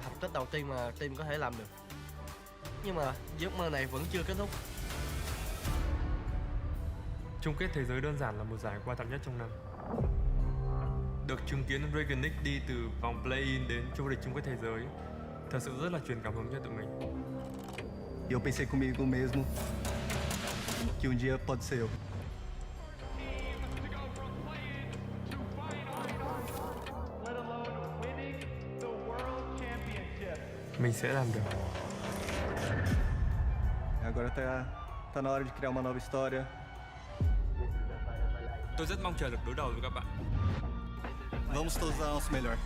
thành tích đầu tiên mà team có thể làm được. Nhưng mà giấc mơ này vẫn chưa kết thúc. Chung kết thế giới đơn giản là một giải quan trọng nhất trong năm. Được chứng kiến Dragon League đi từ vòng play-in đến vô địch chung kết thế giới thật sự rất là truyền cảm hứng cho tụi mình. E eu pensei comigo mesmo que dia pode ser eu. Mình sẽ làm được. Agora tá na hora de criar uma nova história. Tôi rất mong chờ được đối đầu với các bạn. Vamos todos dar nosso melhor.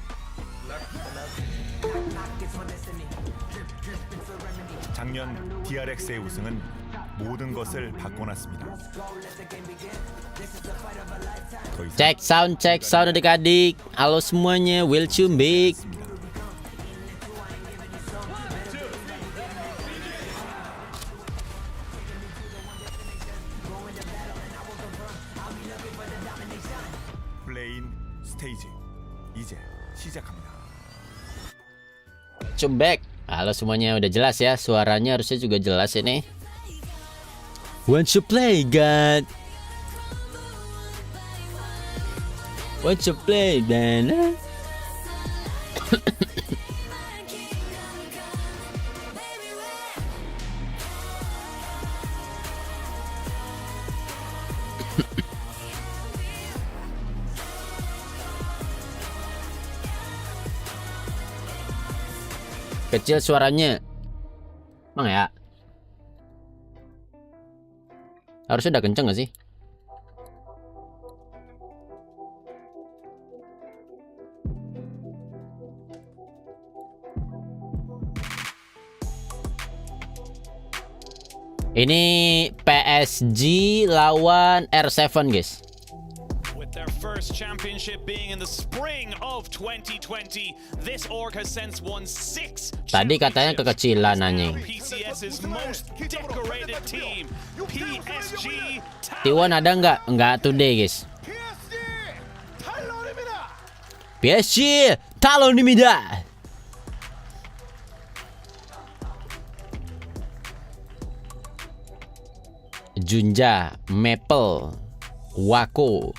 작년 DRX의 우승은 모든 것을 바꿔놨습니다. Cek sound adik-adik. Halo semuanya, welcome back. 플레인 스테이지 이제 시작합니다. Welcome back. Halo semuanya, udah jelas ya, suaranya harusnya juga jelas ini. Want to play, God? Want to play, man? Kecil suaranya. Emang ya? Harusnya udah kenceng gak sih? Ini PSG lawan R7 guys. Their first championship being in the spring of 2020, this org has since won 6 Tadi katanya kekecilan anjing. PCS's most decorated team, PSG. T1 ada nggak? Nggak today guys. PSG talonimida. Junja, Maple, Wako.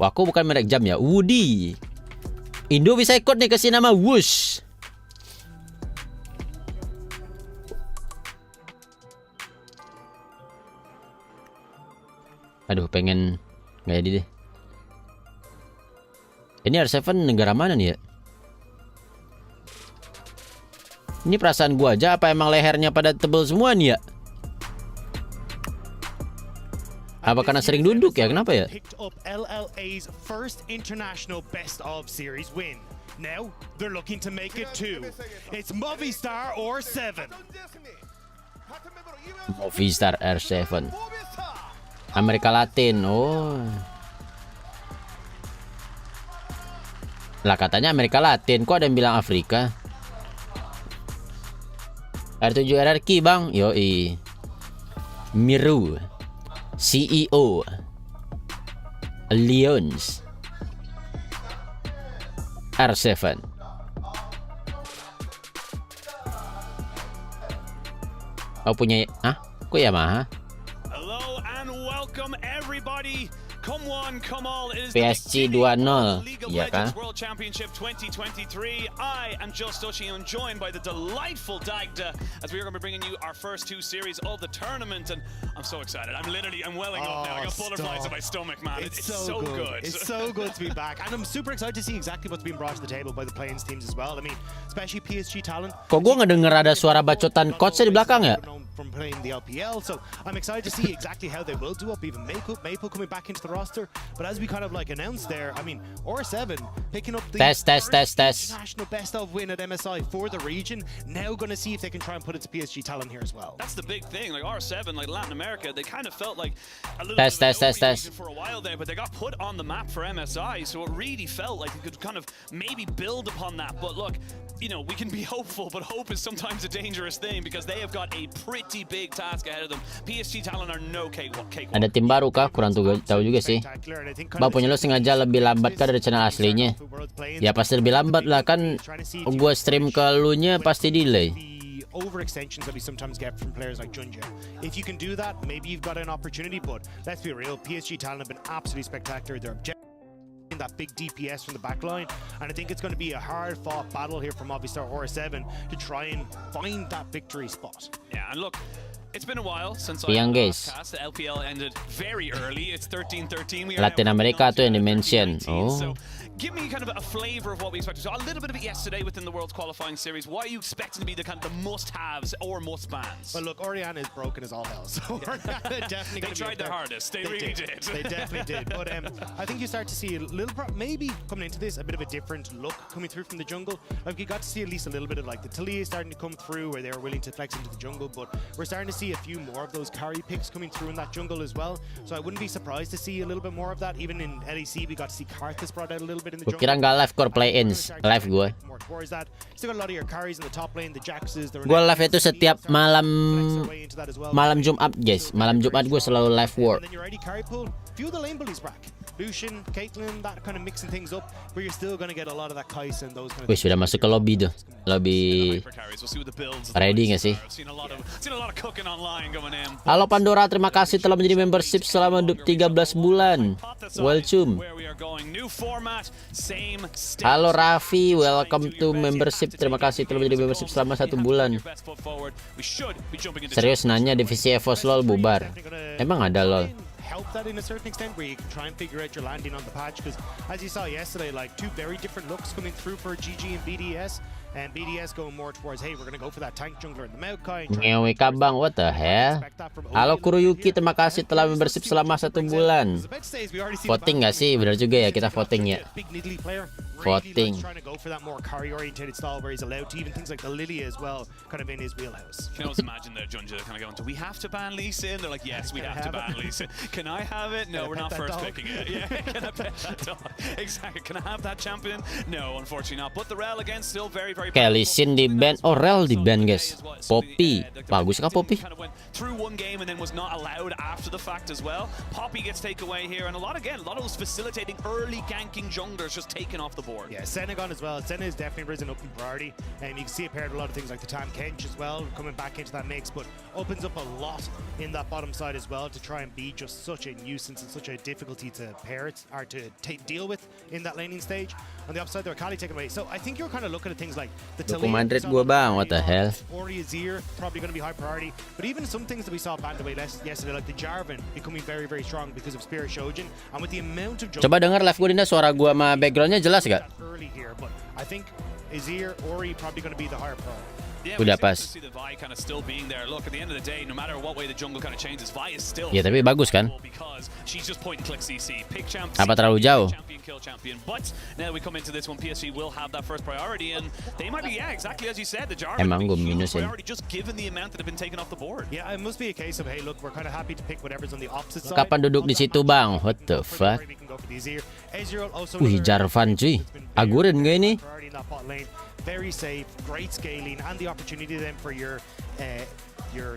Wako bukan merek jam ya. Woody. Indo bisa ikut nih, kasih nama Wush. Aduh, pengen nggak jadi deh. Ini R7 negara mana nih ya? Ini perasaan gua aja apa emang lehernya pada tebel semua nih ya? Apa karena sering duduk ya? Kenapa ya? Picked up LLA's first international best of series win. Now they're looking to make it 2. It's Movistar or 7. Movistar R7. Amerika Latin. Oh. Lah katanya Amerika Latin, kok ada yang bilang Afrika? R7 RRQ bang. Yoi. Miru. CEO Lions R7. Oh punya, kok Yamaha? Hello and welcome everybody. Come one, come all. It is PSG 2-0. Iya kan? World Championship 2023. I am Just Dutchy and joined by the delightful Dagda as we are going to be bringing you our first 2 series of the tournament, and I'm so excited. I'm welling up now. I got butterflies in my stomach, man. It's so good. It's so good to be back, and I'm super excited to see exactly what's being brought to the table by the playing teams as well. I mean, especially PSG talent. Kok gue ngedenger ada suara bacotan coachnya di belakang ya? From playing the LPL, so I'm excited to see exactly how they will do up. Even Maple coming back into the roster, but as we kind of like announced there, I mean, R7 picking up the Test. international best of win at MSI for the region. Now going to see if they can try and put it to PSG talent here as well. That's the big thing. Like R7, like Latin America, they kind of felt like a little Test for a while there, but they got put on the map for MSI, so it really felt like they could kind of maybe build upon that. But look, you know, we can be hopeful, but hope is sometimes a dangerous thing because they have got a pretty pretty big task ahead of them. PSG Talon are no cakewalk. Ada tim baru kah? Kurang tahu juga sih. Bapaknya lo sengaja lebih lambat kah dari channel aslinya? Ya pasti lebih lambat lah kan. Gua stream ke lu nya pasti delay. Overextensions that we sometimes get from players like Junja. If you can do that, maybe you've got an opportunity, but let's be real, PSG Talon have been absolutely spectacular. They're objecting that big DPS from the back line, and I think it's going to be a hard-fought battle here from Movistar Or7 to try and find that victory spot. Yeah, and look, it's been a while since Yang guys. cast. The LPL ended very early. It's 13-13. We are Latin now America tuh yang moving on di-mention. to 19. So, give me kind of a flavor of what we expected. So a little bit of it yesterday within the World's qualifying series. What are you expecting to be the kind of the must-haves or must-bans? Well, look, Oriana is broken as all hell, so Oriana definitely. They tried their hardest. They really did. They definitely did. But I think you start to see a little, maybe coming into this, a bit of a different look coming through from the jungle. Like you got to see at least a little bit of like the Talia starting to come through, where they were willing to flex into the jungle. But we're starting to see a few more of those carry picks coming through in that jungle as well. So I wouldn't be surprised to see a little bit more of that. Even in LEC, we got to see Karthus brought out a little bit in the jungle. Kira nggak live core play-ins, live gue. Gue live itu setiap malam Jumat guys. Malam Jumat gue selalu live war. Lucian, Ketlin, that kind of mixing things up, but you're still going to get a lot of that Kais and those kind of. Wih, sudah masuk ke lobby tuh. Lobby ready nggak sih? Halo Pandora, terima kasih telah menjadi membership selama 13 bulan. Welcome. Halo Raffi, welcome to membership. Terima kasih telah menjadi membership selama 1 bulan. Serius nanya divisi EVOS LOL bubar. Emang ada LOL? Help that in a certain extent where you can try and figure out your landing on the patch, because as you saw yesterday, like two very different looks coming through for GG and BDS, and BDS going more towards, hey, we're going to go for that tank jungler in the Maokai. Ngewe kabang, what the hell? Halo Kuroyuki, terima kasih telah membership selama 1 bulan. Voting nggak sih? Benar juga ya, kita voting ya. Voting. Trying to go for that more carry-oriented style where he's allowed to even things like the Lilia as well, kind of in his wheelhouse. You can always imagine the Junja kind of going, do we have to ban Lee Sin? They're like, yes, we have to ban Lee Sin. Can I have it? No, we're not first picking it. Yeah, can I pet that dog? Exactly. Can I have that champion? No, unfortunately not. But the Rel again still very, very. Kelly Sin di ban, oh Rel di ban guys. Poppy, bagus kah Poppy? Kind of went through one game and then was not allowed after the fact as well. Poppy gets taken away here, and a lot of those facilitating early ganking junglers just taken off the board. Yeah, Senna gone as well. Senna has definitely risen up in priority, and you can see it paired with a lot of things like the Tam Kench as well, coming back into that mix, but opens up a lot in that bottom side as well to try and be just such a nuisance and such a difficulty to pair it or to deal with in that laning stage. On the upside there, Kali taken away. So I think you're kind of looking at things like the Talia. Gua bang, what the hell? Ori Azir probably going to be high priority, but even some things that we saw banned away yesterday, like the Jarvan becoming very, very strong because of Spirit Shojin, and with the amount of. Coba denger live gue Dinda, suara gua sama backgroundnya jelas gak? Early here, but I think Azir, Ori probably going to be the higher pro. Udah pas. Ya tapi bagus kan? Apa terlalu jauh? Emang gue minusin. Kapan duduk di situ bang? What the fuck? Wih Jarvan cuy, agurin gak ini? Very safe, great scaling, and the opportunity then for your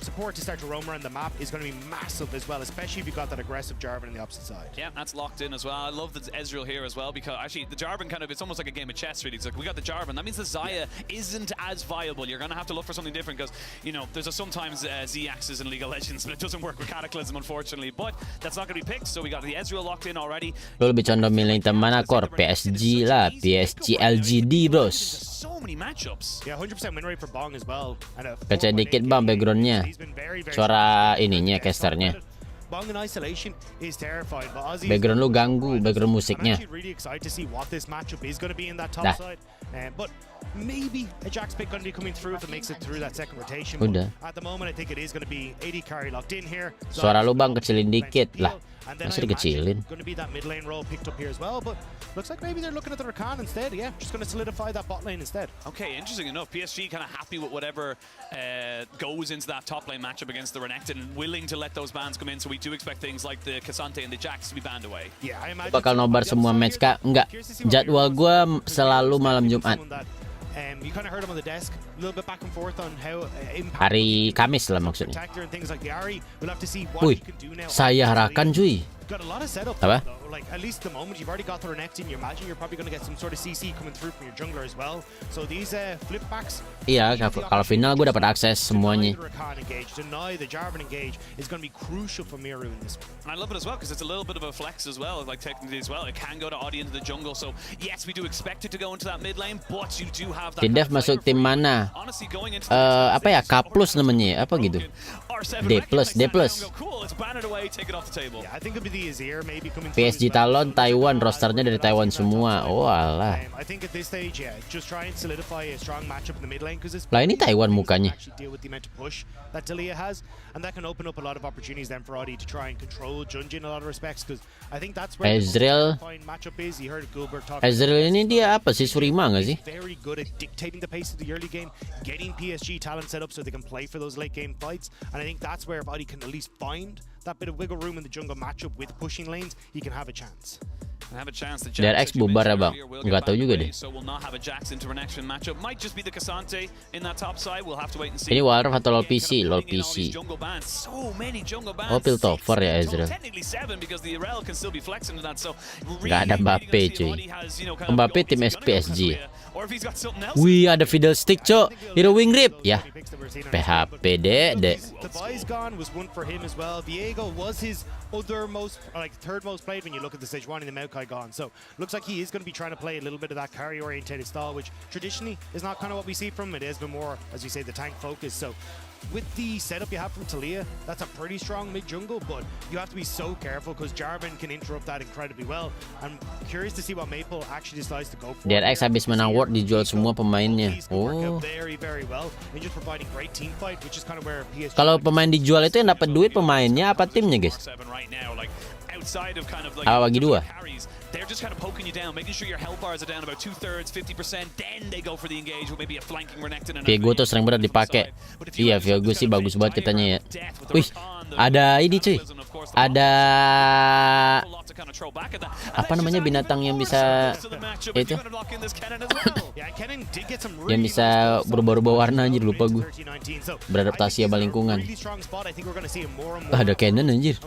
support to start to roam around the map is going to be massive as well, especially if you've got that aggressive Jarvan on the opposite side. Yeah, that's locked in as well. I love the Ezreal here as well, because actually the Jarvan kind of, it's almost like a game of chess really. It's like we got the Jarvan, that means the Xayah isn't as viable. You're going to have to look for something different, because, you know, there's sometimes Z-axis in League of Legends, but it doesn't work with Cataclysm, unfortunately. But that's not going to be picked, so we got the Ezreal locked in already. Lu lebih condong milih teman akor PSG lah, PSG LGD bros. So many matchups. Yeah, 100% win rate for Bonk as well. Kecil dikit bang backgroundnya, suara ininya casternya. Bonk in isolation is terrified, but Ozzy background lu ganggu, background musiknya. I'm really excited to see what this matchup is going to be in that top side. But maybe a Jax pick going to be coming through if it makes it through that second rotation. Udah. At the moment, I think it is going to be 80 carry locked in here. Suara lu bang kecilin dikit lah. Masih dikecilin. Going to be that mid lane role picked up here as well, but looks like maybe they're looking at the Rakan instead. Yeah, just going to solidify that bot lane instead. Okay, interesting enough. PSG kind of happy with whatever goes into that top lane matchup against the Renekton, and willing to let those bans come in. So we do expect things like the Cassante and the Jax to be banned away. Yeah, I imagine. Bakal nobar semua match kak? Enggak. Jadwal gua selalu malam Jumat. You kind of heard him on the desk, a little bit back and forth on how Hari Kamis lah maksudnya. and things like the Ari. We'll have to see what Wih, he can do now. saya harakan cuy. Got a lot of setup Apa? though. Like at least the moment you've already got the Renekton, you imagine you're probably going to get some sort of CC coming through from your jungler as well. So these flip backs. Iya, kalau final gue dapat akses semuanya. Deny the Jarvan engage is going to be crucial for Miru in this one. And I love it as well because it's a little bit of a flex as well, like technically as well. It can go to Audi into the jungle. So yes, we do expect it to go into that mid lane, but you do have that. Dev masuk tim mana? Honestly, going into Apa ya? K+ namanya, apa gitu? D+. Cool, it's banned away, take it off the table. Yeah, I think it'll be the Azir maybe coming PSG Talon Taiwan, rosternya dari Taiwan semua. Oh alah. I think at this stage, yeah, just try and solidify a strong matchup in the mid lane because this. Lah ini Taiwan mukanya. Actually deal with the amount of push that Talia has, and that can open up a lot of opportunities then for Audi to try and control Junjin in a lot of respects because I think that's where Ezreal. the fine matchup is. You heard Gilbert talk. Ezreal ini dia apa sih, Surima nggak sih? Very good at dictating the pace of the early game, getting PSG talent set up so they can play for those late game fights, and I think that's where if Audi can at least find that bit of wiggle room in the jungle matchup with pushing lanes, he can have a chance. Have a chance. The DRX bubar ya bang? Nggak tahu juga deh. So we'll not have a Jax into an action matchup. Might just be the Cassante in that top side. We'll have to wait and see. Ini WildRift atau LoL PC? LoL PC. So many jungle bans. Oh, Piltover ya Ezreal. Technically 7 because the Irel can still be flexing to that. So Nggak ada Mbappe cuy. Mbappe tim PSG. Or if he's got something else. Wih, ada Fiddlestick cok. Hero Wing Rip. Ya. PHP dek. The buy's gone was one for him as well. Viego was his other most, like third most played when you look at the stage one in the Maokai gone. So looks like he is going to be trying to play a little bit of that carry orientated style, which traditionally is not kind of what we see from him. It has been more, as you say, the tank focus. So with the setup you have from Talia, that's a pretty strong mid jungle, but you have to be so careful because Jarvan can interrupt that incredibly well. I'm curious to see what Maple actually decides to go for. DRX habis menang World dijual semua pemainnya. Oh. Very, very well. And just providing great team fight, which is kind of where PSG. Kalau pemain dijual itu yang dapat duit pemainnya apa timnya guys? Bagi dua. They're just kind of poking you down, making sure your health bars are down about 2/3, 50%. Then they go for the engage with maybe a flanking Renekton. Viego tuh sering bener dipakai. Iya, Viego sih bagus banget katanya ya. Wih, ada ini cuy. Ada apa namanya binatang yang bisa itu? Yang bisa berubah-ubah warna anjir, lupa gue. Beradaptasi sama lingkungan. Ada cannon anjir.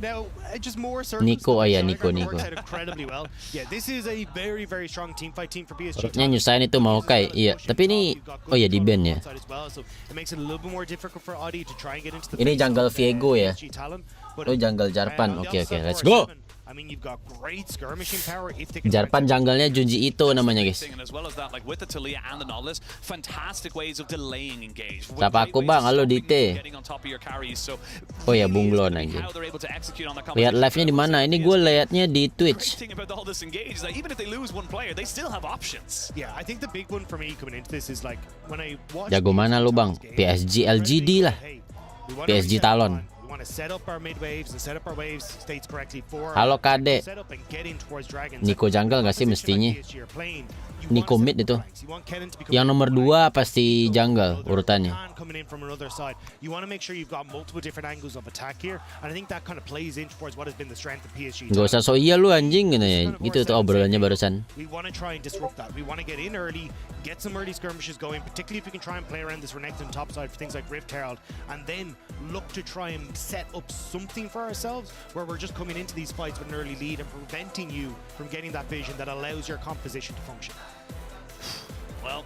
Now, just more Nico, ya Nico. Incredibly well. Yeah, this is a very, very strong team fight team for PSG. Nya nyusahin itu Maokai. Iya, tapi ini oh ya di band ya. Ini jungle Viego ya. Oh jungle Jarvan. Oke, let's go. Jarvan jungle-nya Junji Ito namanya guys. Sapa aku bang, halo Dite. Oh ya bunglon aja. Lihat live-nya di mana? Ini gue liatnya di Twitch. Jago mana lu bang? PSG LGD lah. PSG Talon. Halo Kade. Nico jungle gak sih mestinya? Nico mid itu. Yang nomor 2 pasti jungle urutannya. Gak usah so iya lu anjing gitu tuh obrolannya barusan. Get some early skirmishes going, particularly if you can try and play around this Renekton top side for things like Rift Herald, and then look to try and set up something for ourselves where we're just coming into these fights with an early lead and preventing you from getting that vision that allows your composition to function. Well,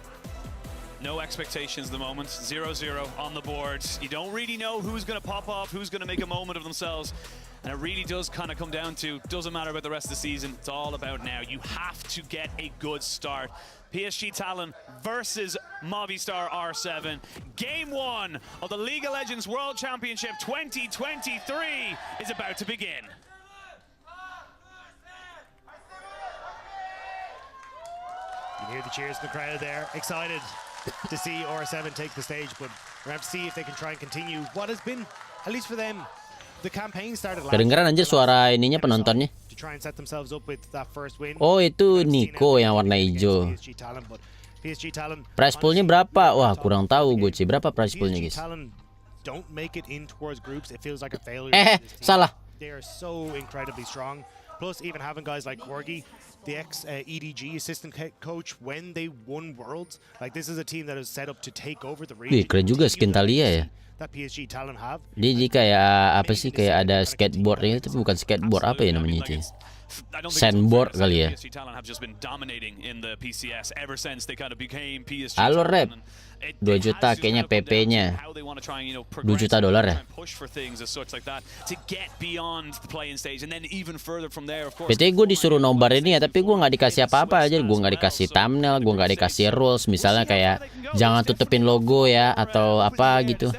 no expectations at the moment. 0-0 on the board. You don't really know who's going to pop off, who's going to make a moment of themselves. And it really does kind of come down to, doesn't matter about the rest of the season, it's all about now. You have to get a good start. PSG Talon versus Movistar R7. Game 1 of the League of Legends World Championship 2023 is about to begin. You hear the cheers in the crowd there, excited to see R7 take the stage, but we're going to have to see if they can try and continue what has been, at least for them, the campaign started last year. Kedengeran anjir suara ininya penontonnya. To try and set themselves up with that first win. Oh itu Nico yang warna hijau. Price poolnya berapa? Wah kurang tahu gue sih. Berapa price poolnya guys? Don't make it in towards groups. It feels like a failure. Salah. They are so incredibly strong. Plus, even having guys like Corgi the ex-EDG assistant coach when they won Worlds. Like this is a team that is set up to take over the region. Keren juga skin Talia ya. That PSG talent have. Dia kayak apa sih, kayak ada skateboardnya tapi bukan skateboard, apa ya namanya itu? Sandboard kali ya. Halo Rep, 2 juta kayaknya PP-nya, 2 juta dolar ya. PT gue disuruh nobar ini ya, tapi gue nggak dikasih apa-apa aja. Gue nggak dikasih thumbnail, gue nggak dikasih rules, misalnya kayak jangan tutupin logo ya atau apa gitu.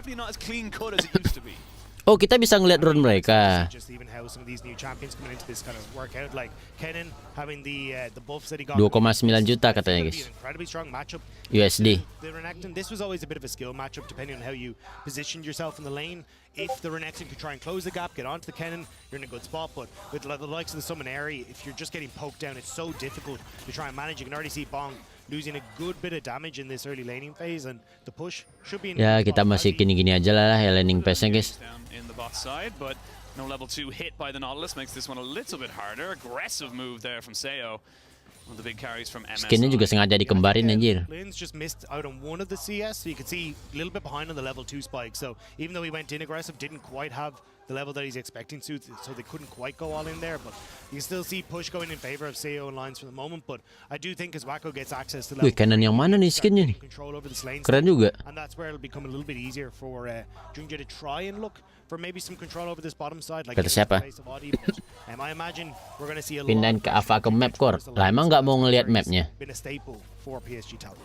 Oh, kita bisa ngeliat drone mereka. 2,9 juta katanya guys, USD. This was always a bit of a skill matchup depending on how you positioned yourself in the lane. If the Renekton could try and close the gap, get onto the Kennen, you're in a good spot. But with the likes of the Summonary, if you're just getting poked down, it's so difficult to try and manage. You can already see Bonk losing a good bit of damage in this early laning phase, and the push should be. Ya kita masih gini-gini aja lah ya laning phase-nya guys. In the bot side, but no level 2 hit by the Nautilus makes this one a little bit harder. Aggressive move there from Seo. One of the big carries from MS. Skinnya juga sengaja dikembarin anjir. Lynn's just missed out on one of the CS, so you can see a little bit behind on the level 2 spike. So even though he went in aggressive, didn't quite have the level that he's expecting to, so they couldn't quite go all in there. But you still see push going in favor of Seo and Lines for the moment. But I do think as Wacko gets access to level, Wih, Canon yang mana nih skinnya nih? Keren juga. And that's where it'll become a little bit easier for Jungja to try and look for maybe some control over this bottom side. Like Kata siapa? I imagine we're going to see a Pindahin ke Ava ke map core. Lah emang nggak mau ngelihat mapnya? been a staple for PSG talent.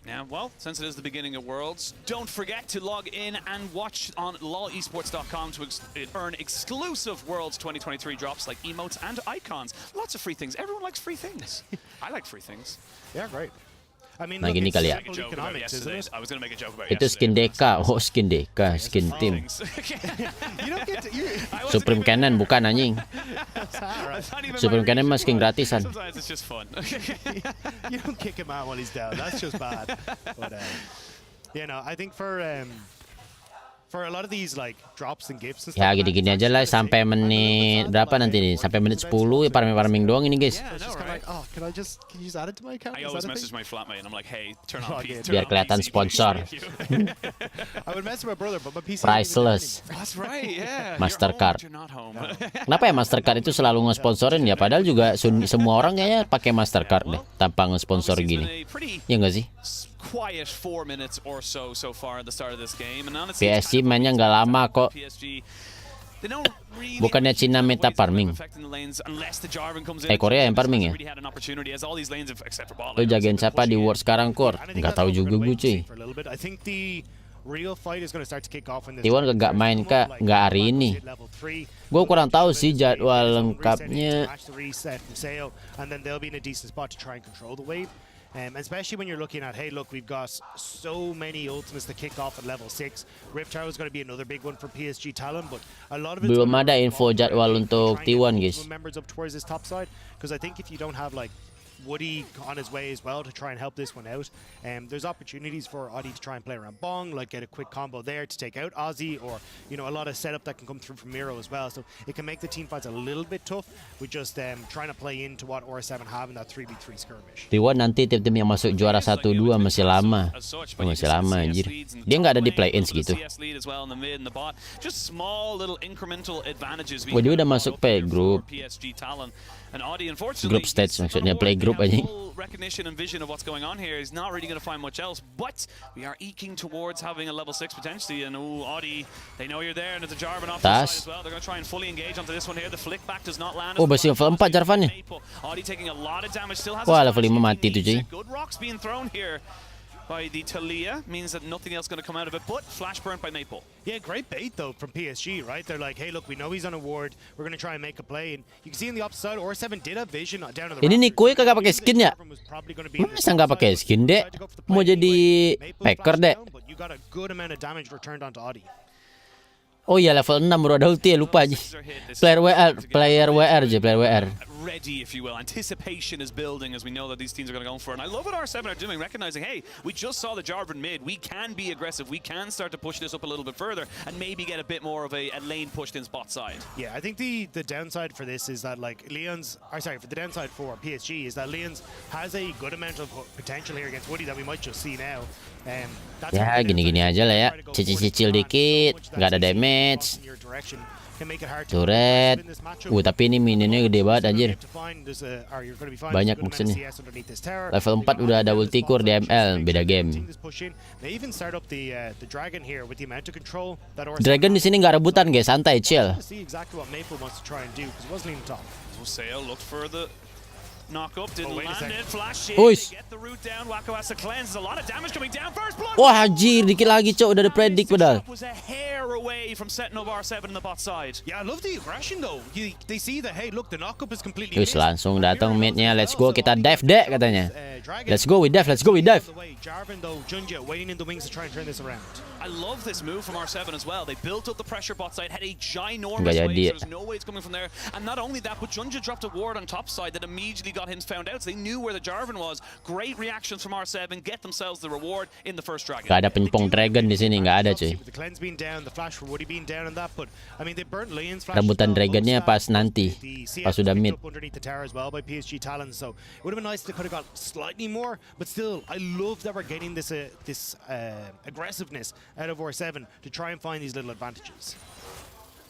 Yeah, well, since it is the beginning of Worlds, don't forget to log in and watch on lolesports.com to earn exclusive Worlds 2023 drops like emotes and icons. Lots of free things. Everyone likes free things. I like free things. Yeah, right. I mean, Nah, gini kali ya. I was going to make a joke about Itu skin Deka, oh skin Deka, skin tim. Supreme Cannon bukan anjing. Supreme Cannon mah skin gratisan. Sometimes it's just fun. You don't kick him out while he's down. That's just bad. But you know, I think for a lot of these like drops and gifts and stuff. Ya gini-gini aja lah sampai menit berapa nanti nih? Sampai menit 10 ya farming doang ini guys. Yeah, no, right? Oh, can you just add it to my account? I always message my flatmate and I'm like, hey, turn on PC. Biar kelihatan sponsor. I would mess with my brother, but my PC. Priceless. That's right, yeah. Mastercard. You're not home. Kenapa ya Mastercard itu selalu nge-sponsorin ya? Padahal juga semua orang kayaknya pakai Mastercard deh tanpa nge-sponsor gini. Ya nggak sih? Quiet 4 minutes or so far at the start of this game, and honestly, PSG mainnya nggak lama kok. PSG, they don't really Bukannya Cina meta farming? Korea yang farming ya? Lo jagain siapa di World sekarang Kor? Nggak tahu juga gue cuy. Tiwan nggak main kak? Nggak hari ini. Gue kurang tahu sih jadwal lengkapnya. Especially when you're looking at, hey, look, we've got so many ultimates to kick off at level 6. Rift Tower is going to be another big one for PSG talent, but a lot of it's belum ada info jadwal untuk T1 guys. Members up towards this top side, because I think if you don't have like Woody on his way as well to try and help this one out. There's opportunities for Audi to try and play around Bong, like get a quick combo there to take out Aussie, or you know, a lot of setup that can come through from Miro as well. So it can make the team fights a little bit tough with just trying to play into what Aura7 have in that 3v3 skirmish. T1 nanti tim-tim yang masuk juara 1-2 masih lama. Masih lama anjir. Dia nggak ada di play-in segitu. Wah, dia udah masuk play group. Group stage maksudnya, play group aja. Recognition and vision of what's going on here is not really going to find much else, but we are eking towards having a level 6 potentially, and Audi, they know you're there, and there's a Jarvan off the side as well. They're going to try and fully engage onto this one here. The flick back does not land. Oh, masih level 4 Jarvannya. Audi taking a lot of damage, still has. Wah, level 5 mati tuh cuy. Good rocks being thrown here by the Talia means that nothing else going to come out of it, but flash burnt by Maple. Yeah, great bait though from PSG, right? They're like, hey, look, we know he's on a ward. We're going to try and make a play. And you can see on the opposite side, Aura7 did have vision down to the. Ini nih kue kagak pakai skin ya? Masa nggak pakai skin dek? Mau jadi packer dek? You got a good amount of damage returned onto Audi. Oh iya, level 6 baru ada ulti ya, lupa aja. Player WR aja, player WR. ready, if you will. Anticipation is building as we know that these teams are going to go for it. And I love what R7 are doing, recognizing, hey, we just saw the Jarvan mid. We can be aggressive. We can start to push this up a little bit further and maybe get a bit more of a lane pushed in spot side. Yeah, I think the downside for this is that like for the downside for PSG is that Leon's has a good amount of potential here against Woody that we might just see now. Ya gini-gini aja lah ya, cicil-cicil dikit, nggak ada damage. Turret. Tapi ini minionnya gede banget anjir. Banyak maksudnya. Level 4 udah ada ulti core di ML, beda game. Dragon di sini nggak rebutan guys, santai chill. Knock up, didn't land it, flash in, get the root down, Wako has to cleanse, a lot of damage coming down, first blood! Wah anjir, dikit lagi cok, udah ada predict padahal. Was a hair away from setting Nobar 7 in the bot side. Yeah, I love the aggression though. They see that, hey look, the knock-up is completely Terus langsung datang midnya, let's go, kita dive dek katanya. Let's go, we dive, let's go, we dive. Jarvan though, Junja waiting in the wings to try and turn this around. I love this move from R7 as well. They built up the pressure bot side, had a ginormous wave, so there's no way it's coming from there. And not only that, but Junja dropped a ward on top side that immediately got him found out. So they knew where the Jarvan was. Great reactions from R7, get themselves the reward in the first dragon. Gak ada penyempong dragon di sini, nggak ada cuy. The cleanse being down, the flash for Woody being down and that, but I mean they burnt Lane's flash. Rebutan dragonnya pas nanti, pas sudah mid. Underneath the tower as well by PSG Talon, so it would have been nice to could have got slightly more, but still I love that we're getting this aggressiveness out of R7 to try and find these little advantages.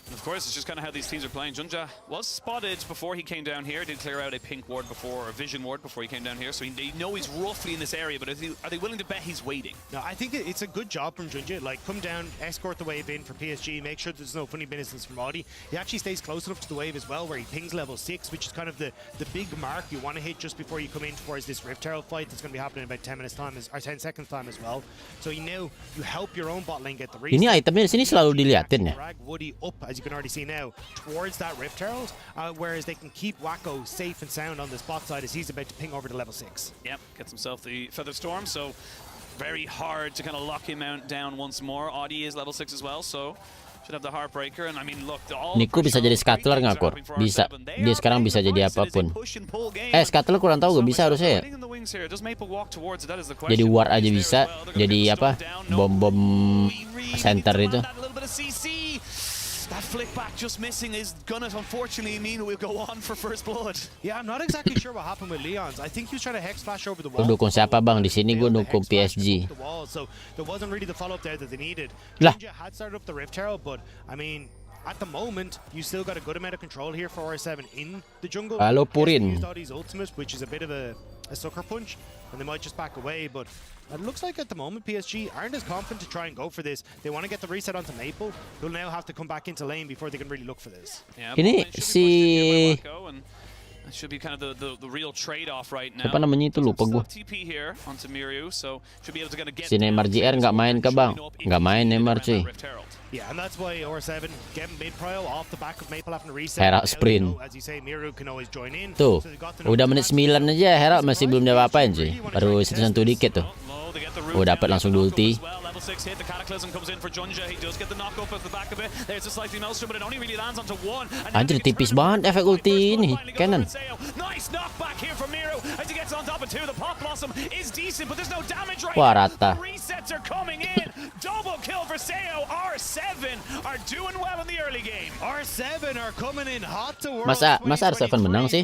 And of course, it's just kind of how these teams are playing. Junja was spotted before he came down here. Did clear out a pink ward before, or a vision ward before he came down here. So they know he's roughly in this area, but are they willing to bet he's waiting? No, I think it's a good job from Junja. Like, come down, escort the wave in for PSG, make sure there's no funny business from Audi. He actually stays close enough to the wave as well, where he pings level 6, which is kind of the big mark you want to hit just before you come in towards this Rift Herald fight that's going to be happening in about 10 minutes time, or 10 seconds time as well. So you help your own bot lane get the reset. Ini itemnya di sini selalu diliatin ya. Woody up, as you can already see now, towards that Rift Herald, whereas they can keep Wako safe and sound on the spot side as he's about to ping over to level 6. Yep, gets himself the Feather Storm, so very hard to kind of lock him down once more. Audi is level 6 as well, so should have the Heartbreaker, and I mean look, Niku bisa jadi scuttler nggak Kur? Bisa. Dia sekarang bisa jadi apapun. Scuttler kurang tahu gak bisa harusnya ya. Jadi ward aja bisa. Jadi apa? Bom center itu. That flick back just missing is gonna unfortunately mean we'll go on for first blood. Yeah, I'm not exactly sure what happened with Leon's. I think he was trying to hex flash over the wall. Lu dukung siapa bang? Di sini gue dukung PSG. So there wasn't really the follow-up there that they needed. Lah. Junja had started up the Rift Herald, but I mean, at the moment, you still got a good amount of control here for R7 in the jungle. Halo Purin. Used Audi's ultimate, which is a bit of a sucker punch, and they might just back away, but it looks like at the moment PSG aren't as confident to try and go for this. They want to get the reset onto Maple, who'll now have to come back into lane before they can really look for this. Yeah, ini si it should be kind of the real trade-off right now. Siapa namanya itu lupa gue. Si Neymar JR nggak main ke bang? Nggak main Neymar cuy. Yeah, and that's why R7 get mid prio off the back of Maple having to reset. Herald sprint. As you say, Miru can always join in. Tuh, udah menit 9 aja Herald masih belum apa-apain cuy. Baru sentuh dikit tuh. Oh dapat langsung ulti. Anjir tipis banget efek ulti ini Canon. Wah rata. Masa R7 menang sih?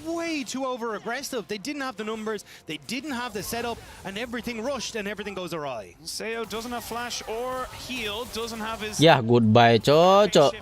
Way too over aggressive. They didn't have the numbers, they didn't have the setup, and everything rushed and everything goes awry. Seo doesn't have flash or heal, doesn't have his goodbye cocok.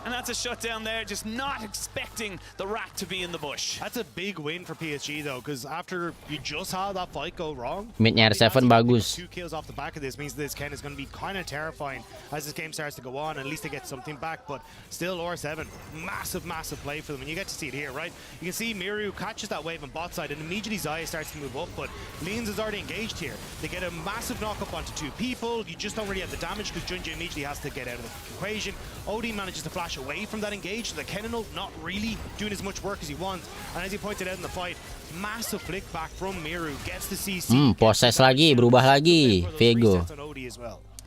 And that's a shutdown there, just not expecting the rat to be in the bush. That's a big win for PSG though, because after you just had that fight go wrong, midnya R7 bagus. 2 kills off the back of this means this Ken is going to be kind of terrifying as this game starts to go on. At least they get something back, but still R7, massive play for them, and you get to see it here, right? You can see Miru catches that wave on bot side and immediately Zaya starts to move up, but Leans is already engaged here. They get a massive knock up onto 2 people. You just don't really have the damage because Junja immediately has to get out of the equation. Odin manages to flash away from that engage, so the Kenanol not really doing as much work as he wants. And as he pointed out in the fight, massive flick back from Miru, gets the CC. Possess lagi, berubah lagi, Vego.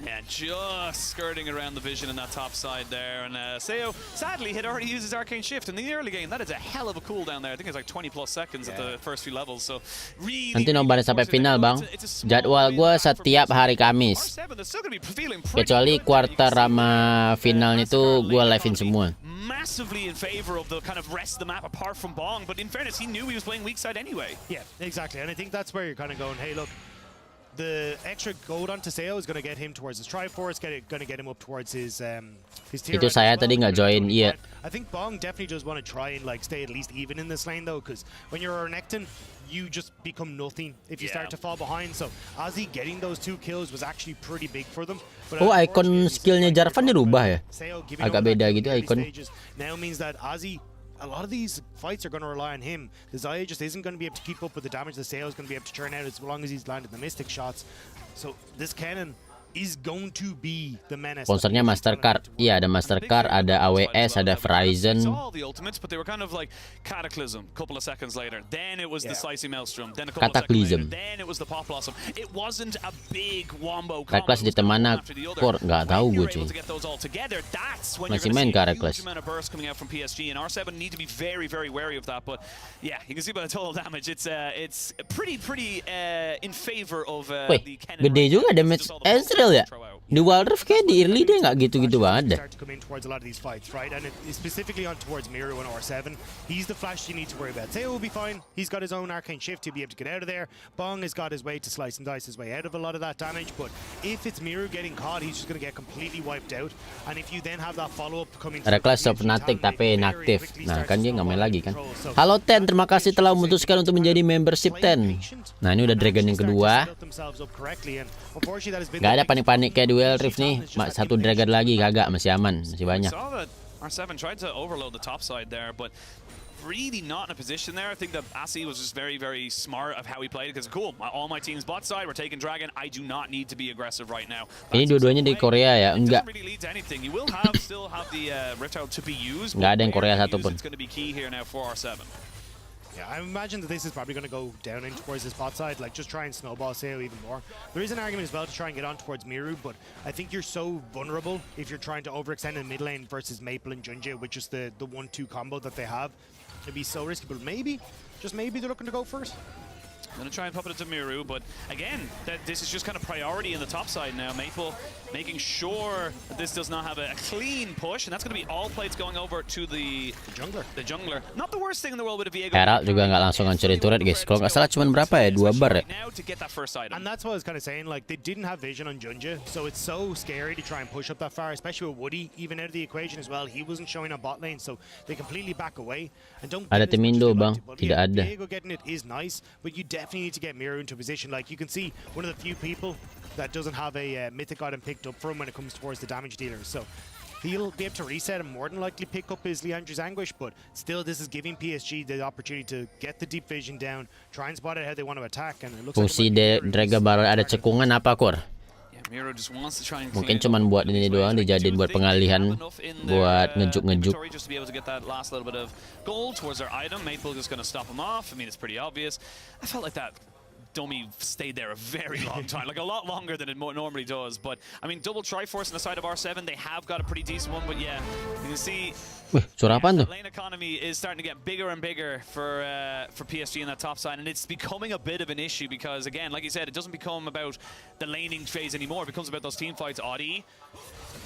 Yeah, just skirting around the vision in that top side there. And Seo, sadly, had already used his arcane shift in the early game. That is a hell of a cooldown there. I think it's like 20 plus seconds at the first few levels. So really, Nanti nobar sampai final, Bang. Jadwal gue setiap hari Kamis. Kecuali quarter sama finalnya tuh gue live-in semua. Massively in favor of the kind of rest of the map apart from Bong, but in fairness, he knew he was playing weak side anyway. Yeah, exactly. And I think that's where you're kind of going, hey, look, the extra gold onto Seo is going to get him towards his Triforce, going to get him up towards his tier. Itu saya tadi nggak join, iya. I think Bong definitely does want to try and like stay at least even in this lane though, because when you're Renekton, you just become nothing if you start to fall behind. So Ozzy getting those 2 kills was actually pretty big for them. But Oh, icon skillnya Jarvan dirubah ya? Seo giving Agak over beda that gitu early icon. stages now means that Ozzy, a lot of these fights are going to rely on him. The Xayah just isn't going to be able to keep up with the damage the Seo is going to be able to churn out as long as he's landed the Mystic shots. So this cannon is going to be the menace. Sponsornya Mastercard. Iya, ada Mastercard, ada AWS, ada Verizon. All the ultimates, but they were kind of like Cataclysm. A couple of seconds later, then it was the Slicing Maelstrom. Then a couple of seconds later, then it was the Pop Blossom. It wasn't a big wombo. Reckless di temana Kor, nggak tahu gue cuy. Masih main ke Reckless. Coming out from PSG and R7 need to be very, very wary of that. But yeah, you can see by the total damage, it's pretty in favor of Wih, the cannon. gede juga damage Ezreal ya. Di WildRift kayak di early dia nggak gitu-gitu banget. Start to come in towards a lot of these fights, right? And specifically on towards Miru and R7, he's the flash you need to worry about. Seo will be fine. He's got his own arcane shift to be able to get out of there. Bong has got his way to slice and dice his way out of a lot of that damage. But if it's Miru getting caught, he's just going to get completely wiped out. And if you then have that follow-up coming, Ada kelas of Fnatic tapi inaktif. Nah kan dia nggak main lagi kan. Halo Ten, terima kasih telah memutuskan untuk menjadi membership Ten. Nah ini udah Dragon yang kedua. Gak ada panik-panik kayak di WildRift nih. Satu Dragon lagi kagak, masih aman, masih banyak. R7 tried to overload the top side there, but really not in a position there. I think that Asi was just very, very smart of how he played, because cool, all my team's bot side, we're taking Dragon. I do not need to be aggressive right now. Ini dua-duanya di Korea ya? Enggak. You will still have the Rift Out to be used. Nggak ada yang Korea satupun. It's going to be key here now for R7. Yeah, I imagine that this is probably going to go down in towards this bot side, like just try and snowball Seo even more. There is an argument as well to try and get on towards Miru, but I think you're so vulnerable if you're trying to overextend in mid lane versus Maple and Junji, which is the 1-2 combo that they have. It'd be so risky, but maybe, just maybe they're looking to go first. I'm going to try and pop it into Miru, but again, this is just kind of priority in the top side now. Maple making sure that this does not have a clean push, and that's going to be all plates going over to the jungler. Not the worst thing in the world with a Viego. Herald juga nggak langsung hancurin turret guys. Kalau nggak salah cuma berapa ya? 2 bar ya? And that's what I was kind of saying, like they didn't have vision on Junja, so it's so scary to try and push up that far, especially with Woody even out of the equation as well. He wasn't showing on bot lane, so they completely back away. And don't ada tim Indo bang, tidak ada. Viego getting it is nice, but you definitely need to get Miru into a position. Like you can see, one of the few people that doesn't have a mythic item picked up for him when it comes towards the damage dealers. So he'll be able to reset and more than likely pick up his Leandra's Anguish, but still this is giving PSG the opportunity to get the deep vision down, try and spot out how they want to attack. And it looks fungsi Draga baru ada cekungan apa Kor? Mungkin cuman buat ini doang, dijadiin buat pengalihan, buat ngejuk-ngejuk. I felt like that Domi stayed there a very long time, like a lot longer than it normally does. But I mean, double Triforce on the side of R7, they have got a pretty decent one. But yeah, you can see. Wih, suara apaan tuh? Lane economy is starting to get bigger and bigger for PSG in that top side, and it's becoming a bit of an issue because, again, like you said, it doesn't become about the laning phase anymore. It becomes about those team fights. Audi,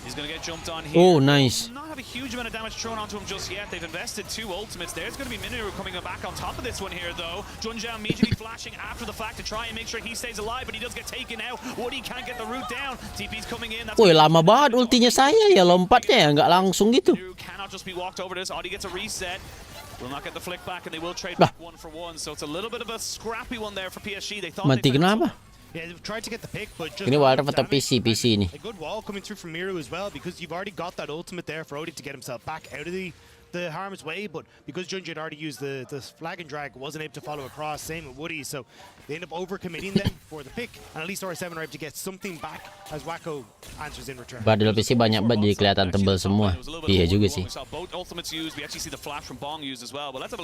he's going to get jumped on here. Oh, nice. Not have a huge amount of damage thrown onto him just yet. They've invested 2 ultimates. There's going to be Minoru coming back on top of this one here, though. Junja immediately flashing after the fact to try and make sure he stays alive, but he does get taken out. Woody can't get the root down. TP's coming in. Woi, lama banget ultinya saya ya, lompatnya ya nggak langsung gitu. Cannot just be walked over this. Audi gets a reset. Will not get the flick back, and they will trade back 1 for 1. So it's a little bit of a scrappy one there for PSG. They thought mati kenapa? Yeah, they've tried to get the pick, but just ini WildRift atau PC ini. A good wall coming through from Miru as well, because you've already got that ultimate there for Odi to get himself back out of the the harm's way, but because Junji had already used the flag and drag, wasn't able to follow across, same with Woody, so they end up overcommitting them for the pick, and at least R7 are able to get something back as Wacko answers in return. Badul PC banyak banget jadi kelihatan tebel semua. Iya juga sih.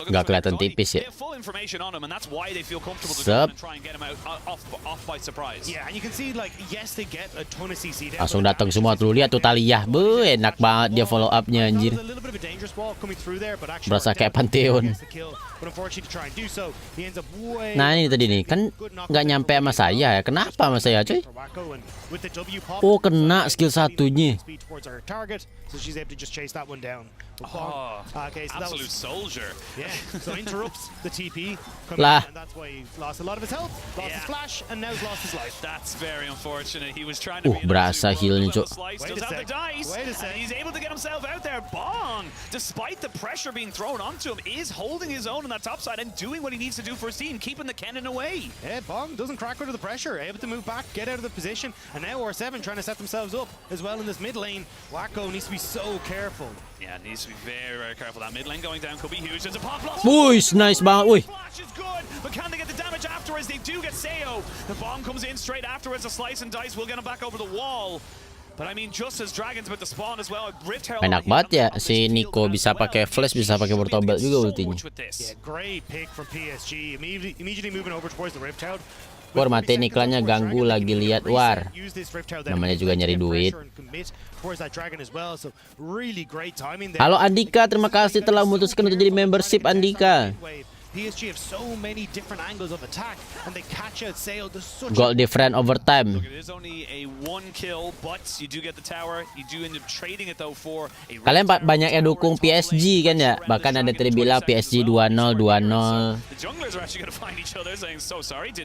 Gak kelihatan tipis ya. Sep. Langsung datang semua tuh, lihat tuh Talia. Enak banget dia follow up-nya anjir. Berasa kayak Pantheon. Nah ini tadi nih, kan nggak nyampe sama saya ya. Kenapa sama saya coy? Oh kena skill satunya. Absolute soldier. Yeah, so interrupts the TP. Lah. And that's why he lost a lot of his health, lost his flash, and now he's lost his life. That's very unfortunate. He was trying to be Berasa heal-nya cok. Does have the dice, and he's able to get himself out there. Bonk, despite the pressure being thrown onto him, is holding his own on that top side and doing what he needs to do for his team, keeping the cannon away. Yeah, Bonk doesn't crack under the pressure, able to move back, get out of the position, and now R7 trying to set themselves up as well in this mid lane. Wacko needs to be so careful. Yeah, needs to be very, very careful. That mid lane going down could be huge. There's a pop loss. Wuih, nice banget, wuih. Flash is good, but can they get the damage afterwards? They do get Seo. The bomb comes in straight afterwards. A slice and dice will get him back over the wall. But I mean, just as Dragon's about to spawn as well, Rift Herald. Enak banget ya si Nico bisa pakai flash, bisa pakai portable juga ultinya. Yeah, great pick from PSG. Immediately moving over towards the Rift Herald. War mati iklannya ganggu lagi lihat war. Namanya juga nyari duit. Halo Andika, terima kasih telah memutuskan untuk jadi membership Andika. PSG have so many different angles of attack and they catch out Sale. Goal different over time. It is only a one kill, but you do get the tower. You do end up trading it though for a. Kalian banyak yang dukung PSG kan ya? Bahkan ada terbilang PSG 2-0, 2-0.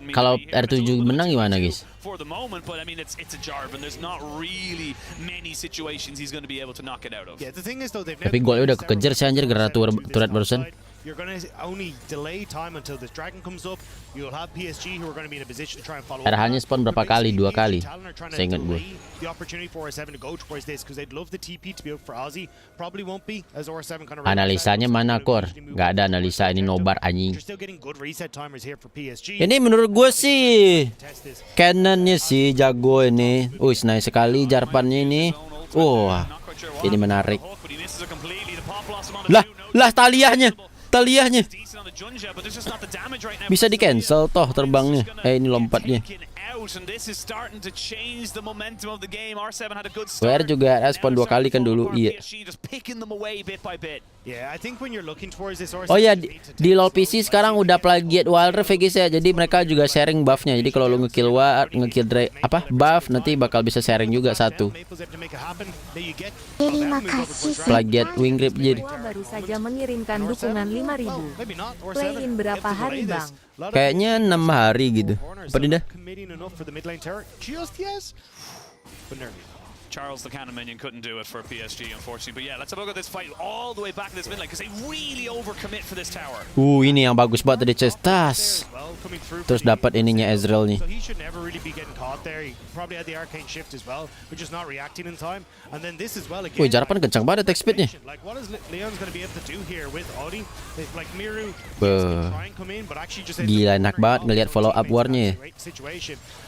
Kalau R7 menang gimana guys? For the moment, but I mean it's a Jarvan. There's not really many situations he's going to be able to knock it out of. Yeah, the thing is though they've Tapi golnya udah kekejar sih anjir gara turret barusan. You're going to only delay time until this dragon comes up. You'll have PSG who are going to be in a position to try and follow. Hanya spawn berapa kali? 2 kali. Saya ingat gue. The opportunity for R7 to go towards this because they'd love the TP to be out for Ozzy. Probably won't be as R7 kind of. Analisanya mana Kor? Gak ada analisa, ini nobar anjing. You're still getting good reset timers here for PSG. Ini menurut gue sih cannonnya sih jago ini. Nice sekali jarpannya ini. Ini menarik. Lah Taliahnya bisa di cancel toh terbangnya. Ini lompatnya. WR juga respon 2 kali kan dulu. Iya. Oh ya di LoL PC sekarang udah plagiat WildRift ya guys ya. Jadi mereka juga sharing buffnya. Jadi kalau lu ngekill buff nanti bakal bisa sharing juga satu. Terima kasih. Plagiat WildRift jadi. Baru saja mengirimkan dukungan 5.000. Play-in berapa hari bang? Kayaknya 6 hari gitu. Apa dah? Charles the Cannon Minion couldn't do it for PSG unfortunately, but yeah, let's have a look at this fight all the way back in this mid lane because they really overcommit for this tower. Ini yang bagus banget tadi chest tas. Terus dapat ininya Ezreal nih. Jarapan kencang banget attack speednya. Gila enak banget ngelihat follow up warnya.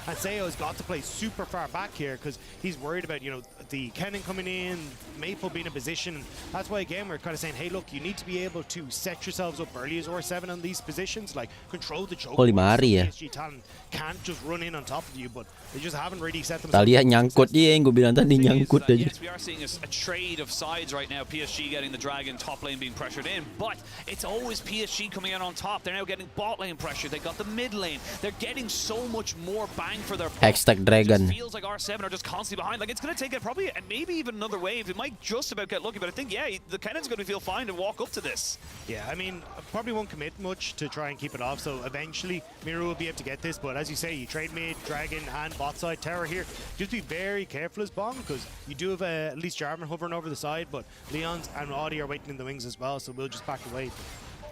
And Seo's got to play super far back here because he's worried about, the cannon coming in, Maple being in position. That's why again we're kind of saying, hey look, you need to be able to set yourselves up early as R7 on these positions, like control the joke. 5 hari ya. PSG talent can't just run in on top of you, but they just haven't really set themselves. Talia nyangkut dia yang gue bilang tadi nyangkut aja. Yes, we are seeing a trade of sides right now. PSG getting the dragon, top lane being pressured in, but it's always PSG coming out on top. They're now getting bot lane pressure. They got the mid lane. They're getting so much more bang for their buck. Hashtag Dragon. It feels like R7 are just constantly behind. Like it's going to take it probably and maybe even another wave. It might just about get lucky, but I think the cannon's going to feel fine to walk up to this. Yeah, I mean, probably won't commit much to try and keep it off. So eventually, Miru will be able to get this. But as you say, you trade mid, dragon, and bot side tower here. Just be very careful as Bonk because you do have at least Jarvan hovering over the side, but Leon's and Audi are waiting in the wings as well. So we'll just back away.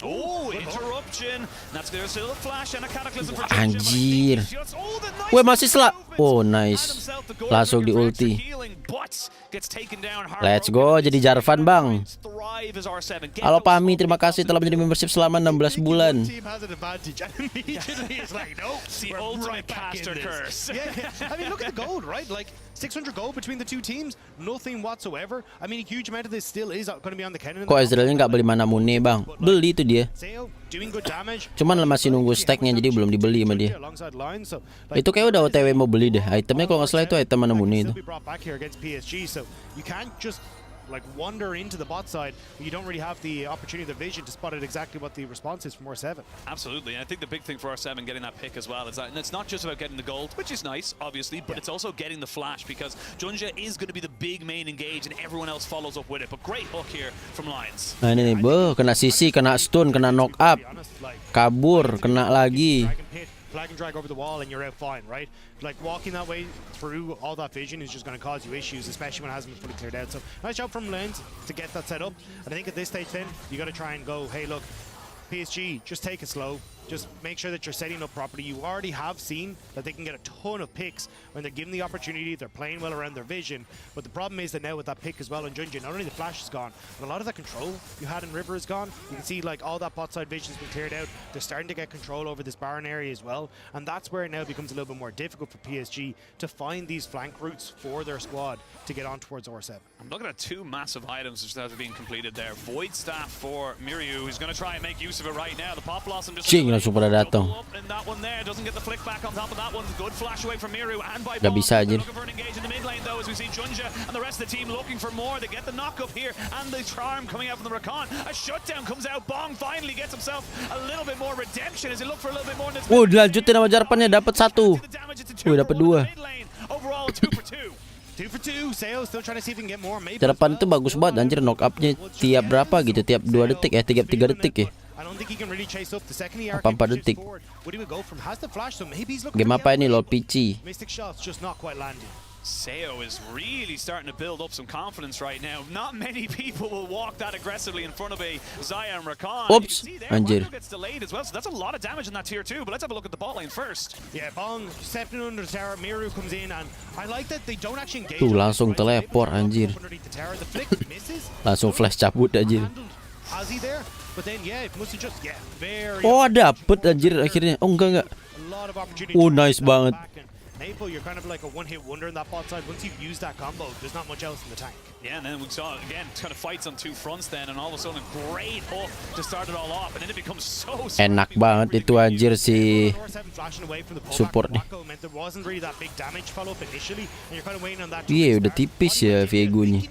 Interruption. That's there's still a flash and a cataclysm for Anjir. Masih nice. Langsung di ulti. gets taken down hard. Let's go, jadi Jarvan bang. Thrive as R7. Get Halo those Pami, slow terima kasih telah menjadi membership selama 16 bulan. Team has an advantage, and immediately it's like, nope, the we're ultimate right back in caster this. curse. Yeah. I mean, look at the gold, right? Like 600 gold between the two teams, nothing whatsoever. I mean, a huge amount of this still is going to be on the cannon. Kok Ezrealnya nggak beli mana mune bang? Beli itu dia. Seo doing good damage. Cuman masih nunggu stacknya jadi belum dibeli sama dia. Alongside Lain, so, like, Itu kayak udah OTW mau beli deh. Itemnya kalau nggak salah itu item mana mune itu. still be brought back here against PSG, so you can't just like wander into the bot side. You don't really have the opportunity, the vision to spot it exactly what the response is from R7. Absolutely, and I think the big thing for R7 getting that pick as well is that, and it's not just about getting the gold, which is nice, obviously, but it's also getting the flash, because Junja is going to be the big main engage, and everyone else follows up with it. But great hook here from Lions. Nah ini nih, kena CC, kena stun, kena knock up, kabur, kena lagi. Flag and drag over the wall and you're out fine, right? Like walking that way through all that vision is just going to cause you issues, especially when it hasn't been fully cleared out. So nice job from Lanes to get that set up. And I think at this stage then, you got to try and go, hey look, PSG, just take it slow. Just make sure that you're setting up properly. You already have seen that they can get a ton of picks when they're given the opportunity. They're playing well around their vision. But the problem is that now with that pick as well in Junja, not only the flash is gone, but a lot of that control you had in River is gone. You can see like all that bot side vision has been cleared out. They're starting to get control over this Baron area as well. And that's where it now becomes a little bit more difficult for PSG to find these flank routes for their squad to get on towards R7. I'm looking at two massive items that are being completed there. Void Staff for Miryu, who's going to try and make use of it right now. The Pop Blossom just... Cing, langsung pada datang. And that one there doesn't get the flick back on top of that one. Good flash away from Miryu and by Gak bonk. bisa aja. Looking for an engage in the mid lane though, as we see Junja and the rest of the team looking for more. They get the knock up here and the charm coming out from the Rakan. A shutdown comes out. Bonk finally gets himself a little bit more redemption as he look for a little bit more in this. Dilanjutin sama Jarvannya, dapat 1. Dapat 2. Overall 2 for 2. 2 for 2. Seo still trying to see if he can get more. Maybe Jarvan itu bagus banget anjir, knock up-nya tiap berapa gitu, tiap 2 detik tiap 3 detik ya. I don't think he can really chase up the second he 4 detik. What do we go from? Has the flash, so maybe he's looking Game for apa the ini, outplay. LoL PC? Mystic shots just not quite landing. Seo is really starting to build up some confidence right now. Not many people will walk that aggressively in front of a Xayah and Rakan. Oops, anjir. Gets delayed as well, so that's a lot of damage in that tier 2. But let's have a look at the bot lane first. Yeah, Bong stepping under the tower. Miru comes in, and I like that they don't actually engage. Tuh on langsung this, right? teleport anjir. Underneath the tower, the flick misses. Langsung flash cabut anjir. Has he there? But then yeah, it must have just very. Oh dapet anjir akhirnya. Oh enggak. A lot of opportunity. Oh to nice step banget. back, and Maple, you're kind of like a one-hit wonder in that bot side. Once you've used that combo, there's not much else in the tank. Yeah, and then we saw again kind of fights on two fronts then, and all of a sudden a great hook to start it all off, and then it becomes so. Enak banget itu anjir si support nih. Iya udah tipis ya Viego-nya.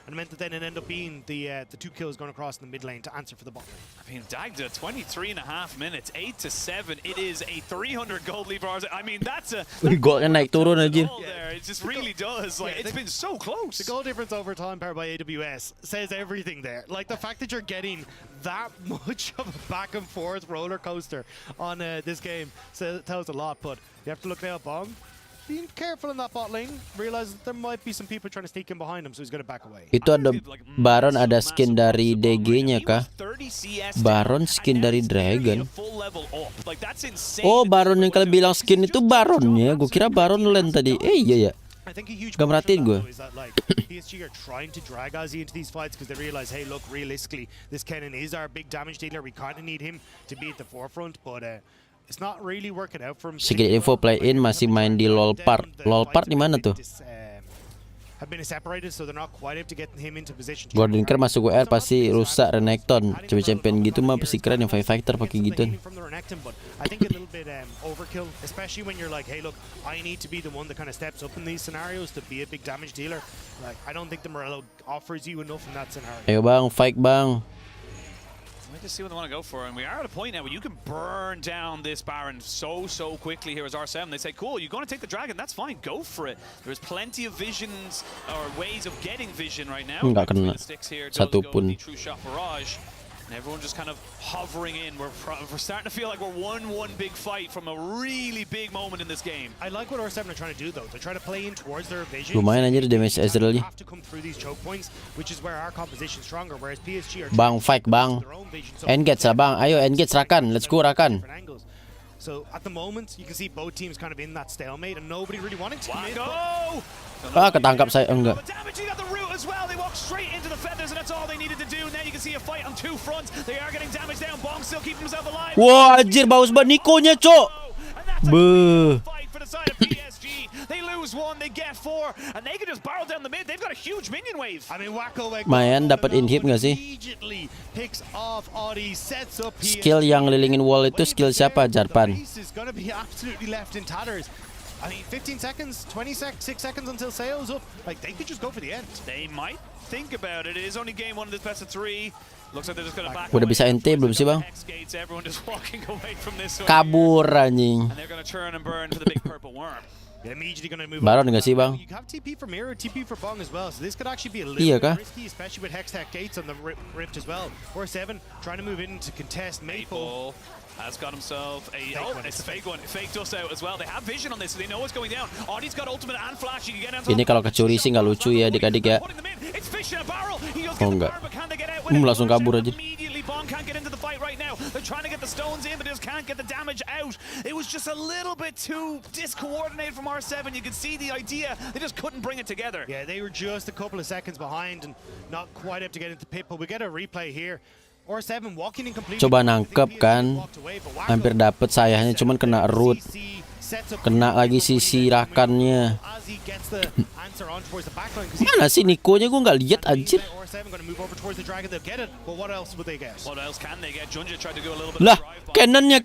And it meant that then it ended up being the 2 kills going across in the mid lane to answer for the bot lane. I mean, Dagda, 23.5 minutes, 8 to 7. It is a 300 gold lead for ours. I mean, that's a. Golnya naik turun aja. It just really does. Like, it's been so close. The goal difference over time powered by AWS says everything there. Like the fact that you're getting that much of a back and forth roller coaster on this game tells a lot. But you have to look now, Bong. Being careful in that bot lane, realize that there might be some people trying to sneak in behind him, so he's going to back away. Itu ada Baron, ada skin dari DG-nya kah? Baron skin dari Dragon. Oh, Baron yang kalian bilang skin itu Baronnya. Gue kira Baron Lane tadi. Iya ya. Gak merhatiin gue. PSG are trying to drag Ozzy into these fights because they realize, hey, look, realistically, this Kennen is our big damage dealer. We kind of need him to be at the forefront, but it's not really working out for him. Sedikit info, play-in masih main di LoL Park. LoL Park di mana tuh? Have been separated, so they're not quite able to get him into position. Gordon Kerr masuk WR pasti rusak Renekton. Coba champion gitu mah pasti keren yang fighter pakai gituan. I think a little bit overkill, especially when you're like, hey, look, I need to be the one that kind of steps up in these scenarios to be a big damage dealer. Like, I don't think the Morello offers you enough in that scenario. Ayo bang, fight bang. Let's see what they want to go for, and we are at a point now where you can burn down this Baron so quickly here as R7. They say, cool, you're going to take the dragon, that's fine, go for it. There's plenty of visions or ways of getting vision right now. Nggak kena satu pun. True shot barrage. And everyone just kind of hovering in. We're starting to feel like we're one big fight from a really big moment in this game. I like what R7 are trying to do though. They're trying to play in towards their vision. Lumayan aja damage Ezreal-nya. Have to come through these choke points, which is where our composition is stronger. Whereas PSG are Bang, fight bang. Engage lah bang. Ayo engage Rakan. Let's go Rakan. So at the moment, you can see both teams kind of in that stalemate and nobody really wanting to commit. Ah, ketangkap saya enggak. Damaging at the root as well. They walk straight into the feathers, and that's all they needed to do. Now you can see a fight on two fronts. They are getting damaged down. Bonk still keeping himself alive. Wah, anjir baus banget Nikonya, cok. Beuh. Fight for the side of PSG. They lose one, they get four, and they can just barrel down the mid. They've got a huge minion wave. I mean, Wacko Mayan dapat inhib nggak sih? immediately picks off Audi, sets up PSG. Skill yang lilingin wall itu skill siapa? Jarpan. Is going to be absolutely left in tatters. I mean, 15 seconds, 6 seconds until Sale's up. Like, they could just go for the end. They might think about it. It is only game one of this best of three. Looks like they're just going to back Udah away. bisa NT belum sih, Bang? Hex gates, everyone just walking away from this one. Kabur anjing. And they're going to turn and burn for the big purple worm. They're immediately going to move Baron on. nggak sih, Bang? You have TP for Mirror, TP for Bong as well. So this could actually be a little Iya bit kah? risky, especially with Hex Tech gates on the Rift as well. Or 7 trying to move in to contest Maple. Has got himself a it's a fake one. Faked us out as well. They have vision on this, so they know what's going down. Audie's got ultimate and flash. You can get down. Ini kalau kecuri sih nggak lucu ya adik-adik ya. It's fish in a barrel. He goes Oh, get the enggak. barrel, but can they get out with it? Langsung kabur aja. Immediately, Bonk can't get into the fight right now. They're trying to get the stones in, but they just can't get the damage out. It was just a little bit too discoordinated from R7. You could see the idea. They just couldn't bring it together. Yeah, they were just a couple of seconds behind and not quite up to get into pit, but we get a replay here. Or 7 walking in completely. Coba nangkep kan, hampir dapet sayahnya, cuman kena root, kena lagi si sirakannya. Mana sih Nikonya, gue nggak lihat anjir. Lah, cannonnya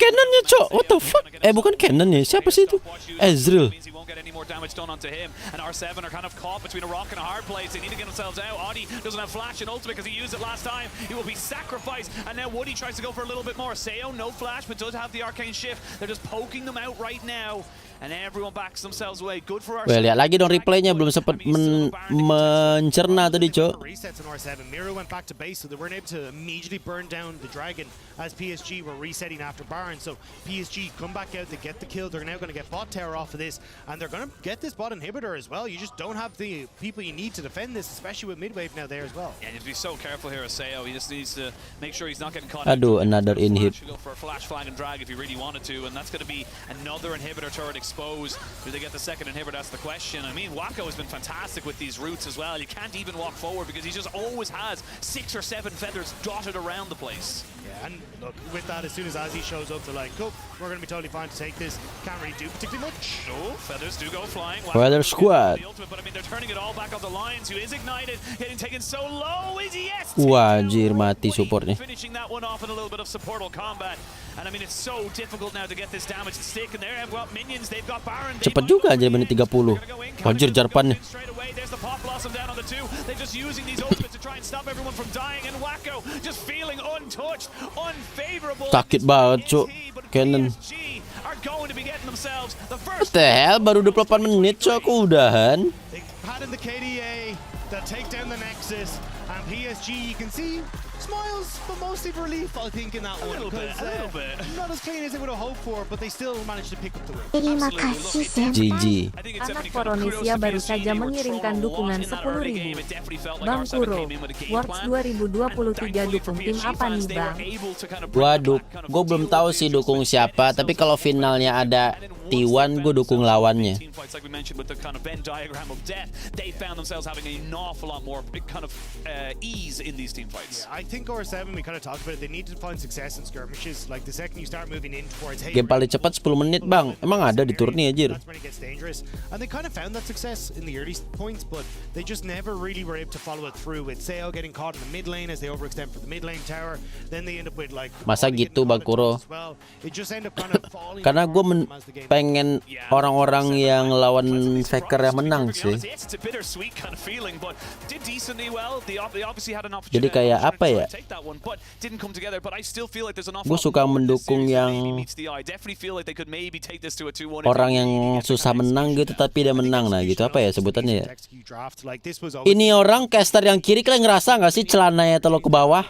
cok, what the fuck? Bukan cannonnya, siapa sih itu? Ezreal. Get any more damage done onto him, and R7 are kind of caught between a rock and a hard place. They need to get themselves out. Audi doesn't have flash and ultimate because he used it last time. He will be sacrificed, and now Woody tries to go for a little bit more. Seo, no flash, but does have the arcane shift. They're just poking them out right now, and everyone backs themselves away. Good for Well, lihat lagi dong replaynya, belum sempat mencerna tadi, cok. Resets on R7. Miro went back to base, so they weren't able to immediately burn down the dragon as PSG were resetting after Baron. So PSG come back out, they get the kill. They're now going to get bot tower off of this, and they're going to get this bot inhibitor as well. You just don't have the people you need to defend this, especially with midwave now there as well. Yeah, you have to be so careful here, Seo. He just needs to make sure he's not getting caught. Aduh, another inhib. Go for a flash, flag, and drag if he really wanted to, and that's going to be another inhibitor turret exposed. Do they get the second inhibitor? That's the question. I mean, Wacko has been fantastic with these routes as well. You can't even walk forward because he just always has 6 or 7 feathers dotted around the place. Yeah, and look, with that, as soon as Azzy shows up, they're like, "Cool, we're going to be totally fine to take this." Can't really do particularly much. Oh, feathers do go flying. Weather squad. The ultimate, but I mean, they're turning it all back on the Lions, who is ignited, getting taken so low. Is he? Yes. Wah, anjir mati supportnya. Finishing that one off in a little bit of supportal combat. And I mean, it's so difficult now to get this damage to stick. And they've got minions, they've got Baron. Cepet juga anjir menit 30. Anjir jarpannya. There's the pop blossom down on the 2. They're just using these ultimates to try and stop everyone from dying. And Wacko just feeling untouched, unfavorable. Sakit banget, cok. Cannon. What the hell? Baru 28 menit, cok. Aku udahan. They had in the KDA that take down the Nexus, and PSG, you can see smiles, but mostly relief, I think, in that one. A little bit. Not as clean as they would have hoped for, but they still managed to pick up the win. Terima kasih, Senpai. GG. Anak Indonesia baru saja mengirimkan dukungan 10.000. Bang Kuro, Worlds 2023 dukung tim apa nih, Bang? Waduh, gue belum tahu sih dukung siapa, tapi kalau finalnya ada T1, gue dukung lawannya. I think R7, we kind of talked about it, they need to find success in skirmishes. Like the second you start moving in towards Game paling cepat 10 menit, Bang. Emang ada di turni anjir. That's when it gets dangerous. And they kind of found that success in the early points, but they just never really were able to follow it through, with Seo getting caught in the mid lane as they overextend for the mid lane tower. Then they end up with like Masa gitu, Bang Kuro? It just end up kind of falling. Karena gue pengen orang-orang yang lawan Faker yang menang sih. Jadi kayak apa ya? Gue suka mendukung yang orang yang susah menang gitu tapi dia menang, nah gitu, apa ya sebutannya ya? Ini orang caster yang kiri, kalian ngerasa nggak sih celananya telur ke bawah?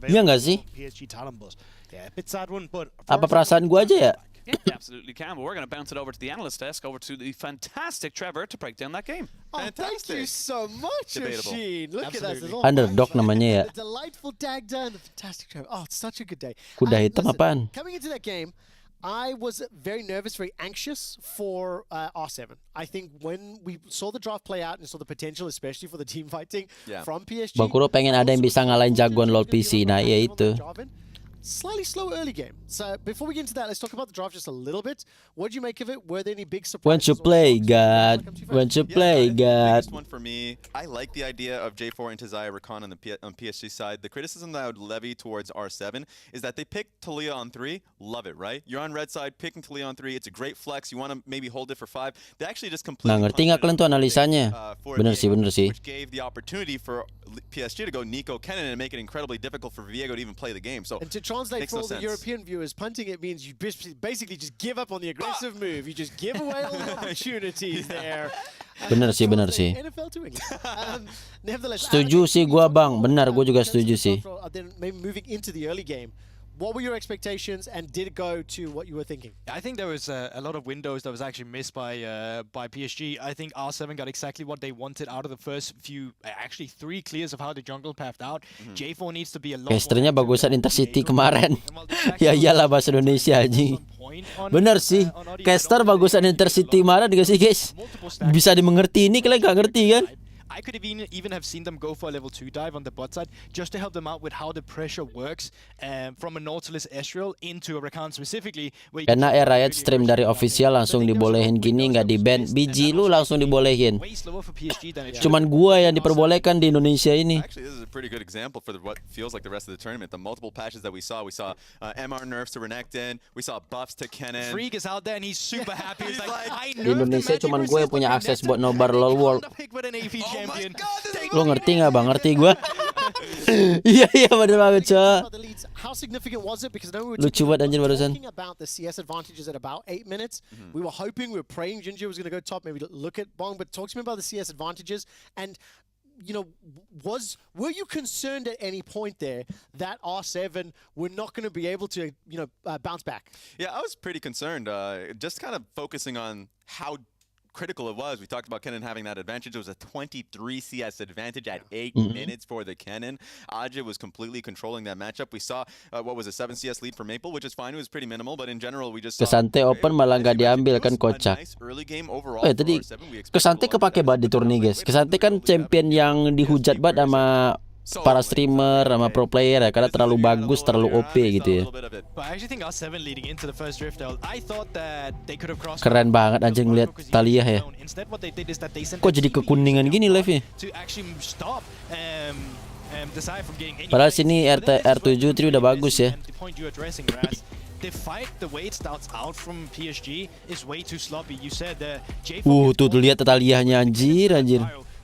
Iya nggak sih? Apa perasaan gue aja ya? Yeah, absolutely can. But we're going to bounce it over to the analyst desk, over to the fantastic Trevor to break down that game. Oh, thank you so much, Rashid. Look at that. Underdog namanya ya. The delightful Dagda and the fantastic Trevor. Oh, it's such a good day. Kuda hitam apaan? Coming into that game, I was very nervous, very anxious for R7. I think when we saw the draft play out and saw the potential, especially for the team fighting from PSG. Bang Kuro pengen ada yang bisa ngalahin jagoan LoL PC. Nah, ya itu. Slightly slow early game. So before we get into that, let's talk about the draft just a little bit. What did you make of it? Were there any big surprises? When you play, God. When you play, God. The biggest one for me, I like the idea of J4 into Xayah Rakan on the PSG side. The criticism that I would levy towards R7 is that they picked Talia on 3. Love it, right? You're on red side, picking Talia on 3. It's a great flex. You want to maybe hold it for 5. They actually just completely. Nah, ngerti nggak kalian tuh analisanya? Bener sih. Which gave the opportunity for PSG to go Nico Kennen and make it incredibly difficult for Viego to even play the game. So. And to translate for all the European viewers, punting it means you basically just give up on the aggressive move. You just give away all the opportunities there. Bener sih, bener sih. Nevertheless, setuju sih gua bang, benar gua juga setuju sih. Then maybe moving into the early game. What were your expectations, and did it go to what you were thinking? I think there was a lot of windows that was actually missed by PSG. I think R7 got exactly what they wanted out of the first few, actually 3 clears of how the jungle pathed out. J4 needs to be a lot. Casternya bagusan Intercity kemarin. Ya iyalah bahasa Indonesia aja. Bener sih, caster bagusan Intercity kemarin gak sih guys? Bisa dimengerti, ini kalian gak ngerti kan? I could even have seen them go for a level 2 dive on the bot side just to help them out with how the pressure works from a Nautilus Ezreal into a Rakan specifically. Karena Riot stream dari official langsung dibolehin gini, nggak di ban. BG lu langsung dibolehin. Cuman gua yang diperbolehkan di Indonesia ini. Actually, this is a pretty good example for what feels like the rest of the tournament. The multiple patches that we saw MR nerfs to Renekton, we saw buffs to Kennen. Freak is out there and he's super happy. He's like, di Indonesia cuman gue yang punya akses buat nobar LoL World. Lo ngerti nggak bang? Ngerti gue. Iya bener banget cok. Lucu banget anjir barusan. About the CS advantages at about 8 minutes. We were hoping, we were praying Jinja was going to go top, maybe look at Bonk, but talk to me about the CS advantages. And you know, were you concerned at any point there that R7 were not going to be able to, bounce back? Yeah, I was pretty concerned. Just kind of focusing on how critical it was. We talked about Kennen having that advantage. It was a 23 CS advantage at 8 minutes for the Kennen. Aja was completely controlling that matchup. We saw what was a 7 CS lead for Maple, which is fine. It was pretty minimal, but in general we just saw Kesante open malah nggak diambil kan, kocak. Tadi Kesante kepake banget di turni guys. Kesante kan champion yang dihujat banget sama para streamer sama pro player ya, karena terlalu bagus, terlalu OP gitu ya. Keren banget aja ngeliat Talia ya. Kok jadi kekuningan gini live-nya? Padahal sini R7 udah bagus ya. The fight, the way it starts out from PSG is way too sloppy. You said J4 tuh lihat Taliahnya anjir.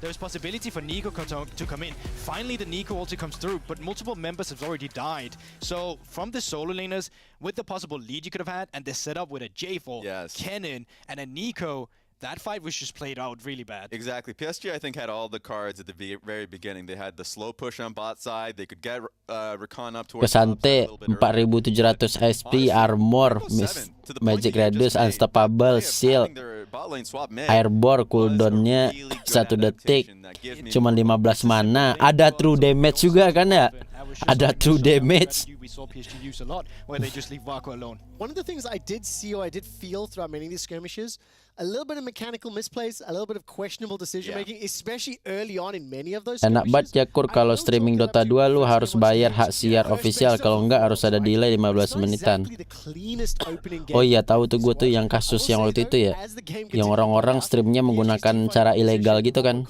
There's possibility for Nico to come in. Finally, the Nico ulti comes through, but multiple members have already died. So from the solo laners, with the possible lead you could have had, and the setup with a J4, Kennen, and a Nico, that fight was just played out really bad. Exactly. PSG, I think, had all the cards at the very beginning. They had the slow push on bot side. They could get Rakan up towards Kesante 4700 SP, armor, magic radius, unstoppable, shield, airborne, cooldownnya 1 detik, cuma 15 mana. Ada true damage juga kan ya? Ada true damage. One of the things I did see or I did feel throughout many of these skirmishes, a little bit of mechanical misplays, a little bit of questionable decision making, especially early on in many of those skirmishes. Enak banget ya Kur, kalau streaming Dota 2 lu harus bayar hak siar official, kalau enggak harus ada delay 15 menitan. Oh iya, tahu tuh gue tuh yang kasus yang waktu itu ya, yang orang-orang streamnya menggunakan cara ilegal gitu kan.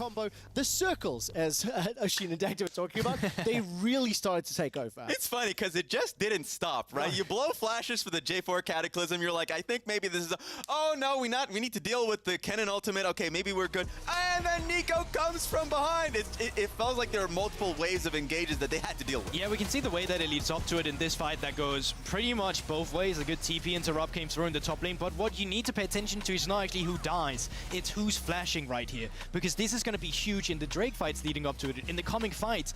The circles, as Oshin and Dagda were talking about, they really started to take over. It's funny because it just didn't stop, right? You blow flashes for the J4 Cataclysm. You're like, I think maybe this is oh no, we need to deal with the Kennen ultimate. Okay, maybe we're good. And then Nico comes from behind. It felt like there were multiple waves of engages that they had to deal with. Yeah, we can see the way that it leads up to it in this fight that goes pretty much both ways. A good TP interrupt came through in the top lane, but what you need to pay attention to is not actually who dies. It's who's flashing right here, because this is going to be huge in the Drake fights leading up to it. In the coming fights,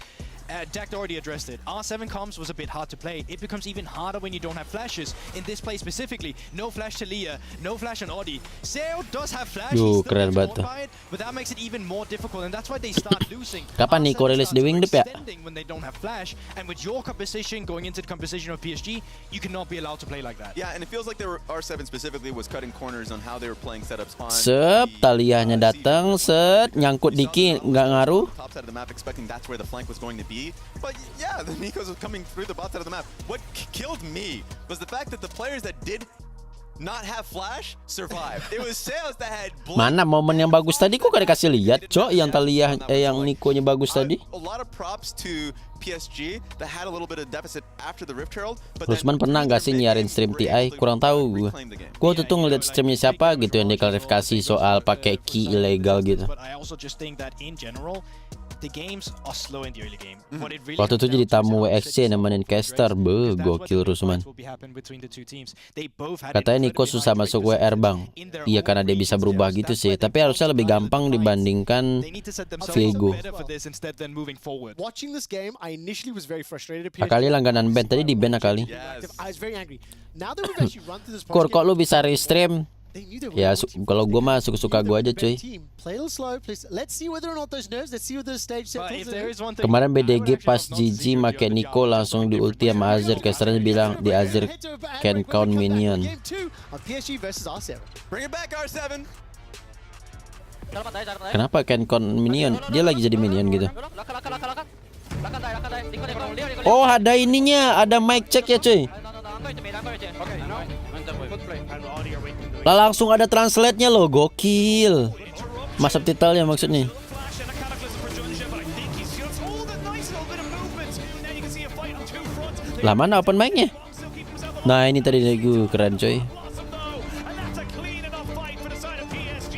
Dak already addressed it. R7 comms was a bit hard to play. It becomes even harder when you don't have flashes. In this play specifically, no flash to Leah, no flash on Oddie. Seo does have flash, he's still keren banget tuh. by it, but that makes it even more difficult, and that's why they start losing. Kapan Nico rilis di Wingdip ya? When they don't have flash, and with your composition going into the composition of PSG, you cannot be allowed to play like that. Yeah, and it feels like they were, R7 specifically was cutting corners on how they were playing setups on. Sep, Taliahnya datang, set, nyangkut dikit, nggak ngaruh. Top side of the map, expecting that's where the flank was going to be. But yeah, the Nikos were coming through the bot side of the map. What killed me was the fact that the players that did not have flash survived. It was Sales that had Mana momen yang bagus tadi kok gak dikasih lihat, Cok, yang Taliah yang Nikonya bagus tadi. A lot of props to PSG that had a little bit of deficit after the Rift Herald. Rusman pernah nggak sih nyiarin stream TI? Kurang tahu gue. Gue tuh ngeliat streamnya siapa gitu yang diklarifikasi soal pakai key ilegal gitu. Waktu itu jadi tamu WXC nemenin caster, gokil Rusman. Katanya Nico susah masuk WR bang. Iya karena dia bisa berubah gitu sih, tapi harusnya lebih gampang dibandingkan Viego. Akali langganan band, tadi di band Akali. Kok lu bisa restream? Ya kalau gue mah suka-suka gue aja cuy. Kemarin BDG pas GG make Nico langsung di ulti sama Azir. Casternya bilang di Azir can count minion. Kenapa can count minion? Dia lagi jadi minion gitu. Oh ada ininya, ada mic check ya cuy. Lah langsung ada translate-nya loh, gokil. Mas subtitlenya maksudnya. Lah mana open mic-nya? Nah ini tadi gue keren coy.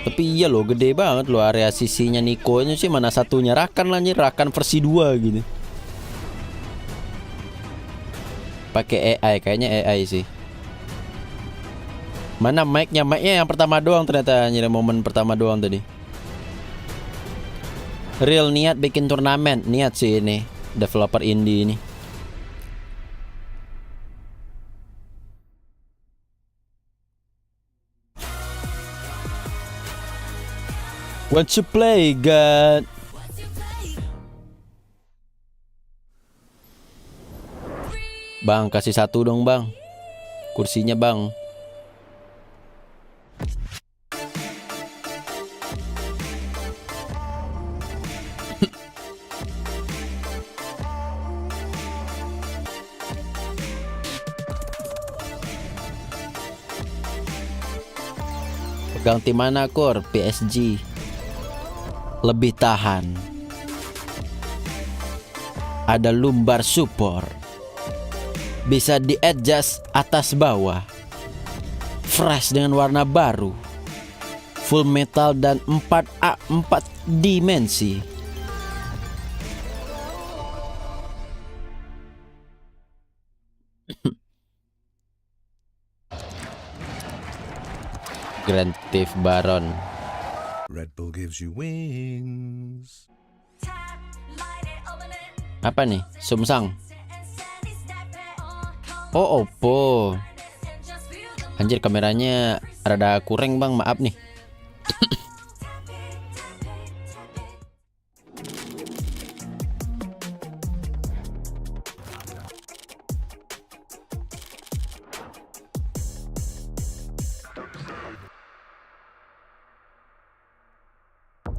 Tapi iya loh, gede banget loh area sisinya Niko-nya sih. Mana satunya Rakan lah nih, Rakan versi 2 gitu. Pakai AI, kayaknya AI sih. Mana mic-nya? Mic-nya yang pertama doang ternyata, nyari momen pertama doang tadi. Real niat bikin turnamen, niat sih ini developer indie ini. Want to play God? Bang, kasih satu dong bang. Kursinya bang. Pegang tim mana Kor? PSG. Lebih tahan. Ada lumbar support. Bisa di-adjust atas bawah. Fresh dengan warna baru. Full metal dan 4 dimensi. Grand Theft Baron. Red Bull gives you wings. Apa nih? Sumsang. Oh, Oppo. Anjir kameranya rada kurang bang, maaf nih.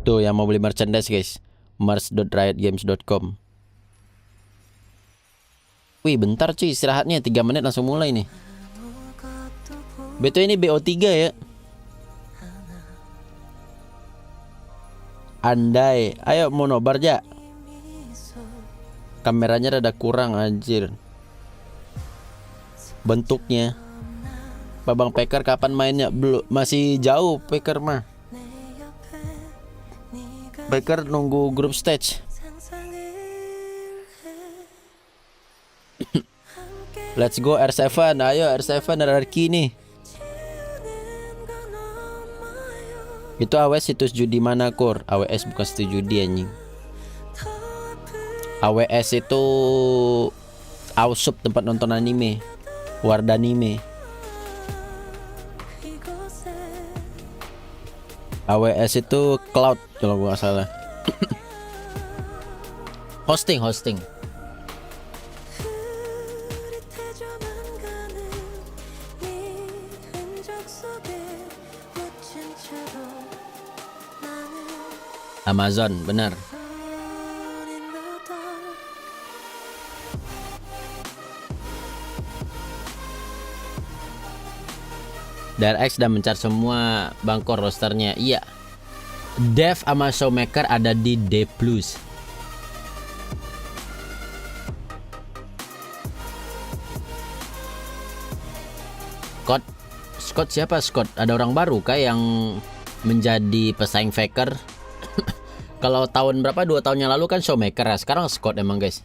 Tuh yang mau beli merchandise guys, merch.riotgames.com. Wih bentar cuy, istirahatnya 3 menit langsung mulai nih. Betul ini BO3 ya. Andai, ayo mau nobar ja. Kameranya rada kurang anjir. Bentuknya. Babang Peker kapan mainnya? Belum, masih jauh Peker mah. Peker nunggu grup stage. Let's go R7, ayo R7 RRQ nih. Itu AWS situs judi mana Kur? AWS bukan situs judi anjing. AWS itu Ausup, tempat nonton anime, Wardanime. AWS itu cloud kalau gua nggak salah. hosting. Amazon, benar. DRX dan mencar semua bangkor rosternya. Iya. Dev sama Showmaker ada di D+. Scott siapa Scott? Ada orang baru kah yang menjadi pesaing Faker? Kalau tahun berapa? 2 tahun yang lalu kan Showmaker ya. Sekarang Scott emang guys.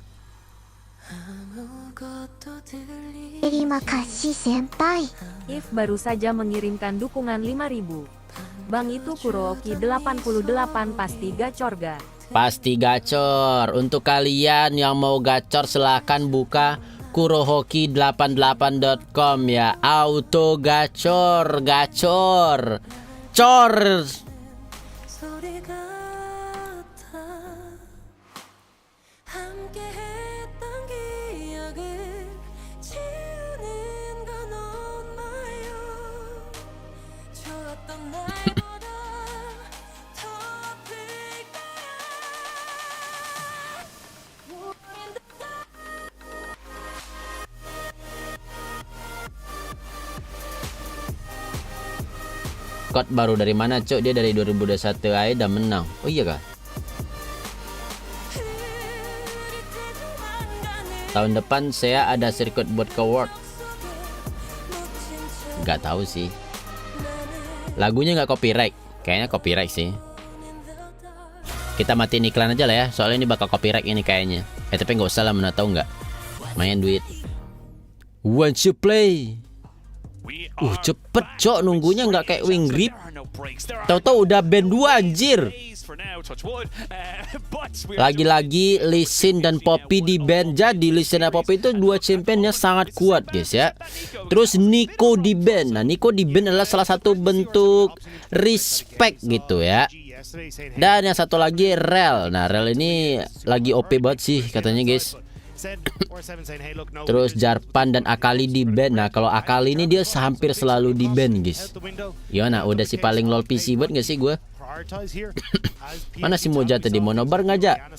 Terima kasih senpai. If baru saja mengirimkan dukungan 5.000. Bang itu Kurohiko 88 pasti gacor ga? Pasti gacor. Untuk kalian yang mau gacor silahkan buka Kurohiki88.com ya. Auto gacor. Cor. Scott baru dari mana cok? Dia dari 2021 aja udah menang. Oh iya kah? Tahun depan saya ada sirkuit buat ke World. Gak tahu sih. Lagunya nggak copyright. Kayaknya copyright sih. Kita matiin iklan aja lah ya. Soalnya ini bakal copyright ini kayaknya. Tapi nggak usah lah, mana tahu nggak. Main duit. Want you play? Cepet cok, nunggunya nggak kayak WildRift. Tahu-tahu udah band 2 anjir. Lagi-lagi Lisin dan Poppy di band. Jadi Lisin dan Poppy itu 2 championnya sangat kuat guys ya. Terus Nico di band. Nah Nico di band adalah salah satu bentuk respect gitu ya. Dan yang satu lagi Rel. Nah Rel ini lagi OP banget sih katanya guys. Terus Jarpan dan Akali di band. Nah kalau Akali ini dia hampir selalu di band guys. Gimana, udah si paling lol PC banget gak sih gue? Mana si Moja tadi, mau nobar ngajak?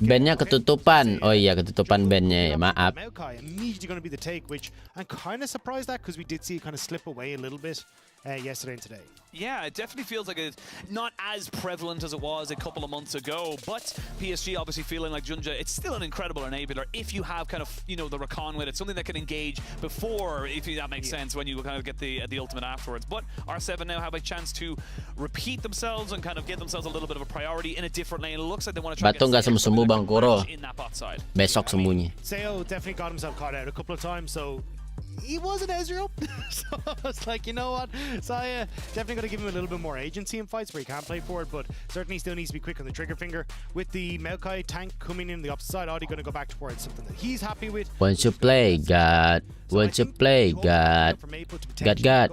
Bandnya ketutupan. Oh iya ketutupan bandnya ya, maaf. Yesterday and today. Yeah, it definitely feels like it's not as prevalent as it was a couple of months ago, but PSG obviously feeling like Junja, it's still an incredible enabler if you have kind of, you know, the recon with it, something that can engage before, if that makes sense, when you kind of get the ultimate afterwards. But R7 now have a chance to repeat themselves and kind of give themselves a little bit of a priority in a different lane. It looks like they want to try to get sembuh Bang Kuro. Besok sembunyi. Seo definitely got himself caught out a couple of times, so he wasn't Ezreal. So I was like, you know what? Saya definitely going to give him a little bit more agency in fights where he can play for it, but certainly still needs to be quick on the trigger finger. With the Maokai tank coming in the opposite side, Audi going to go back towards something that he's happy with. Once you play, God. Once you play, God. God.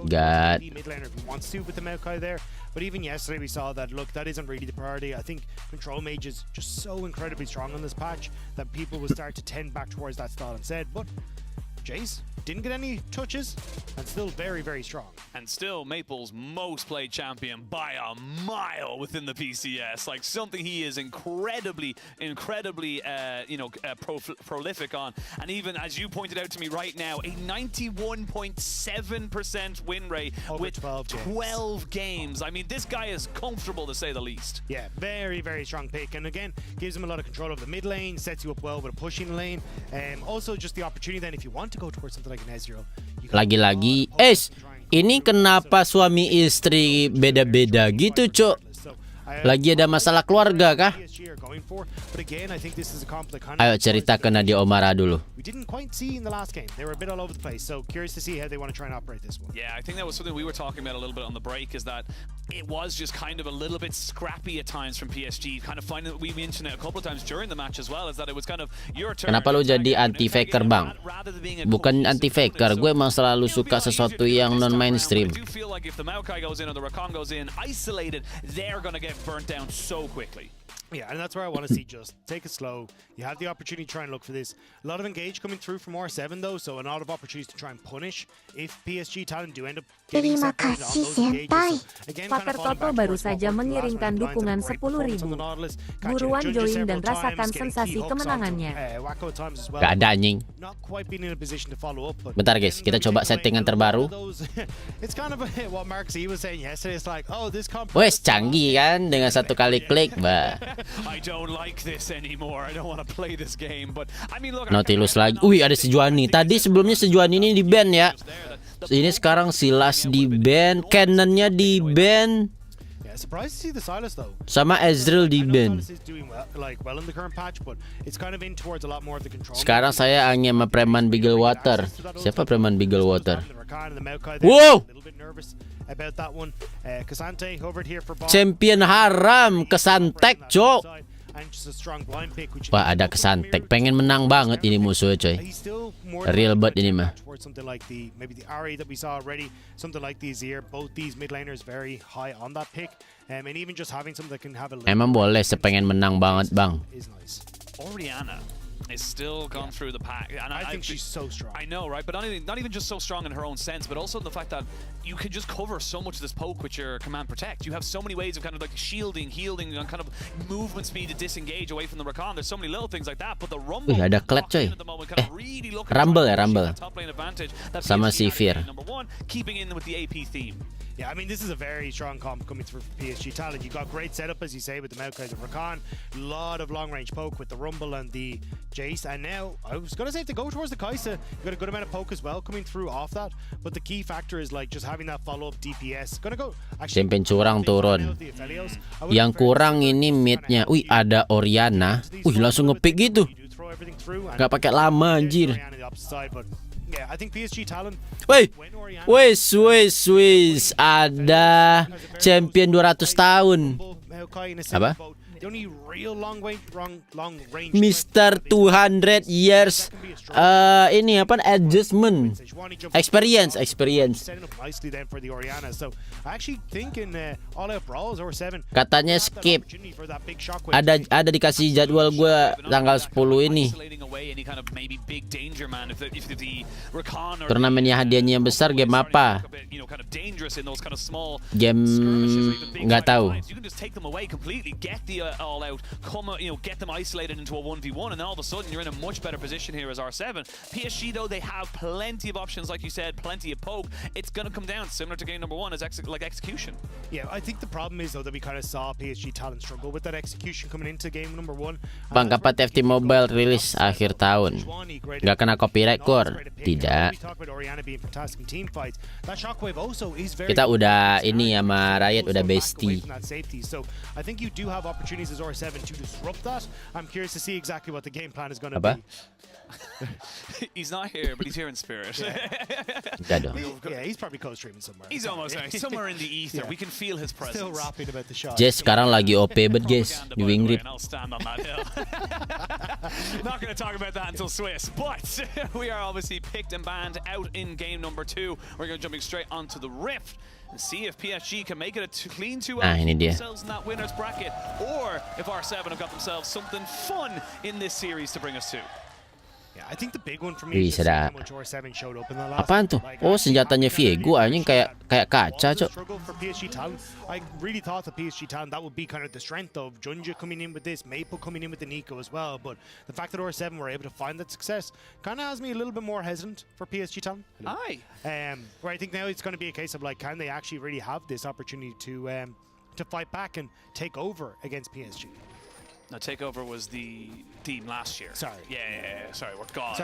Mid laner if he wants to with the Maokai there. But even yesterday we saw that, look, that isn't really the priority. I think Control Mage is just so incredibly strong on this patch that people will start to tend back towards that style instead. But Jace didn't get any touches and still very, very strong. And still Maple's most played champion by a mile within the PCS. Like something he is incredibly prolific on. And even as you pointed out to me right now, a 91.7% win rate over with 12 games. I mean, this guy is comfortable to say the least. Yeah, very, very strong pick. And again, gives him a lot of control over the mid lane, sets you up well with a pushing lane. Also just the opportunity then if you want to go towards something like an Ezreal. Lagi-lagi, ini kenapa suami istri beda-beda gitu, Cok? Lagi ada masalah keluarga kah? going for. But again, I think this is a comp that kind of... Ayo cerita ke Nadia Omara dulu. We didn't quite see in the last game. They were a bit all over the place. So curious to see how they want to try and operate this one. Yeah, I think that was something we were talking about a little bit on the break, is that it was just kind of a little bit scrappy at times from PSG. Kind of finding that we mentioned it a couple of times during the match as well, is that it was kind of your turn. Kenapa lu jadi anti-faker, Bang? Bukan anti-faker, gue emang selalu suka sesuatu yang non-mainstream. I do feel like if the Maokai goes in or the Rakan goes in isolated, they're going to get burnt down so quickly. Yeah, and that's where I want to see just take it slow. You have the opportunity to try and look for this. A lot of engage coming through from R7 though, so a lot of opportunities to try and punish if PSG talent do end up getting separated on those engages. So, again, Paker Toto baru saja mengirimkan dukungan 10.000. Buruan join dan rasakan sensasi kemenangannya. Gak ada anjing. Bentar guys, kita coba settingan terbaru. Wes canggih kan dengan satu kali klik, bah. I don't like this anymore. I don't want to play this game, but I mean look. Nautilus lagi. Wih, ada Sejuani. Tadi sebelumnya Sejuani ini di ban ya. Ini sekarang Silas di ban, Cannonnya di ban. Sama Ezreal di ban. Sekarang saya hanya sama preman Bigel Water. Siapa preman Bigel Water? Wow! Champion haram kesantek, cok. Wah, ada kesantek. Pengen menang banget ini musuh, coy. Real bet ini mah. Emang boleh sepengen menang banget, Bang. Is still gone through the pack, and I think she's so strong. I know, right? But not even just so strong in her own sense, but also the fact that you can just cover so much of this poke with your command protect. You have so many ways of kind of like shielding, healing, and kind of movement speed to disengage away from the Rakan. There's so many little things like that. But the Rumble, ada Kled, coy. Rumble ya, Rumble. Sama si Fear. Keeping in with the AP theme. Yeah, I mean, this is a very strong comp coming through from PSG talent. You got great setup, as you say, with the Maokai and Rakan. A lot of long-range poke with the Rumble and the Jace. And now, I was going to say, if they go towards the Kai'Sa, you got a good amount of poke as well coming through off that. But the key factor is like just having that follow-up DPS. Gonna go. Champion curang turun. Yang kurang ini midnya. Wih, ada Oriana. Wih, langsung ngepick gitu. Gak pakai lama, anjir. Yeah, I think PSG talent. Wes, ada champion 200 tahun. Apa? Mr. 200 years. Ini apa? Adjustment. Experience. Katanya skip. Ada dikasih jadwal gue tanggal 10 ini. Turnamennya hadiahnya yang besar game apa? Game nggak tahu. All out, get them isolated into a 1v1, and all of a sudden you're in a much better position here as R7. PSG though, they have plenty of options, like you said, plenty of poke. It's gonna come down similar to game number 1 as execution. Yeah, I think the problem is though that we kind of saw PSG talent struggle with that execution coming into game number 1. Bang, kapan TFT Mobile rilis akhir tahun? Gak kena copyright core? Tidak. Kita udah ini sama Riot udah bestie. I think you do have opportunities as R7 to disrupt that. I'm curious to see exactly what the game plan is going to be. He's not here, but he's here in spirit. Yeah, he's probably co-streaming somewhere. He's almost somewhere in the ether. Yeah. We can feel his presence. Still rapping about the shot. Jess sekarang lagi OP bet guys di WildRift. I'll stand on that hill. Not going to talk about that until Swiss, but we are obviously picked and banned out in game number 2. We're going to jumping straight onto the Rift and see if PSG can make it a clean 2 out themselves in that winner's bracket, or if R7 have got themselves something fun in this series to bring us to. Yeah, I think the big one for me is how much R7 showed up in the last. Apaan tuh? Oh, senjatanya Viego anjing kayak kaca, cok. I really thought the PSG talent that would be kind of the strength of Junja coming in with this, Maple coming in with the Nico as well, but the fact that R7 were able to find that success kind of has me a little bit more hesitant for PSG talent. Aye. Where I think now it's going to be a case of like, can they actually really have this opportunity to fight back and take over against PSG? Now, Takeover was the team last year. Sorry. Yeah. Sorry, we're gods.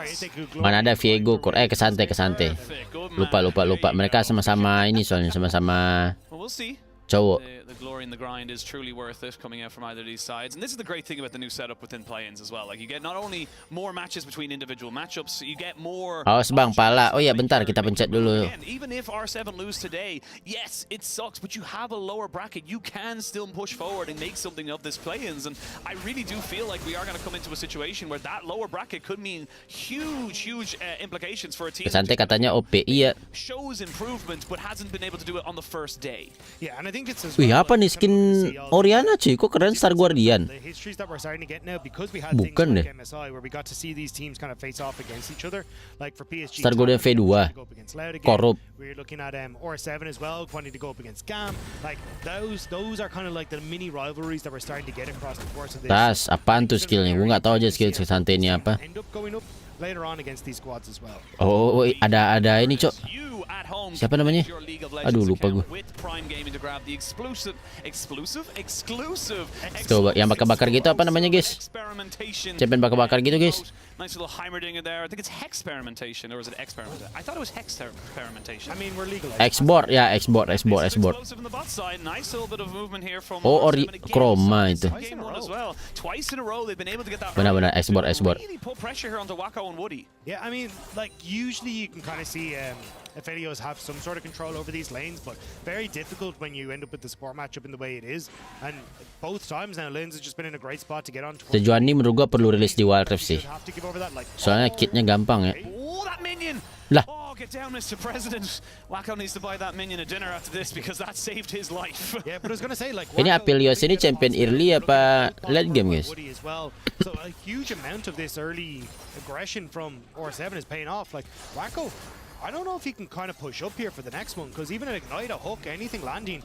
Mana ada Viego, kesante. Lupa. Mereka sama-sama ini soalnya sama-sama. Well, we'll see. Cowok. The glory in the grind is truly worth it coming out from either of these sides. And this is the great thing about the new setup within play-ins as well. Like you get not only more matches between individual matchups, you get more. Awas bang, pala. Oh ya bentar, kita pencet dulu. Even if R7 lose today, yes, it sucks, but you have a lower bracket. You can still push forward and make something of this play-ins. And I really do feel like we are going to come into a situation where that lower bracket could mean huge implications for a team. Santai katanya OP, iya. Shows improvement, but hasn't been able to do it on the first day. Yeah, and I think it's as Wih, apa nih skin Oriana cuy? Kok keren Star Guardian? The histories that we're starting to get now because we had Bukan things deh. like MSI where we got to see these teams kind of face off against each other. Like for PSG, Star Guardian V2, korup. We're looking at R7 as well, wanting to go up against GAM. Like those are kind of like the mini rivalries that we're starting to get across the course of this. Tas, apaan tuh skillnya? Gue nggak tahu aja skill Santai ini apa. End up going up later on against these squads as well. Oh, ada ini cok. Siapa namanya? Aduh lupa gue. Coba yang bakar-bakar gitu apa namanya guys? Siapa yang bakar-bakar gitu guys? Nice little heimerdinger there. I think it's hexperimentation, or is it experimentation? I thought it was hexperimentation. I mean, we're legal. Export ya, export. Oh, ori chroma itu. Twice in a row they've been able to get that. Benar-benar export. Really put pressure here onto Wacko and Woody. Yeah, I mean, like usually you can kind of see Aphelios have some sort of control over these lanes, but very difficult when you end up with the support matchup in the way it is. And both times now, Lanes has just been in a great spot to get on. Tujuan ini menurut gua perlu rilis di WildRift sih. Soalnya kitnya gampang ya. Oh, that minion! Lah. Oh, get down, Mr. President. Wacko needs to buy that minion a dinner after this because that saved his life. Yeah, but I was gonna say like. Ini Aphelios ini champion early apa late game guys? So a huge amount of this early aggression from R7 is paying off. Like Wacko, I don't know if he can kind of push up here for the next one because even an ignite, a hook, anything landing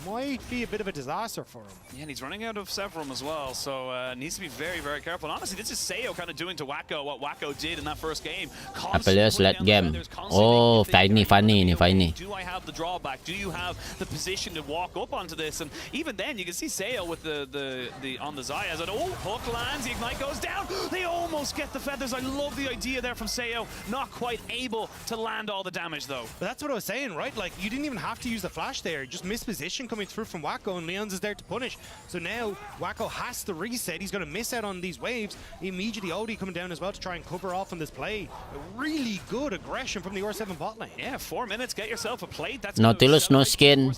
might be a bit of a disaster for him. Yeah, and he's running out of Severum as well, so needs to be very, very careful. And honestly, this is Seo kind of doing to Wacko what Wacko did in that first game. Aphelios late game. Oh, funny. Do I have the drawback? Do you have the position to walk up onto this? And even then, you can see Seo with the on the Zayas. And oh, hook lands, the ignite goes down. They almost get the feathers. I love the idea there from Seo. Not quite able to land all the damage though. But that's what I was saying, right? Like you didn't even have to use the flash there. Just missed position coming through from Wacko, and Leons is there to punish. So now Wacko has to reset. He's going to miss out on these waves. Immediately Odie coming down as well to try and cover off on this play. A really good aggression from the R7 bot lane. Yeah, 4 minutes, get yourself a plate. That's Nautilus no skin.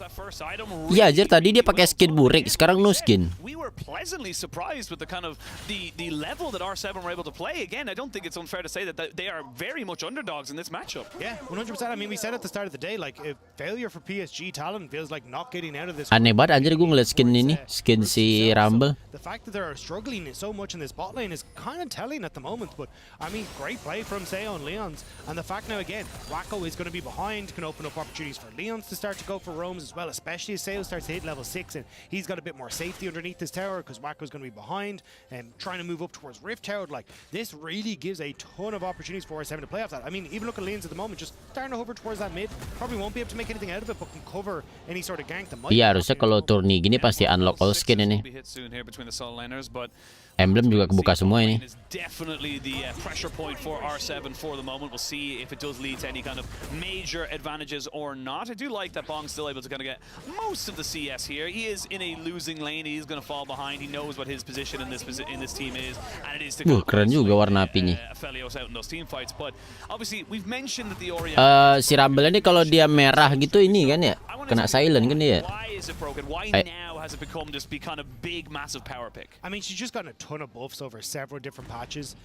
Iya, anjir tadi dia pakai skin burik, sekarang no skin. We were pleasantly surprised with the kind of the level that R7 were able to play. Again, I don't think it's unfair to say that they are very much underdogs in this matchup. Yeah, 100%. I mean, we said at the start of the day, like, if failure for PSG talent feels like not getting out of this. Aneh banget anjir gue ngeliat skin ini, skin si Rumble. The fact that they're struggling so much in this bot lane is kind of telling at the moment, but I mean, great play from Seo and Leons. And the fact now again, Wacko is going to be behind, can open up opportunities for Leons to start to go for roams as well, especially as Seo starts to hit level 6 and he's got a bit more safety underneath this tower because Wacko's going to be behind and trying to move up towards Rift Tower. Like, this really gives a ton of opportunities for R7 to play off that. I mean, even look at Leons at the moment, just starting to hover towards that mid. Probably won't be able to make anything out of it, but can cover any sort of gank that might. Iya, harusnya kalau turni gini pasti unlock all skin ini. Emblem juga kebuka semua ini. Definitely the pressure point for R7 for the moment. We'll see if it does lead to any kind of major advantages or not. I do like that Bong's still able to kind of get most of the CS here. He is in a losing lane. He is going to fall behind. He knows what his position in this team is, and it is to keren juga warna apinya. Aphelios out in those team fights. But obviously we've mentioned that the Orient. Si Rumble ini kalau dia merah gitu ini kan ya, kena silent kan dia. Why is it broken? Why now has it become just be kind of big, massive power pick? I mean, she's just gotten a ton of buffs over several different patches.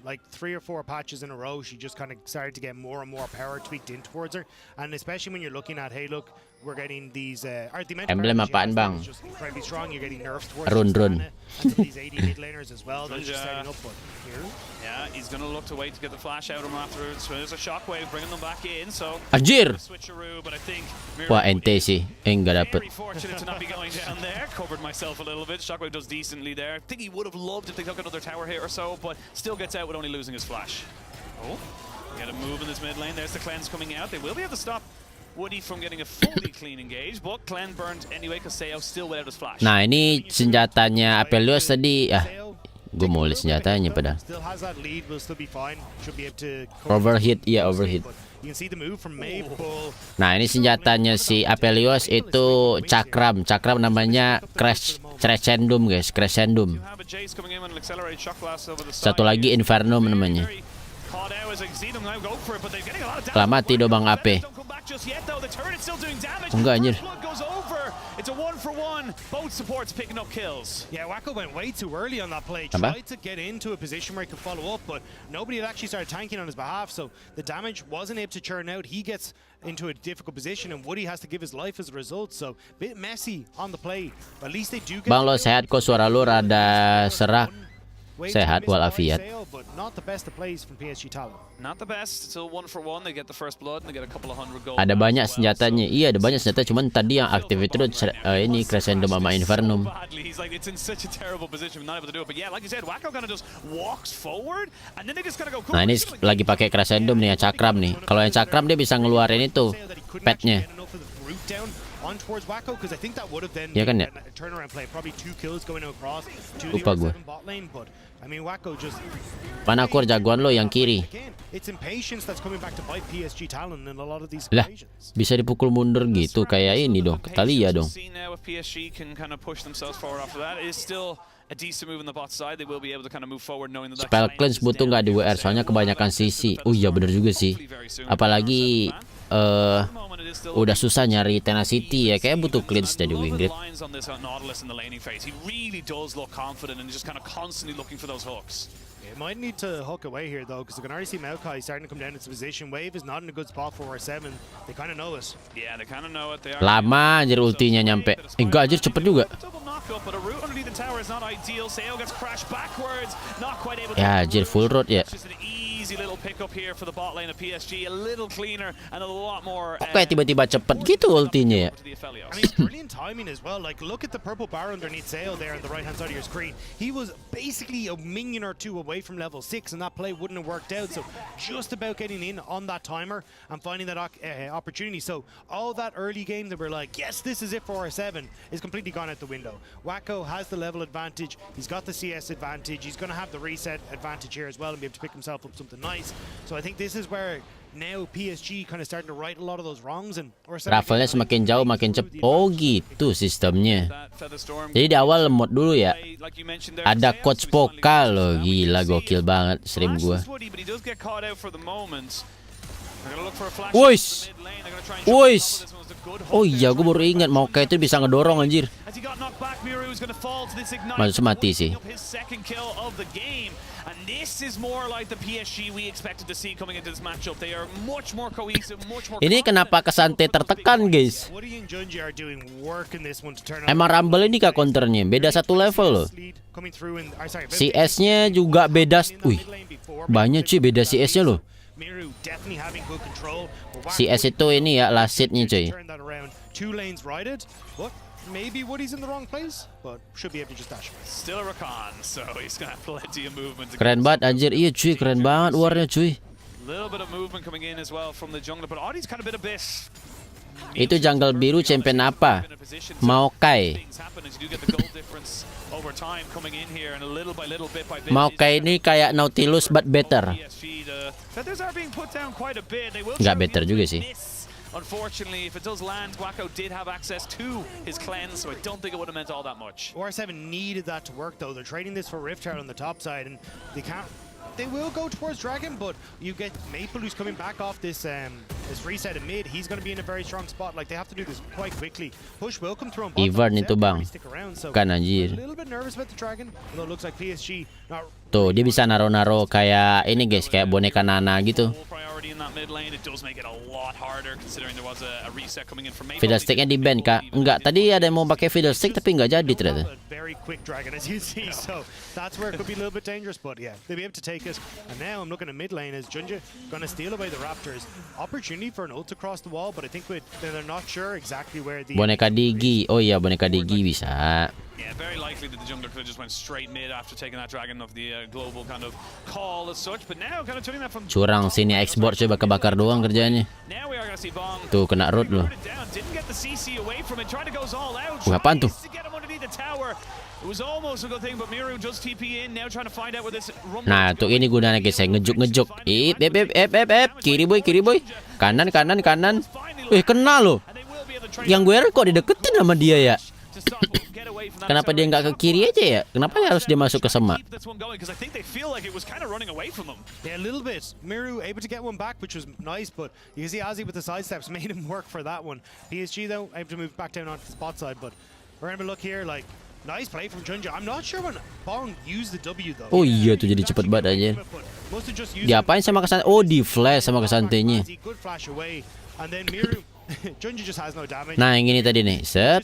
Like 3 or 4 patches in a row, she just kind of started to get more and more power tweaked in towards her. And especially when you're looking at, hey, look, we're getting these emblem apaan bang? Just incredibly strong. You're getting nerfs towards run. And these 80 mid laners as well. They're just setting up here. Yeah, he's gonna look to wait to get the flash out of him afterwards. So there's a shockwave bringing them back in. So Anjir. Switcheroo, but I think wah ente sih, enggak dapet. very fortunate to not be going down there. Covered myself a little bit. Shockwave does decently there. I think he would have loved if they took another tower hit or so, but still gets out with only losing his flash. Oh, got a move in this mid lane. There's the cleanse coming out. They will be able to stop Woody from getting a fully clean engage, but Cleanse burned anyway because Seo still without his flash. Nah ini senjatanya Aphelios tadi, gue mau lihat senjatanya pada. Still has that lead, will still be fine. Should be able to Overheat, iya overheat. You can see the move from Maple. Nah, ini senjatanya si Apelios itu cakram. Cakram namanya crescendum, guys. Crescendum. Satu lagi Infernum namanya. Lah mati do Bang AP. Enggak anjir. It's a 1-for-1. Both supports picking up kills. Yeah, Wacko went way too early on that play. Apa? Tried to get into a position where he could follow up, but nobody had actually started tanking on his behalf, so the damage wasn't able to churn out. He gets into a difficult position, and Woody has to give his life as a result, so a bit messy on the play. But at least they do get... Bang lo sehat kok, suara lo rada serak. Sehat walafiat. But not the best of plays from PSG talent. Not the best. Still 1-for-1. They get the first blood and they get a couple of hundred gold. Ada banyak senjatanya. Iya, ada banyak senjata, cuman tadi yang aktif itu ini Crescendum sama Infernum. He's like, it's in such a terrible position, not able to do it. But yeah, like you said, Wacko kind of just walks forward and then they just kind of go. Nah, ini lagi pakai Crescendum nih, yang cakram nih. Kalau yang cakram dia bisa ngeluarin itu petnya. On towards Wacko, because I think that would have then Ya kan ya? a turnaround play, probably 2 kills going across to Lupa the gua. bot lane, but I mean Wacko just Mana kur jagoan lo yang kiri. again, it's impatience that's coming back to bite PSG talent in a lot of these Lah, occasions. bisa dipukul mundur gitu kayak ini dong, Kalian dong. See now if PSG can kind of push themselves forward after that. It is still a decent move on the bot side. They will be able to kind of move forward knowing that Spell cleanse butuh nggak di WR, soalnya kebanyakan CC. Oh iya bener juga sih. Apalagi udah susah nyari tenacity ya, kayak butuh cleanse dari WildRift. He really does look confident and just kind of constantly looking for those hooks. It might need to hook away here though, because you can already see Maokai starting to come down into position. Wave is not in a good spot for R7. They kind of know it. Yeah, they kind of know it. They are. Lama anjir ultinya nyampe. Enggak anjir cepet juga. But a route underneath the tower is not ideal. Seo gets crashed backwards, not quite able to. Ya anjir full road ya. Just an easy little pickup here for the bot lane of PSG, a little cleaner and a lot more. Kok kayak tiba-tiba cepet gitu ultinya ya. I mean, brilliant timing as well. Like, look at the purple bar underneath Sale there on the right-hand side of your screen. He was basically a minion or two away from level 6, and that play wouldn't have worked out. So, just about getting in on that timer and finding that opportunity. So, all that early game that we're like, yes, this is it for R7, is completely gone out the window. Wacko has the level advantage. He's got the CS advantage. He's going to have the reset advantage here as well and be able to pick himself up something nice. So, I think this is where now PSG kind of starting to right a lot of those wrongs, and Raffle-nya semakin jauh makin cepet. Oh gitu sistemnya. Jadi di awal lemot dulu ya. Ada coach vokal loh, gila gokil banget stream gua. Wois. Wois. Oh iya, gue baru ingat mau kayak itu bisa ngedorong anjir. Maksudnya mati sih. And this is more like the PSG we expected to see coming into this matchup. They are much more cohesive, much more. Ini kenapa Kesante tertekan, guys? Emang Rumble ini kah counternya? Beda satu level loh. CS-nya juga beda. Wih, banyak cuy beda CS-nya loh. CS itu ini ya lasitnya cuy. Maybe Woody's in the wrong place, but should be able to just dash away. Still a recon, so he's gonna have plenty of movement. Keren banget anjir, iya cuy, keren banget warnya cuy. Little bit of movement coming in as well from the jungler, but Audie's kind of bit abyss. Itu jungle biru champion apa? Maokai. Maokai ini kayak Nautilus but better. Nggak better juga sih. Unfortunately, if it does land, Wacko did have access to his cleanse, so I don't think it would have meant all that much. R7 needed that to work, though. They're trading this for Rift Tower on the top side, and they can't. They will go towards Dragon, but you get Maple, who's coming back off this this reset in mid. He's going to be in a very strong spot. Like, they have to do this quite quickly. Push will come through on bottom. Ivern itu bang, kan anjir. A little bit nervous about the Dragon, although it looks like PSG not. Tuh dia bisa naro-naro kayak ini guys, kayak boneka Nana gitu. Fiddlesticknya di ban kak? Enggak, tadi ada yang mau pakai fiddlestick tapi nggak jadi ternyata. Very quick Dragon as you see, so that's where it could be a little bit dangerous, but yeah, they'll be able to take it. And now I'm looking at mid lane as Junja gonna steal away the Raptors. Opportunity for an ult across the wall, but I think they're not sure exactly where the boneka Digi, oh iya boneka Digi bisa. Yeah, very likely that the jungler could have just went straight mid after taking that dragon of the global kind of call as such, but now kind of turning that from. Curang sini export coba bakar doang kerjanya. Now we are going to see bonk. Tuh kena root loh. Apaan tuh? the tower. It was almost a good thing, but Miru does TP in now, trying to find out where this rumble. Nah, tuh ini gunanya guys, saya ngejuk. Kiri boy. Kanan. Kena loh. Yang gue kok dideketin sama dia ya. Kenapa dia nggak ke kiri aja ya? Kenapa harus dia masuk ke semak? Yeah, a little bit. Miru able to get one back, which was nice, but you can see Ozzy with the side steps made him work for that one. PSG though able to move back down onto the spot side, but we're gonna look here like nice play from Junja. I'm not sure when Bonk used the W though. Oh iya tuh jadi cepet banget aja. Diapain sama kesan? Oh di flash sama kesantainya. Good flash away, and then Miru. Junja just has no damage. Nah yang ini tadi nih, sep.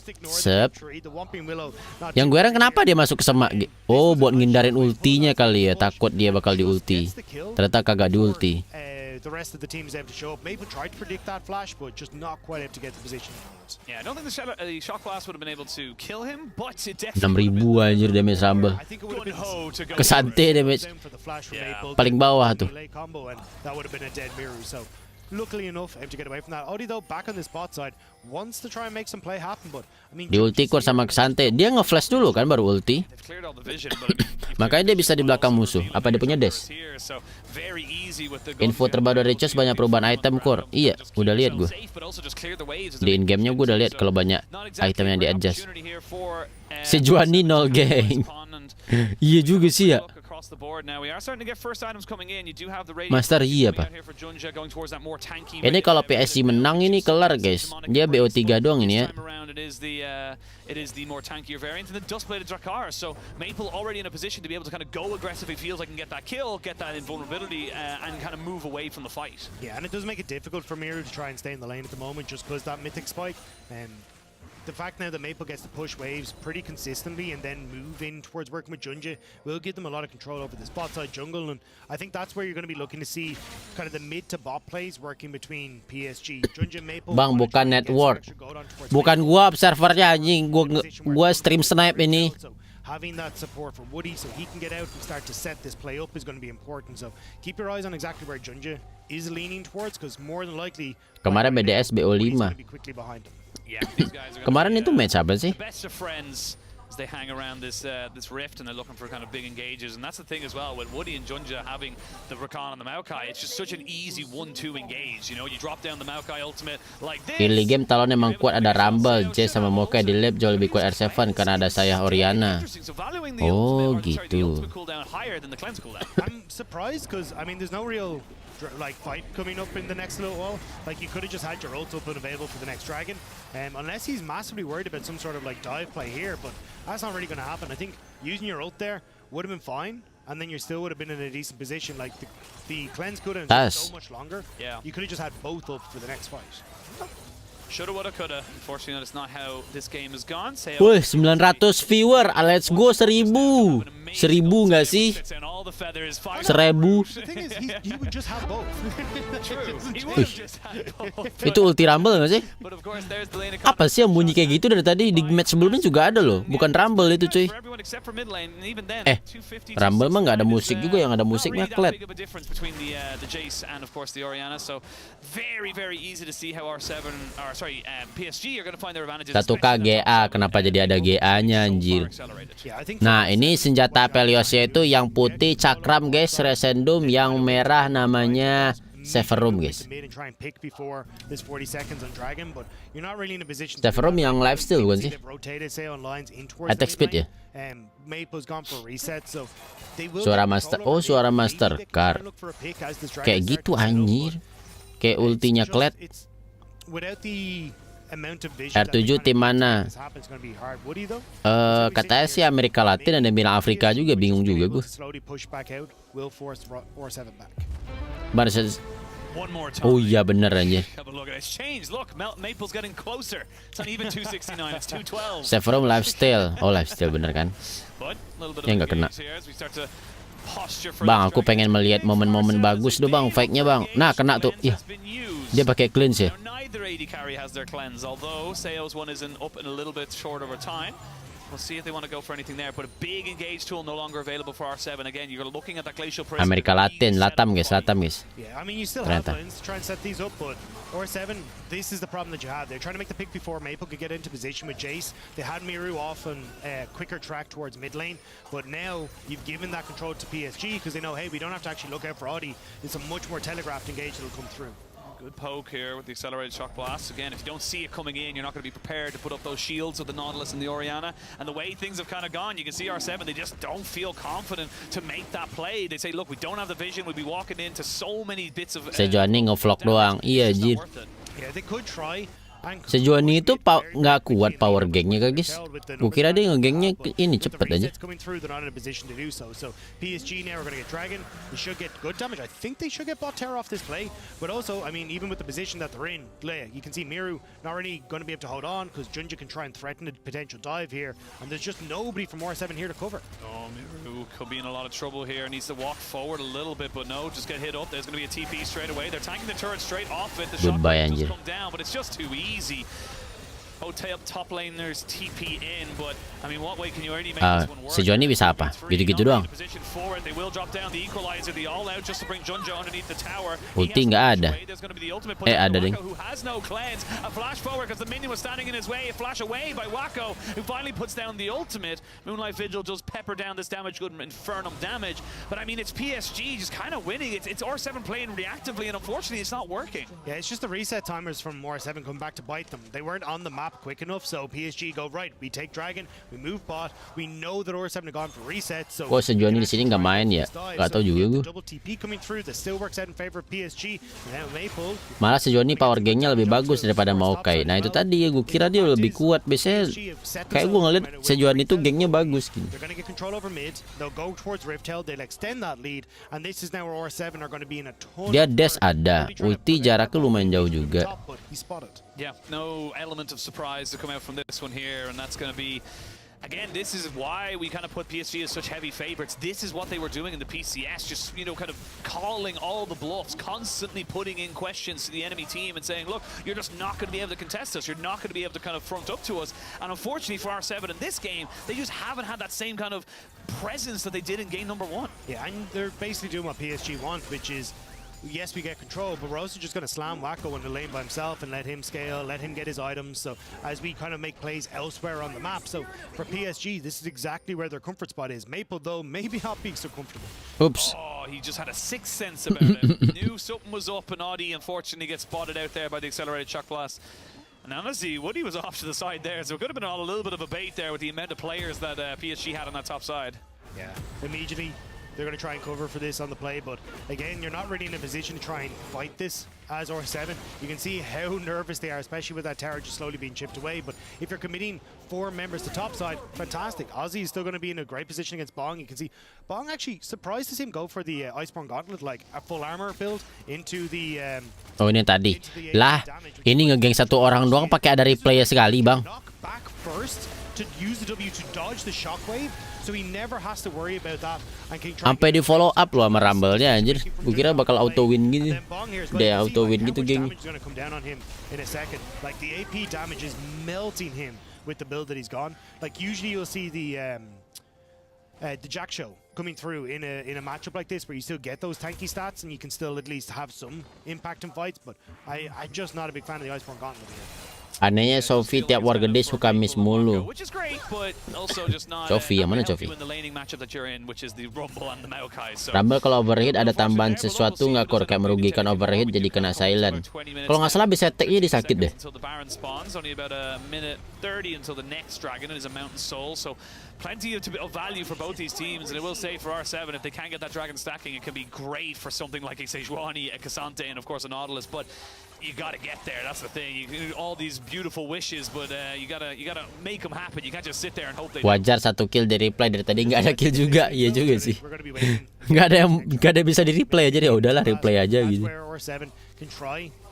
Yang gue heran kenapa dia masuk ke semak? Oh buat ngindarin ultinya kali ya, takut dia bakal di ulti. Ternyata kagak di ulti. The rest of the team is able to show up. Maple tried to predict that flash, but just not quite able to get the position. Yeah, I don't think the shock blast would have been able to kill him, but it 6.000 anjir damage Rumble. Kesante damage paling bawah tuh. That would have been a dead Miru. So luckily enough, able to get away from that. Odi though back on the spot side wants to try and make some play happen, but I mean di ulti core sama Kesante, dia nge-flash dulu kan baru ulti. Makanya dia bisa di belakang musuh. Apa dia punya dash? Info terbaru dari Chess banyak perubahan item core. Iya, udah lihat gue. Di in-game-nya gue udah lihat kalau banyak item yang di-adjust. Si Juani nol geng. Iya juga sih ya. Master iya pak. Ini kalau PSG menang ini kelar guys. Dia BO3 doang ini ya. It is the more tankier variant, and the dust-bladed Drakar. So Maple already in a position to be able to kind of go aggressive. He feels like he can get that kill, get that invulnerability, and kind of move away from the fight. Yeah, and it does make it difficult for Miru to try and stay in the lane at the moment, just because that mythic spike. And the fact now that Maple gets to push waves pretty consistently and then move in towards working with Junja will give them a lot of control over the spot side jungle, and I think that's where you're going to be looking to see kind of the mid to bot plays working between PSG, Junja, Maple. Bang, bukan network, bukan gua observernya anjing, gua stream snipe ini. Having that support from Woody so he can get out and start to set this play up is going to be important. So keep your eyes on exactly where Junja is leaning towards, because more than likely kemarin BDS BO5. Kemarin itu match apa sih? They hang around this rift and they're looking for kind of big engages, and that's the thing as well with Woody and Junja having the Rakan and the Maokai. It's just such an easy 1-2 engage. You know, you drop down the Maokai ultimate like this. Early game talon emang kuat, ada Rumble, J sama Maokai di lab jauh lebih kuat R7 karena ada saya Oriana. Oh gitu. I'm surprised because I mean there's no real like fight coming up in the next little while. Like you could have just had your ult up and available for the next dragon, unless he's massively worried about some sort of like dive play here, but that's not really going to happen. I think using your ult there would have been fine, and then you still would have been in a decent position. Like the cleanse could have been so much longer. Yeah, you could have just had both up for the next fight. Shoulda, woulda, coulda. Unfortunately, that's not how this game has gone. Wih, 900 viewer, let's go 1000. 1000 nggak sih? 1000. Itu ulti Rumble nggak sih? Apa sih yang bunyi kayak gitu dari tadi? Di match sebelumnya juga ada loh, bukan Rumble itu cuy. Rumble mah nggak ada musik juga, yang ada musiknya Klet. Satu GA, kenapa jadi ada GA-nya anjir? Nah ini senjata Peliosnya itu yang putih cakram guys, Resendum, yang merah namanya Severum guys. Severum yang lifesteal bukan sih? Attack speed ya? Suara master, oh suara master car. Kayak gitu anjir. Kayak ultinya Klet. R7 tim mana? Katanya sih Amerika Latin, ada bilang Afrika juga, bingung juga gue. Oh iya bener aja. Severum lifestyle. Oh lifestyle bener kan? Ya nggak kena. Bang, aku pengen melihat momen-momen bagus tuh bang, fight-nya bang. Nah kena tuh. Iya. Dia pakai cleanse ya. We'll see if they want to go for anything there, but a big engage tool no longer available for R7. Again, you're looking at that glacial prism. Amerika Latin, Latam guys. Yeah, I mean, you still have lanes to try and set these up, but R7, this is the problem that you have. They're trying to make the pick before Maple could get into position with Jace. They had Miru off on a quicker track towards mid lane, but now you've given that control to PSG because they know, hey, we don't have to actually look out for Audi. It's a much more telegraphed engage that'll come through. Good poke here with the accelerated shock blast. Again, if you don't see it coming in, you're not going to be prepared to put up those shields with the Nautilus and the Orianna. And the way things have kind of gone, you can see R7, they just don't feel confident to make that play. They say, look, we don't have the vision. We'll be walking into so many bits of... Sejuani nge-vlog doang. Iya, Jir. Yeah, they could try. Sejuani itu nggak kuat power gangnya kak guys. Gue kira dia ngegangnya ini cepet aja. PSG now are going to get Dragon. They should get good damage. I think they should get bot terror off this play. But also, I mean, even with the position that they're in, you can see Miru not really going to be able to hold on because Junja can try and threaten a potential dive here. And there's just nobody from R7 here to cover. Oh, Miru could be in a lot of trouble here. Needs to walk forward a little bit, but no, just get hit up. There's going to be a TP straight away. They're tanking the turret straight off it. The shot just come down, but it's just too easy. Hotel top laners TP in, but I mean, what way can you already make this one work? Sejuani bisa apa? Gitu-gitu doang. They will drop down the equalizer, the all out just to bring Junja underneath the tower. Ulti nggak ada. Ada ding. Who has no cleanse. A flash forward because the minion was standing in his way. A flash away by Wako, who finally puts down the ultimate. Moonlight Vigil just pepper down this damage, good infernum damage. But I mean, it's PSG just kind of winning. It's R7 playing reactively, and unfortunately, it's not working. Yeah, it's just the reset timers from R7 come back to bite them. They weren't on the map quick enough, so PSG go right. We take Dragon, we move bot. We know that R7 have gone for reset, so. Kok Sejuani di sini nggak main ya? Gak tau juga gue. Double TP coming through. That still works out in favor of PSG. Now Maple. Malah Sejuani power gangnya lebih bagus daripada Maokai. Nah itu tadi ya, gue kira dia lebih kuat. Biasanya kayak gue ngeliat Sejuani itu gangnya bagus gitu. They're gonna get control over mid. They'll go towards Riftel. They'll extend that lead, and this is now where R7 are going to be in a ton. Dia dash ada, ulti jaraknya lumayan jauh juga. Yeah, no element of surprise to come out from this one here, and that's going to be, again, this is why we kind of put PSG as such heavy favorites. This is what they were doing in the PCS, just, you know, kind of calling all the bluffs, constantly putting in questions to the enemy team and saying, look, you're just not going to be able to contest us. You're not going to be able to kind of front up to us. And unfortunately for R7 in this game, they just haven't had that same kind of presence that they did in game number 1. Yeah, and they're basically doing what PSG want, which is, yes, we get control, but we're also just going to slam Wako in the lane by himself and let him scale, let him get his items. So as we kind of make plays elsewhere on the map. So for PSG, this is exactly where their comfort spot is. Maple, though, maybe not being so comfortable. Oops. Oh, he just had a sixth sense about it. Knew something was up, and Audi unfortunately gets spotted out there by the accelerated shock blast. And honestly, Woody was off to the side there, so it could have been a little bit of a bait there with the amount of players that PSG had on that top side. Yeah, immediately they're going to try and cover for this on the play, but again, you're not really in a position to try and fight this as R7. You can see how nervous they are, especially with that tower just slowly being chipped away. But if you're committing 4 members to top side, fantastic. Ozzy is still going to be in a great position against Bonk. You can see Bonk actually surprised to see him go for the Iceborne Gauntlet, like a full armor build into the... Oh ini tadi. Lah, ini ngegeng satu orang doang pakai ada replay sekali, Bang. Back first to use the W to dodge the shockwave. So he never has to worry about that. Sampai di follow up loh sama Rumble-nya anjir. Gue kira bakal auto win gitu. Udah auto win gitu, geng. Like the AP damage is melting him with the build that he's gone. Like usually you'll see the Jack show coming through in a matchup like this where you still get those tanky stats and you can still at least have some impact in fights, but I'm just not a big fan of the Iceborne Gauntlet here. Anehnya Sophie tiap war gede suka miss mulu. Sophie, yang mana Sophie? Rumble kalau overheat ada tambahan sesuatu nggak kor kayak merugikan overheat jadi kena silent. Kalau nggak salah bisa attack-nya disakit deh. Plenty of value for both these teams, and I will say for R7, if they can't get that dragon stacking, it can be great for something like a Sejuani, a Cassante, and of course a Nautilus. But you gotta get there. That's the thing. You can do all these beautiful wishes, but you gotta make them happen. You can't just sit there and hope they. Wajar satu kill di replay dari tadi nggak ada kill juga, iya juga sih. Nggak ada bisa di replay aja deh. Udahlah replay aja gitu.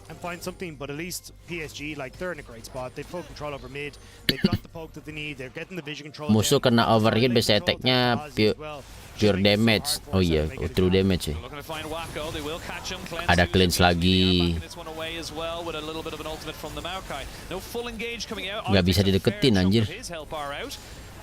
And find something, but at least PSG, like, they're in a great spot. They've full control over mid. They've got the poke that they need. They're getting the vision control. Musuh kena overheat bisa attack-nya pure damage. Oh iya, true damage ya. Ada cleanse lagi. Nggak bisa dideketin anjir.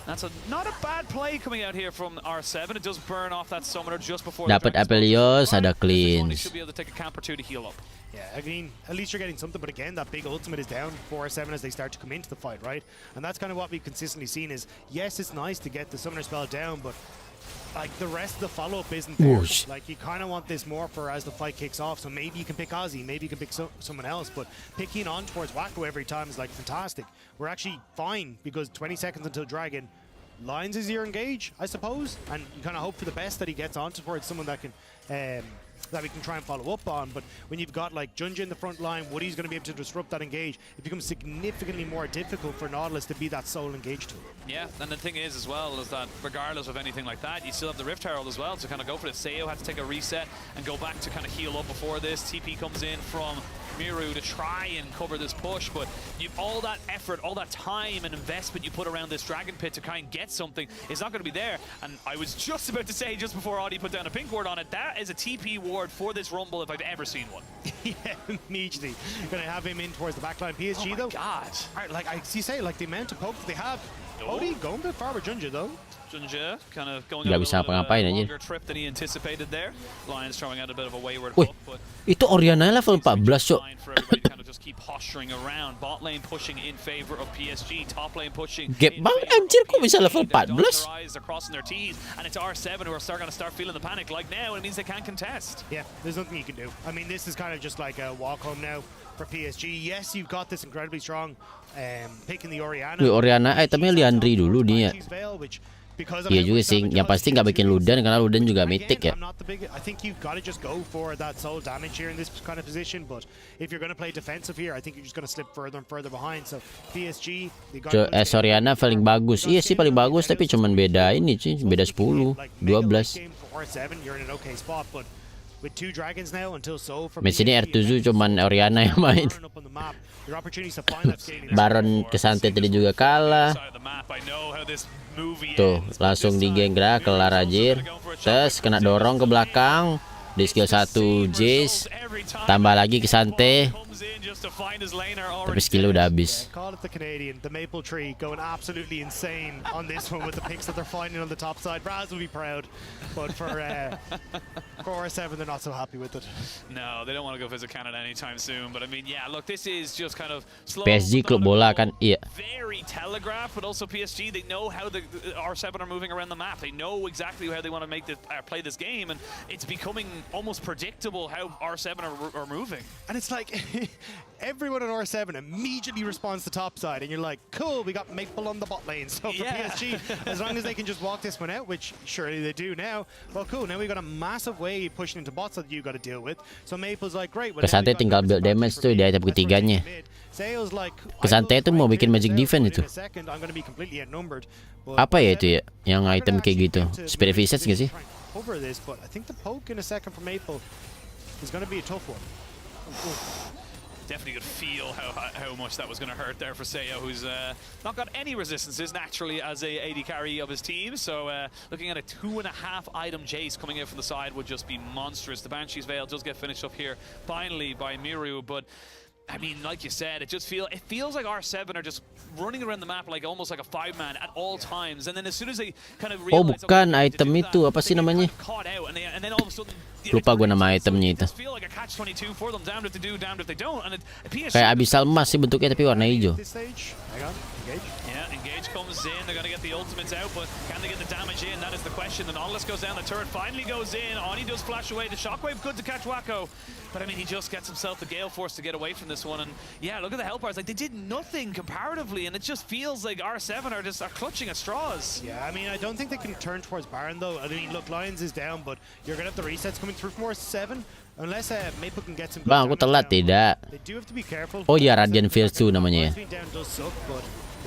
That's not a bad play coming out here from R7. It does burn off that summoner just before. Dapat Apelios, ada cleanse. Should be able to take a camp or two to heal up. Yeah, I mean, at least you're getting something, but again, that big ultimate is down for R7 as they start to come into the fight, right? And that's kind of what we've consistently seen is, yes, it's nice to get the summoner spell down, but like the rest of the follow-up isn't there. Whoosh. Like you kind of want this more for as the fight kicks off, so maybe you can pick Ozzy, maybe you can pick someone else, but picking on towards Wacko every time is like fantastic. We're actually fine because 20 seconds until Dragon. Lines is your engage, I suppose, and you kind of hope for the best that he gets on towards someone that can that we can try and follow up on. But when you've got like Junja in the front line, Woody's going to be able to disrupt that engage. It becomes significantly more difficult for Nautilus to be that sole engage tool. Yeah, and the thing is as well is that regardless of anything like that, you still have the Rift Herald as well to kind of go for this. Seo had to take a reset and go back to kind of heal up before this. TP comes in from Miru to try and cover this push, but all that effort, all that time and investment you put around this Dragon Pit to kind of get something is not going to be there. And I was just about to say, just before Audi put down a pink ward on it, that is a TP ward for this Rumble if I've ever seen one. Yeah, immediately. Going to have him in towards the backline. PSG, though. God. Right, like I say, like the amount of pokes they have. Audi going a bit far with Junja, though. Junja kind of going Nggak on bisa a ngapa-ngapain aja. longer trip than he anticipated there. Lion's throwing out a bit of a wayward Wih, hook, but itu Oriana level 14, Cok. for everybody to kind of just keep posturing around. Bot lane pushing in favor of PSG. Top lane pushing. Gap banget anjir, kok bisa level 14? They're crossing their T's, and it's R7 who are going to start feeling the panic. Like now, it means they can't contest. Yeah, there's nothing you can do. I mean, this is kind of just like a walk home now for PSG. Yes, you've got this incredibly strong pick in the Oriana. Wih, Oriana itemnya Liandry dulu dia. Iya juga sih, yang pasti nggak bikin Ludan karena Ludan juga mythic ya. I think you've got to just go for that soul damage here in this kind of position, but if you're going to play defensive here, I think you're just going to slip further and further behind. So PSG, Soriana paling bagus. Iya sih paling bagus, tapi cuman beda ini sih, beda 10, 12. Match ini R7 cuman Oriana yang main. Baron Kesante tadi juga kalah. Tuh, langsung digenggra, kelar aja. Terus kena dorong ke belakang. Di skill 1 Jace. Tambah lagi Kesante. Tapi skillnya udah habis. Call it the Canadian, the maple tree going absolutely insane on this one with the picks that they're finding on the top side. Braz will be proud, but for R7 they're not so happy with it. No, they don't want to go visit Canada anytime soon. But I mean, yeah, look, this is just kind of slow. PSG klub bola kan, iya. Very telegraphed, but also PSG, they know how the R7 are moving around the map. They know exactly how they want to make this play this game, and it's becoming almost predictable how R7 are moving. And it's like everyone on R7 immediately responds to top side, and you're like, cool, we got Maple on the bot lane. So for PSG, as long as they can just walk this one out, which surely they do now, well, cool, now we got a massive wave pushing into bots that you got to deal with. So Maple's like, great. Kesante tinggal build damage tuh di item ketiganya. Kesante itu mau bikin magic defense itu. Apa ya itu ya, yang item kayak gitu? Spirit Visage nggak sih? Over this, but I think the poke in a second for Maple is going to be a tough one. Definitely could feel how much that was going to hurt there for Seo, who's not got any resistances naturally as a AD carry of his team. So looking at a 2.5 item Jace coming in from the side would just be monstrous. The Banshee's Veil does get finished up here finally by Miru, but I mean, like you said, it feels like R7 are just running around the map like almost like a 5-man at all times, and then as soon as they kind of oh bukan item itu, apa sih namanya? Lupa gue nama itemnya itu. Kayak Abyssal Emas sih bentuknya tapi warna hijau. Yeah, engage comes in. They're going to get the ultimates out, but can they get the damage in? That is the question. The Nautilus goes down. The turret finally goes in. Oni does flash away. The shockwave good to catch Wacko, but I mean, he just gets himself the Gale Force to get away from this one. And yeah, look at the health bars. Like they did nothing comparatively, and it just feels like R7 are clutching at straws. Yeah, I mean, I don't think they can turn towards Baron though. I mean, look, Lions is down, but you're gonna have the resets coming through from R7. Unless Maple can get some. Bang, aku telat tidak. They do have to be careful. Oh ya, Radiant Virtue namanya.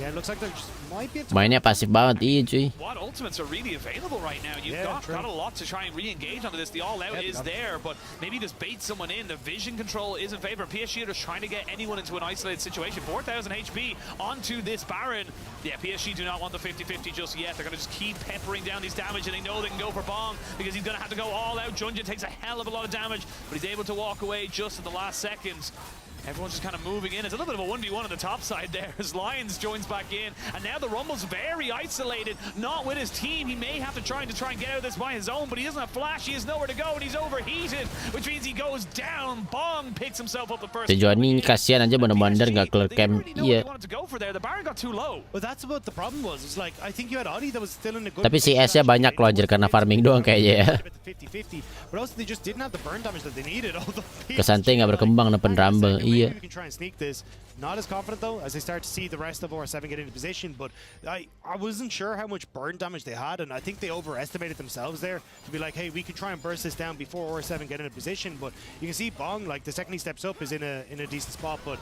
Yeah, it looks like there just might be a mainnya pasif banget, iya cuy. What ultimates are really available right now? You've got a lot to try and re-engage onto this. The all-out is there, but maybe just bait someone in. The vision control is in favor. PSG are just trying to get anyone into an isolated situation. 4,000 HP onto this Baron. Yeah, PSG do not want the 50-50 just yet. They're going to just keep peppering down these damage, and they know they can go for bonk because he's going to have to go all out. Junja takes a hell of a lot of damage, but he's able to walk away just at the last second. Everyone's just kind of moving in. It's a little bit of a 1v1 on the top side there as Lions joins back in. And now the Rumble's very isolated, not with his team. He may have to try and get out of this by his own, but he doesn't have flash. He has nowhere to go, and he's overheated, which means he goes down. Bonk picks himself up the first. Johnny kasihan aja bener-bener nggak clear camp. Iya. Well, that's what the problem was. It's like I think you had Adi that was still in a good. Tapi si S-nya banyak loh anjir karena farming doang kayaknya ya. 50-50, but also they just didn't have the burn damage that they needed. Kesantai nggak berkembang depan Rumble. Iya. We can try and sneak this. Not as confident though as they start to see the rest of OR7 get into position, but I wasn't sure how much burn damage they had, and I think they overestimated themselves there to be like, hey, we can try and burst this down before OR7 get into position. But you can see Bong, like the second he steps up, is in a decent spot. But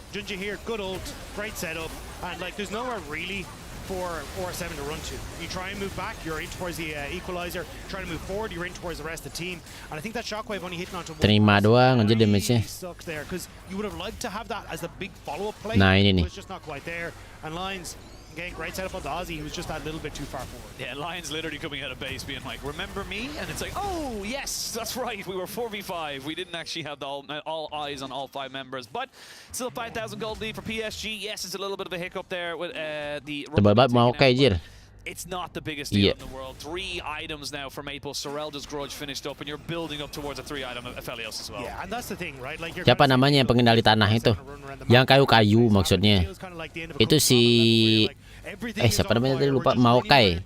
Junji here, good ult, great setup, and like there's nowhere really for OR7 to run to. You try and move back, you're in towards the equalizer. Try to move forward, you're in towards the rest of the team. And I think that shockwave only hitting onto one. Terima doang aja damage-nya. Sucks there because you would have liked to have that as a big follow-up play. Nah, ini nih. It's just not quite there. And Lions, again, great setup on the Aussie. He was just that little bit too far forward. Yeah, Lions literally coming out of base being like, remember me? And it's like, oh, yes, that's right. We were 4v5. We didn't actually have all eyes on all 5 members. But still 5,000 gold lead for PSG. Yes, it's a little bit of a hiccup there with the... Tebal banget mau kayak jir. It's not the biggest deal in the world. 3 items now for Maple. Sorelda's Grudge finished up, and you're building up towards a 3-item Aphelios as well. Yeah, and that's the thing, right? Like Siapa namanya yang pengendali tanah itu? Yang kayu-kayu maksudnya. Itu si siapa namanya tadi lupa, Maokai.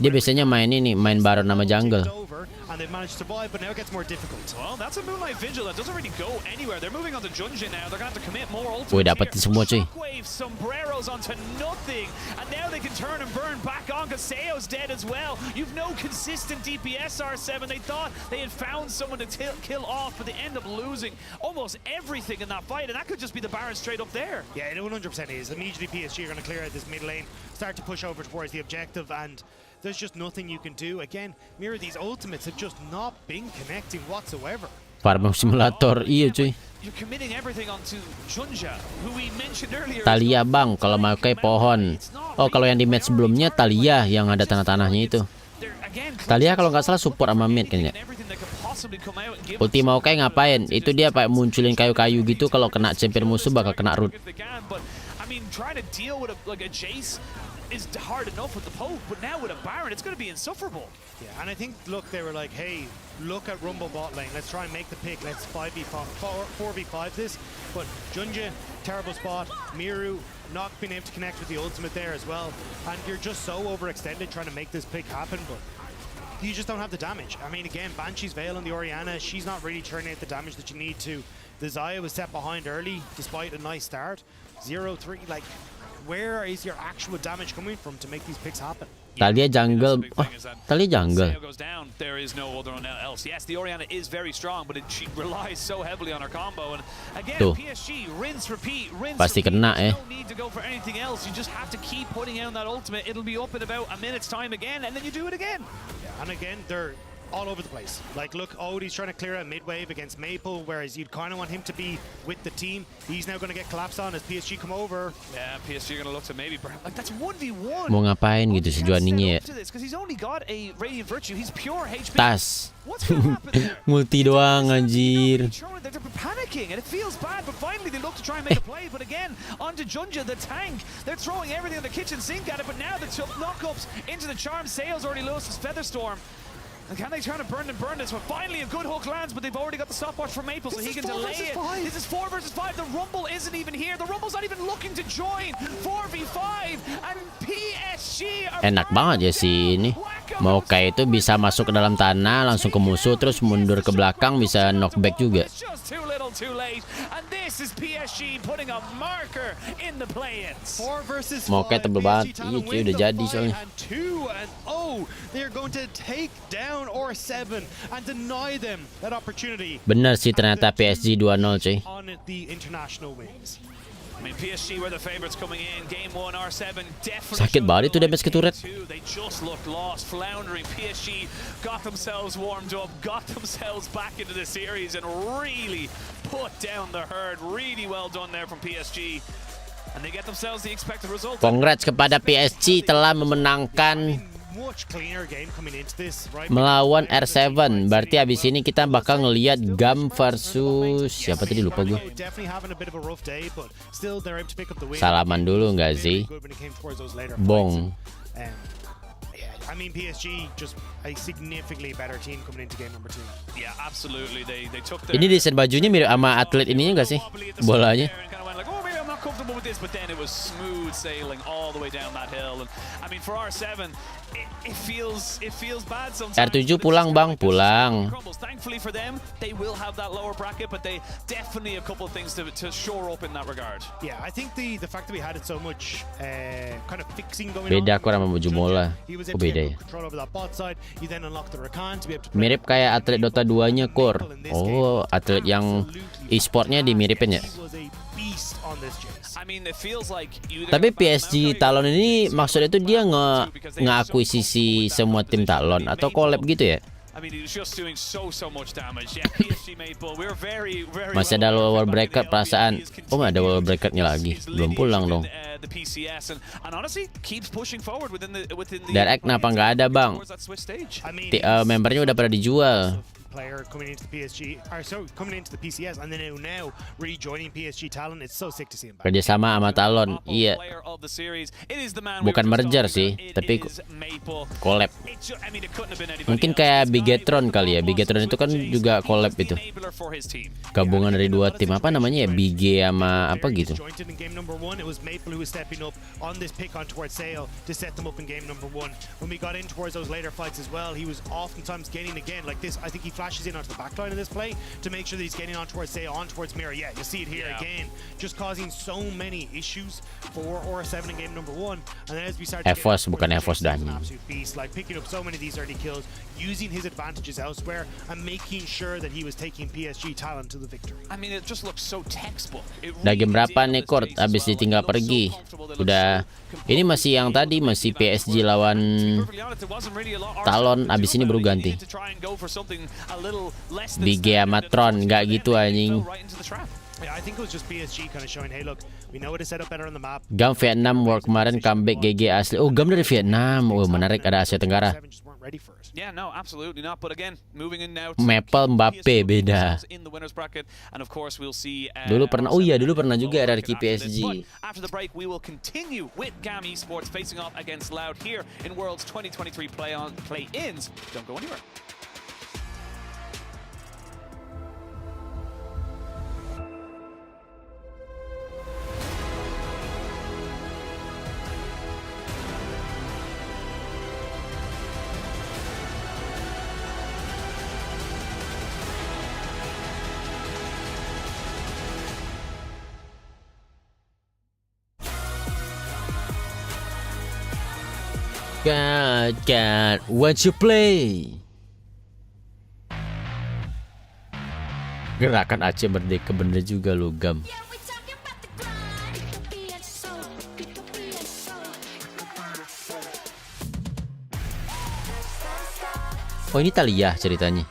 Dia biasanya main ini, main Baron nama jungle. And they managed to buy, but now it gets more difficult. Well, that's a Moonlight Vigil that doesn't really go anywhere. They're moving on to Junjin now. They're going to have to commit more ultimates. Woi, dapetin semua cuy. Shockwave sombreros onto nothing, and now they can turn and burn back on because Seo's dead as well. You've no consistent DPS R7. They thought they had found someone to kill off, but they end up losing almost everything in that fight, and that could just be the Baron straight up there. Yeah, it 100% is. Immediately PSG are going to clear out this mid lane, start to push over towards the objective, and there's just nothing you can do. Again, Mirror, these ultimates have just not been connecting whatsoever. Farming simulator, iya cuy. You're committing everything onto Junja, who we mentioned earlier. Talia bang, kalau mau kayak pohon. Oh, kalau yang di match sebelumnya Talia yang ada tanah-tanahnya itu. Talia kalau nggak salah support sama mid kan ya. Ulti mau kayak ngapain? Itu dia pak munculin kayu-kayu gitu, kalau kena champion musuh bakal kena root. Is hard enough with the poke, but now with a Baron, it's going to be insufferable. Yeah, and I think, look, they were like, hey, look at Rumble bot lane. Let's try and make the pick. Let's 4v5 this. But Junja, terrible spot. Miru, not being able to connect with the ultimate there as well. And you're just so overextended trying to make this pick happen, but you just don't have the damage. I mean, again, Banshee's Veil on the Orianna, she's not really turning out the damage that you need to. The Xayah was set behind early, despite a nice start. 0-3, like, where is your actual damage coming from to make these picks happen? Talia jungle. Oh, Talia jungle. Goes down. There is no other one else. Yes, the Orianna is very strong, but she relies so heavily on her combo. And again, PSG rinse, repeat, rinse. Pasti kena no need to go for anything else. You just have to keep putting out that ultimate. It'll be up in about a minute's time again, and then you do it again. Yeah, and again, they're all over the place. Like, look, Odie's trying to clear out mid-wave against Maple, whereas you'd kind of want him to be with the team. He's now going to get collapsed on as PSG come over. Yeah, PSG are going to look to maybe... Like, that's 1v1. Mau ngapain gitu si Joaninya ya? Because he's only got a Radiant Virtue. He's pure HP. Tas. Multi doang anjir. They're panicking, and it feels bad, but finally they look to try and make a play. But again, onto Junja, the tank. They're throwing everything in the kitchen sink at it, but now the knock-ups into the charm. Sales already lost his Featherstorm. And can they try to burn this one? Finally, a good hook lands, but they've already got the stopwatch for Maple, so he can delay it. This is 4 versus 5. The Rumble isn't even here. The Rumble's not even looking to join. 4v5, and PSG are... Enak banget ya si ini. Mau kayak itu bisa masuk ke dalam tanah, langsung ke musuh, terus mundur ke belakang, bisa knockback juga. Too late, and this is PSG putting a marker in the play-ins. 4 versus 5. Mau kayak tebel banget. Iya cuy, udah jadi soalnya. 2-0. They're going to take down OR7 and deny them that opportunity. Bener sih ternyata PSG 2-0 cuy. On the international wings. I mean, PSG were the favorites coming in. Game 1, R7 definitely. Sakit banget itu damage ke turret. They just looked lost, floundering. PSG got themselves warmed up, got themselves back into the series, and really put down the herd. Really well done there from PSG. And they get themselves the expected result. Congrats kepada PSG telah memenangkan much cleaner game coming into this, right? Melawan R7. Berarti abis ini kita bakal ngelihat GAM versus siapa tadi, lupa gue. Definitely having a bit of a rough day, but still they're able to pick up the win. Salaman dulu nggak sih? Bonk. I mean, PSG just a significantly better team coming into game number 2. Yeah, absolutely. They took Ini desain bajunya mirip sama atlet ininya nggak sih? Bolanya. Comfortable with this, but then it was smooth sailing all the way down that hill. And I mean, for R7, it feels bad sometimes. R7 pulang bang, pulang. Thankfully for them, they will have that lower bracket, but they definitely a couple of things to shore up in that regard. Yeah, I think the fact that we had it so much kind of fixing going Beda kok sama baju bola. Oh beda ya. Mirip kayak atlet Dota 2-nya Kor. Oh, atlet yang e-sportnya dimiripin ya. Tapi PSG Talon ini maksudnya itu dia nge-akuisisi semua tim Talon atau collab gitu ya? Masih ada wall breaker perasaan. Oh, ada wall breakernya lagi. Belum pulang dong. Direct kenapa nggak ada bang? Membernya udah pada dijual. Player coming into the PSG, coming into the PCS, and then now rejoining PSG Talon. It's so sick to see him back. Kerjasama sama Talon, iya. Bukan merger sih, tapi collab. Mungkin kayak Bigetron kali ya. Bigetron itu kan juga collab itu. Gabungan dari dua tim, apa namanya ya? BG sama apa gitu. Flashes in onto the backline of this play to make sure that he's getting on towards Mira. Yeah, you see it here again, just causing so many issues for R7 in game number 1. And then as we start to Evos, bukan Evos dan beast, like picking up so many of these early kills, using his advantages elsewhere, and making sure that he was taking PSG Talon to the victory. I mean, it just looks so textbook. Udah game berapa nih Kurt? Abis ditinggal pergi. Udah. Ini masih yang tadi, masih PSG lawan Talon. Abis ini baru ganti. BG sama Tron, nggak gitu anjing. GAM Vietnam World kemarin comeback GG asli. Oh, GAM dari Vietnam. Oh, menarik, ada Asia Tenggara. Maple Mbappe beda. Dulu pernah, oh iya dulu pernah juga ada di PSG. After the break, we will continue with GAM Esports facing off against Loud here in World's 2023 play-ins. Don't go anywhere. God, what you play? Gerakan Aceh merdeka bener juga lu GAM. Oh, ini Thalia ceritanya.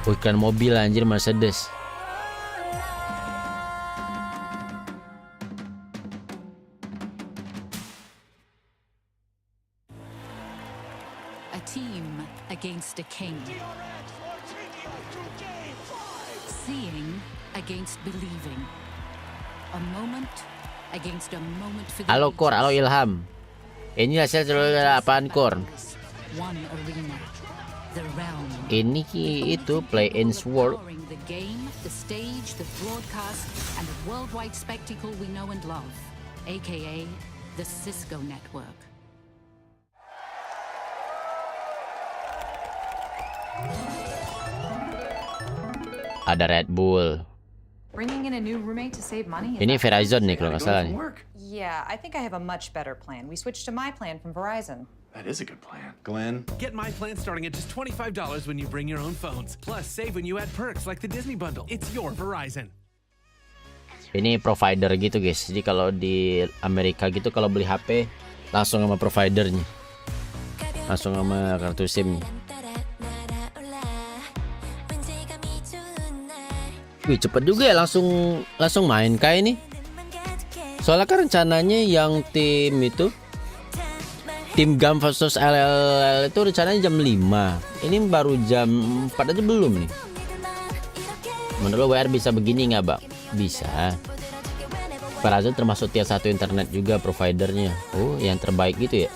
Oh, iklan mobil anjir, Mercedes. Against a king. Seeing against believing. A moment against a moment for the Halo Kor, halo Ilham. Ini hasil apaan Kor? One arena. The realm. Ini itu play-ins world. The game, the stage, the broadcast, and the worldwide spectacle we know and love, aka the Cisco network. Ada Red Bull. Bringing in a new roommate to save money. Ini Verizon nih kalau nggak salah nih. Yeah, I think I have a much better plan. We switched to my plan from Verizon. That is a good plan. Glenn? Get my plan starting at just $25 when you bring your own phones. Plus, save when you add perks like the Disney bundle. It's your Verizon. Ini provider gitu guys. Jadi kalau di Amerika gitu kalau beli HP langsung sama providernya. Langsung sama kartu SIM-nya. Wih, cepet juga ya langsung main kayak ini. Soalnya kan rencananya yang tim GAM versus LLL itu rencananya jam 5. Ini baru jam 4 aja belum nih. Menurut WR bisa begini nggak, Bang? Bisa. Peraturan termasuk tier 1 internet juga providernya. Oh, yang terbaik gitu ya.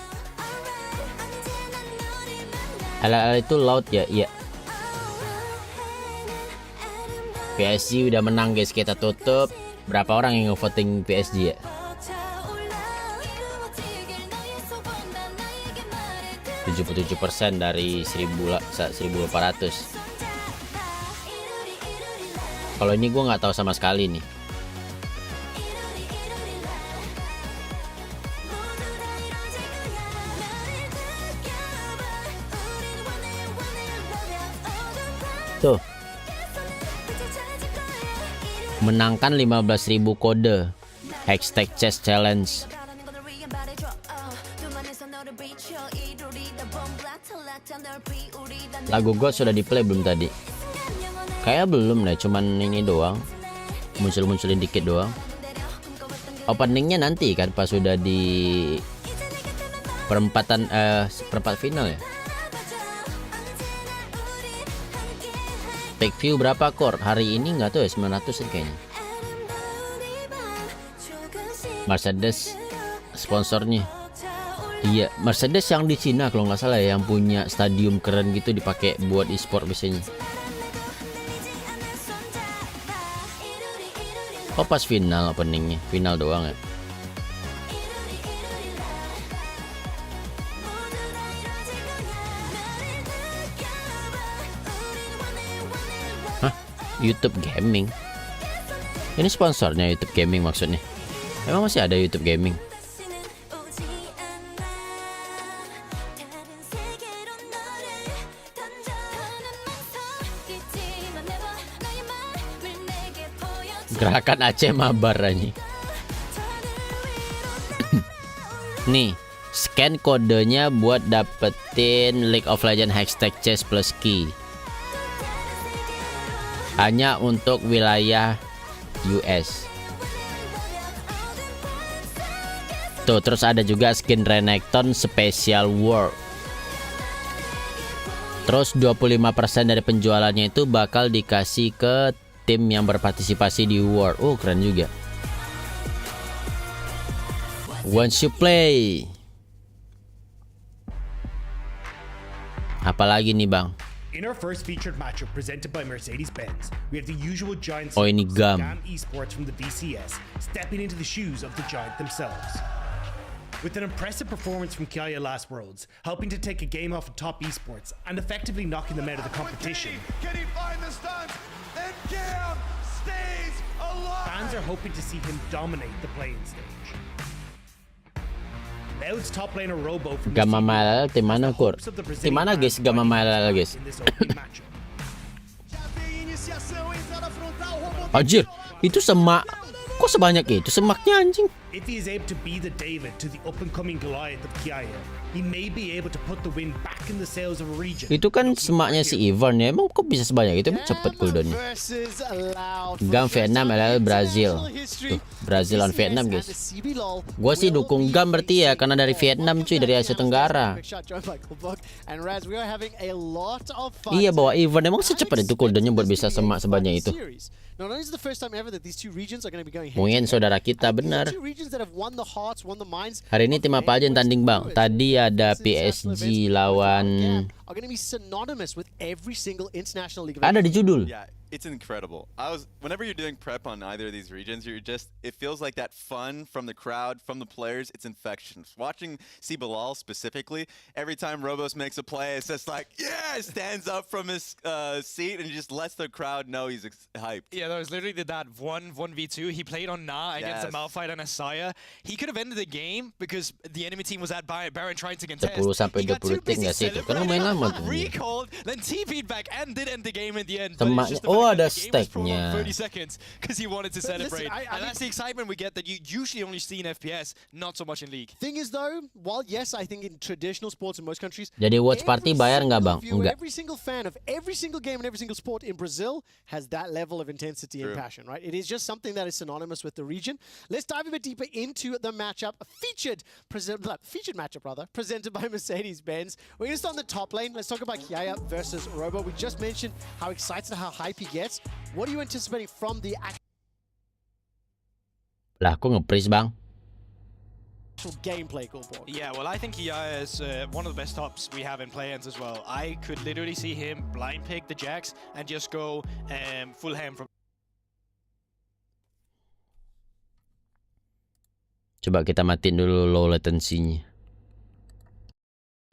LLL itu loud ya, iya. PSG udah menang guys, kita tutup. Berapa orang yang voting PSG ya? 77% dari 1.800. Kalau ini gue nggak tahu sama sekali nih. Tuh. Menangkan 15.000 kode. Hashtag chess challenge. Lagu God sudah di play belum tadi? Kayak belum deh, cuman ini doang. Muncul-munculin dikit doang. Openingnya nanti kan pas sudah di perempat final ya. Take view berapa core? Hari ini nggak tahu ya, 900 kayaknya. Mercedes sponsornya. Iya, Mercedes yang di Cina kalau nggak salah ya, yang punya stadium keren gitu dipakai buat e-sport biasanya. Oh pas final openingnya, final doang ya. Hah? YouTube Gaming? Ini sponsornya YouTube Gaming maksudnya? Emang masih ada YouTube Gaming? Gerakan Aceh mabar aja. Nih, scan kodenya buat dapetin League of Legends hashtag chess plus key. Hanya untuk wilayah US. Tuh, terus ada juga skin Renekton Special World. Terus 25% dari penjualannya itu bakal dikasih ke tim yang berpartisipasi di World. Oh, keren juga. Once you play. Apalagi nih, Bang? In our first featured matchup presented by Mercedes-Benz, we have the usual giants Oh, ini GAM. esports from the VCS stepping into the shoes of the giant themselves. With an impressive performance from Kalian last Worlds, helping to take a game off of top esports and effectively knocking them out of the competition. Can he find the stuns? And GAM stays alive. Fans are hoping to see him dominate the playing stage. Loud's top laner Robo from Gam Malal tim mana, Kur? Tim mana guys Gam Malal guys? Anjir, itu semak. Kok sebanyak itu semaknya anjing? If he is able to be the David to the up-and-coming Goliath of Kalian, he may be able to put the win back in the sails of a region. Itu kan semaknya si Ivan ya. Emang kok bisa sebanyak itu? Emang cepet cooldownnya. GAM Vietnam, LL Brazil. Tuh, Brazil lawan Vietnam guys. Gua sih dukung GAM berarti ya, karena dari Vietnam cuy, dari Asia Tenggara. Iya bawa Ivan, emang secepat itu cooldownnya buat bisa semak sebanyak itu. Mungkin saudara kita benar. Hari ini tim apa aja yang tanding, Bang? Tadi ada PSG lawan. Ada di judul. It's incredible. Whenever you're doing prep on either of these regions, it feels like that fun from the crowd, from the players, it's infectious. Watching C. Bilal specifically, every time Robos makes a play, it's just like, yeah, stands up from his seat and just lets the crowd know he's hyped. Yeah, there was literally that 1v2. He played on Na against a Malphite and a Saya. He could have ended the game because the enemy team was at Baron trying to contest. 10 sampai 20 detik nggak sih itu? Kan lumayan lama tuh. Recalled, then TP'd back and did end the game in the end. Semaknya, Oh, ada the game was prolonged stacknya. 30 seconds because he wanted to celebrate. And that's the excitement we get that you usually only see in FPS, not so much in League. Thing is though, while yes, I think in traditional sports in most countries, Jadi watch party bayar nggak bang? Enggak. every single fan of every single game and every single sport in Brazil has that level of intensity and passion, right? It is just something that is synonymous with the region. Let's dive a bit deeper into the matchup, featured matchup presented by Mercedes-Benz. We're going to start on the top lane. Let's talk about Kiaya versus Robo. We just mentioned how excited, how hype he gets. What are you anticipating from the Lah, kok nge-freeze bang? actual gameplay, Goldborg? Yeah, well, I think Kiaya is one of the best tops we have in play-ins as well. I could literally see him blind pick the Jax and just go full ham from. Coba kita matiin dulu low latency-nya.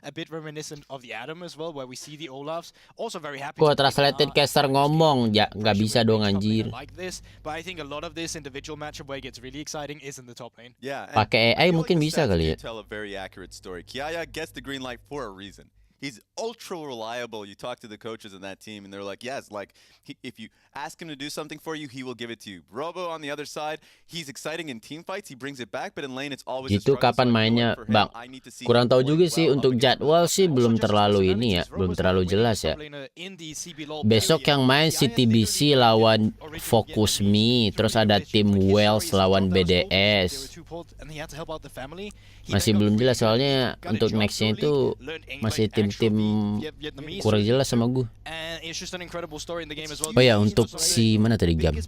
A bit reminiscent of the Adam as well, where we see the Olafs. Also very happy. Kok translated caster ngomong? Ya, nggak bisa dong anjir. Like this, but I think a lot of this individual matchup where it gets really exciting is in the top lane. Yeah. Pakai AI mungkin bisa kali ya. Tell a very accurate story. Kiaya gets the green light for a reason. He's ultra reliable. You talk to the coaches in that team, and they're like, yes, like if you ask him to do something for you, he will give it to you. Robo on the other side, he's exciting in team fights. He brings it back, but in lane it's always. Itu kapan mainnya, Bang? Kurang tahu juga sih. Untuk jadwal sih belum terlalu ini ya, belum terlalu jelas ya. Besok yang main CTBC lawan Focus Me, terus ada tim Wells lawan BDS. Masih belum jelas soalnya untuk nextnya itu masih tim-tim kurang jelas sama gue. Oh ya, untuk si mana tadi GAM? Let's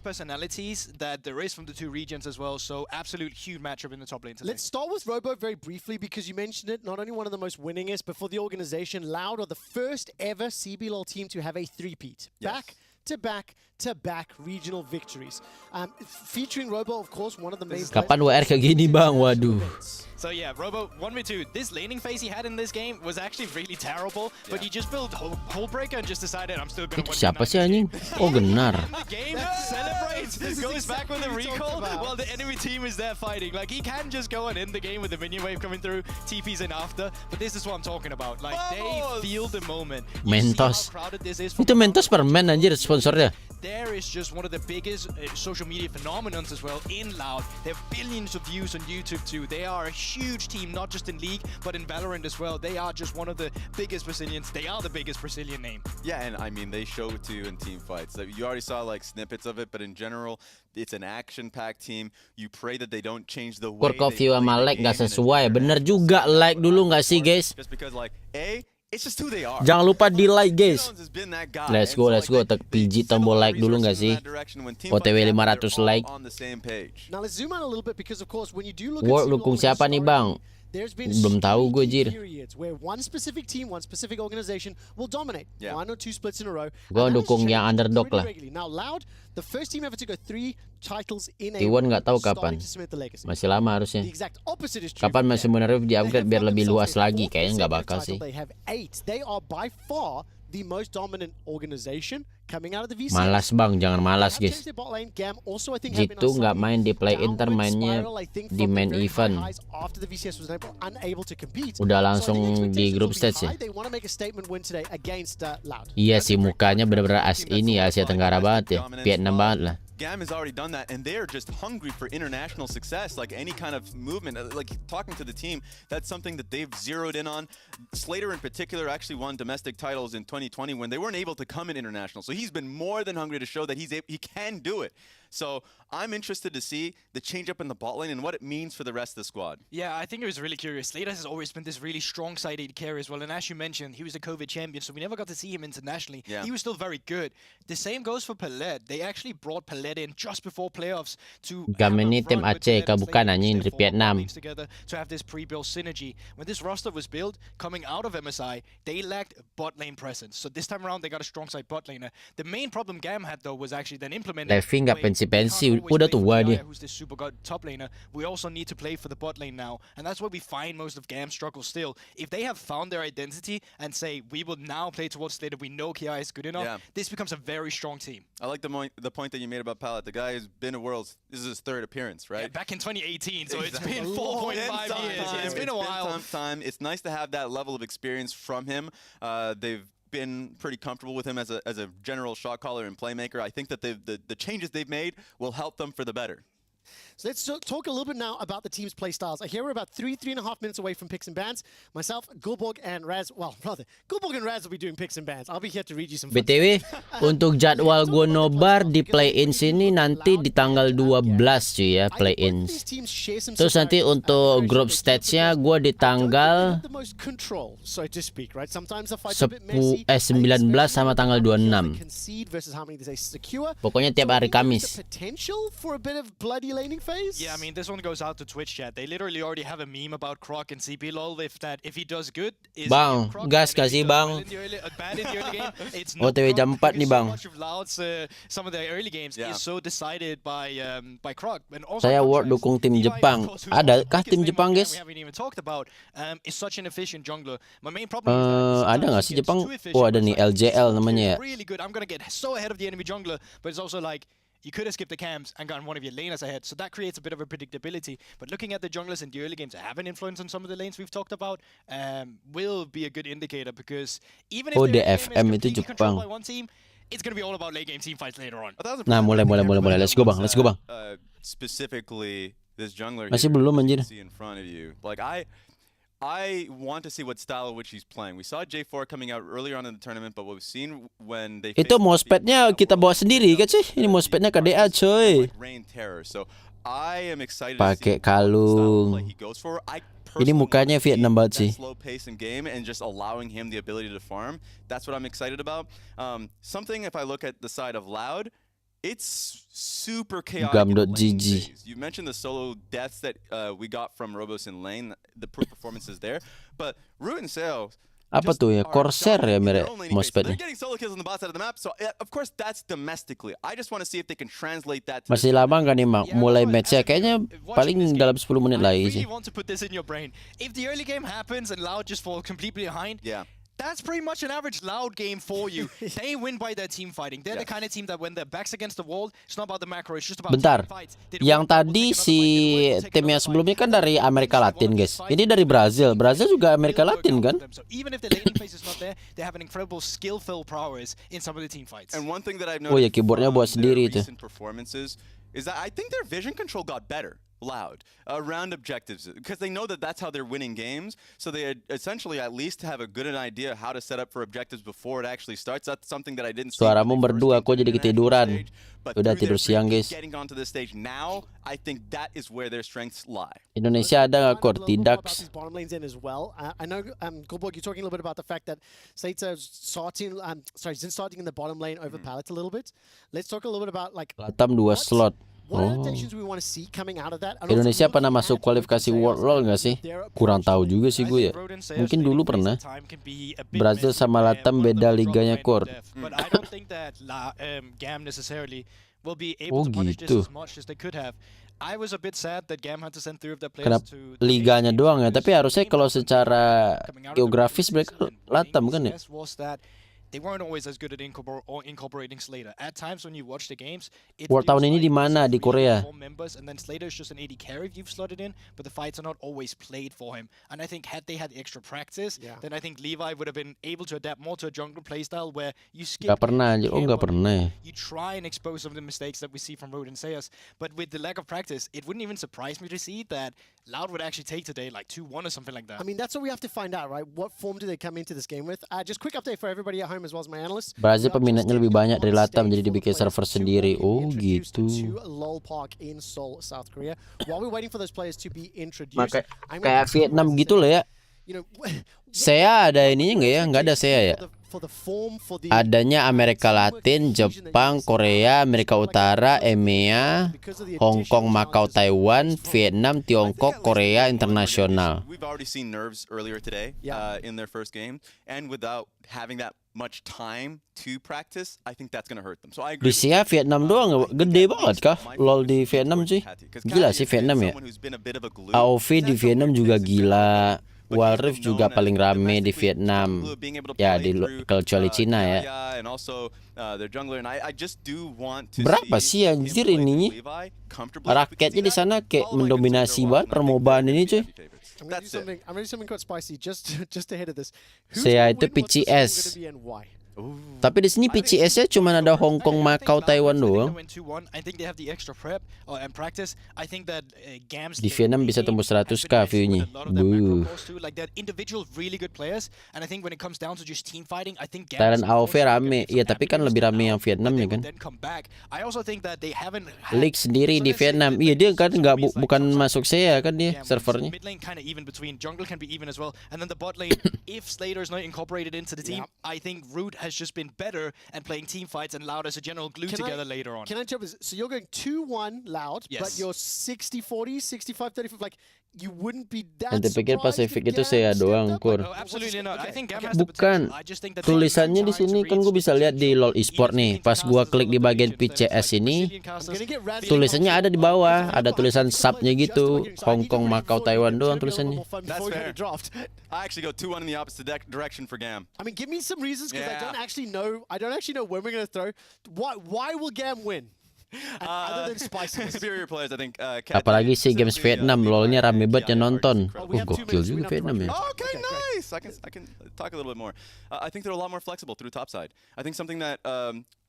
start with Robo very briefly because you mentioned it. Not only one of the most winningest, but for the organization, Loud are the first ever CBLOL team to have a three-peat. Back-to-back regional victories. Featuring Robo, of course, one of the main. Kapan WR kayak gini bang? Waduh. So yeah, Robo, 1v2. This laning phase he had in this game was actually really terrible, but he just built Hullbreaker and just decided I'm still gonna win. Siapa sih anjing? Oh Genar. The game celebrates, goes back with a recall while the enemy team is there fighting. Like he can just go and end the game with the minion wave coming through, TPs in after, but this is what I'm talking about. Like they feel the moment. Mentos. Itu Mentos permen anjir sponsornya. There is just one of the biggest social media phenomenons as well in Loud. They have billions of views on YouTube too. They are a huge team, not just in League, but in Valorant as well. They are just one of the biggest Brazilians. They are the biggest Brazilian name. Yeah, and I mean, they show it to you in team fights. You already saw like snippets of it, but in general, it's an action-packed team. You pray that they don't change the way Kurko view sama like nggak sesuai. Bener juga, like dulu nggak sih guys? Just because like, it's just who they are. Jangan lupa di like guys. Let's go. Tek PG tombol like dulu nggak sih? OTW 500 like. Now let's zoom out a little bit because of course when you do look World dukung siapa nih bang? Belum tahu gue jir. Where one specific team, one specific organization will dominate. One or two splits in a row. Gue dukung yang underdog lah. Now Loud, the first team ever to go 3 titles in a T1 nggak tahu kapan. Masih lama harusnya. Kapan masih menaruh di upgrade biar lebih luas lagi? Kayaknya nggak bakal sih. They are by far the most dominant organization coming out of the VCS. Malas bang, jangan malas guys. Jitu nggak main di play-in, mainnya di main event. Udah langsung di group stage ya. Iya sih, mukanya bener-bener ini Asia Tenggara banget ya, Vietnam banget lah. GAM has already done that, and they're just hungry for international success, like any kind of movement. Like talking to the team, that's something that they've zeroed in on. Slater in particular actually won domestic titles in 2020 when they weren't able to come in international. So he's been more than hungry to show that he can do it. So I'm interested to see the change up in the bot lane and what it means for the rest of the squad. Yeah, I think it was really curious. Slater has always been this really strong side AD carry as well. And as you mentioned, he was a COVID champion, so we never got to see him internationally. Yeah. He was still very good. The same goes for Pellet. They actually brought Pellet in just before playoffs to GAM ini tim Aceh bukan anjing dari Vietnam. Together to have this pre-built synergy. When this roster was built, coming out of MSI, they lacked bot lane presence. So this time around, they got a strong side bot laner. The main problem GAM had though was actually then implemented. Levi nggak pensi udah tua dia. Who's this super god top laner? We also need to play for the bot lane now, and that's where we find most of GAM's struggle still. If they have found their identity and say we will now play towards Slater, we know Kiai is good enough. This becomes a very strong team. I like the point that you made about Pallet. The guy has been to Worlds. This is his 3rd appearance, right? Yeah, back in 2018, so it's been 4.5 years. It's been a while. It's nice to have that level of experience from him. They've been pretty comfortable with him as a general shot caller and playmaker. I think that the changes they've made will help them for the better. So let's talk a little bit now about the team's play styles. I hear we're about 3.5 minutes away from picks and bans. Myself, Gulborg, and Raz. Well, rather, Gulborg and Raz will be doing picks and bans. I'll be here to read you some. BTW, untuk jadwal gue nobar di play-in sini nanti di tanggal 12 cuy ya, play-in. Terus nanti untuk group stage-nya gue di tanggal 19 sama tanggal 26. Pokoknya tiap hari Kamis. Yeah, I mean, this one goes out to Twitch chat. They literally already have a meme about Croc and CP lol. If he does good, is Bang, gas kasih bang. bad in the early game. It's OTW jam 4 nih bang. Some of the early games is so decided by Croc. And also Saya Ward dukung tim Jepang. Adakah tim Jepang guys? We haven't even talked about is such an efficient jungler. My main problem ada nggak sih Jepang? Oh ada nih LJL namanya ya. Really good. I'm gonna get so ahead of the enemy jungler, but it's also like you could have skipped the camps and gotten one of your laners ahead, so that creates a bit of a predictability. But looking at the junglers in the early games that have an influence on some of the lanes we've talked about will be a good indicator, because even if the FM itu Jepang. by one team, it's going to be all about late game team fights later on. Nah, mulai. Let's go bang. Specifically, this jungler Masih belum anjir. see in front of you. Like I want to see what style of which he's playing. We saw J4 coming out earlier on in the tournament, but what we've seen when they Itu mousepad-nya kita bawa sendiri kan sih? Ini mousepad-nya KDA coy. Rain Terror. So I am excited Pakai kalung. he goes for. Ini mukanya Vietnam banget sih. Slow pace in game and just allowing him the ability to farm. That's what I'm excited about. Something if I look at the side of Loud, it's super chaotic. GAM.GG. You mentioned the solo deaths that we got from Robos in lane, the performances there, but Root and Sales. Apa tuh ya? Corsair ya merek mousepadnya. They're getting solo kills on the bot side of the map, so of course that's domestically. I just want to see if they can translate that. Masih lama kan nih mulai match-nya? Kayaknya paling dalam 10 menit lagi sih. I really want to put this in your brain. If the early game happens and Loud just falls completely behind, that's pretty much an average Loud game for you. They win by their team fighting. They're the kind of team that when their backs against the wall, it's not about the macro, it's just about Bentar, fights. yang tadi si tim yang sebelumnya kan dari Amerika Latin guys. Ini dari Brazil. Brazil juga Amerika Latin kan? So even if the laning phase is not there, they have an incredible skill-filled prowess in some of the team fights. And one thing that I've Oh ya noticed keyboardnya buat sendiri itu. recent performances is that I think their vision control got better. Loud around objectives, because they know that that's how they're winning games, so they essentially at least have a good idea how to set up for objectives before it actually starts. That's something that I didn't see. Suaramu merdu, aku jadi ketiduran. Udah tidur siang guys. Getting onto the stage now, I think that is where their strengths lie. Indonesia ada nggak kor? Tidak. Bottom lanes in as well. I know, Gulborg, you're talking a little bit about the fact that Seita's starting, Zin's starting in the bottom lane over Pallet a little bit. Let's talk a little bit about like. Latam 2 slot. Indonesia pernah masuk kualifikasi World LoL nggak sih? Kurang tahu juga sih gue ya. Mungkin dulu pernah. Brazil sama Latam beda liganya kor. Oh gitu. Kenapa liganya doang ya? Tapi harusnya kalau secara geografis mereka Latam kan ya? They weren't always as good at incorporating Slater. At times when you watch the games, World tahun ini di mana? Di Korea. Members, and then Slater is just an AD carry if you've slotted in, but the fights are not always played for him. And I think had they had extra practice, then I think Levi would have been able to adapt more to a jungle playstyle where you skip. Gak pernah aja. Oh gak pernah. You try and expose some of the mistakes that we see from Road and Sayas, but with the lack of practice, it wouldn't even surprise me to see that Loud would actually take today like 2-1 or something like that. I mean, that's what we have to find out, right? What form do they come into this game with? Just quick update for everybody at home as well as my analysts. Brazil peminatnya lebih banyak dari Latam, jadi dibikin server sendiri. Oh gitu. Kayak Vietnam gitu lah ya. Saya ada ininya nggak ya? Nggak ada saya ya. Adanya Amerika Latin, Jepang, Korea, Amerika Utara, EMEA, Hong Kong, Macau, Taiwan, Vietnam, Tiongkok, Korea, internasional. We've already seen nerves earlier today in their first game, and without having that much time to practice, I think that's going to hurt them. So I agree. Rusia, Vietnam doang, gede banget kah? LOL di Vietnam sih. Gila sih Vietnam ya. AOV di Vietnam juga gila. WildRift juga paling rame di Vietnam. Ya di kecuali Cina ya. Berapa sih anjir ininya? Rakyatnya di sana kayak mendominasi banget permobaan ini cuy. That's it. I'm gonna do something quite spicy just ahead of this. Saya itu PCS. Tapi di sini PCS-nya cuma ada Hong Kong, Macau, Taiwan doang. Di Vietnam bisa tembus 100k view-nya. Thailand AOV rame. Iya, tapi kan lebih rame yang Vietnam ya kan. League sendiri di Vietnam. Iya, dia kan bukan masuk saya kan dia servernya. Has just been better and playing team fights and Loud as a general glue together later on. Can I jump? So you're going 2-1 Loud, Yes. but you're 60-40, 65-35. Like you wouldn't be that. Ente pikir Pacific itu saya doang, Kur. Absolutely not. I think GAM has Bukan. Tulisannya di sini kan gue bisa lihat di LoL Esport nih. Pas gua klik di bagian PCS ini, tulisannya ada di bawah, ada tulisan subnya gitu. Hong Kong, Macau, Taiwan doang tulisannya. That's fair. I actually go 2-1 in the opposite direction for GAM. I mean, give me some reasons because I don't actually know when we're gonna throw. Why will GAM win? Other than spiciness. Superior players, I think. Apalagi si games Vietnam, LoL-nya rame banget yang nonton. Gokil juga Vietnam ya. Okay, nice. I can talk a little bit more. I think they're a lot more flexible through topside. I think something that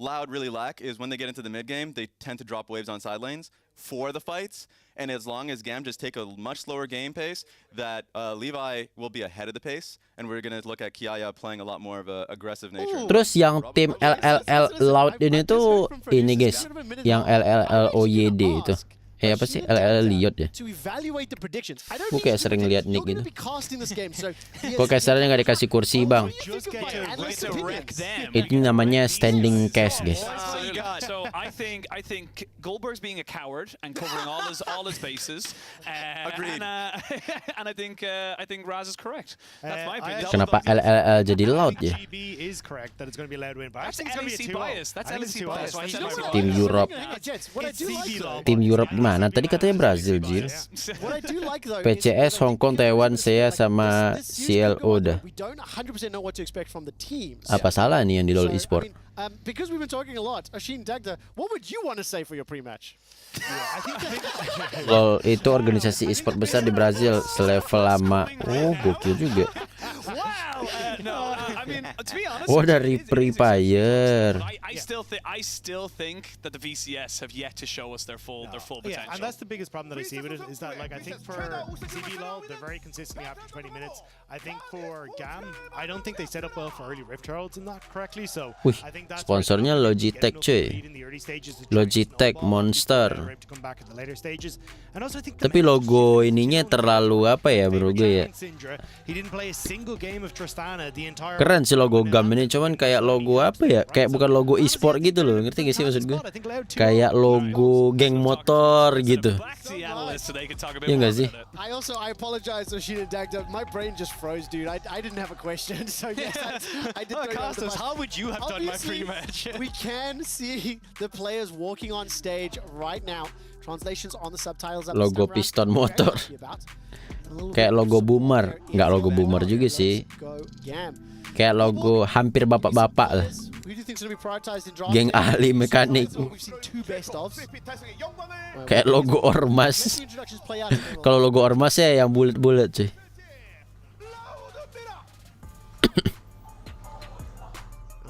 Loud really lack is when they get into the mid game, they tend to drop waves on side lanes for the fights. And as long as GAM just take a much slower game pace, that Levi will be ahead of the pace, and we're gonna look at Kiaya playing a lot more of a aggressive nature. Terus yang tim LLL Loud ini tuh ini guys, yang LLLOYD itu. Apa sih? LL Liot ya? Gue kayak sering lihat nick gitu. Kok kayak sekarang nggak dikasih kursi bang? Itu namanya standing cast guys. So I think Goldberg's being a coward and covering all his bases. Agreed. And I think Raz is correct. That's my opinion. Kenapa LLL jadi Loud ya? That's LEC bias. That's LEC bias. Tim Europe. Tim Europe mana? Tadi katanya Brazil, Jir. PCS, Hong Kong, Taiwan, saya sama CLO dah. Apa salah nih yang di LoL Esport? Because we've been talking a lot, Ashin Dagda, what would you want to say for your pre-match? LoL itu organisasi esport besar di Brazil, selevel lama. Oh, gokil juga. No, I mean, to be honest, Oh, dari Free Fire. I still think that the VCS have yet to show us their full potential. Yeah, and that's the biggest problem that I see with it is that, like, I think for CB LoL, they're very consistently after 20 minutes. I think for GAM, I don't think they set up well for early Rift Heralds in that correctly. So Wih, I think that's sponsornya Logitech cuy. Logitech Monster. Tapi logo ininya terlalu apa ya bro gue ya? Keren sih logo GAM ini, cuman kayak logo apa ya? Kayak bukan logo e-sport gitu loh, ngerti gak sih maksud gue? Kayak logo geng motor gitu. Iya gak sih? I apologize, Oshin and Dagda. My brain just froze, dude. I didn't have a question, so yes, I did. How would you have done my pre-match? We can see the players walking on stage right now. Translations on the subtitles. Logo piston motor. Kayak logo boomer. Nggak logo boomer juga sih. Kayak logo hampir bapak-bapak lah. Geng ahli mekanik. Kayak logo ormas. Kalau logo ormas ya yang bulat-bulat cuy.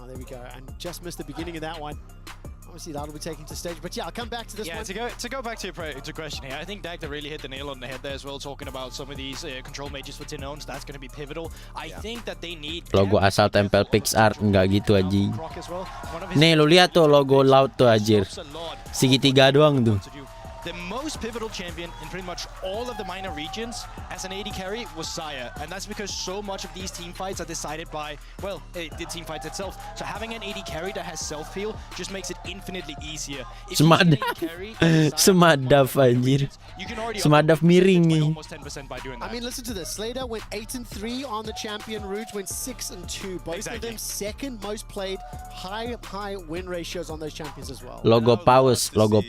Oh, there we go. And just missed the beginning of that one. Obviously, that'll be taken to stage. But yeah, I'll come back to this one. To go back to your question here, I think Dagda really hit the nail on the head there as well, talking about some of these control mages for Tinons. That's going to be pivotal. I think that they need logo asal tempel PixArt nggak gitu aja. Nih lu lihat tuh logo Loud tuh anjir. Segitiga doang tuh. The most pivotal champion in pretty much all of the minor regions as an AD carry was Saya, and that's because so much of these team fights are decided by, well, the team fights itself. So having an AD carry that has self-heal just makes it infinitely easier. Semadaf anjir. Semadaf miring nih. I mean, listen to this. Slater went 8-3 on the champion route, went 6-2. Both of them second most played, high win ratios on those champions as well. Logo paus, logo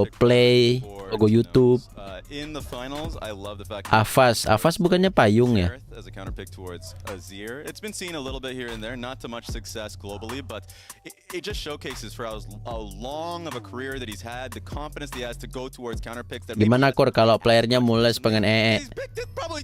play. Play, logo YouTube. In the finals, I love the fact Avas bukannya payung ya? as a counterpick towards Azir. It's been seen a little bit here and there, not to much success globally, but it just showcases for how long of a career that he's had, the confidence he has to go towards counterpicks. Gimana Kur kalau playernya mulai pengen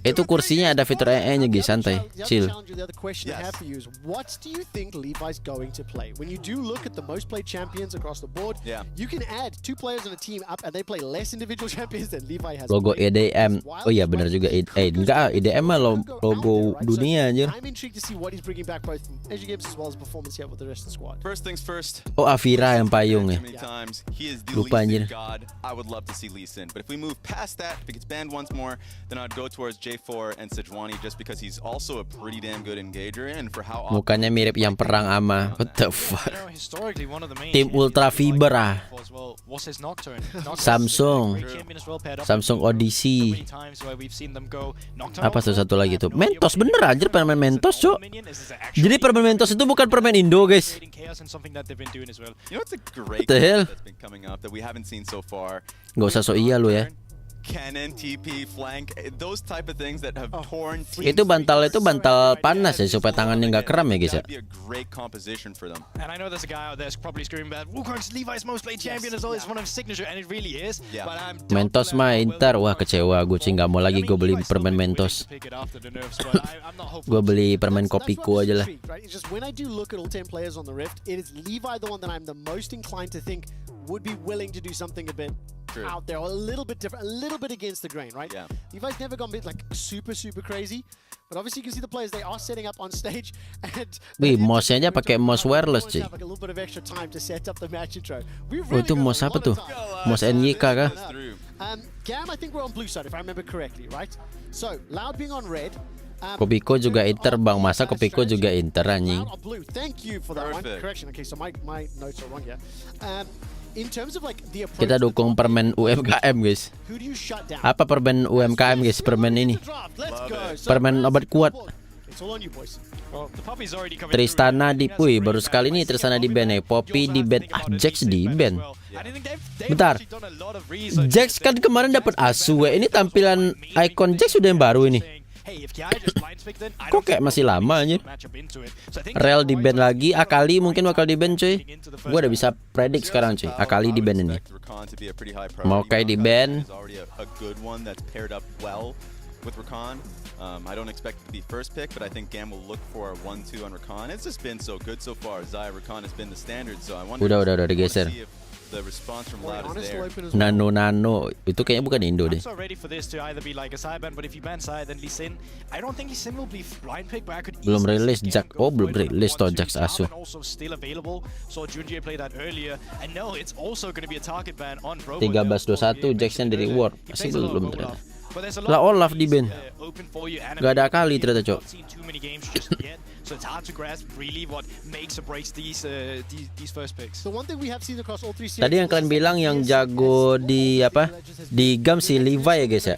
Itu kursinya ada fitur nya guys, santai, chill. The other question I have for you is, what do you think Levi's going to play? When you do look at the most played champions across the board, you can add 2 players on a team up and they play less individual champions than Levi has. Logo EDM. Oh iya benar juga. Enggak, EDM mah logo dunia anjir. I'm intrigued to see what he's bringing back both from PSG games as well as performance here with the rest of the squad. First things first. Oh, Avira yang payung ya. Lupa anjir. I would love to see Lee Sin, but if we move past that, if he gets banned once more, then I'd go towards J4 and Sejuani just because he's also a pretty damn good engager and for how mukanya mirip yang perang ama. What the fuck? Tim Ultra Fiber Samsung Odyssey. Apa satu lagi tuh? Mentos bener anjir, permen Mentos, Cok. Jadi permen Mentos itu bukan permen Indo, guys. What the hell? Gak usah so iya lu ya. Cannon, TP, flank, those type of things that have torn. Itu bantal panas ya supaya tangannya nggak kram ya guys ya. Be a great composition for them. And I know there's a guy out there probably screaming about Wukong's Levi's most played champion as well. It's one of his signature and it really is. But I'm Mentos mah Inter, wah kecewa gue sih, nggak mau lagi gue beli permen Mentos. Gue beli permen kopiku aja lah. Just when I do look at all 10 players on the Rift, it is Levi the one that I'm the most inclined to think would be willing to do something a bit out there, or a little bit different, a little bit against the grain, right? Yeah. Levi's never gone bit like super crazy, but obviously you can see the players, they are setting up on stage and wih, mouse-nya aja pakai mouse wireless sih. Like a little bit of extra time to set up the match intro. Oh, itu mouse apa tuh? Mouse NYK kah? GAM, I think we're on blue side if I remember correctly, right? So, Loud being on red. Kopiko juga Inter bang, masa Kopiko juga Inter anjing. Thank you for that one. Correction. Okay, so my notes are wrong here. In terms of like the approach, Kita dukung permen UMKM guys. Apa permen UMKM guys? Permen ini. Permen obat kuat. Tristana di baru sekali ini Tristana di ban Poppy di ban, Jax di ban. Bentar. Jax kan kemarin dapat asu ini tampilan icon Jax sudah yang baru ini. Kok kayak masih lama anjir. Rel di ban lagi, Akali mungkin bakal di ban cuy. Gue udah bisa predik sekarang cuy, Akali di ban ini. Mau kayak di ban. With Rakan, I don't expect it to be first pick, but I think GAM will look for a 1-2 on Rakan. It's just been so good so far. Zaya Rakan has been the standard, so I wonder udah digeser. if the response from Loud is there. Nano itu kayaknya bukan Indo deh. I'm so ready for this to either be like a side ban, but if you ban side then Lee Sin, I don't think Lee Sin will be blind pick, but I could belum rilis Jack. Oh, belum rilis toh Jax asu. Also still available. So Junji played that earlier. And no, it's also going to be a target ban on Robo. 13-21 Jackson di reward. Masih belum ternyata. Lah Olaf di ban. Gak ada Akali ternyata, Cok. So it's hard to grasp really what makes or breaks these first picks. The one thing we have seen across all 3 series. Tadi yang kalian bilang yang jago di apa? Di GAM si Levi ya guys ya.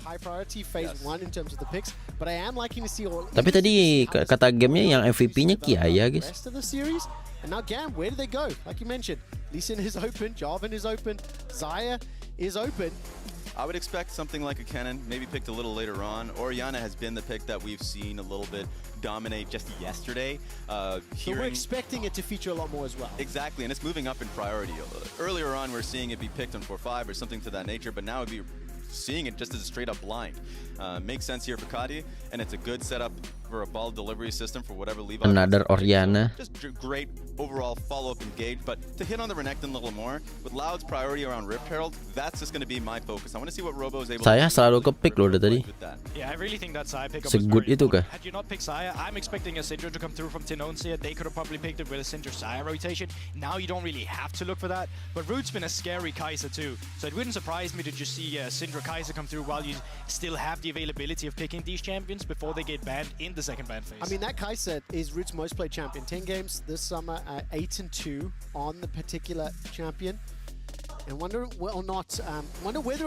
Tapi tadi kata gamenya yang MVP-nya Kiaya guys. And now GAM, where do they go? Like you mentioned, Lee Sin is open, Jarvan is open, Zaya is open. I would expect something like a Kennen, maybe picked a little later on. Orianna has been the pick that we've seen a little bit dominate just yesterday. So we're expecting it to feature a lot more as well. Exactly, and it's moving up in priority. Earlier on, we're seeing it be picked on 4-5 or something to that nature, but now we'd be seeing it just as a straight up blind. Makes sense here for Kadi, and it's a good setup for a ball delivery system for whatever Levi. Another Orianna. Just great overall follow-up engage, but to hit on the Renekton a little more, with Loud's priority around Rift Herald, that's just going to be my focus. I want to see what Robo is able to do. Saya selalu kepick loh dari tadi. Yeah, I really think that Saya pickup Segood itu kah? Had you not picked Saya, I'm expecting a Syndra to come through from Tinoncia. They could have probably picked it with a Syndra Saya rotation. Now you don't really have to look for that. But Root's been a scary Kai'Sa too, so it wouldn't surprise me to just see Syndra Kai'Sa come through while you still have the availability of picking these champions before they get banned in the second ban phase. I mean, that Kai'Sa is Root's most played champion. 10 games this summer, 8-2 on the particular champion. And wonder whether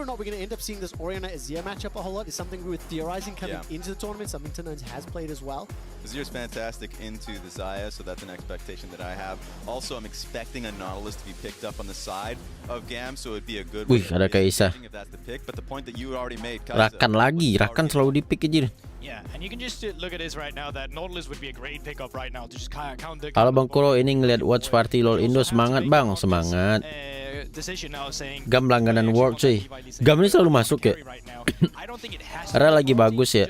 or not we're going to end up seeing this Oriana Azir matchup a whole lot is something we were theorizing coming into the tournament, something Tinones has played as well. Azir's fantastic into the Xayah, so that's an expectation that I have. Also, I'm expecting a Nautilus to be picked up on the side of GAM, so it'd be a good Wih, ada Kaisa. if that's the pick. But the point that you already made, Kaisa, Rakan selalu di pick aja. Yeah, and you can just look at this right now, that Nautilus would be a great pickup right now to just count the... Halo Bang Kuro, ini ngeliat watch party LoL Indo, semangat bang, semangat. decision now saying GAM langganan World cuy. GAM ini selalu masuk ya. Karena lagi bagus ya.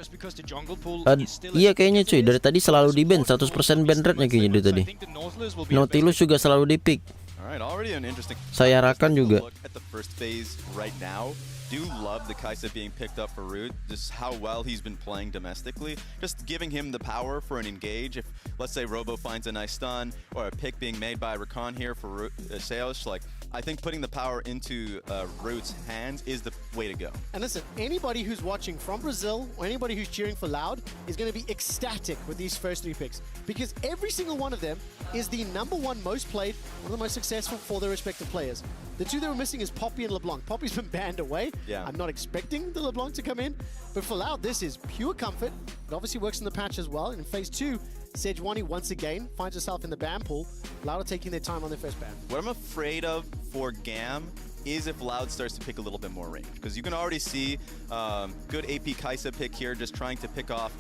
Iya kayaknya cuy, dari tadi selalu di ban, 100% ban rate-nya kayaknya dari tadi. Nautilus juga selalu di pick. Saya Rakan juga. Do love the Kaisa being picked up for root, just how well he's been playing domestically, just giving him the power for an engage. If, let's say, Robo finds a nice stun, or a pick being made by Rakan here for Seos, like, I think putting the power into Root's hands is the way to go. And listen, anybody who's watching from Brazil, or anybody who's cheering for Loud, is going to be ecstatic with these first three picks, because every single one of them is the #1 most played, one of the most successful for their respective players. The two they were missing is Poppy and LeBlanc. Poppy's been banned away. Yeah. I'm not expecting the LeBlanc to come in, but for Loud, this is pure comfort. It obviously works in the patch as well. In Phase 2, Sejuani once again finds herself in the ban pool. Loud are taking their time on their first ban. What I'm afraid of for GAM is if Loud starts to pick a little bit more range, because you can already see good AP Kaisa pick here, just trying to pick off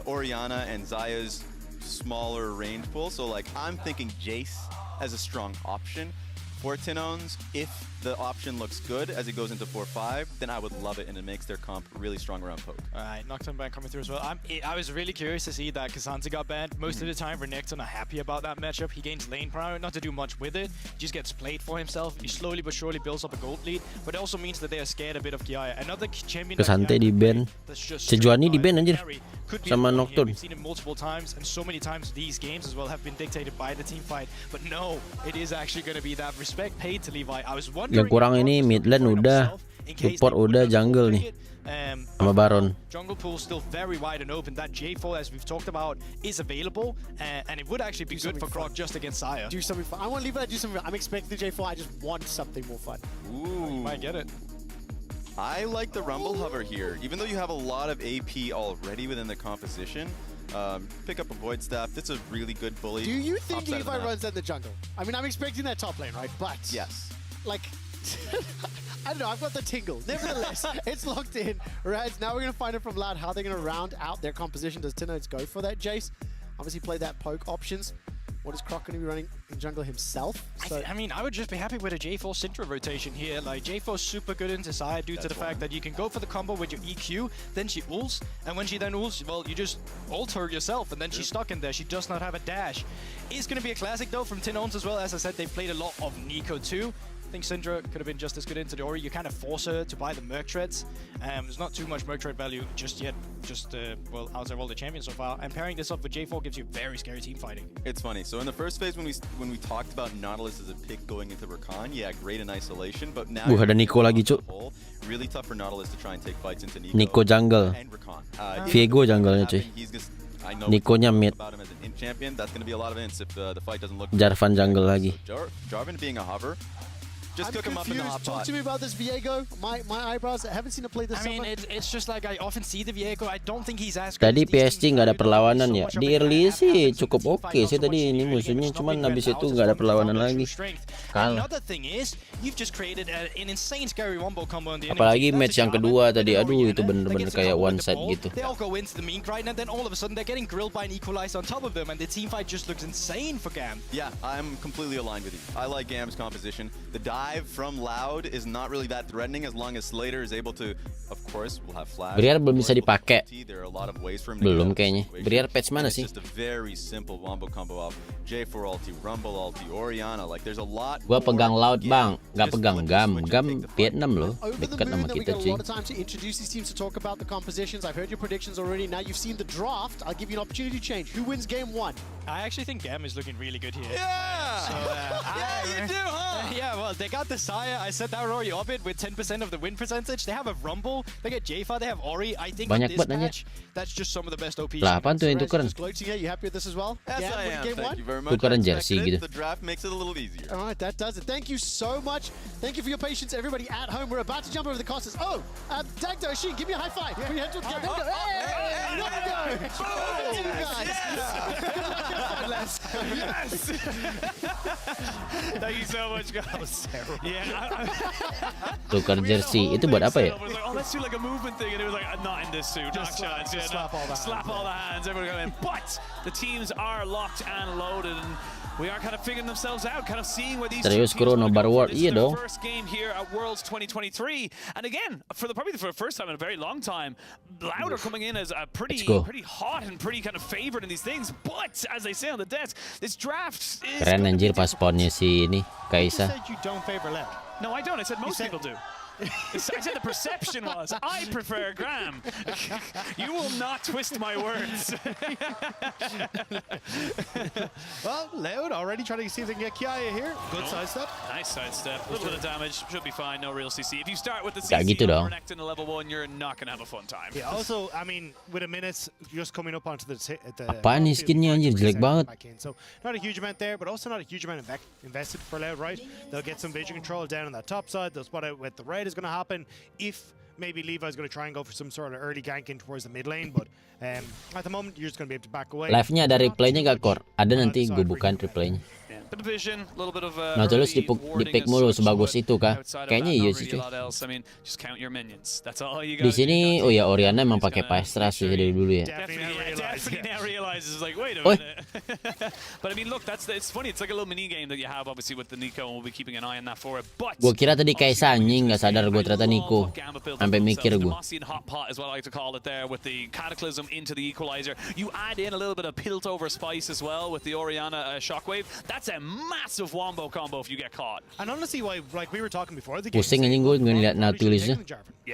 Oriana and Xayah's smaller range pool. So like, I'm thinking Jace as a strong option for Tinones. If the option looks good as it goes into 4-5, then I would love it, and it makes their comp really strong around poke. Alright, Nocturne ban coming through as well. I was really curious to see that Kazanti got banned. Most of the time, Renekton are happy about that matchup. He gains lane power, not to do much with it. He just gets played for himself. He slowly but surely builds up a gold lead, but it also means that they are scared a bit of Kiaya. Another champion Kesante di ban. Sejuani di ban anjir. Sama Nocturne. We've seen it multiple times, and so many times these games as well have been dictated by the team fight. But no, it is actually going to be that respect paid to Levi. I was wondering. Yang kurang ini mid lane udah, support udah, jungle nih sama Baron. Jungle pool still very wide and open. That J4, as we've talked about, is available, and it would actually be good for Krog just against Xayah. Do something fun. I want Levi to do something. I'm expecting the J4. I just want something more fun. Ooh, you might get it. I like the Rumble Hover here. Even though you have a lot of AP already within the composition, pick up a Void Staff. That's a really good bully. Do you think Levi runs in the jungle? I mean, I'm expecting that top lane, right? But yes, like, I don't know. I've got the tingle. Nevertheless, it's locked in. Right now, we're gonna find it from Loud how they're gonna round out their composition. Does Tinones go for that Jace? Obviously, play that poke options. What is Croc going to be running in jungle himself? So I mean, I would just be happy with a J4 Syndra rotation here. Like, J4's super good into side due to the fact that you can go for the combo with your EQ, then she ults, and when she then ults, well, you just ult her yourself, and then she's stuck in there. She does not have a dash. It's going to be a classic, though, from Tinones as well. As I said, they played a lot of Nico, too. I think Syndra could have been just as good into the Ori. You kind of force her to buy the Merc Treads. There's not too much Merc Tread value just yet. Just, well, outside of all the champions so far. And pairing this up with J4 gives you very scary team fighting. It's funny. So in the first phase, when we talked about Nautilus as a pick going into Rakan, yeah, great in isolation. But now ada Nico lagi, Cuk. Really tough for Nautilus to try and take fights into Nico jungle. And Rakan. Viego jungle-nya, cuy. Nico-nya mid. About him as an int champion. That's going to be a lot of ints if the fight doesn't look. Jarvan jungle lagi. Jarvan being a hover. Just cook him up in the hot pot. Talk to me about this Viego. My eyebrows. I haven't seen him play this summer. I mean, it's just like I often see the Viego. I don't think he's as good. Tadi PSG nggak ada perlawanan ya. Di early sih cukup oke sih tadi ini musuhnya, cuman habis itu nggak ada perlawanan lagi. Kalah. Apalagi match yang kedua tadi, aduh itu bener-bener kayak one side gitu. They all go into the mean grind, and then all of a sudden they're getting grilled by an equalizer on top of them, and the team fight just looks insane for GAM. Yeah, I'm completely aligned with you. I like GAM's composition. The dive from Loud is not really that threatening as long as Slater is able to, of course, we'll have flash. Briar belum bisa dipakai. There are a lot of ways for him to belum kayaknya. Briar patch mana sih? It's just a very simple wombo combo off J4 ulti, Rumble ulti, Oriana. Like there's a lot. Gua pegang Loud, Bang. Nggak pegang GAM. GAM Vietnam loh. Dekat sama kita A cuy. lot of time to introduce these teams to talk about the compositions. I've heard your predictions already. Now you've seen the draft. I'll give you an opportunity to change. Who wins game 1? I actually think GAM is looking really good here. Yeah! So, yeah, you do, huh? Yeah, well, they got the Xayah. I said that already up it with 10% of the win percentage. They have a Rumble. They get J4, they have Ori. I think Banyak this banget, match, that's just some of the best OP. Lah, apaan tuh yang tukeran? You happy with this as well? Yes, I am. Thank you very much. Tukeran jersey gitu. The draft makes it a little easier. All right, that does it. Thank you so much. Thank you for your patience, everybody at home. We're about to jump over the Costas. Oh, Dagdo, Sheen, give me a high five. Put your hands towards the camera. Hey, there we go. Boom, guys. Yes. Yes. Thank you so much, guys. Yeah. Tukar jersey itu buat apa ya? Oh, let's do like a movement thing, and it was like, not in this suit, not chance. Yeah, slap all the hands. Everyone go in. But the teams are locked and loaded, and we are kind of figuring themselves out, kind of seeing where these Serius Kuro Nobar World, iya dong. First game here at Worlds 2023, and again, probably for the first time in a very long time, Loud are coming in as a pretty hot and pretty kind of favored in these things. But as they say on the desk, this draft is Keren anjir pas spawnnya si ini Kaisa. You don't favor Loud. No, I don't. I said most people do. I said the perception was I prefer GAM. You will not twist my words. Well, Loud already trying to see if they can get Kiaya here. Good sidestep. Nice sidestep. A little bit of damage. Should be fine. No real CC. If you start with the Gak CC gitu dong. connect in the level 1, you're not going to have a fun time. Yeah, also, I mean, with a minute just coming up onto the Apaan nih skinnya anjir, jelek banget. So not a huge amount there, but also not a huge amount invested for Loud, right? They'll get some vision control down on that top side. They'll spot out with the red is going to happen if maybe Levi's going to try and go for some sort of early gank in towards the mid lane, but at the moment you're just going to be able to back away. Live-nya ada replaynya gak, Kor? Ada nanti gue bukan replaynya. Bit of vision, a little bit of Nautilus di-pick mulu sebagus itu kah? Kayaknya iya sih cuy. Just count your minions. That's all you Di sini oh ya Oriana emang pakai Pastra sih dari dulu ya. Definitely now realizes like wait a minute. But I mean look, it's funny. It's like a little mini game that you have obviously with the Nico, and we'll be keeping an eye on that for it. But Gue kira tadi Kaisa anjing, nggak sadar gue ternyata Nico. Sampai mikir gue. Hot pot is what I like to call it there with the Cataclysm into the Equalizer. You add in a little bit of Pilt over Spice as well with the Oriana Shockwave. That's a massive wombo combo if you get caught. And honestly, why, like we were talking before the game, Pusing anjing gue ngeliat Nautilusnya.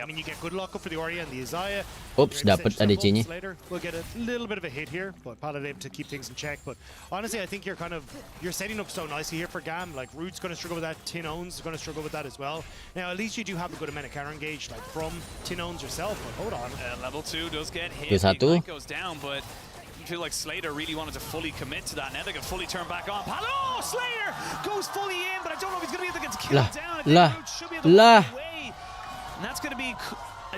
I mean, you get good luck up for the Ori and the Isaiah. Oops, dapat ADC-nya. We'll get a little bit of a hit here, but Paladin able to keep things in check. But honestly, I think you're setting up so nicely here for GAM. Like Root's going to struggle with that. Tin Owns is going to struggle with that as well. Now, at least you do have a good amount of counter engage, like from Tin Owns yourself. But hold on. Level 2 does get hit. Satu. Goes down, but I feel like Slater really wanted to fully commit to that. Now they can fully turn back on. Oh, Slater goes fully in, but I don't know if he's going to be able to get killed down. And that's going to be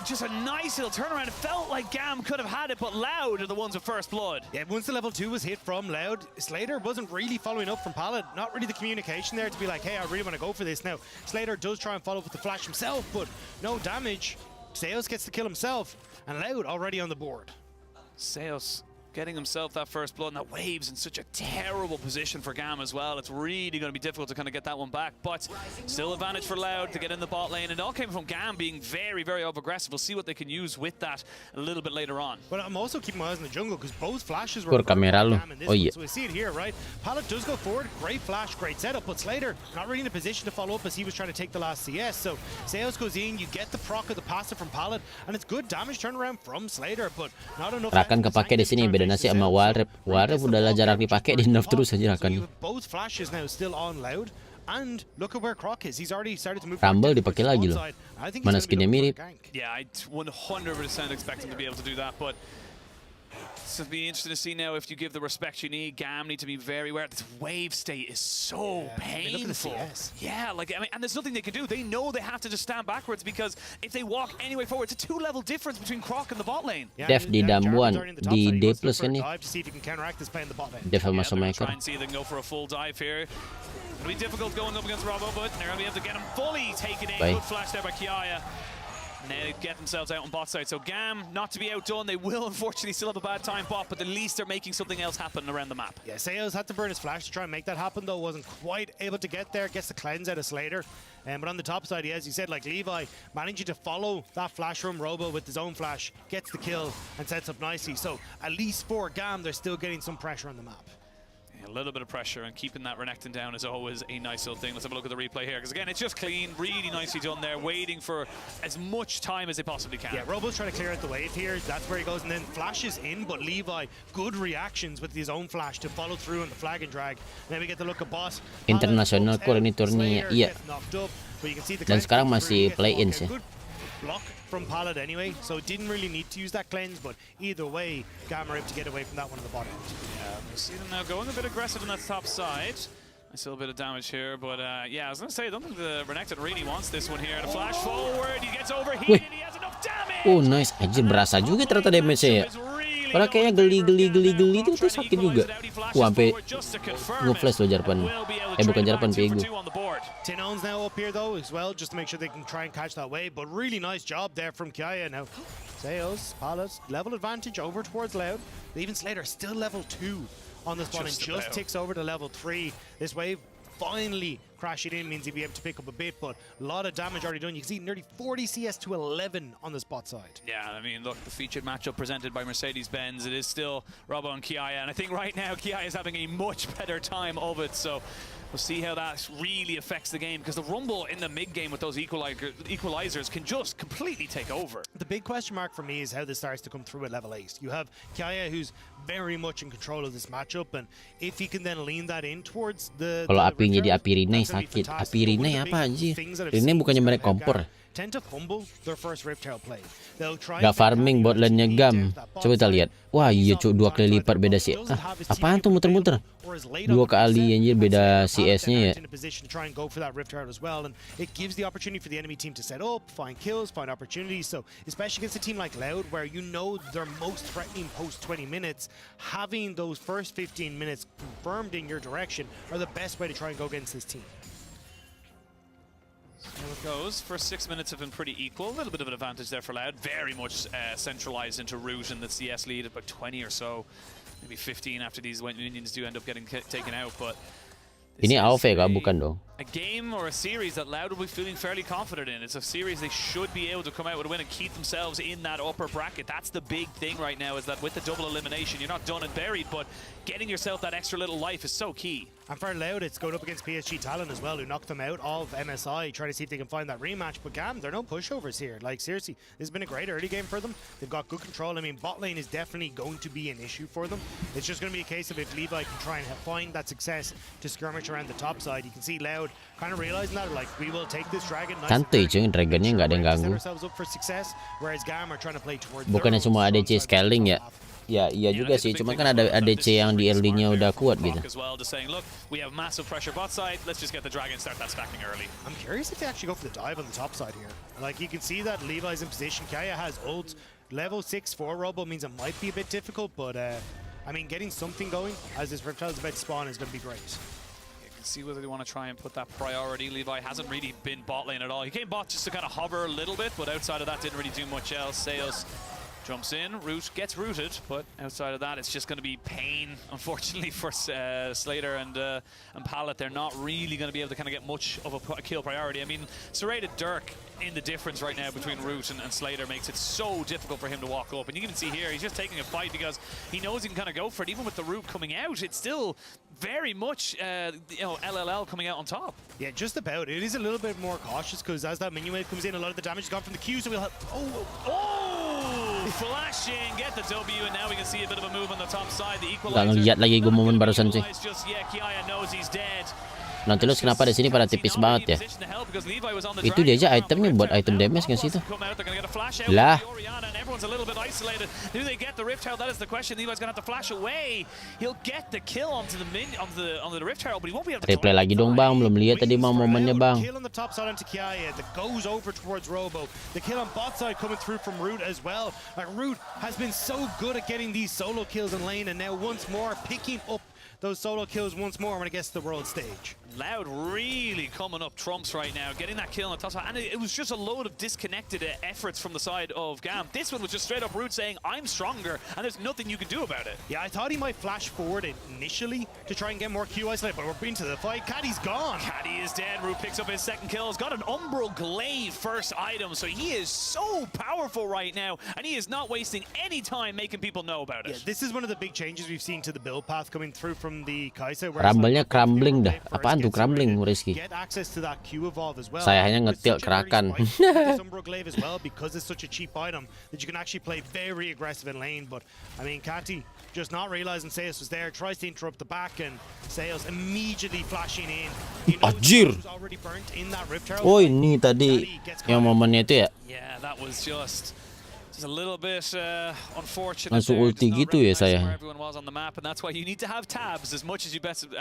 just a nice little turnaround. It felt like GAM could have had it, but Loud are the ones with first blood. Yeah, once the level 2 was hit from Loud, Slater wasn't really following up from Palad. Not really the communication there to be like, hey, I really want to go for this. Now, Slater does try and follow up with the flash himself, but no damage. Seos gets the kill himself, and Loud already on the board. Seos getting himself that first blood, and that Wave's in such a terrible position for GAM as well. It's really going to be difficult to kind of get that one back, but still advantage for Loud to get in the bot lane. It all came from GAM being very, very over-aggressive. We'll see what they can use with that a little bit later on. But I'm also keeping my eyes on the jungle because both flashes were Por kamera lo. Oh yeah. So we see it here, right? Pallet does go forward, great flash, great setup, but Slater not really in a position to follow up as he was trying to take the last CS. So Seos goes in, you get the proc of the passive from Pallet, and it's good damage turnaround from Slater, but not enough. Rakan kepake di sini, beda nasi sama WildRift. WildRift udahlah jarang dipakai, di nerf terus aja Rakan. Both flashes now still on Loud. And look at where Croc is. He's already started to move. Rumble dipakai lagi loh. Mana skinnya mirip. Yeah, I 100% expect him to be able to do that, but it'll be interesting to see now if you give the respect you need. GAM need to be very aware. This wave state is so painful. Look at the CS. Yeah, like I mean, and there's nothing they can do. They know they have to just stand backwards because if they walk any way forward, it's a 2-level difference between Croc and the bot lane. Def di Dambuan di D+ kan nih. Def sama Maker. Try and see if they can go for a full dive here. It'll be difficult going up against Robo, but they're going to be able to get him fully taken in. Good flash there by Kiaya. And they get themselves out on bot side. So GAM, not to be outdone, they will unfortunately still have a bad time bot, but at least they're making something else happen around the map. Yeah, Seos had to burn his flash to try and make that happen, though. Wasn't quite able to get there. Gets the cleanse out of Slater. But on the top side, as you said, like Levi, managing to follow that flash from Robo with his own flash, gets the kill and sets up nicely. So at least for GAM, they're still getting some pressure on the map. A little bit of pressure, and keeping that Renekton down is always a nice little thing. Let's have a look at the replay here, because again, it's just clean, really nicely done there, waiting for as much time as they possibly can. Yeah, Robo's trying to clear out the wave here. That's where he goes, and then flashes in, but Levi, good reactions with his own flash to follow through on the flag and drag. And then we get the look at Boss. International Core ini turninya, iya. Dan sekarang masih play-in sih. block from Pallet anyway, so didn't really need to use that cleanse, but either way, GAM are able to get away from that one on the bottom end. Yeah, we see them now going a bit aggressive on that top side. I see a bit of damage here, but yeah, I was going to say, I don't think the Renekton really wants this one here. The flash forward, he gets overheated, he has enough damage! Oh nice, anjir berasa juga ternyata damage-nya ya. Padahal kayaknya geli itu sakit juga. Sampai nge-flash loh Jarpan. Bukan Jarpan, Pego. Tinon's now up here though as well, just to make sure they can try and catch that wave, but really nice job there from Kaya. Now, Zeus, Palace, level advantage over towards Loud. Even Slater still level 2 on this one and just ticks over to level 3. This wave finally crashing in means he'll be able to pick up a bit, but a lot of damage already done. You can see nearly 40 CS to 11 on the spot side. Yeah, I mean, look, the featured matchup presented by Mercedes-Benz, it is still Robo and Kiaya, and I think right now Kiaya is having a much better time of it, so we'll see how that really affects the game, because the Rumble in the mid-game with those equalizers can just completely take over. The big question mark for me is how this starts to come through at level 8. You have Kiaya, who's very much in control of this matchup, and if he can then lean that in towards the... Kalau apinya di api Rene sakit. Api Rene apa anjir? Rene bukannya mereka kompor. Tend to fumble their first Riptail play. Gak farming bot lane-nya GAM. Coba kita lihat. Wah iya cuk, 2 kali lipat beda CS. Apaan tuh muter-muter? 2 kali anjir beda CS-nya ya. It gives the opportunity for the enemy team to set up, find kills, find opportunities. So especially against a team like Loud, where you know they're most threatening post 20 minutes, having those first 15 minutes confirmed in your direction are the best way to try and go against this team. There it goes. First 6 minutes have been pretty equal. A little bit of an advantage there for Loud. Very much centralized into Root and the CS lead, about 20 or so, maybe 15 after these minions do end up getting taken out. But ini AoV kah? Bukan dong. A game or a series that Loud will be feeling fairly confident in. It's a series they should be able to come out with a win and keep themselves in that upper bracket. That's the big thing right now, is that with the double elimination, you're not done and buried, but getting yourself that extra little life is so key. And for Loud, it's going up against PSG Talon as well, who knocked them out of MSI, trying to see if they can find that rematch. But GAM, they're no pushovers here. Like, seriously, this has been a great early game for them. They've got good control. I mean, bot lane is definitely going to be an issue for them. It's just going to be a case of if Levi can try and find that success to skirmish around the top side. You can see Loud kind of realizing that, like, we will take this dragon. Santai cuy, dragonnya nggak ada yang ganggu. Bukannya semua ADC scaling ya? Ya iya juga sih, cuman kan ada ADC yang di early-nya udah kuat gitu. I'm curious if they actually go for the dive on the top side here. Like, you can see that Levi's in position. Kaya has ult. Level 6 for Robo means it might be a bit difficult, but I mean, getting something going as this Reptile is about to spawn is going to be great. See whether they want to try and put that priority. Levi hasn't really been bot lane at all. He came bot just to kind of hover a little bit, but outside of that didn't really do much else. Sales jumps in, Root gets rooted, but outside of that it's just going to be pain, unfortunately, for Slater and Pallet. They're not really going to be able to kind of get much of a kill priority. I mean, Serrated Dirk in the difference right now between Root and Slater makes it so difficult for him to walk up. And you can see here, he's just taking a fight because he knows he can kind of go for it. Even with the Root coming out, it's still very much, you know, LLL coming out on top. Yeah, just about. It is a little bit more cautious because as that minion wave comes in, a lot of the damage is gone from the Q, so we'll have... Flashing, get the W, and now we can see a bit of a move on the top side. The equalizer. Gak ngeliat lagi gue momen barusan sih. Yeah, Kiaya knows he's dead. Nautilus kenapa di sini pada tipis banget ya? Itu dia aja itemnya buat item damage nggak sih itu? Lah. Everyone's a little bit isolated. Do they get the Rift Herald? That is the question. Levi's gonna have to flash away. He'll get the kill onto the Rift Herald, but he won't be able to. Replay lagi dong bang, belum lihat tadi mau momennya bang. Kill on the top side onto Kiaya that goes over towards Robo. The kill on bot side coming through from Root as well. Like, Root has been so good at getting these solo kills in lane, and now once more picking up those solo kills once more when it gets to the world stage. Loud really coming up trumps right now, getting that kill on the top side, and it was just a load of disconnected efforts from the side of GAM. This one was just straight up Root saying, I'm stronger, and there's nothing you can do about it. Yeah, I thought he might flash forward initially to try and get more Q isolated, but we're into the fight. Caddy's gone. Caddy is dead. Root picks up his second kill. He's got an Umbral Glaive first item, so he is so powerful right now, and he is not wasting any time making people know about it. Yeah, this is one of the big changes we've seen to the build path coming through from the Kai'Sa. Rumble-nya crumbling dah. Apaan tuh crumbling, Rizky? Get access to that Q evolve as well. Saya hanya ngetil kerakan. This Umbral Glaive as well, because it's such a cheap item that you can actually play very aggressive in lane. But I mean, Kati, just not realizing Seus was there, tries to interrupt the back, and Seus immediately flashing in. He knows Anjir. was already burnt in that Rift Herald. Oh, ini tadi yang momennya itu ya. Yeah, that was just a little bit unfortunate. Langsung there. ulti Just not gitu ya recognizing saya. where everyone was on the map, and that's why you need to have tabs as much as you possibly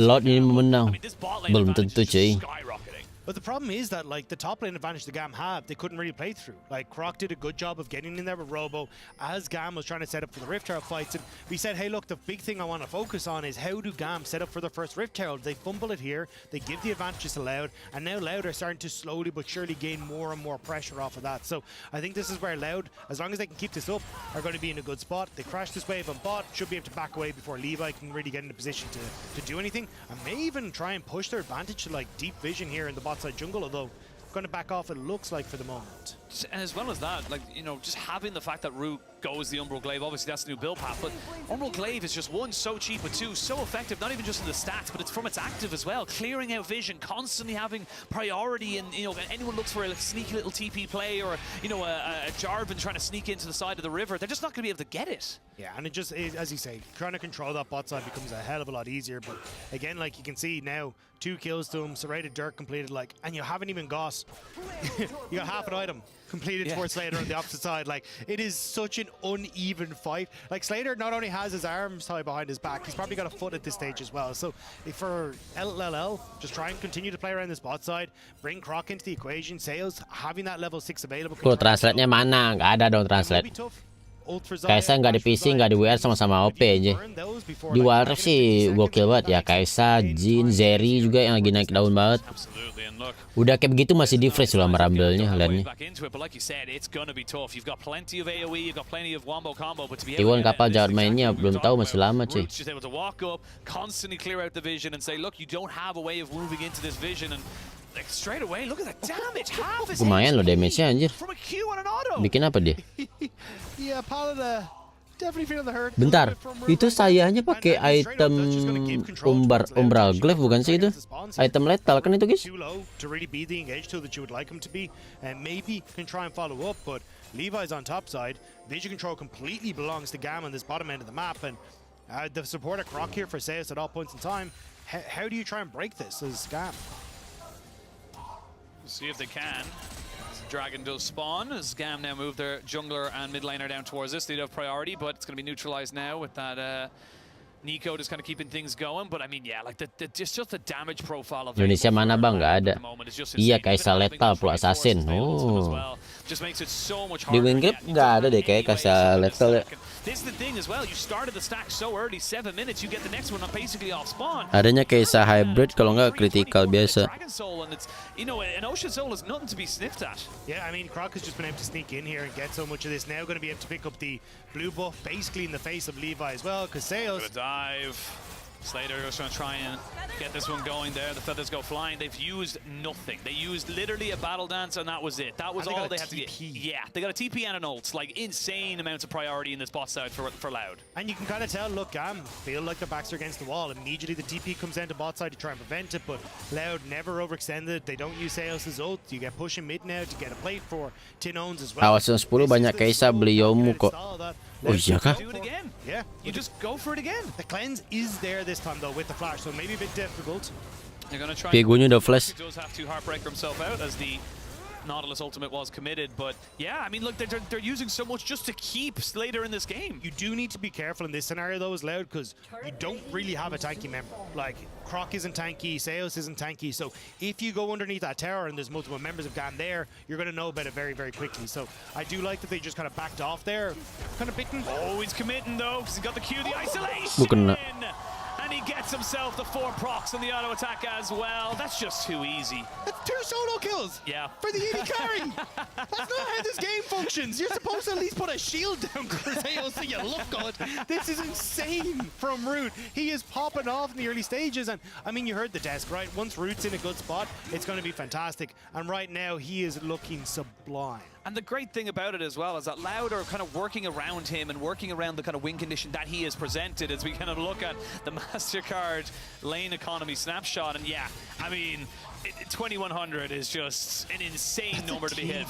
Lord ini can. menang. I mean, this bot lane Belum advantage tentu is just cuy. skyrocketing. But the problem is that, like, the top lane advantage the GAM have, they couldn't really play through. Like, Croc did a good job of getting in there with Robo as GAM was trying to set up for the Rift Herald fights. And we said, hey, look, the big thing I want to focus on is how do GAM set up for their first Rift Herald? They fumble it here, they give the advantages to Loud, and now Loud are starting to slowly but surely gain more and more pressure off of that. So I think this is where Loud, as long as they can keep this up, are going to be in a good spot. They crash this wave on bot, should be able to back away before Levi can really get in a position to do anything, and may even try and push their advantage to, like, deep vision here in the bot side jungle, although going to back off, it looks like, for the moment. And as well as that, like, you know, just having the fact that Root goes the Umbral Glaive, obviously that's the new build path, but Umbral Glaive is just, one, so cheap, but two, so effective, not even just in the stats, but it's from its active as well, clearing out vision, constantly having priority, and, you know, anyone looks for a sneaky little TP play, or, you know, a Jarvan trying to sneak into the side of the river, they're just not going to be able to get it. Yeah, and it just, as you say, trying to control that bot side becomes a hell of a lot easier, but again, like, you can see now, 2 kills to him, serrated dirt completed, like, and you haven't even got, you got half an item completed towards Slater on the opposite side. Like, it is such an uneven fight. Like, Slater not only has his arms tied behind his back, he's probably got a foot at this stage as well. So for LLL, just try and continue to play around this bot side, bring Croc into the equation, Sales having that level 6 available. Tuh translate-nya mana? Nggak ada dong translate. Kaisa nggak di PC, nggak di WR, sama-sama OP aja. Di WildRift sih gokil banget ya. Kaisa, Jin, Zeri juga yang lagi naik daun banget. Udah kayak begitu masih di freeze loh sama Rumble-nya kalian nih. Iwan kapal jawab mainnya belum tahu, masih lama cuy. Like straight away, look at the damage. Half his Lumayan loh damage-nya anjir. From a Q and an auto. Bikin apa dia? Yeah, Paladin definitely feeling the hurt. Bentar, itu sayanya pakai item Umbral Glaive bukan sih itu? Item lethal kan itu guys? Too low to really be the engaged tool that you would like him to be, and maybe can try and follow up, but Levi's on top side. Vision control completely belongs to GAM on this bottom end of the map, and the support of Croc here for Seus at all points in time. How do you try and break this as GAM? See if they can. Dragon does spawn as GAM now move their jungler and mid laner down towards this. They do have priority, but it's going to be neutralized now with that Nico just kind of keeping things going. But I mean, yeah, like just the damage profile of Indonesia mana bang? Nggak ada. Iya, Kaisa lethal pro assassin. Oh. Di Wingrip nggak ada deh kayak Kaisa lethal ya. This is the thing as well. You started the stack so early, 7 minutes. You get the next one basically off spawn. Adanya Kaisa hybrid kalau nggak critical biasa. Dragon Soul, and it's, you know, an Ocean Soul is nothing to be sniffed at. Yeah, I mean, Croc has just been able to sneak in here and get so much of this. Now going to be able to pick up the blue buff basically in the face of Levi as well, because Sales. Good dive. Slater is going to try and get this one going there. The feathers go flying. They've used nothing. They used literally a battle dance, and that was it. That was all they had to get. Yeah, they got a TP and an ult. Like, insane amounts of priority in this boss side for Loud. And you can kind of tell, look, GAM feel like their backs are against the wall. Immediately the TP comes down to bot side to try and prevent it, but Loud never overextended. They don't use Sales' ult. You get pushing mid now to get a plate for Tin Owns as well. Awasan 10 banyak Kaisa beliaumu kok. Oh iya kah? Do it again. Yeah, you just go for it again. The cleanse is there this time though with the flash, so maybe a bit difficult. They're gonna try. Piegunya udah flash. He does have to heartbreak himself out as the Nautilus ultimate was committed, but yeah, I mean, look, they're using so much just to keep Slater in this game. You do need to be careful in this scenario though as Loud, because you don't really have a tanky member. Like, Croc isn't tanky, Seos isn't tanky, so if you go underneath that tower and there's multiple members of GAM there, you're going to know about it very, very quickly. So I do like that they just kind of backed off there, kind of bitten. Oh, he's committing though, because he's got the Q, the isolation! And he gets himself the 4 procs on the auto attack as well. That's just too easy. That's 2 solo kills. Yeah. For the AD carry. That's not how this game functions. You're supposed to at least put a shield down Corsair so you look good. This is insane from Root. He is popping off in the early stages, and I mean, you heard the desk, right? Once Root's in a good spot, it's going to be fantastic. And right now, he is looking sublime. And the great thing about it as well is that Loud are kind of working around him and working around the kind of win condition that he has presented as we kind of look at the MasterCard lane economy snapshot. And yeah, I mean, 2100 is just an insane number to be hit.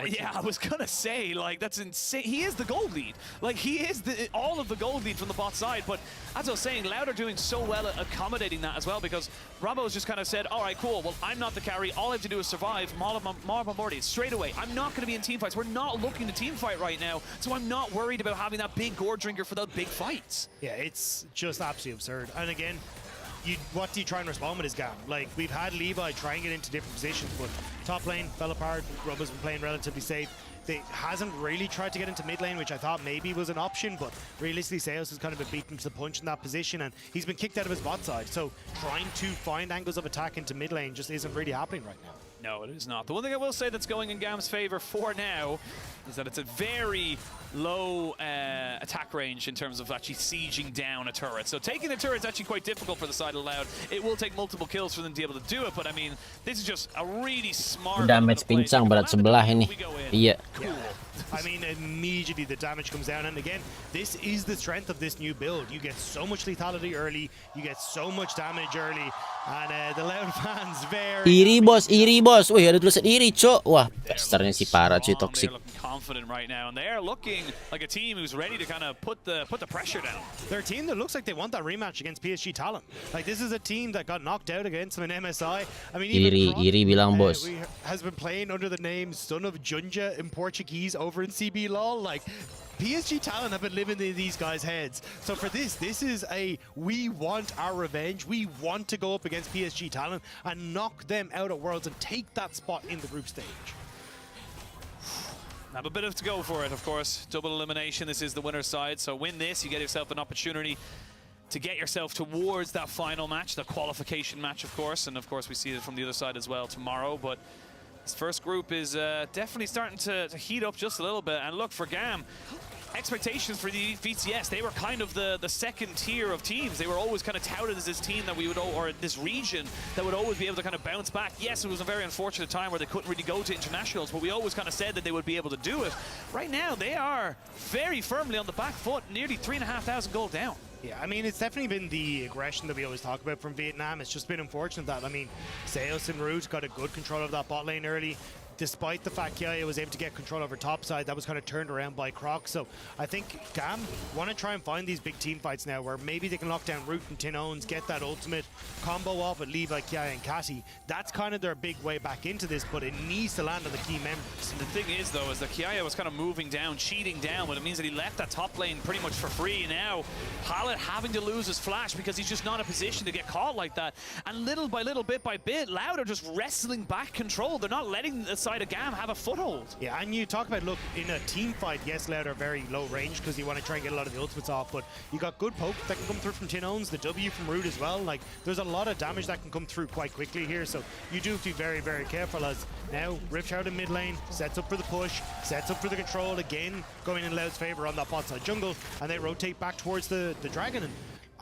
Yeah, I was gonna say, like, that's insane. He is the gold lead. Like, he is all of the gold lead from the bot side. But as I was saying, Loud are doing so well at accommodating that as well, because Rabo's just kind of said, all right, cool, well, I'm not the carry. All I have to do is survive. Morty, straight away. I'm not going to be in team fights. We're not looking to team fight right now, so I'm not worried about having that big gore drinker for the big fights. Yeah, it's just absolutely absurd. And again, what do you try and respond with his GAM? Like, we've had Levi try and get into different positions, but top lane fell apart. Rubber's been playing relatively safe. They hasn't really tried to get into mid lane, which I thought maybe was an option, but realistically, Seos has kind of been beaten to the punch in that position, and he's been kicked out of his bot side. So trying to find angles of attack into mid lane just isn't really happening right now. No, it is not. The one thing I will say that's going in GAM's favor for now is that it's a very low attack range in terms of actually sieging down a turret. So taking the turret is actually quite difficult for the side of Loud. It will take multiple kills for them to be able to do it, but I mean, this is just a really smart... Damage pincang berat sebelah ini. Iya. Cool. I mean, immediately the damage comes down, and again, this is the strength of this new build. You get so much lethality early, you get so much damage early, and the Loud fans very... Iri bos, iri bos. Wih, ada tulisan iri, cok. Wah, pesternya si parah cuy, toxic. Confident right now, and they're looking like a team who's ready to kind of put the pressure down. They're a team that looks like they want that rematch against PSG Talent. Like, this is a team that got knocked out against them in MSI. I mean, even iri bilang bos. Has been playing under the name Son of Junja in Portuguese over in CB LOL. Like, PSG Talent have been living in these guys' heads. So for this is a, we want our revenge. We want to go up against PSG Talent and knock them out at Worlds and take that spot in the group stage. Have a bit of to go for it, of course. Double elimination, this is the winner's side. So win this, you get yourself an opportunity to get yourself towards that final match, the qualification match, of course. And of course, we see it from the other side as well tomorrow. But this first group is definitely starting to heat up just a little bit. And look, for GAM, expectations for the VCS, they were kind of the second tier of teams. They were always kind of touted as this team that we would, or this region that would always be able to kind of bounce back. Yes, it was a very unfortunate time where they couldn't really go to internationals, but we always kind of said that they would be able to do it. Right now, they are very firmly on the back foot, nearly 3,500 gold down. Yeah, I mean, it's definitely been the aggression that we always talk about from Vietnam. It's just been unfortunate that, I mean, Seos and Root got a good control of that bot lane early. Despite the fact Kiaya was able to get control over top side, that was kind of turned around by Croc. So I think GAM want to try and find these big team fights now where maybe they can lock down Root and Tin Owens, get that ultimate combo off with Levi, Kiaya and Catty. That's kind of their big way back into this, but it needs to land on the key members. And the thing is, though, is that Kiaya was kind of moving down, cheating down, but it means that he left that top lane pretty much for free. Now, Pallet having to lose his flash because he's just not in a position to get caught like that. And little by little, bit by bit, Loud are just wrestling back control. They're not letting the side of GAM have a foothold. Yeah, and you talk about, look, in a team fight, yes, Loud are very low range because you want to try and get a lot of the ultimates off, but you got good poke that can come through from Tin Owens, the W from Root as well. Like, there's a lot of damage that can come through quite quickly here, so you do have to be very, very careful. As now Rift out in mid lane, sets up for the push, sets up for the control again, going in Loud's favor on that bot side jungle, and they rotate back towards the dragon. And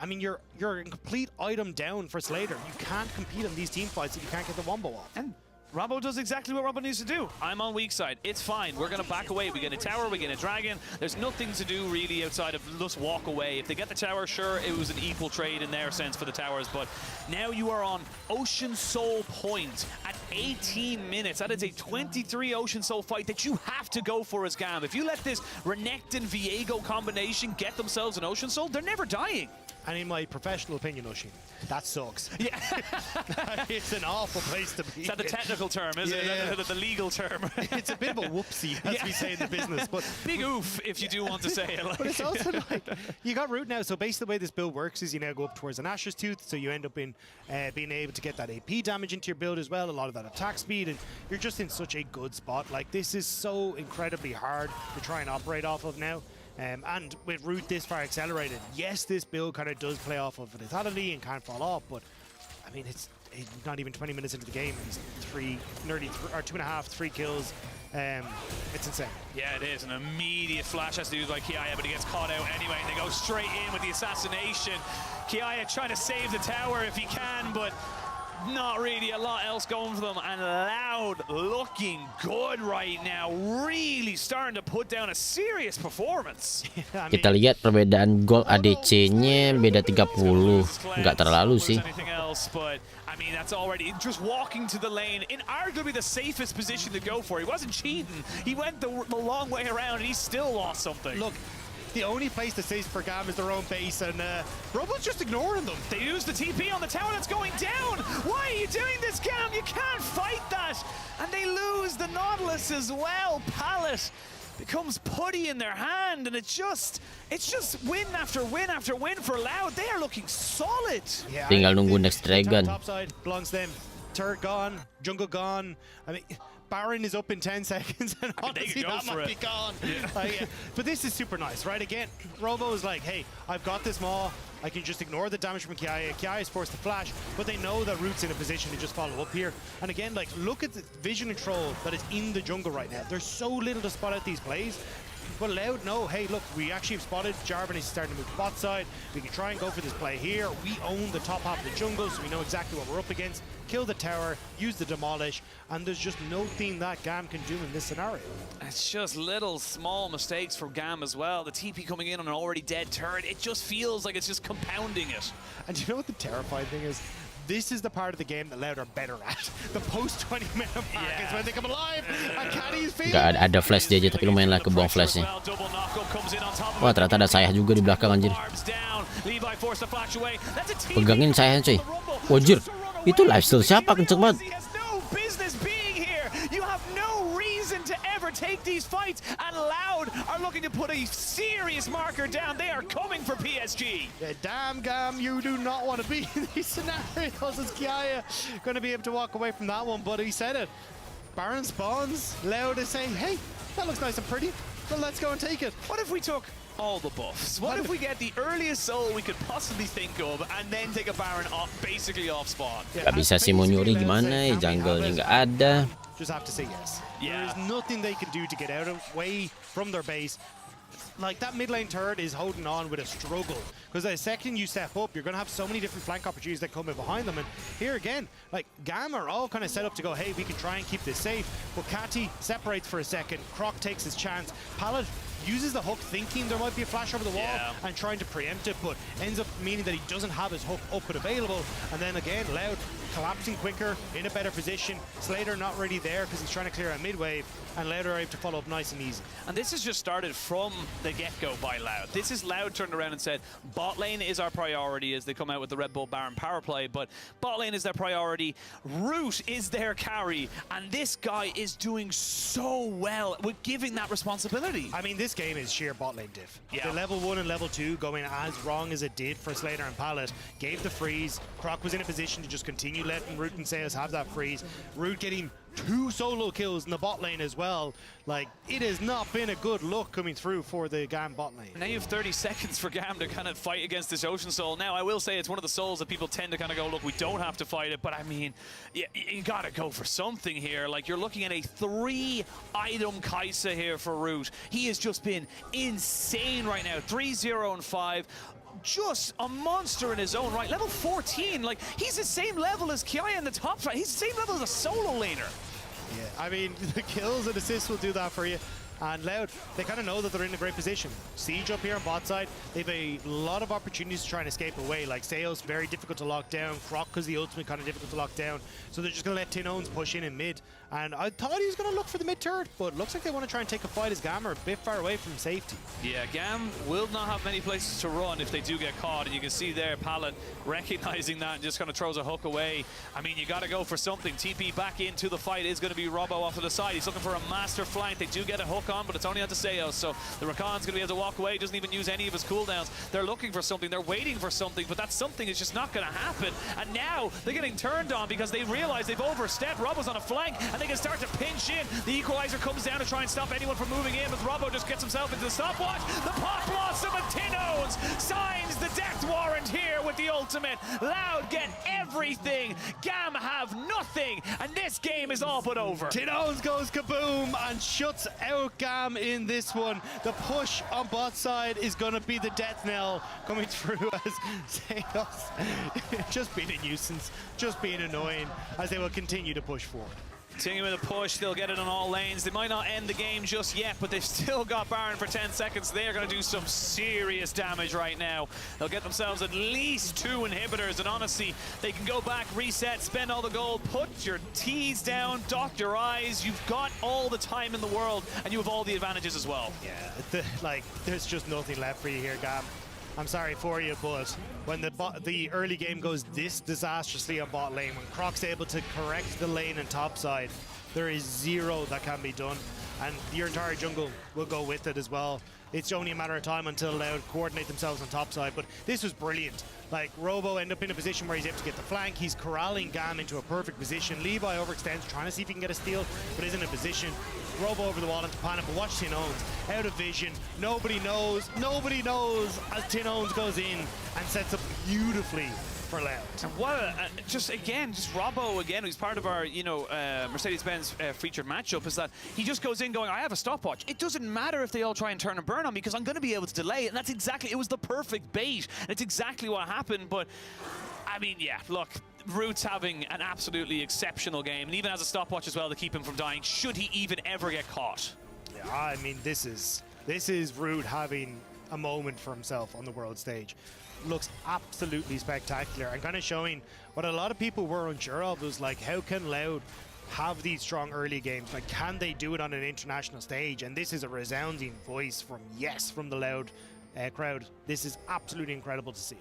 I mean, you're a complete item down for Slater. You can't compete in these team fights if you can't get the wombo off. And Robbo does exactly what Robbo needs to do. I'm on weak side. It's fine. We're going to back away. We get a tower. We get a dragon. There's nothing to do really outside of just walk away. If they get the tower, sure, it was an equal trade in their sense for the towers. But now you are on Ocean Soul Point at 18 minutes. That is a 23 Ocean Soul fight that you have to go for as GAM. If you let this Renekton-Viego combination get themselves an Ocean Soul, they're never dying. And in my professional opinion, Oshin, that sucks. Yeah. It's an awful place to be. Is that the technical term, is it? The legal term? It's a bit of a whoopsie, as we say in the business. But big oof, if you do want to say it. Like. But it's also like, you got Root now, so basically the way this build works is you now go up towards an Asher's Tooth, so you end up in being able to get that AP damage into your build as well, a lot of that attack speed, and you're just in such a good spot. Like, this is so incredibly hard to try and operate off of now. And with Root this far accelerated, yes, this build kind of does play off of lethality and can't fall off, but I mean, it's not even 20 minutes into the game. He's 3 kills. It's insane. Yeah, it is. An immediate flash has to do like Kiaya, but he gets caught out anyway. And they go straight in with the assassination. Kiaya trying to save the tower if he can, but not really a lot else going for them. And Loud looking good right now, really starting to put down a serious performance. Kita lihat perbedaan gol ADC-nya beda 30, nggak terlalu sih. But I I mean, that's already just walking to the lane in arguably the safest position to go for. He wasn't cheating. He went the long way around, and he still lost something. Look, the only place that's safe for GAM is their own base, and Robo's just ignoring them. They use the TP on the tower that's going down. Why are you doing this, GAM? You can't fight that. And they lose the Nautilus as well. Pallet becomes putty in their hand, and it's just win after win after win for Loud. They are looking solid. Yeah, tinggal nunggu next dragon. Top side belongs to them. Turret gone, jungle gone. I mean, Baron is up in 10 seconds, and honestly, that might be gone. Yeah. But this is super nice, right? Again, Robo is like, hey, I've got this Maw. I can just ignore the damage from Kiaya. Kiaya is forced to flash, but they know that Root's in a position to just follow up here. And again, like, look at the vision control that is in the jungle right now. There's so little to spot out these plays. But Loud know, hey, look, we actually have spotted Jarvan is starting to move to bot side. We can try and go for this play here. We own the top half of the jungle, so we know exactly what we're up against. Kill the tower, use the demolish, and there's just no thing that GAM can do in this scenario. It's just little small mistakes from GAM as well. The TP coming in on an already dead turret, it just feels like it's just compounding it. And you know what the terrifying thing is? This is the part of the game that Loud are better at. The post 20-minute mark is when they come alive. And Caddy is feeling. Gak ada flash JJ, tapi lumayan lah ke bonk flashnya. Wah, ternyata ada saya juga di belakang anjir. Pegangin saya cuy. Wajir, itu lifesteal siapa kenceng banget. Take these fights, and Loud are looking to put a serious marker down. They are coming for PSG. Yeah, damn GAM, you do not want to be in these scenarios. Is Kiaya going to be able to walk away from that one? But he said it. Baron spawns. Loud is saying, hey, that looks nice and pretty. Well, let's go and take it. What if we took all the buffs? What if we get the earliest soul we could possibly think of and then take a Baron off, basically off spawn? Gak bisa sih mau nyuri gimana ya, jungle-nya nggak ada. Just have to say yes. Yeah. There's nothing they can do to get out away from their base. Like, that mid lane turret is holding on with a struggle. Because the second you step up, you're going to have so many different flank opportunities that come in behind them. And here again, like, GAM are all kind of set up to go, hey, we can try and keep this safe. But Kati separates for a second. Croc takes his chance. Pallet uses the hook thinking there might be a flash over the wall and trying to preempt it, but ends up meaning that he doesn't have his hook up and available. And then again, Loud collapsing quicker, in a better position. Slater not really there because he's trying to clear a mid-wave, and Loud are able to follow up nice and easy. And this has just started from the get-go by Loud. This is Loud turned around and said, bot lane is our priority as they come out with the Red Bull Baron power play, but bot lane is their priority. Root is their carry, and this guy is doing so well with giving that responsibility. I mean, this game is sheer bot lane diff. Yeah. The level 1 and level 2 going as wrong as it did for Slater and Pallet gave the freeze. Croc was in a position to just continue letting Root and Seos have that freeze. Root getting 2 solo kills in the bot lane as well. Like, it has not been a good look coming through for the GAM bot lane. Now you have 30 seconds for GAM to kind of fight against this Ocean Soul. Now, I will say it's one of the souls that people tend to kind of go, look, we don't have to fight it, but I mean, you got to go for something here. Like, you're looking at a 3-item Kaisa here for Root. He has just been insane right now. 3-0 and 5. Just a monster in his own right. Level 14, like, he's the same level as Kiaya in the top five. He's the same level as a solo laner. Yeah, I mean, the kills and assists will do that for you. And Loud, they kind of know that they're in a great position. Siege up here on bot side, they have a lot of opportunities to try and escape away. Like Seos, very difficult to lock down. Croc, because the ultimate, kind of difficult to lock down. So they're just going to let Tin Owns push in mid. And I thought he was going to look for the mid turret, but looks like they want to try and take a fight as GAM are a bit far away from safety. Yeah, GAM will not have many places to run if they do get caught. And you can see there, Pallet recognizing that and just kind of throws a hook away. I mean, you got to go for something. TP back into the fight is going to be Robbo off to the side. He's looking for a master flank. They do get a hook on, but it's only onto Seos. So the Rakan's going to be able to walk away. He doesn't even use any of his cooldowns. They're looking for something. They're waiting for something, but that something is just not going to happen. And now they're getting turned on because they realize they've overstepped. Robbo's on a flank, and they can start to pinch in. The Equalizer comes down to try and stop anyone from moving in, but Robbo just gets himself into the stopwatch. The pop blossom and Tin Owns signs the death warrant here with the ultimate. Loud get everything. GAM have nothing, and this game is all but over. Tin Owns goes kaboom and shuts out GAM in this one. The push on bot side is going to be the death knell coming through as Seos just being a nuisance, just being annoying as they will continue to push forward. Continuing the push, they'll get it on all lanes. They might not end the game just yet, but they've still got Baron for 10 seconds. They're going to do some serious damage right now. They'll get themselves at least 2 inhibitors, and honestly, they can go back, reset, spend all the gold, put your T's down, dot your I's. You've got all the time in the world, and you have all the advantages as well. Yeah, there's just nothing left for you here, GAM. I'm sorry for you, but when the early game goes this disastrously on bot lane, when Croc's able to correct the lane and top side, there is 0 that can be done, and your entire jungle will go with it as well. It's only a matter of time until Loud coordinate themselves on top side, but this was brilliant. Like, Robo ended up in a position where he's able to get the flank, he's corralling GAM into a perfect position. Levi overextends, trying to see if he can get a steal, but isn't in a position. Robo over the wall into Panic, but watch Tin Owns, out of vision. Nobody knows as Tin Owns goes in and sets up beautifully for Loud. And what just Robo again, who's part of our, Mercedes-Benz featured matchup, is that he just goes in going, I have a stopwatch. It doesn't matter if they all try and turn and burn on me because I'm going to be able to delay it. And that's exactly, it was the perfect bait. And it's exactly what happened. But, I mean, yeah, look, Root's having an absolutely exceptional game. And even has a stopwatch as well to keep him from dying, should he even ever get caught. Yeah, I mean, this is Root having a moment for himself on the world stage. Looks absolutely spectacular and kind of showing what a lot of people were unsure of was like, how can Loud have these strong early games? Like, can they do it on an international stage? And this is a resounding voice from the Loud crowd. This is absolutely incredible to see.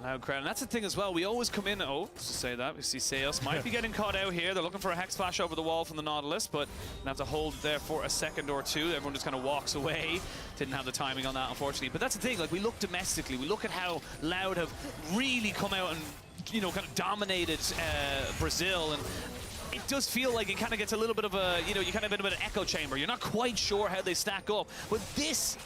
Loud crowd, and that's the thing as well. We always come in. Oh, to say that we see Seos might be getting caught out here. They're looking for a hex flash over the wall from the Nautilus, but they have to hold there for a second or two. Everyone just kind of walks away. Didn't have the timing on that, unfortunately. But that's the thing. Like, we look domestically. We look at how Loud have really come out and kind of dominated Brazil, and it does feel like it kind of gets a little bit of a you kind of in a bit of an echo chamber. You're not quite sure how they stack up, but this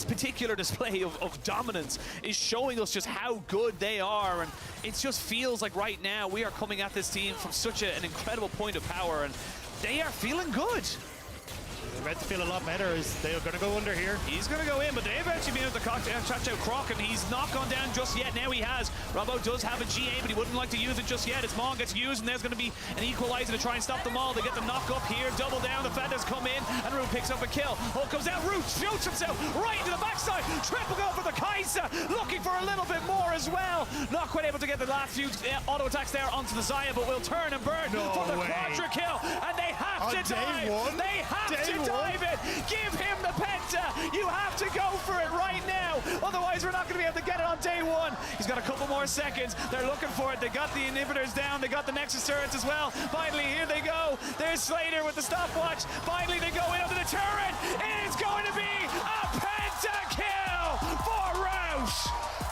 particular display of dominance is showing us just how good they are, and it just feels like right now we are coming at this team from such an incredible point of power, and they are feeling good. They're about to feel a lot better as they're going to go under here. He's going to go in, but they've actually been able to catch out Croc, and he's not gone down just yet. Now he has. Robo does have a GA, but he wouldn't like to use it just yet. As Mon gets used, and there's going to be an equalizer to try and stop them all. They get the knock up here, double down. The Feathers come in, and Root picks up a kill. Hulk comes out, Root shoots himself right into the backside. Triple go for the Kai'Sa, looking for a little bit more as well. Not quite able to get the last few auto attacks there onto the Xayah, but will turn and burn for the quadra kill, and they have to dive. They have to dive it. Give him the penta. You have to go for it right now. Otherwise, we're not going to be able to get it on day one. He's got a couple more seconds. They're looking for it. They got the inhibitors down. They got the Nexus turrets as well. Finally, here they go. There's Slater with the stopwatch. Finally, they go into the turret. It's going to be a penta kill for Roush.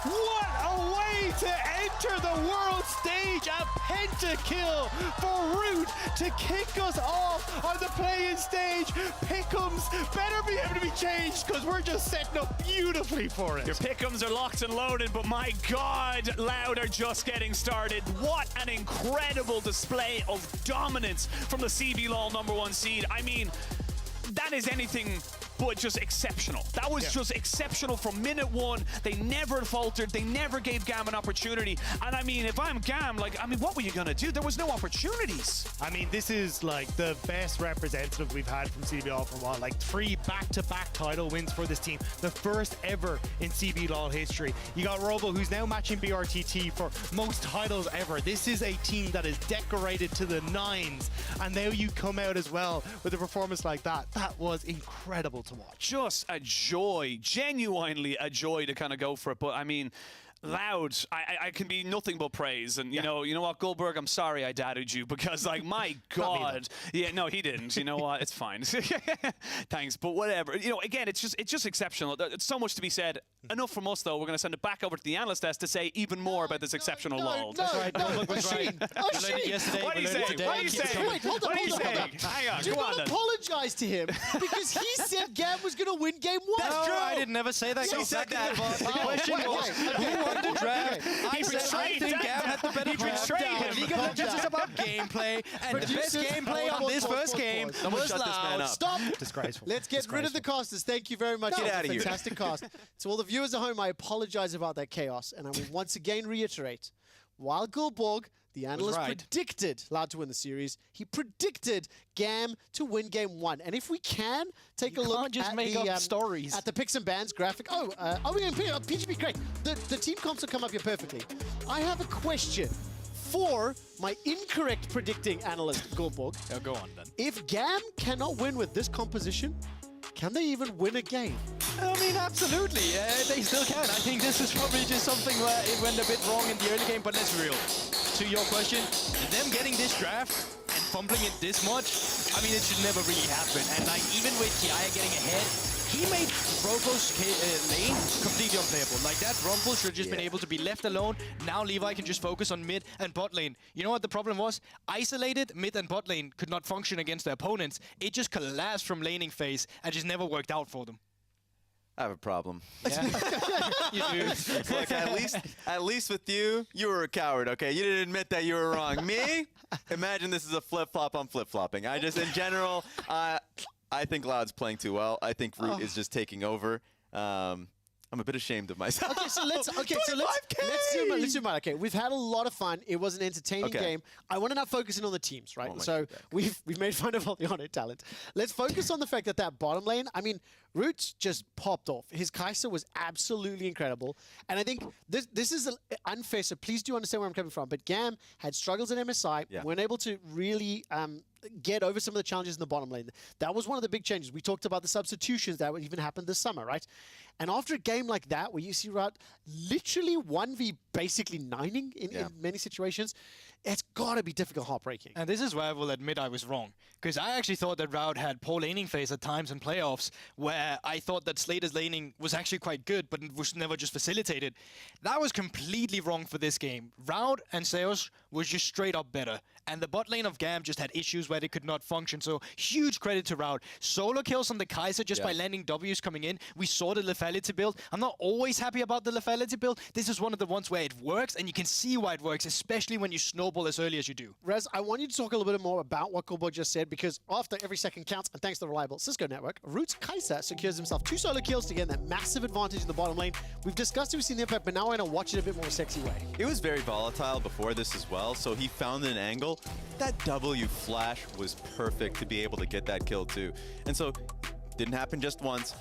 What a way to enter the world stage! A pentakill for Root to kick us off on the play-in stage. Pick'ems better be able to be changed because we're just setting up beautifully for it. Your pick'ems are locked and loaded, but my God, Loud are just getting started. What an incredible display of dominance from the CBLOL #1 seed. I mean, that is anything but just exceptional. That was just exceptional from minute one. They never faltered. They never gave GAM an opportunity. And I mean, if I'm GAM, what were you going to do? There was no opportunities. I mean, this is like the best representative we've had from CBLOL for a while. Like 3 back-to-back title wins for this team. The first ever in CBLOL history. You got Robo, who's now matching BRTT for most titles ever. This is a team that is decorated to the nines. And now you come out as well with a performance like that. That was incredible to watch. Just a joy, genuinely a joy to kind of go for it. But I mean, Loud, I can be nothing but praise. And you know what, Goldberg, I'm sorry I doubted you because, like, my God. Yeah, no, he didn't. You know what? It's fine. Thanks, but whatever. Again, it's just exceptional. There's so much to be said. Enough from us, though. We're going to send it back over to the analyst desk to say even more about this exceptional LOL. That's right. Goldberg was right. What are you saying? What are you saying? Wait, hold on. Hang on, Do go on not then. apologize to him because he said GAM was going to win game 1. That's true. I did never say that. He said that. The question was, who won the draft? I think GAM had the better draft. League of Legends is about gameplay, and the best gameplay on this first game was Loud. Stop. Disgraceful. Let's get rid of the casters. Thank you very much. Get out of here. Fantastic cast. To all the viewers at home, I apologize about that chaos, and I will once again reiterate, while Gulborg, the analyst, predicted Loud to win the series, he predicted GAM to win game 1. And if we can take a look just at make the up stories. at the picks and bans graphic. We're going to PGP, great. The team comps will come up here perfectly. I have a question for my incorrect predicting analyst, Gulborg. Go on then. If GAM cannot win with this composition, can they even win a game? I mean, absolutely. They still can. I think this is probably just something where it went a bit wrong in the early game, but let's be real. To your question, them getting this draft and fumbling it this much, I mean, it should never really happen. And like, even with Kiaya getting ahead, he made Roko's lane completely unplayable. Like, that Rumble should have just been able to be left alone. Now Levi can just focus on mid and bot lane. You know what the problem was? Isolated mid and bot lane could not function against their opponents. It just collapsed from laning phase and just never worked out for them. I have a problem. Yeah. You do. Look, at least with you, you were a coward, okay? You didn't admit that you were wrong. Me? Imagine this is a flip-flop on flip-flopping. I just, in general, I think Loud's playing too well. I think Root is just taking over. I'm a bit ashamed of myself. Okay, so let's zoom out. Okay, we've had a lot of fun. It was an entertaining game. I want to now focus in on the teams, right? So we've made fun of all the on-it talent. Let's focus on the fact that bottom lane, I mean, Roots just popped off. His Kai'Sa was absolutely incredible. And I think this is unfair, so please do understand where I'm coming from. But GAM had struggles in MSI, weren't able to really get over some of the challenges in the bottom lane. That was one of the big changes. We talked about the substitutions that even happened this summer, right? And after a game like that, where you see Rout literally 1v basically 9ing in many situations, it's got to be difficult, heartbreaking. And this is where I will admit I was wrong. Because I actually thought that Rout had poor laning phase at times in playoffs, where I thought that Slater's laning was actually quite good, but it was never just facilitated. That was completely wrong for this game. Rout and Seos was just straight up better. And the bot lane of GAM just had issues where they could not function. So huge credit to Rout. Solo kills on the Kai'Sa just by landing W's coming in. We saw the lethality build. I'm not always happy about the lethality build. This is one of the ones where it works, and you can see why it works, especially when you snowball as early as you do. Rez, I want you to talk a little bit more about what Gulborg just said, because after every second counts, and thanks to the reliable Cisco network, Root's Kai'Sa secures himself 2 solo kills to get that massive advantage in the bottom lane. We've discussed it, we've seen the impact, but now I want to watch it a bit more sexy way. It was very volatile before this as well, so he found an angle. That W flash was perfect to be able to get that kill too. And so, didn't happen just once,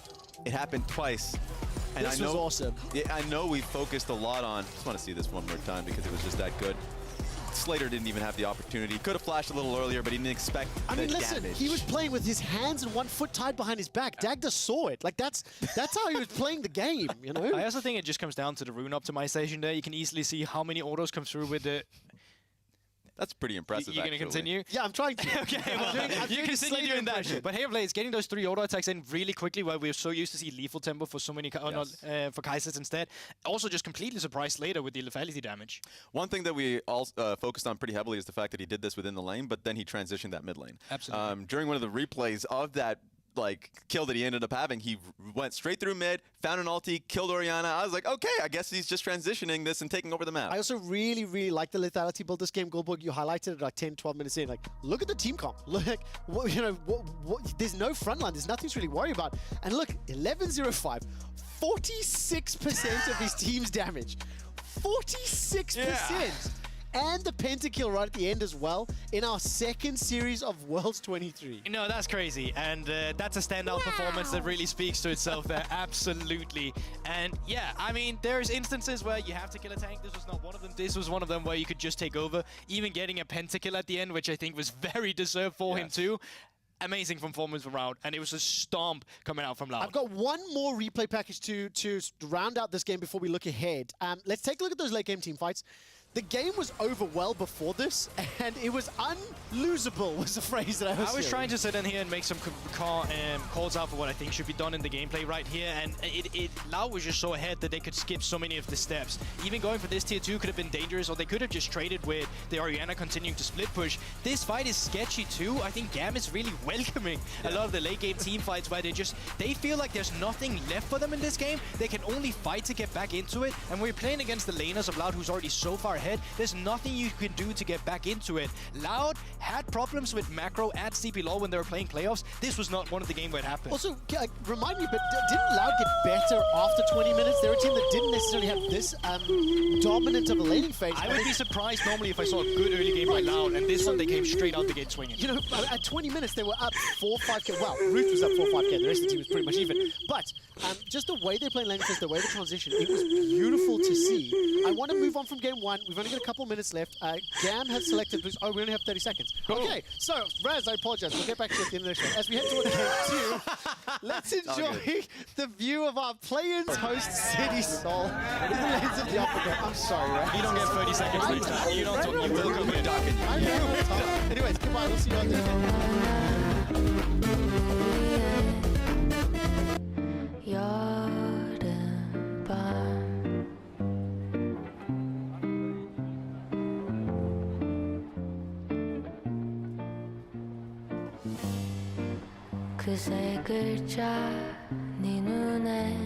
it happened twice. And this was awesome. I know we focused a lot on, just want to see this one more time because it was just that good. Slater didn't even have the opportunity. Could have flashed a little earlier, but he didn't expect the damage. He was playing with his hands and 1 foot tied behind his back. Dagda saw it. Like, that's how he was playing the game, you know? I also think it just comes down to the rune optimization there. You can easily see how many autos come through with the... That's pretty impressive, You're going to continue? Yeah, I'm trying to. Okay, well, you continue doing that. But here, Blades, getting those 3 auto attacks in really quickly, where we're so used to see lethal tempo for so many for Kai'Sas instead. Also just completely surprised Slater with the lethality damage. One thing that we all focused on pretty heavily is the fact that he did this within the lane, but then he transitioned that mid lane. Absolutely. During one of the replays of that kill that he ended up having, he went straight through mid, found an ulti, killed Orianna. I was like, okay, I guess he's just transitioning this and taking over the map. I also really, really like the lethality build this game. Gulborg, you highlighted it like 10, 12 minutes in. Like, look at the team comp. Look, there's no front line. There's nothing to really worry about. And look, 11-0-5, 46% of his team's damage. 46%. Yeah. And the pentakill right at the end as well in our second series of Worlds 23. No, that's crazy. And that's a standout performance that really speaks to itself there. Absolutely. And yeah, I mean, there's instances where you have to kill a tank. This was not one of them. This was one of them where you could just take over. Even getting a pentakill at the end, which I think was very deserved for him too. Amazing performance from Loud, and it was a stomp coming out from Loud. I've got one more replay package to round out this game before we look ahead. Let's take a look at those late game team fights. The game was over well before this, and it was unlosable was the phrase that I was trying to sit in here and make some calls out for what I think should be done in the gameplay right here, and Loud was just so ahead that they could skip so many of the steps. Even going for this tier 2 could have been dangerous, or they could have just traded with the Orianna continuing to split push. This fight is sketchy too. I think GAM is really welcoming a lot of the late game team fights where they feel like there's nothing left for them in this game. They can only fight to get back into it, and we're playing against the laners of Loud who's already so far ahead ahead, there's nothing you can do to get back into it. Loud had problems with macro and CP Law when they were playing playoffs. This was not one of the games where it happened. Also, remind me, but didn't Loud get better after 20 minutes? They're a team that didn't necessarily have this dominant of a laning phase. I would be surprised normally if I saw a good early game by Loud, and this one they came straight out the gate swinging. You know, at 20 minutes they were up 4-5k. Well, Ruth was up 4-5k. The rest of the team was pretty much even. But just the way they play laning phase, the way they transition, it was beautiful to see. I want to move on from game one. We've only got a couple minutes left. GAM has selected. Oh, we only have 30 seconds. Okay, so Raz, I apologize. We'll get back to you at the end of the show. As we head towards game two, let's enjoy the view of our play-ins host City Soul. In the lanes of the uppercut. I'm sorry, Raz. You don't get 30 seconds next time. You don't talk. You will come in. I know. Anyways, goodbye. We'll see you on the 그새 글자 네 눈에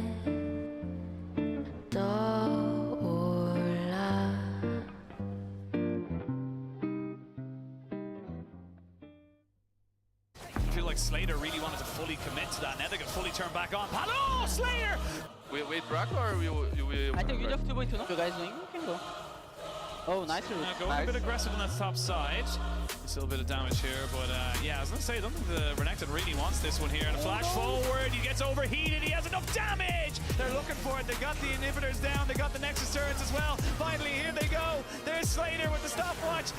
떠올라 I feel like Slater really wanted to fully commit to that. Now they can fully turn back on. Hello, Slater! We wait Brack or we I think you just do it, you know? You guys doing? You can go. Oh, nice. Going a bit aggressive on that top side. Still a bit of damage here, but yeah, I was going to say, I don't think the Renekton really wants this one here. And a flash forward, he gets overheated, he has enough damage! They're looking for it, they got the inhibitors down, they got the Nexus turrets as well. Finally, here they go. There's Slater with the stopwatch.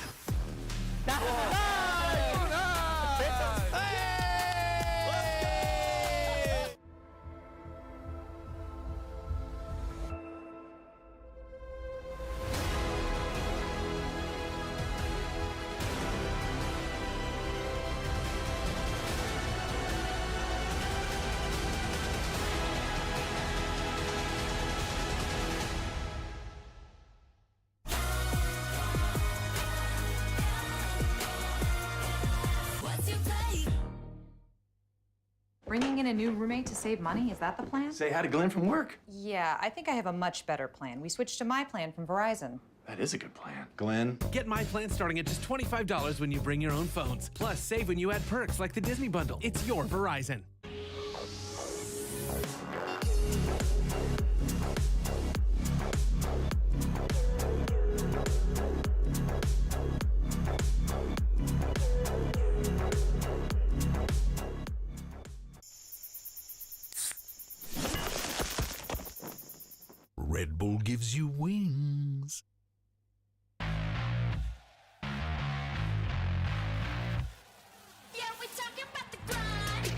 Bringing in a new roommate to save money, is that the plan? Say hi to Glenn from work. Yeah, I think I have a much better plan. We switched to my plan from Verizon. That is a good plan. Glenn. Get my plan starting at just $25 when you bring your own phones. Plus, save when you add perks like the Disney bundle. It's your Verizon. Red Bull gives you wings. Yeah, we're talking about the grind.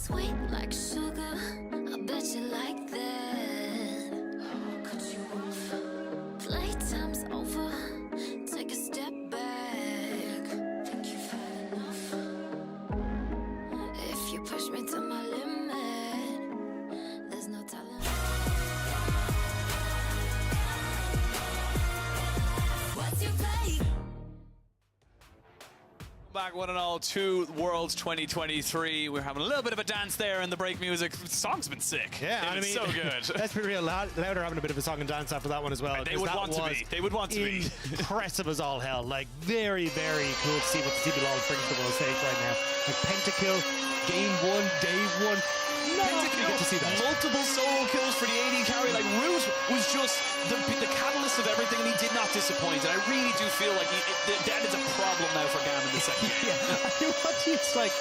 Sweet like sugar, I bet you like that. I'll cut you off. Playtime's over, take a step back. Think you've had enough? If you push me to my limit, there's no telling. What's your play? Back one and all to Worlds 2023. We're having a little bit of a dance there in the break music. The song's been sick. Yeah, I mean, so good. Let's be real. Loud are having a bit of a song and dance after that one as well. They would want to be. They would want to be. Impressive as all hell. Like, very, very cool to see what the TBLOL brings to the world stage right now. Like, pentakill, game one, day one. Pentakill, get to see that. multiple solo kills for the AD carry. Like, Root was just the catalyst of everything, and he did not disappoint. And I really do feel like that is a problem now for GAM in the second game. Yeah, it's like,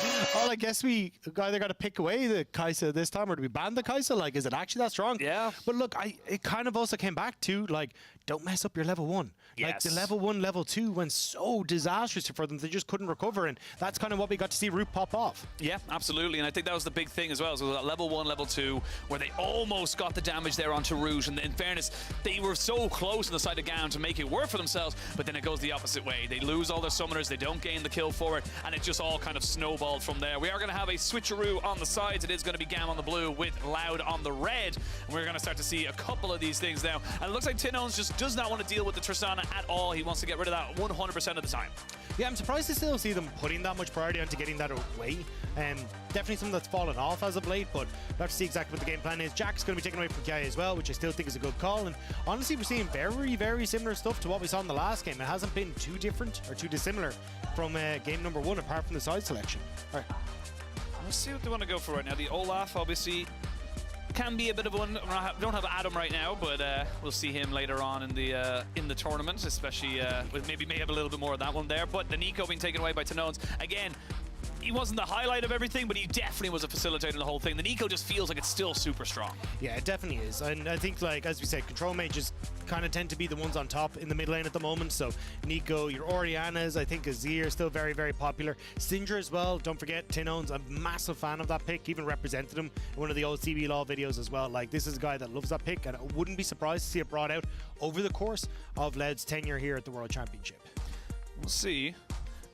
I guess we either got to pick away the Kai'Sa this time, or do we ban the Kai'Sa? Like, is it actually that strong? Yeah. But look, it kind of also came back to, like, don't mess up your level 1. Like, Yes. the level 1, level 2 went so disastrous for them, they just couldn't recover, and that's kind of what we got to see Root pop off. Yeah, absolutely, and I think that was the big thing as well. So that level 1, level 2, where they almost got the damage there onto Root, and in fairness, they were so close on the side of GAM to make it work for themselves, but then it goes the opposite way. They lose all their summoners, they don't gain the kill for it, and it just all kind of snowballed from there. We are going to have a switcheroo on the sides. It is going to be GAM on the blue with Loud on the red, and we're going to start to see a couple of these things now. And it looks like Tinones just does not want to deal with the Tristana at all. He wants to get rid of that 100% of the time. Yeah, I'm surprised to still see them putting that much priority onto getting that away. Definitely something that's fallen off as of late, but we'll have to see exactly what the game plan is. Jack's going to be taken away from Kiai as well, which I still think is a good call. And honestly, we're seeing very, very similar stuff to what we saw in the last game. It hasn't been too different or too dissimilar from game number 1, apart from the side selection. All right. Let's see what they want to go for right now. The Olaf, obviously, can be a bit of one. Don't have Adam right now, but we'll see him later on in the tournament, especially with maybe may have a little bit more of that one there. But the Nico being taken away by Tanones again. He wasn't the highlight of everything, but he definitely was a facilitator in the whole thing. The Nico just feels like it's still super strong. Yeah, it definitely is. And I think, like, as we said, control mages kind of tend to be the ones on top in the mid lane at the moment. So Nico, your Orianas, I think Azir, still very, very popular. Sindra as well. Don't forget, Tinones, I'm a massive fan of that pick. Even represented him in one of the old CBLOL videos as well. Like, this is a guy that loves that pick, and I wouldn't be surprised to see it brought out over the course of Led's tenure here at the World Championship. We'll see.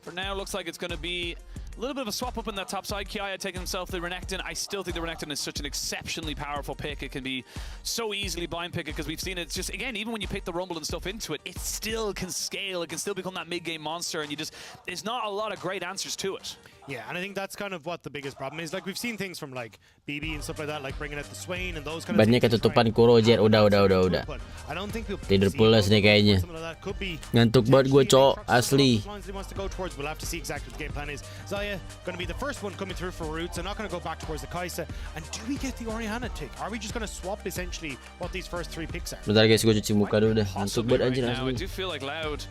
For now, looks like it's going to be a little bit of a swap up in that top side. Kiai taking himself the Renekton. I still think the Renekton is such an exceptionally powerful pick. It can be so easily blind pick it because we've seen it. It's just, again, even when you pick the Rumble and stuff into it, it still can scale. It can still become that mid-game monster, and there's not a lot of great answers to it. Yeah, and I think that's kind of what the biggest problem is. Like, we've seen things from, like, BB and stuff like that, like bringing out the Swain and those kind of Bannya things. ketutupan Kurohichan. Udah. But I don't think we'll Tidur pulas nih kayaknya. something like that. Could be Ngantuk banget gue, cok, asli. lines he wants to go towards. We'll have to see exactly what the game plan is. Zaya going to be the first one coming through for Root, so not going to go back towards the Kai'Sa. And do we get the Orianna pick? Are we just going to swap essentially what these first 3 picks are? Bentar guys, gue cuci muka dulu dah. Ngantuk banget anjir Now, I asli. do feel like Loud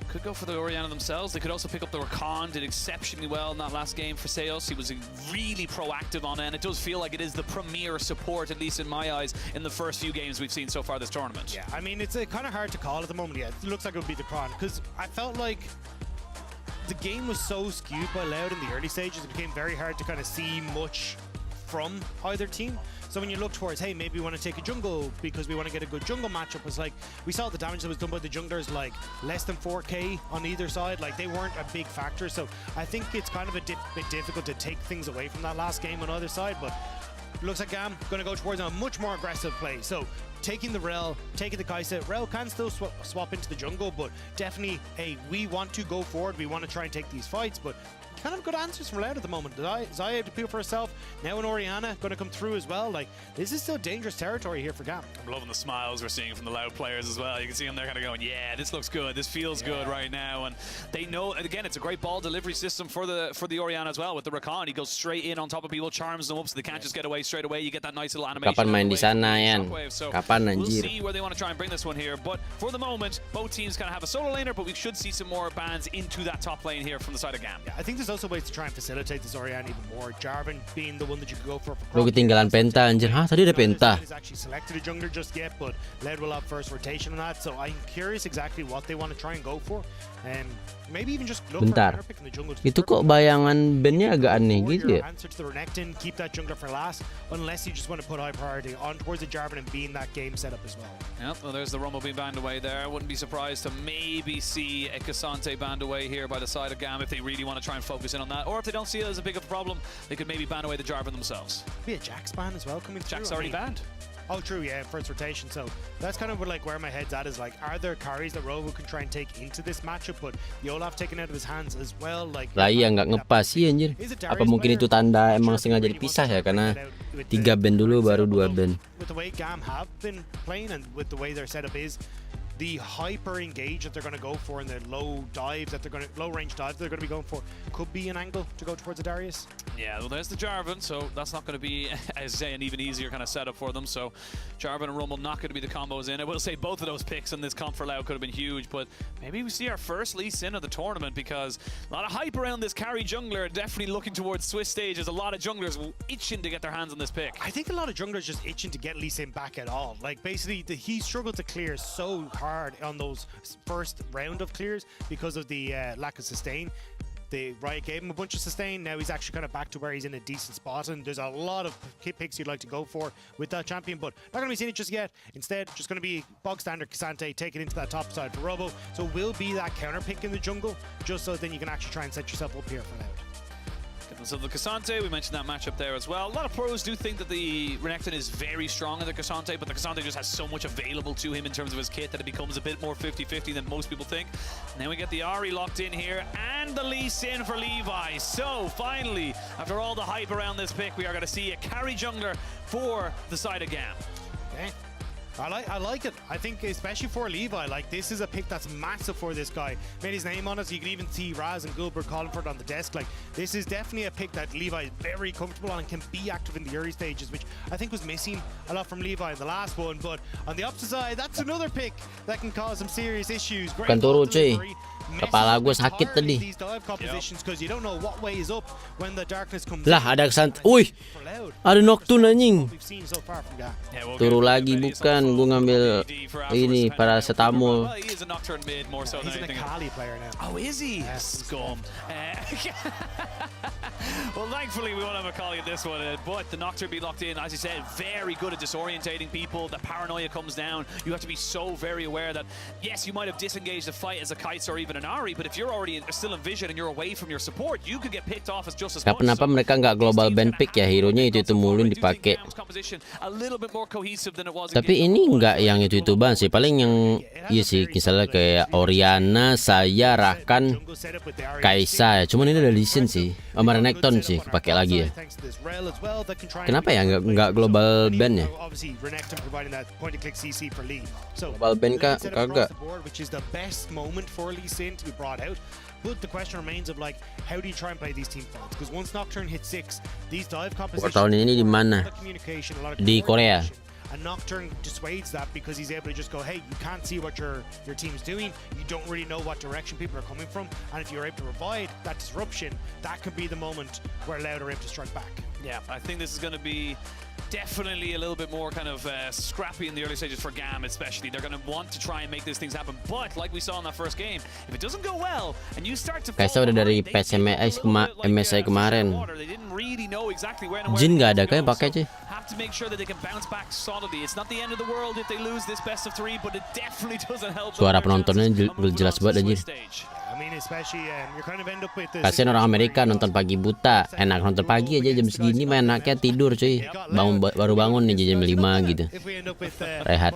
could go for the Orianna themselves. They could also pick up the Rakan. Did exceptionally well in that last game for Seos. He was really proactive on it, and it does feel like it is the premier support, at least in my eyes, in the first few games we've seen so far this tournament. Yeah, I mean, it's kind of hard to call at the moment. Yeah, it looks like it would be the Kron, because I felt like the game was so skewed by Loud in the early stages, it became very hard to kind of see much from either team. So when you look towards, hey, maybe we want to take a jungle because we want to get a good jungle matchup, it's like we saw the damage that was done by the junglers, like less than 4k on either side. Like, they weren't a big factor. So I think it's kind of a bit difficult to take things away from that last game on either side. But it looks like GAM going to go towards a much more aggressive play. So taking the Rel, taking the Kai'Sa. Rel can still swap into the jungle, but definitely, hey, we want to go forward. We want to try and take these fights, but kind of good answers from Loud at the moment. Zaya to appeal for herself. Now an Orianna going to come through as well. Like, this is still dangerous territory here for GAM. I'm loving the smiles we're seeing from the Loud players as well. You can see them there kind of going, yeah, this looks good. This feels good right now. And they know, and again, it's a great ball delivery system for the Orianna as well with the Rakan. He goes straight in on top of people, charms them up so they can't just get away straight away. You get that nice little animation. Kapan main di sana, Yan? So Kapan, we'll anjir? see where they want to try and bring this one here. But for the moment, both teams kind of have a solo laner, but we should see some more bans into that top lane here from the side of GAM. Yeah, I think the there's also ways to try and facilitate this Orianna even more. Jarvan being the one that you could go for. Lu ketinggalan penta anjir. Hah, tadi ada penta. Is actually selected a jungler just yet, but Led will have first rotation on that. So I'm curious exactly what they want to try and go for. And maybe even just look Bentar. for a pick in the jungle. Itu kok bayangan bandnya agak aneh gitu ya. Answer to the Renekton, keep that jungler for last, unless you just want to put high priority on towards the Jarvan and be in that game setup as well. Yep, well, there's the Rumble being banned away there. I wouldn't be surprised to maybe see a Cassante banned away here by the side of GAM if they really want to try and focus in on that. Or if they don't see it as a big of a problem, they could maybe ban away the Jarvan themselves. Be a Jax ban as well coming through. Jax already banned. Oh, true, yeah, first rotation. So that's kind of like where my head's at is like, are there carries that Robo can try and take into this matchup, but the Olaf taken out of his hands as well? Like, lah iya nggak ngepas sih anjir. Apa mungkin itu tanda emang sengaja dipisah ya karena 3 band dulu baru 2 band. With the way GAM have been playing and with the way their setup is, the hyper engage that they're going to go for and the low dives that low range dives they're going to be going for could be an angle to go towards the Darius. Yeah, well, there's the Jarvan, so that's not going to be, as I say, an even easier kind of setup for them. So Jarvan and Rumble not going to be the combos in. I will say both of those picks in this comp for Loud could have been huge, but maybe we see our first Lee Sin of the tournament because a lot of hype around this carry jungler, definitely looking towards Swiss stage. There's a lot of junglers itching to get their hands on this pick. I think a lot of junglers just itching to get Lee Sin back at all. Like, basically, he struggled to clear so hard on those first round of clears because of the lack of sustain. The Riot gave him a bunch of sustain. Now he's actually kind of back to where he's in a decent spot, and there's a lot of picks you'd like to go for with that champion, but not going to be seeing it just yet. Instead, just going to be bog standard Cassante, take it into that top side for Robo. So will be that counter pick in the jungle, just so then you can actually try and set yourself up here for Loud. So the Cassante, we mentioned that matchup there as well. A lot of pros do think that the Renekton is very strong in the Cassante, but the Cassante just has so much available to him in terms of his kit that it becomes a bit more 50-50 than most people think. And then we get the Ahri locked in here and the Lee Sin for Levi. So finally, after all the hype around this pick, we are going to see a carry jungler for the side of GAM. Okay. I like it. I think especially for Levi, like this is a pick that's massive for this guy. Made his name on it, so you can even see Raz and Gulbert calling for it on the desk. Like this is definitely a pick that Levi is very comfortable on and can be active in the early stages, which I think was missing a lot from Levi in the last one. But on the opposite side, that's another pick that can cause some serious issues. Bukan turu cuy. Kepala gue sakit tadi. Lah ada kesan. Wih, ada Nocturne anjing. Turu lagi bukan. Gue ngambil ini paracetamol. Oh, is he? Scum. Well, thankfully we won't have a Kali at this one, but the Nocturne be locked in. As you said, very good at disorientating people. The paranoia comes down. You have to be so very aware that yes, you might have disengaged the fight as a Kites or even an Ahri, but if you're already still in vision and you're away from your support, you could get picked off as just as much. Kenapa mereka nggak global band pick ya, hero-nya itu mulu dipakai. Tapi ini nggak yang itu banget sih, paling yang iya sih, misalnya kayak Orianna, saya, Rakan, Kaisa ya. Cuman ini ada Disini sih, sama Renekton sih pakai lagi ya. Kenapa ya nggak global band ya? Global band kagak. Out. But the question remains of like, how do you try and play these team fights? Because once Nocturne hits 6, these dive compositions, tahun ini di mana? Di Korea. And Nocturne dissuades that because he's able to just go, hey, you can't see what your team's doing. You don't really know what direction people are coming from. And if you're able to provide that disruption, that could be the moment where Loud are able to strike back. Yeah, I think this is going to be definitely a little bit more kind of scrappy in the early stages for GAM especially. They're going to want to try and make these things happen. But like we saw in that first game, if it doesn't go well and you start to Kaisa udah dari MSI kemarin. Jin nggak ada kayak pakai cuy. Have to make sure that they can bounce back solidly. It's not the end of the world if they lose this best of 3, but it definitely doesn't help. Suara penontonnya jelas banget anjir. Kasian orang Amerika nonton pagi buta. Enak nonton pagi aja jam segini, main anaknya tidur cuy. Baru bangun nih jam 5 gitu. Rehat.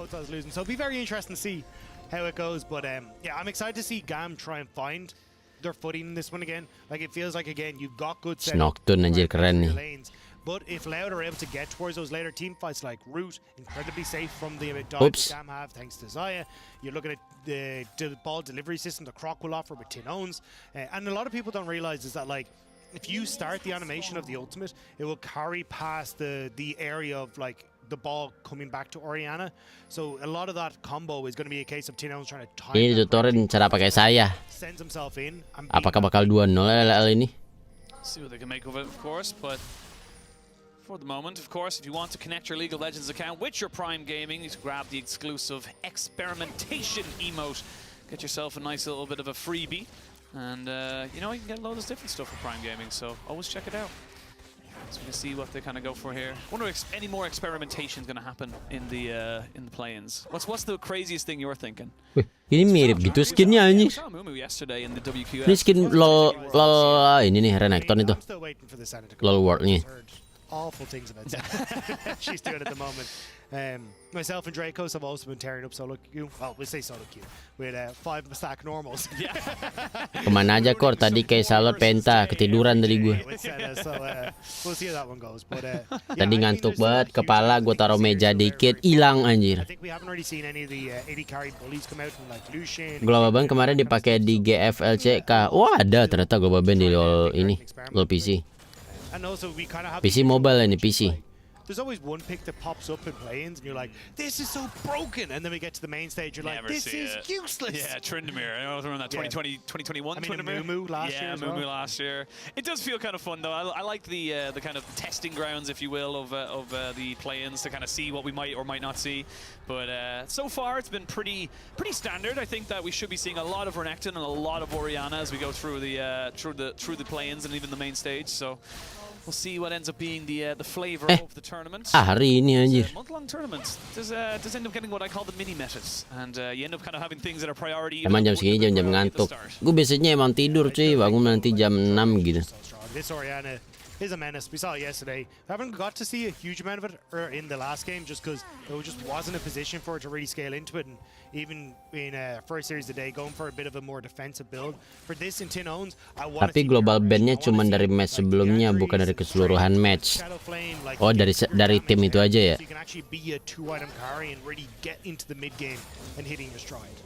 So it'll be very interesting to see how it goes, but yeah, I'm excited to see GAM try and find their footing in this one again. Like it feels like again you've got good set. Nocturne anjir keren nih. But if Loud are able to get towards those later team fights like Root, incredibly safe from the dive GAM have thanks to Zaya. You're looking at the ball delivery system the Croc will offer with Tin Owns. And a lot of people don't realize is that like if you start the animation of the ultimate, it will carry past the area of like the ball coming back to Orianna. So a lot of that combo is going to be a case of Tin Owns trying to time. Ini tutorial cara pakai saya. Sends himself in. Apakah bakal 2-0 LL ini? See what they can make of it, of course, but for the moment, of course, if you want to connect your League of Legends account with your Prime Gaming, you can grab the exclusive experimentation emote. Get yourself a nice little bit of a freebie. And, you know, you can get loads of different stuff for Prime Gaming, so always check it out. So we can see what they kind of go for here. I wonder if any more experimentation is going to happen in the play-ins. What's the craziest thing you're thinking? Wih, ini mirip gitu skinnya anjing. Ini skin lol ini nih Renekton itu. LOL World-nya. Awful things about that. She's doing at the moment. Myself and Dracos have also been tearing up solo queue. Well, we say solo queue with 5 stack normals. Kemana aja Kor? Tadi kayak salah penta, ketiduran tadi gue. So we'll see how that one goes. But Tadi ngantuk banget, kepala gue taruh meja dikit, hilang anjir. I think we haven't really seen any of the 80 carry bullies come out from like Lucian. Global Band kemarin dipakai di GFLCK. Oh ada ternyata Global Band di LoL ini, LoL PC. And also we kind of have PC mobile ini PC. There's always one pick that pops up in play-ins and you're like, this is so broken, and then we get to the main stage, you're like, this is useless. Yeah, Tryndamere. I know it was around that 2020, 2021 I mean, Tryndamere. Mumu last year as well. Mumu last year. It does feel kind of fun though. I like the kind of testing grounds, if you will, of the play-ins to kind of see what we might or might not see. But so far it's been pretty standard. I think that we should be seeing a lot of Renekton and a lot of Orianna as we go through the play-ins and even the main stage. So we'll see what ends up being the flavor of the tournament. Hari ini anjir. Month-long tournament does end up getting what I call the mini metas, and you end up kind of having things that are priority. Emang jam segini jam-jam ngantuk. Gue biasanya emang tidur cuy, bangun nanti jam 6 gitu. This Orianna is a menace. We saw it yesterday. I haven't got to see a huge amount of it in the last game just because there just wasn't a position for it to really scale into it. And even in first series today, going for a bit of a more defensive build. For this in Tin Owns, I want Tapi global bandnya cuma dari match sebelumnya, bukan dari keseluruhan match. Oh dari tim itu aja ya. You can actually be a 2-item carry and really get into the mid game and hitting your stride.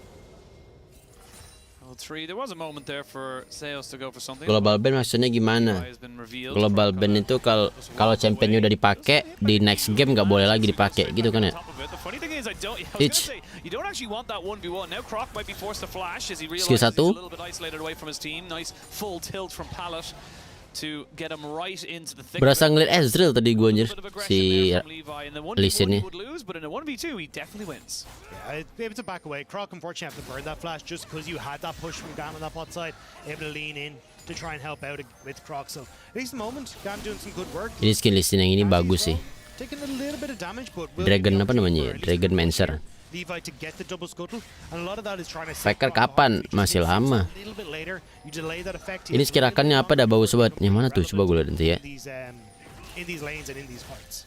There was a moment there for Zeus to go for something. Global band maksudnya gimana? Global band itu kalau championnya udah dipakai di next game nggak boleh lagi dipakai gitu kan ya? You don't actually want that 1v1. Now Croc might be forced to flash as he realizes Skill he's a 1. little bit isolated away from his team. Nice full tilt from Pallet to get him right into the thick. Berasa ngeliat Ezreal tadi gue anjir si Lisinnya. But in a 1v2 he definitely wins. Yeah, able to back away. Croc unfortunately have to burn that flash just because you had that push from GAM on that bot side. Able to lean in to try and help out with Croc. So at least the moment, GAM doing some good work. Ini skin Lisin yang ini bagus sih. Taking a little bit of damage, but Dragon apa namanya? Dragon Mancer. Levi to get the double scuttle, and a lot of that is trying to Faker kapan? Masih lama. Ini sekirakannya apa dah bagus banget. Yang mana tuh? Coba gue lihat nanti ya. In these lanes and in these fights.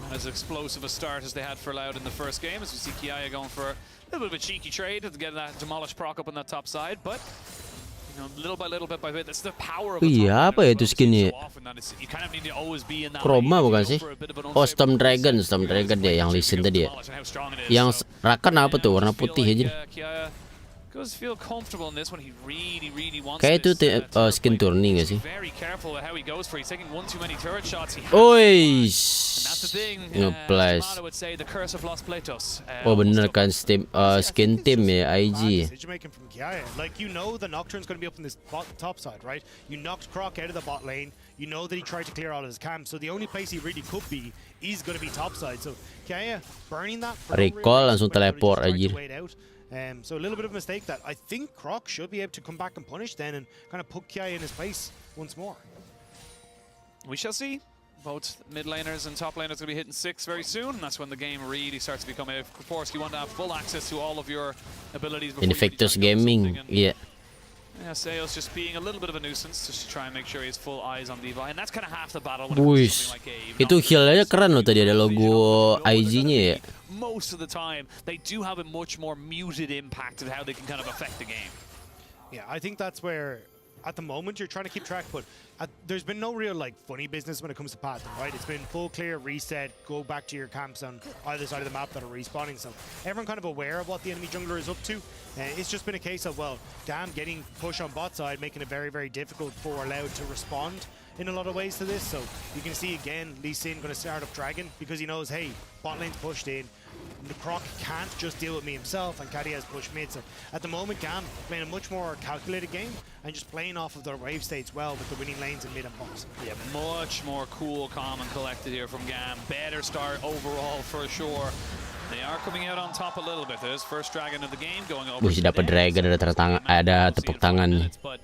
As explosive a start as they had for Loud in the first game, as we see Kiaya going for a little bit of a cheeky trade to get that demolish proc up on that top side, but you know, little bit by bit, that's the power of the Iya apa ya itu skinnya? you kind of need to always be in that Chroma bukan sih? Oh Storm Dragon ya yang Lisin tadi ya. Yang Rakan apa tuh warna putih aja. Kayak itu skin turning gak sih? Oi, nge-flash. Oh bener kan skin team ya IG. Like you know the Nocturne's going to be up in this top side, right? You knocked Croc out of the bot lane. You know that he tried to clear all of his camps, so the only place he really could be is going to be top side. So Kiaya burning that. Recall langsung teleport aja. So a little bit of a mistake that I think Croc should be able to come back and punish then and kind of put Kiaya in his place once more. We shall see. Both mid laners and top laners going to be hitting 6 very soon. That's when the game really starts to become a... Of course, you want to have full access to all of your abilities. Invictus Gaming, yeah. Yeah, Sales just being a little bit of a nuisance just to try and make sure he has full eyes on Levi. And that's kind of half the battle. Wih, itu heal-nya keren loh tadi ada logo IG-nya ya. Most of the time, they do have a much more muted impact of how they can kind of affect the game. Yeah, I think that's where, at the moment, you're trying to keep track, but there's been no real like funny business when it comes to pathing, right? It's been full clear, reset, go back to your camps on either side of the map that are respawning. So everyone kind of aware of what the enemy jungler is up to. It's just been a case of, well, GAM getting push on bot side, making it very, very difficult for Loud to respond in a lot of ways to this. So you can see again, Lee Sin going to start up Dragon because he knows, hey, bot lane's pushed in. Croc can't just deal with me himself, and Kati has pushed mid. So at the moment, GAM playing a much more calculated game and just playing off of their wave states well with the winning lanes in mid and bot. Yeah, much more cool, calm, and collected here from GAM. Better start overall for sure. They are coming out on top a little bit. There's first dragon of the game going over. Wih, dapat dragon, ada tepuk tangan. But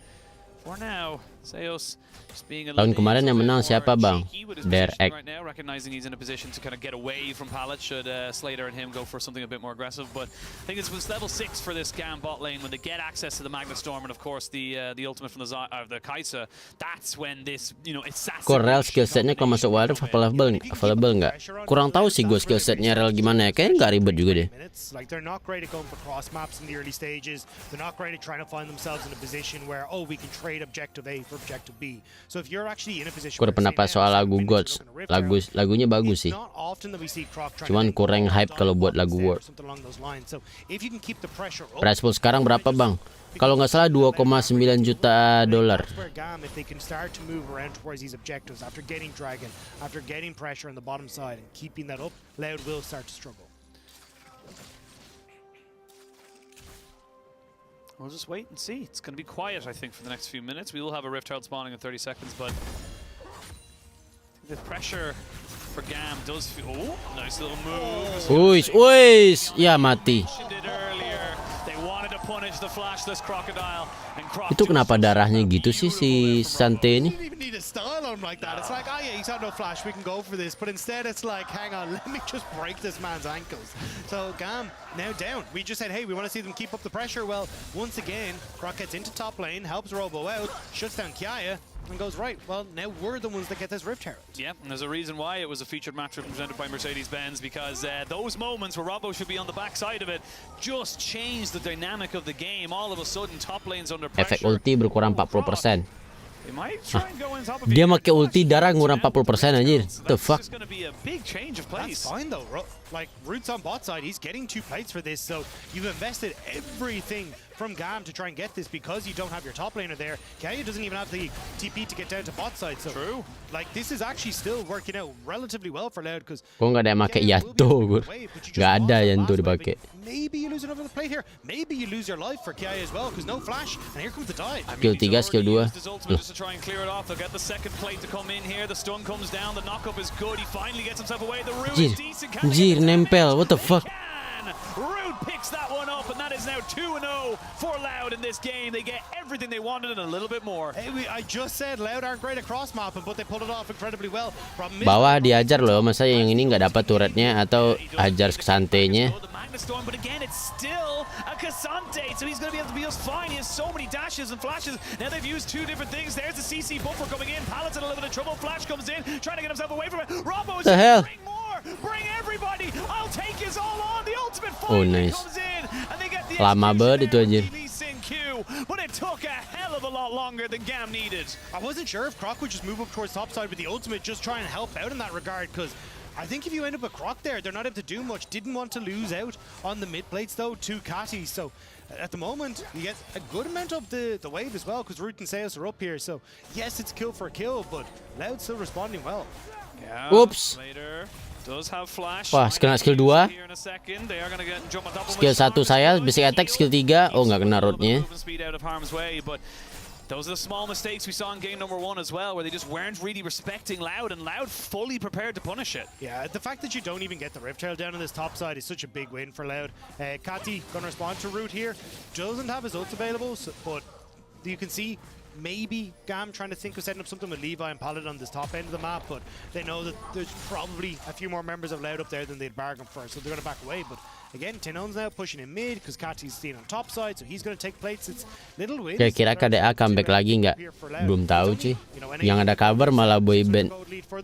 for now, Zeus just being a Tahun kemarin yang menang siapa, Bang? Derek. right now, recognizing he's in a position to kind of get away from Pallet should Slater and him go for something a bit more aggressive. But I think it was level 6 for this GAM bot lane when they get access to the Magnet Storm and of course the ultimate from the Kai'Sa. That's when this, you know, it's Rel skill setnya kalau masuk WildRift available nggak? Kurang tahu sih gue skill setnya Rel gimana ya. Kayaknya nggak ribet juga deh. Like they're not great at going for cross maps in the early stages. They're not great at trying to find themselves in a position where we can trade objective A for objective B. So if you're actually in a position, Gue ada pendapat soal lagu Gods. Lagunya bagus sih. Cuman kurang hype kalau buat lagu World. Price pool sekarang berapa, Bang? Kalau nggak salah $2,9 juta. We'll just wait and see. It's going to be quiet, I think, for the next few minutes. We will have a Rift Herald spawning in 30 seconds, but the pressure for GAM does feel... Oh, nice little move. Uis, ya mati. They wanted to punish the flashless crocodile. Itu kenapa darahnya gitu sih si Sante ini? Need a style on like that. It's like, oh yeah, he's got no flash, we can go for this. But instead it's like, hang on, let me just break this man's ankles. So GAM now down. We just said, hey, we want to see them keep up the pressure. Well, once again, Croc gets into top lane, helps Robo out, shuts down Kiaya, and goes, right, well, now we're the ones that get this Rift Herald. Yeah, and there's a reason why it was a featured match represented by Mercedes-Benz, because those moments where Robo should be on the backside of it just changed the dynamic of the game. All of a sudden, top lane's under pressure. Efek ulti berkurang 40%. Dia pakai ulti darah ngurang 40% anjir. The fuck? That's fine though. Like Roots on bot side, he's getting 2 plates for this, so you've invested everything from GAM to try and get this because you don't have your top laner there. Kaya doesn't even have the TP to get down to bot side, so true. Like this is actually still working out relatively well for Loud because kok nggak ada yang pakai Yato, Gur? Nggak ada yang tuh dipakai. Maybe you lose another plate here. Maybe you lose your life for Kaya as well because no flash, and here comes the dive. Skill 3, skill 2. Just to try and clear it off. They'll get the second plate to come in here. The stun comes down. The knockup is good. He finally gets himself away. The root is decent. Anjir, nempel. What the fuck? Root picks that one up, and that is now 2-0 for Loud in this game. They get everything they wanted and a little bit more. Hey, I just said Loud aren't great at cross mapping, but they pulled it off incredibly well. Bawah diajar loh, masa yang ini nggak dapat turretnya atau ajar Santenya? Storm, but again, it's still a Cassante, so he's going to be able to be just fine. He has so many dashes and flashes. Now they've used 2 different things. There's the CC buffer coming in. Pallet's in a little bit of trouble. Flash comes in, trying to get himself away from it. Robo is bring more, bring everybody. I'll take his all on. The ultimate finally comes in, and they get the lama banget itu anjir. But it took a hell of a lot longer than GAM needed. I wasn't sure if Croc would just move up towards top side with the ultimate, just try and help out in that regard, because I think if you end up with Croc there, they're not able to do much. Didn't want to lose out on the mid plates though to Kati. So at the moment, you get a good amount of the wave as well because Root and Seus are up here. So yes, it's kill for a kill, but Loud still responding well. Yeah, oops. Does have flash. Wah, kena skill 2. Skill 1 saya, basic attack, skill 3. Oh, nggak kena rootnya. Those are the small mistakes we saw in game number 1 as well, where they just weren't really respecting Loud, and Loud fully prepared to punish it. Yeah, the fact that you don't even get the Rift Herald down on this top side is such a big win for Loud. Kati gonna respond to Root here. Doesn't have his ult available, but you can see maybe GAM trying to think of setting up something with Levi and Pallet on this top end of the map, but they know that there's probably a few more members of Loud up there than they'd bargained for, so they're going to back away. But again, Tenon's now pushing in mid because Kati's staying on top side, so he's going to take plates. It's little wins. Kira-kira KDA comeback lagi nggak? Belum tahu sih. Yang ada kabar malah boyband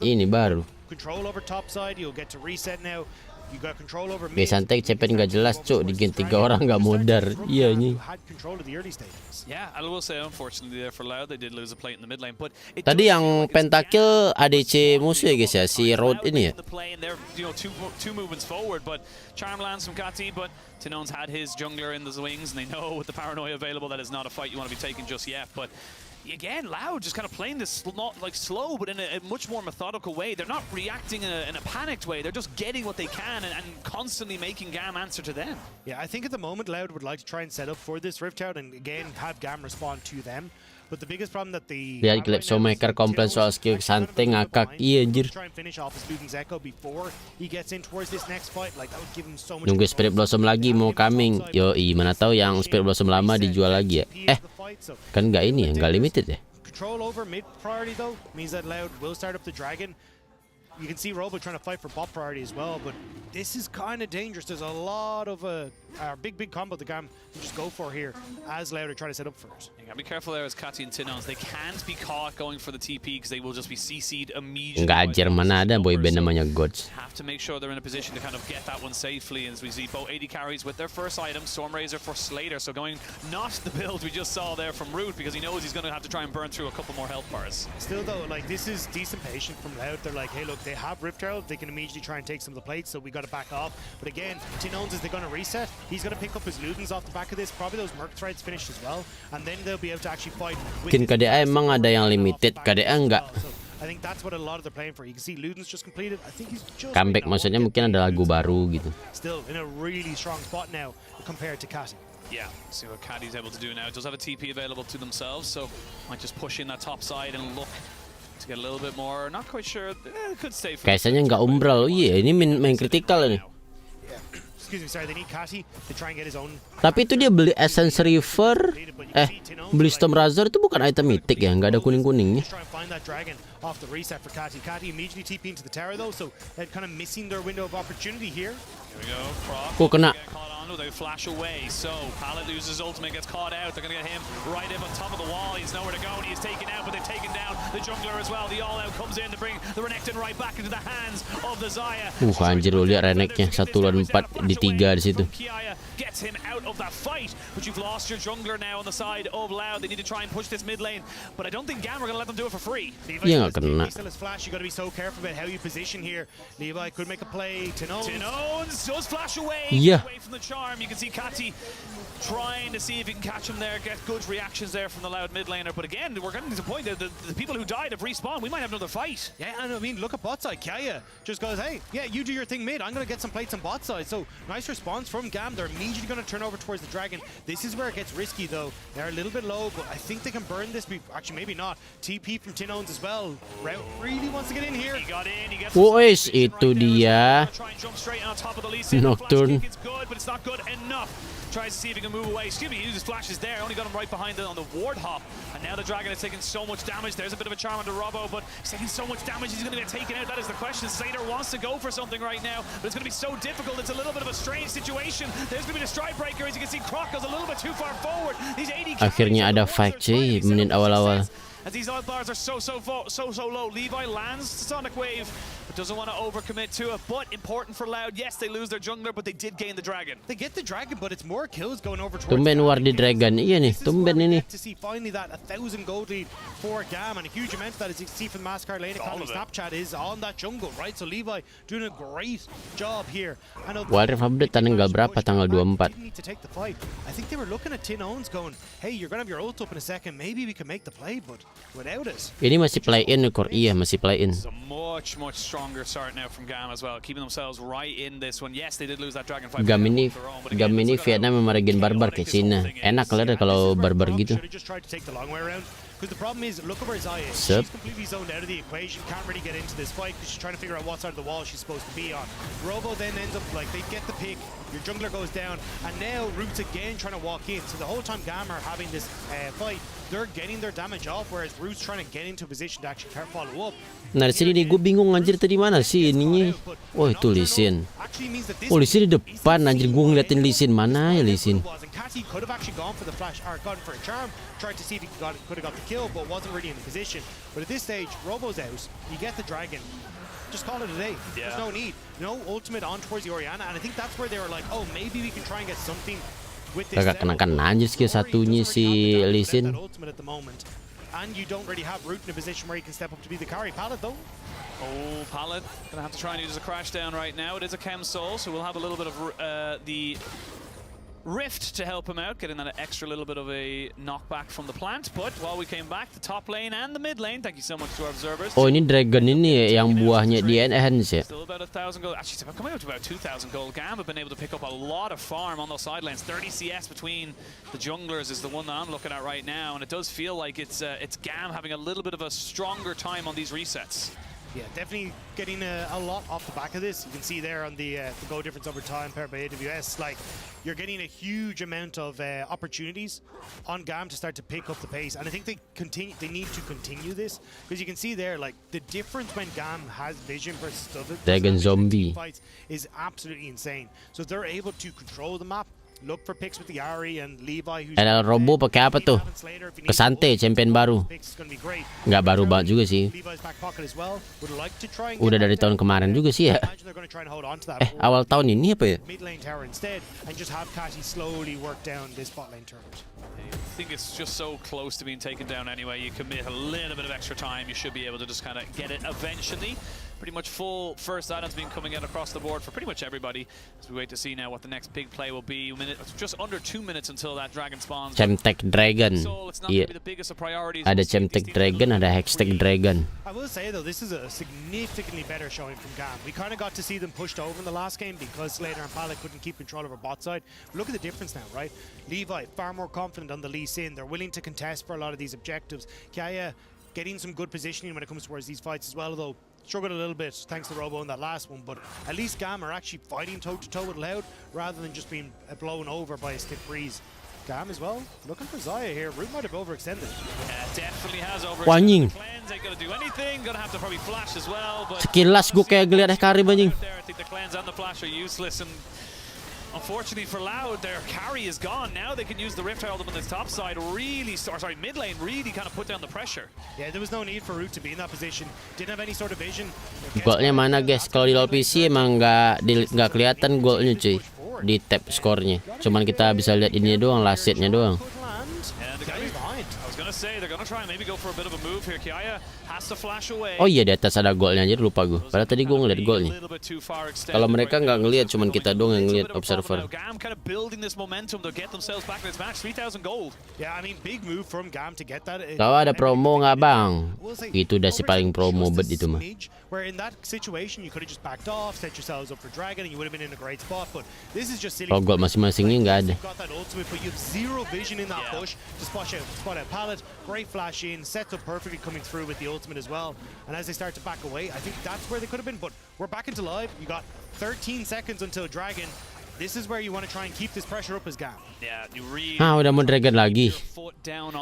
ini baru. Control over top side, you'll get to reset now. You got control over mid. Santai cepet nggak jelas, cuk. Digen 3 orang nggak modar. Iya nih. Yeah, I will say unfortunately there for Loud they did lose a plate in the mid lane, but tadi yang pentakill ADC musuh ya guys ya, si Road ini ya. Two movements forward, but Charm lands from Kati, but Tinon's had his jungler in the wings, and they know with the paranoia available that is not a fight you want to be taking just yet, but again, Loud just kind of playing this not like slow, but in a much more methodical way. They're not reacting in a panicked way. They're just getting what they can and constantly making GAM answer to them. Yeah, I think at the moment Loud would like to try and set up for this rift out and again have GAM respond to them. But the biggest problem that the Lihat klip Showmaker komplain soal skill santai ngakak. Iya anjir. Nunggu Spirit Blossom lagi mau coming. Yoi, mana tahu yang Spirit Blossom lama dijual lagi ya. Kan nggak ini ya, nggak limited ya. Control over mid priority though means that Loud will start up the dragon. You can see Robo trying to fight for bot priority as well, but this is kind of dangerous. There's a lot of big combo the GAM can just go for here as Loud are trying to set up first. You gotta be careful there as Kati and Tinons. They can't be caught going for the TP because they will just be CC'd immediately. Nggak ajar, mana ada boyband namanya Gods. Have to make sure they're in a position to kind of get that one safely. As we see both 80 carries with their first item, Stormrazor for Slater. So going not the build we just saw there from Root because he knows he's going to have to try and burn through a couple more health bars. Still though, like this is decent patience from Loud. They're like, hey look, they have Rift Herald, they can immediately try and take some of the plates, so we got to back off. But again, Tinons, is they're going to reset. He's going to pick up his Ludens off the back of this. Probably those Merc threads finished as well, and then they'll be able to actually fight. Mungkin KDA emang ada yang limited, KDA enggak. I think that's what a lot of they're playing for. You can see Ludens just completed. I think he's just comeback, maksudnya mungkin ada lagu baru gitu. Still in a really strong spot now compared to Kati. Yeah, see what Kati's able to do now. Does have a TP available to themselves, so might just push in that top side and look to get a little bit more. Not quite sure. Could stay for. Kayaknya nggak umbral. Oh iya, ini main kritikal ini. Excuse me, sorry, they need Kati to try and get his own. Tapi itu dia beli Essence River, beli Storm Razor itu bukan item mythic ya, nggak ada kuning-kuningnya. Try and find that dragon off the reset for Kati. Kati immediately TP into the tower though, so they're kind of missing their window of opportunity here. Here we go, Croc. Kok kena? They flash away, so Pallet loses ultimate, gets caught out. They're going to get him right up on top of the wall. He's nowhere to go, and he's taken out, but they've taken down the jungler as well. The all-out comes in to bring the Renekton right back into the hands of the Xayah. Anjir, lu lihat Reneknya 1 lawan 4 di 3 di situ. Gets him out of that fight, but you've lost your jungler now on the side of Loud. They need to try and push this mid lane, but I don't think GAM are going to let them do it for free. Iya nggak kena. Flash, you got to be so careful about how you position here. Levi could make a play. Tinons does flash away. Yeah. Away from the charm. You can see Kati trying to see if he can catch him there, get good reactions there from the Loud mid laner. But again, we're getting to the point that the people who died have respawned. We might have another fight. Yeah, and I mean, look at bot side. Kaya just goes, hey, yeah, you do your thing mid. I'm going to get some plates on bot side. So nice response from GAM. They're immediately going to turn over towards the dragon. This is where it gets risky though. They're a little bit low, but I think they can burn this. Actually, maybe not. TP from Tinons as well. Rout really wants to get in here. He got in. He gets Itu dia. Nocturne. It's good, but it's not good enough. Tries to see if he can move away. Excuse me, he uses flashes there. Only got him right behind on the ward hop. And now the dragon is taking so much damage. There's a bit of a charm under Robo, but he's taking so much damage. He's going to get taken out. That is the question. Slater wants to go for something right now, but it's going to be so difficult. It's a little bit of a strange situation. There's going to be a strike breaker. As you can see, Croc goes a little bit too far forward. These 80 Akhirnya ada fight cuy, menit awal-awal. As these ult bars are so low. Levi lands Sonic Wave, but doesn't want to overcommit to it. But important for Loud. Yes, they lose their jungler, but they did gain the dragon. They get the dragon, but it's more kills going over towards. Tumben war di dragon. Iya nih, tumben ini. To see finally that 1,000 gold lead for GAM, and a huge amount of that, as you can see from the Mascar Lane economy Snapchat, is on that jungle, right? So Levi doing a great job here. WildRift update tanggal berapa? Tanggal 24. Need to take the fight. I think they were looking at Tinons going, hey, you're gonna have your ult up in a second. Maybe we can make the play, but without it. Ini masih play in Kor. Iya, masih play in. Much stronger start now from GAM as well, keeping themselves right in this one. Yes, they did lose that dragon fight. GAM ini Vietnam memaragin barbar kayak Cina. Enak lah kalau barbar gitu. Because the problem is, look at where Xayah is. She's completely zoned out of the equation, can't really get into this fight because she's trying to figure out what side of the wall she's supposed to be on. Robo then ends up, like, they get the pick, your jungler goes down, and now Root's again trying to walk in. So the whole time GAM are having this fight, they're getting their damage off, whereas Root's trying to get into a position to actually follow up. Nah, di sini nih gue bingung anjir tadi mana sih ininya. Oh, itu Lisin. Oh, Lisin di depan anjir, gue ngeliatin Lisin. Mana ya Lisin? Kati could have actually gone for the flash, or gone for a charm, tried to see if he could have got the kill, but wasn't really in the position. But at this stage, Robo's out, you get the dragon. Just call it a day. Yeah. There's no need. No ultimate on towards the Orianna, and I think that's where they were like, oh, maybe we can try and get something with this. Kagak kena anjir skill satunya si Lisin. And you don't really have Root in a position where he can step up to be the carry. Pallet though. Oh, Pallet gonna have to try and use a crash down right now. It is a Chem Soul, so we'll have a little bit of the Rift to help him out, getting that extra little bit of a knockback from the plant. But while we came back, the top lane and the mid lane, thank you so much to our observers. Oh, ini dragon ini yang buahnya di enhance ya. Still about 1,000 gold. Actually, coming up to about 2,000 gold. GAM have been able to pick up a lot of farm on those side lanes. 30 CS between the junglers is the one that I'm looking at right now, and it does feel like it's GAM having a little bit of a stronger time on these resets. Yeah, definitely getting a lot off the back of this. You can see there on the goal difference over time paired by AWS, like you're getting a huge amount of opportunities on GAM to start to pick up the pace, and I think they need to continue this, because you can see there like the difference when GAM has vision versus other Dragon Zombie fights is absolutely insane. So if they're able to control the map, look for picks with the Ari and Levi, who's El Robo pakai apa tuh? Kesante, champion baru. Nggak baru banget juga sih. Udah dari tahun kemarin juga sih ya. Awal tahun ini apa ya? I think it's just so close to being taken down anyway. You commit a little bit of extra time, you should be able to just kind of get it eventually. Pretty much full first items being coming in across the board for pretty much everybody. As we wait to see now what the next big play will be. Just under 2 minutes until that dragon spawns. Chemtech Dragon. Iya. Ada Chemtech Dragon, ada Hextech Dragon. I will say though, this is a significantly better showing from GAM. We kind of got to see them pushed over in the last game because Slater and Pala couldn't keep control of our bot side. Look at the difference now, right? Levi far more confident on the Lee Sin. They're willing to contest for a lot of these objectives. Kaya getting some good positioning when it comes towards these fights as well, though struggled a little bit thanks to Robo in that last one, but at least GAM are actually fighting toe-to-toe with Loud rather than just being blown over by a stiff breeze. GAM as well, looking for Zaya here. Root might have overextended. Yeah, definitely has Wah, anjing. Clans ain't gonna do anything, gonna have to probably flash as well, but Sekilas gue kayak ngeliat Karim anjing. I think the clans and the flash are useless, and unfortunately for Loud, their carry is gone. Now they can use the Rift Herald on this top side, mid lane, really kind of put down the pressure. Yeah, there was no need for Root to be in that position. Didn't have any sort of vision. Golnya mana guys? Kalau di LoL PC emang nggak kelihatan golnya cuy. Di tab skornya. Cuman kita bisa lihat ini doang, lasetnya doang. Oh iya, di atas ada golnya aja, lupa gue. Padahal tadi gue ngeliat golnya. Kalau mereka nggak ngeliat, cuman kita doang yang ngeliat observer. Kalau ada promo nggak bang? Itu udah si paling promo bet itu mah. Where in that situation you could have just backed off, set yourselves up for Dragon, and you would have been in a great spot. But this is just silly. Oh, gol masing-masingnya nggak ada. You've got that ultimate, but you have zero vision in that push to spot out pallet. Great flash in, sets up perfectly coming through with the ultimate as well. And as they start to back away, I think that's where they could have been. But we're back into live. You got 13 seconds until Dragon. This is where you want to try and keep this pressure up as GAM. Yeah, you really udah mau Dragon lagi.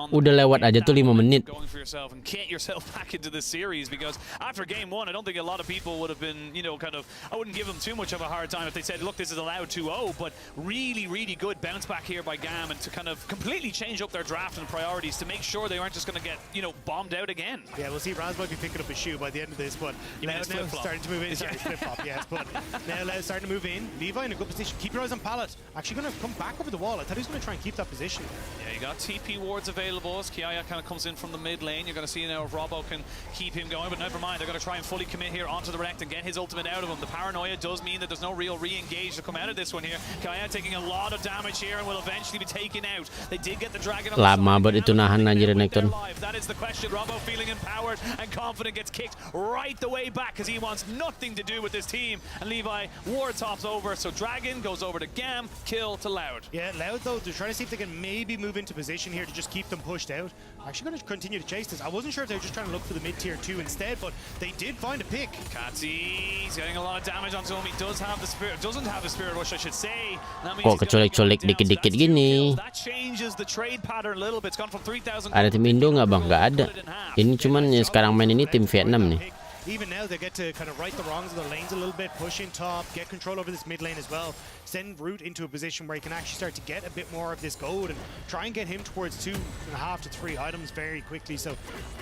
Udah lewat aja tuh 5 menit. Going for yourself and get yourself back into the series, because after game 1, I don't think a lot of people would have been, I wouldn't give them too much of a hard time if they said, look, this is allowed 2-0, but really, really good bounce back here by GAM, and to kind of completely change up their draft and priorities to make sure they aren't just going to get, bombed out again. Yeah, we'll see. Raz might be picking up his shoe by the end of this, but now starting to move in. Sorry, flip-flop, yes, but now Loud's starting to move in. Levi in a good position. Keep your eyes on Pallet. Actually going to come back over the wall. I thought he was going to try and keep that position. Yeah, you got TP wards available as Kiaya kind of comes in from the mid lane. You're going to see now if Robo can keep him going, but never mind. They're going to try and fully commit here onto the Rect and get his ultimate out of him. The paranoia does mean that there's no real re-engage to come out of this one here. Kiaya taking a lot of damage here and will eventually be taken out. They did get the dragon on Lama banget itu nahan anjir Nekton. That is the question. Robo feeling empowered and confident gets kicked right the way back because he wants nothing to do with this team. And Levi ward tops over, so Dragon goes over to GAM, kill to Loud. Yeah, Loud though, they're trying to see if they can maybe move into position here to just keep them pushed out. Actually going to continue to chase this. I wasn't sure if they were just trying to look for the mid-tier 2 instead, but they did find a pick. Katsy's getting a lot of damage onto him. He does have the spirit, doesn't have the spirit rush, I should say. Kok kecolek-colek dikit-dikit gini? That changes the trade pattern a little bit. It's gone from 3,000. Ada tim Indo nggak bang? Nggak ada. Ini cuman yang sekarang main ini tim Vietnam nih. Even now, they get to kind of right the wrongs of the lanes a little bit, push in top, get control over this mid lane as well, send Root into a position where he can actually start to get a bit more of this gold and try and get him towards 2.5 to 3 items very quickly. So,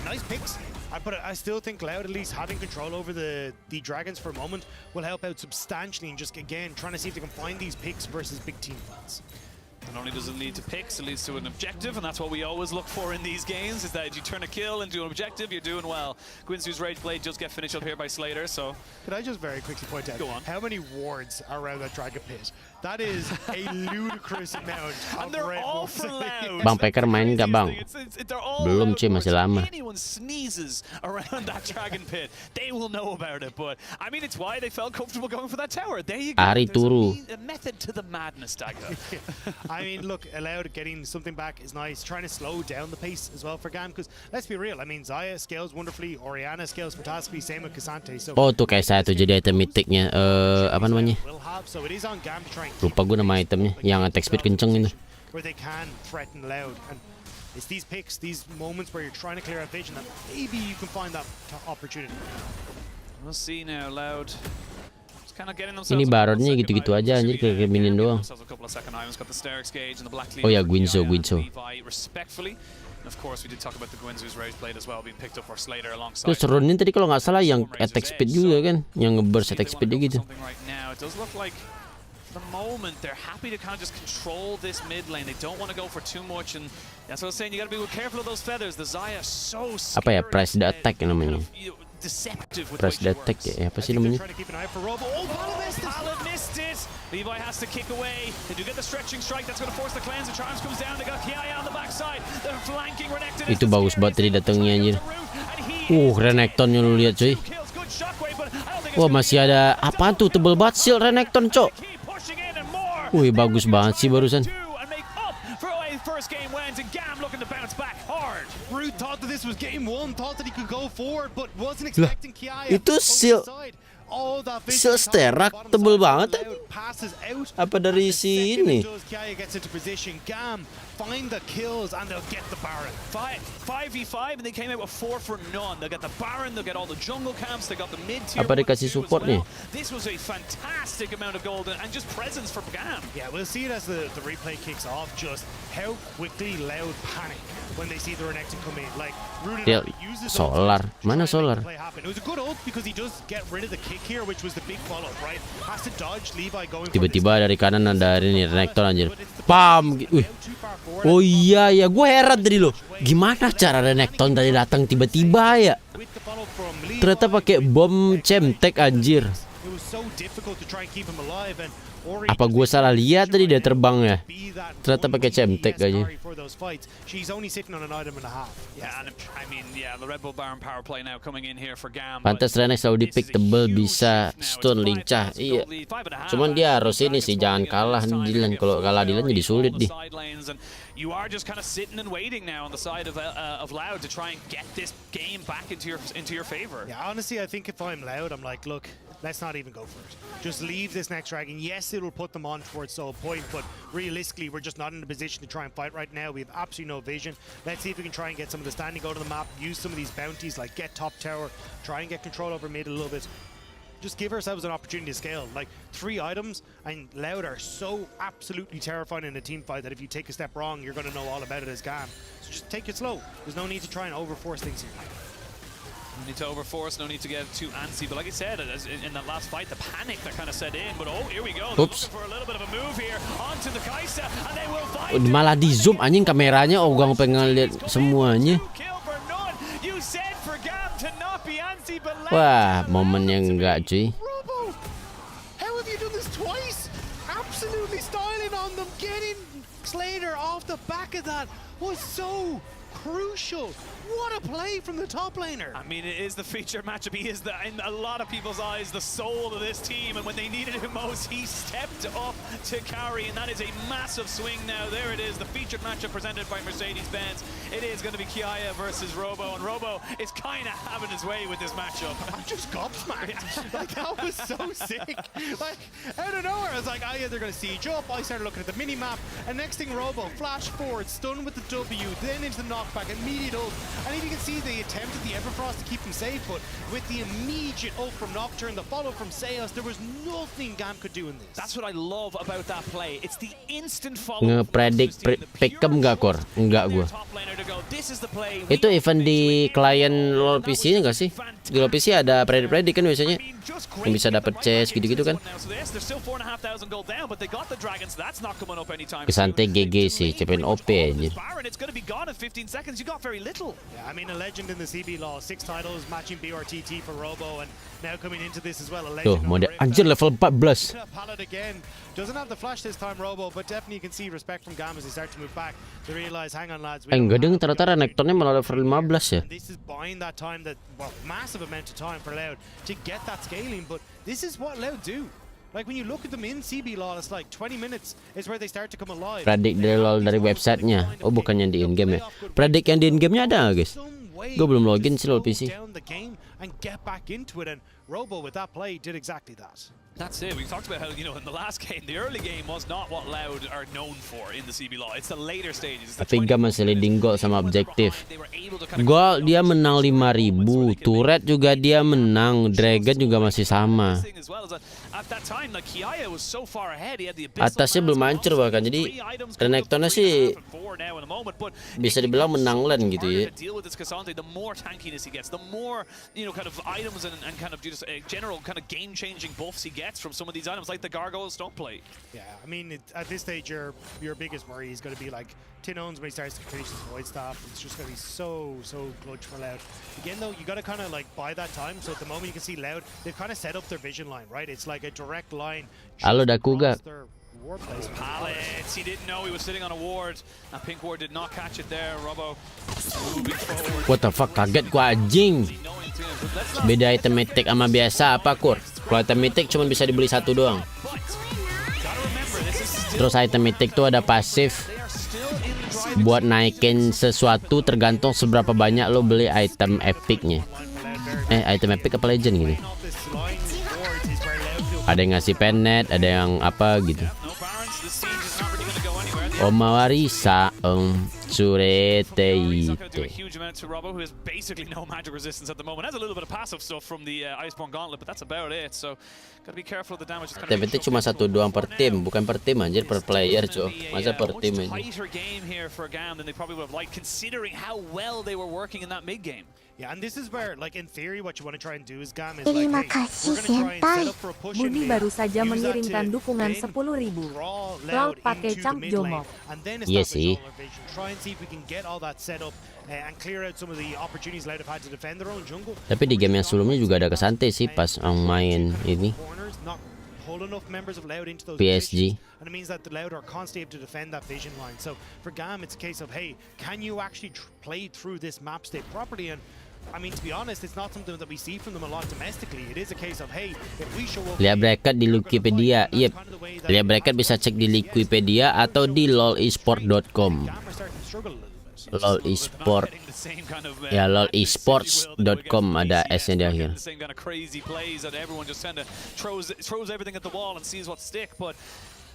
nice picks. But I still think Loud, at least having control over the Dragons for a moment, will help out substantially and just, again, trying to see if they can find these picks versus big team fights. Not only does it lead to picks, it leads to an objective, and that's what we always look for in these games, is that if you turn a kill into an objective, you're doing well. Gwinsu's Rage Blade just get finished up here by Slater, so... Could I just very quickly point out, go on. How many wards are around that Dragon Pit? That is a ludicrous amount. And they're all for Loud. Bang Packer main nggak bang? Belum cuy, masih lama. Anyone sneezes around that dragon pit, they will know about it. But I mean, it's why they felt comfortable going for that tower. There you go. Ari turu. A method to the madness, Dagda. I mean, look, Loud getting something back is nice. Trying to slow down the pace as well for GAM, because let's be real. I mean, Xayah scales wonderfully, Orianna scales fantastically, same with Cassante. So Oh tuh kayak saya tuh jadi item mythicnya. Apa namanya? so it is on GAM to try and Lupa gue nama itemnya. Yang attack speed kenceng itu. where they can threaten Loud. And it's these picks, these moments where you're trying to clear out vision that maybe you can find that opportunity. We'll see now, Loud. Ini baronnya gitu-gitu aja anjir, kayak minion doang. Oh ya, Guinzo. Terus Ronin tadi kalau nggak salah yang attack speed juga kan, yang ngeburst attack speed gitu. The moment they're happy to kind of just control this mid lane. They don't want to go for too much, and that's what I was saying. You got to be careful of those feathers. The Xayah so scary. Apa ya, press the attack namanya? Press the attack ya, apa sih namanya? Pallet missed it. Levi has to kick away. They do get the stretching strike. That's going to force the cleanse. The charms comes down. They got Kiaya on the backside. They're flanking Renekton. Itu bagus banget tadi datangnya anjir. Renektonnya lu lihat cuy. Wah, masih ada apaan tuh, tebel banget shield Renekton, cok. Wih, bagus banget sih barusan. Itu shield sterak tebel banget. Apa dari sini? Find the kills and they'll get the Baron. 5v5 and they came out with 4 for none. They'll get the Baron, they'll get all the jungle camps, they got the mid tier. Apa dikasih support nih? This was a fantastic amount of gold and just presence for GAM. Yeah, we'll see it as the replay kicks off, just how quickly Loud panic when they see the Renekton come in. Like, Solar. Mana Solar? It was a good ult because he does get rid of the kick here, which was the big follow, right? Has to dodge Levi going. Tiba-tiba dari kanan ada ini Renekton anjir. Pam. Wih. Oh iya ya, gue heran tadi loh. Gimana cara Renekton tadi datang tiba-tiba ya? Ternyata pakai bom cemtek anjir. Apa gue salah lihat tadi dia terbang ya? Ternyata pakai cemtek aja. Pantas Renek selalu di-pick tebel, bisa stun lincah. Iya. Cuman dia harus ini sih, jangan kalah Dylan. Kalau kalah Dylan jadi sulit deh. You are just kind of sitting and waiting now on the side of Loud to try and get this game back into your favor. Yeah, honestly, I think if I'm Loud, I'm like, look, let's not even go for it. Just leave this next dragon. Yes, it'll put them on towards Soul Point, but realistically, we're just not in a position to try and fight right now. We have absolutely no vision. Let's see if we can try and get some of the standing, go to the map, use some of these bounties, like get top tower, try and get control over mid a little bit. Just give ourselves an opportunity to scale. Like 3 items and Loud are so absolutely terrifying in a team fight that if you take a step wrong, you're going to know all about it as GAM. So just take it slow. There's no need to try and overforce things here. No need to overforce, no need to get too antsy. But like I said, in that last fight, the panic that kind of set in. But oh, here we go. They're looking for a little bit of a move here onto the Kaisa, and they will fight. Malah di zoom anjing kameranya, oh gua pengen lihat semuanya. You said for GAM to not be antsy, but wah, momen yang enggak cuy. How have you done this twice? Absolutely styling on them, getting Slater off the back of that was so crucial. What a play from the top laner. I mean, it is the featured matchup. He is, in a lot of people's eyes, the soul of this team. And when they needed him most, he stepped up to carry. And that is a massive swing now. There it is, the featured matchup presented by Mercedes-Benz. It is going to be Kiaya versus Robo. And Robo is kind of having his way with this matchup. I just gobsmacked. Like, that was so sick. Like, out of nowhere, I was like, oh yeah, they're going to siege up. I started looking at the mini-map. And next thing, Robo, flash forward, stun with the W, then into the knockback, immediate ult. And if you can see, they attempted the Everfrost to keep him safe, but with the immediate ult from Nocturne, the follow from Seos, there was nothing GAM could do in this. That's what I love about that play. It's the instant follow. Ngepredik pickem enggak kor? Enggak gua. Itu event di klien LoL PC enggak sih? Di LoL PC ada predik kan biasanya. Yang bisa dapat chest gitu-gitu kan. But they got the dragons. That's not coming up anytime Kesante GG sih, cepet OP aja. Baron, it's going to be gone in 15 seconds, you got very little. Yeah, I mean, a legend in the CB law, 6 titles, matching BRTT for Robo, and now coming into this as well, a legend. Tuh, mode anjir level 14. Pallet again. Doesn't have the flash this time, Robo, but definitely you can see respect from GAM as they start to move back. They realize, hang on lads. Enggak deng, ternyata Renektonnya malah level 15 ya. This is buying that time, that massive amount of time for Loud to get that scaling, but this is what Loud do. Like when you look at them in CB law, it's like 20 minutes is where they start to come alive. Predik dari websitenya. Oh, bukannya di in-game ya. Predik yang di in-game-nya ada nggak, guys? Gue belum login sih, LoL PC. And get back into it, and Robo with that play did exactly that. That's it. We talked about how, you know, in the last game, the early game was not what Loud are known for in the CB law. It's the later stages. Tapi GAM masih leading goal sama objektif. Gol dia menang 5.000, turret juga dia menang, dragon juga masih sama. Atasnya belum hancur bahkan, jadi Renektonnya sih bisa dibilang menang lane gitu ya. The more tankiness he gets, the more, you know, kind of items and kind of just general kind of game-changing buffs he gets from some of these items, like the Gargoyles don't play. Yeah, I mean, at this stage, your biggest worry is going to be like Tin-Owns when he starts to finish his Void Staff. It's just going to be so clutch for Loud. Again, though, you got to kind of like buy that time. So at the moment, you can see Loud, they've kind of set up their vision line, right? It's like a direct line. Halo Dakuga. Pallets, he didn't know he was sitting on a ward. And Pink Ward did not catch it there. Robo moving forward. What the fuck, kaget gua anjing. Beda item mythic sama biasa apa, Kur? Kalau item mythic cuma bisa dibeli satu doang. Terus item mythic tuh ada pasif buat naikin sesuatu tergantung seberapa banyak lo beli item epicnya. Item epic apa legend gitu. Ada yang ngasih penet, ada yang apa gitu. Omawarisa surete ite. Huge amount to Robo, who has basically no magic resistance at the moment. Has a little bit of passive stuff from the Iceborne Gauntlet, but that's about it. So gotta be careful of the damage. TVT cuma satu doang per tim, bukan per tim anjir, per player cuy. Masa per tim aja. Tighter game here for GAM than they probably would have liked, considering how well they were working in that mid game. Yeah, and this is where, like, in theory, what you want to try and do is GAM is like, hey, we're going to try and set up for a push in Budi baru saja mengirimkan dukungan 10.000. Cloud pakai camp jomok. And then Iya sih. try and see if we can get all that set up and clear out some of the opportunities Loud have had to defend their own jungle. Tapi di game yang sebelumnya juga ada kesante sih pas main ini. PSG. And it means that the Loud are constantly able to defend that vision line. So for GAM, it's a case of, hey, can you actually play through this map state properly? And I mean, to be honest, it's not something that we see from them a lot domestically. It is a case of, hey, if we show up... Lihat bracket di Wikipedia. Yep. Lihat bracket bisa cek di Wikipedia atau di lolesport.com. LOL esport. Ya, lolesports.com ada S-nya di akhir.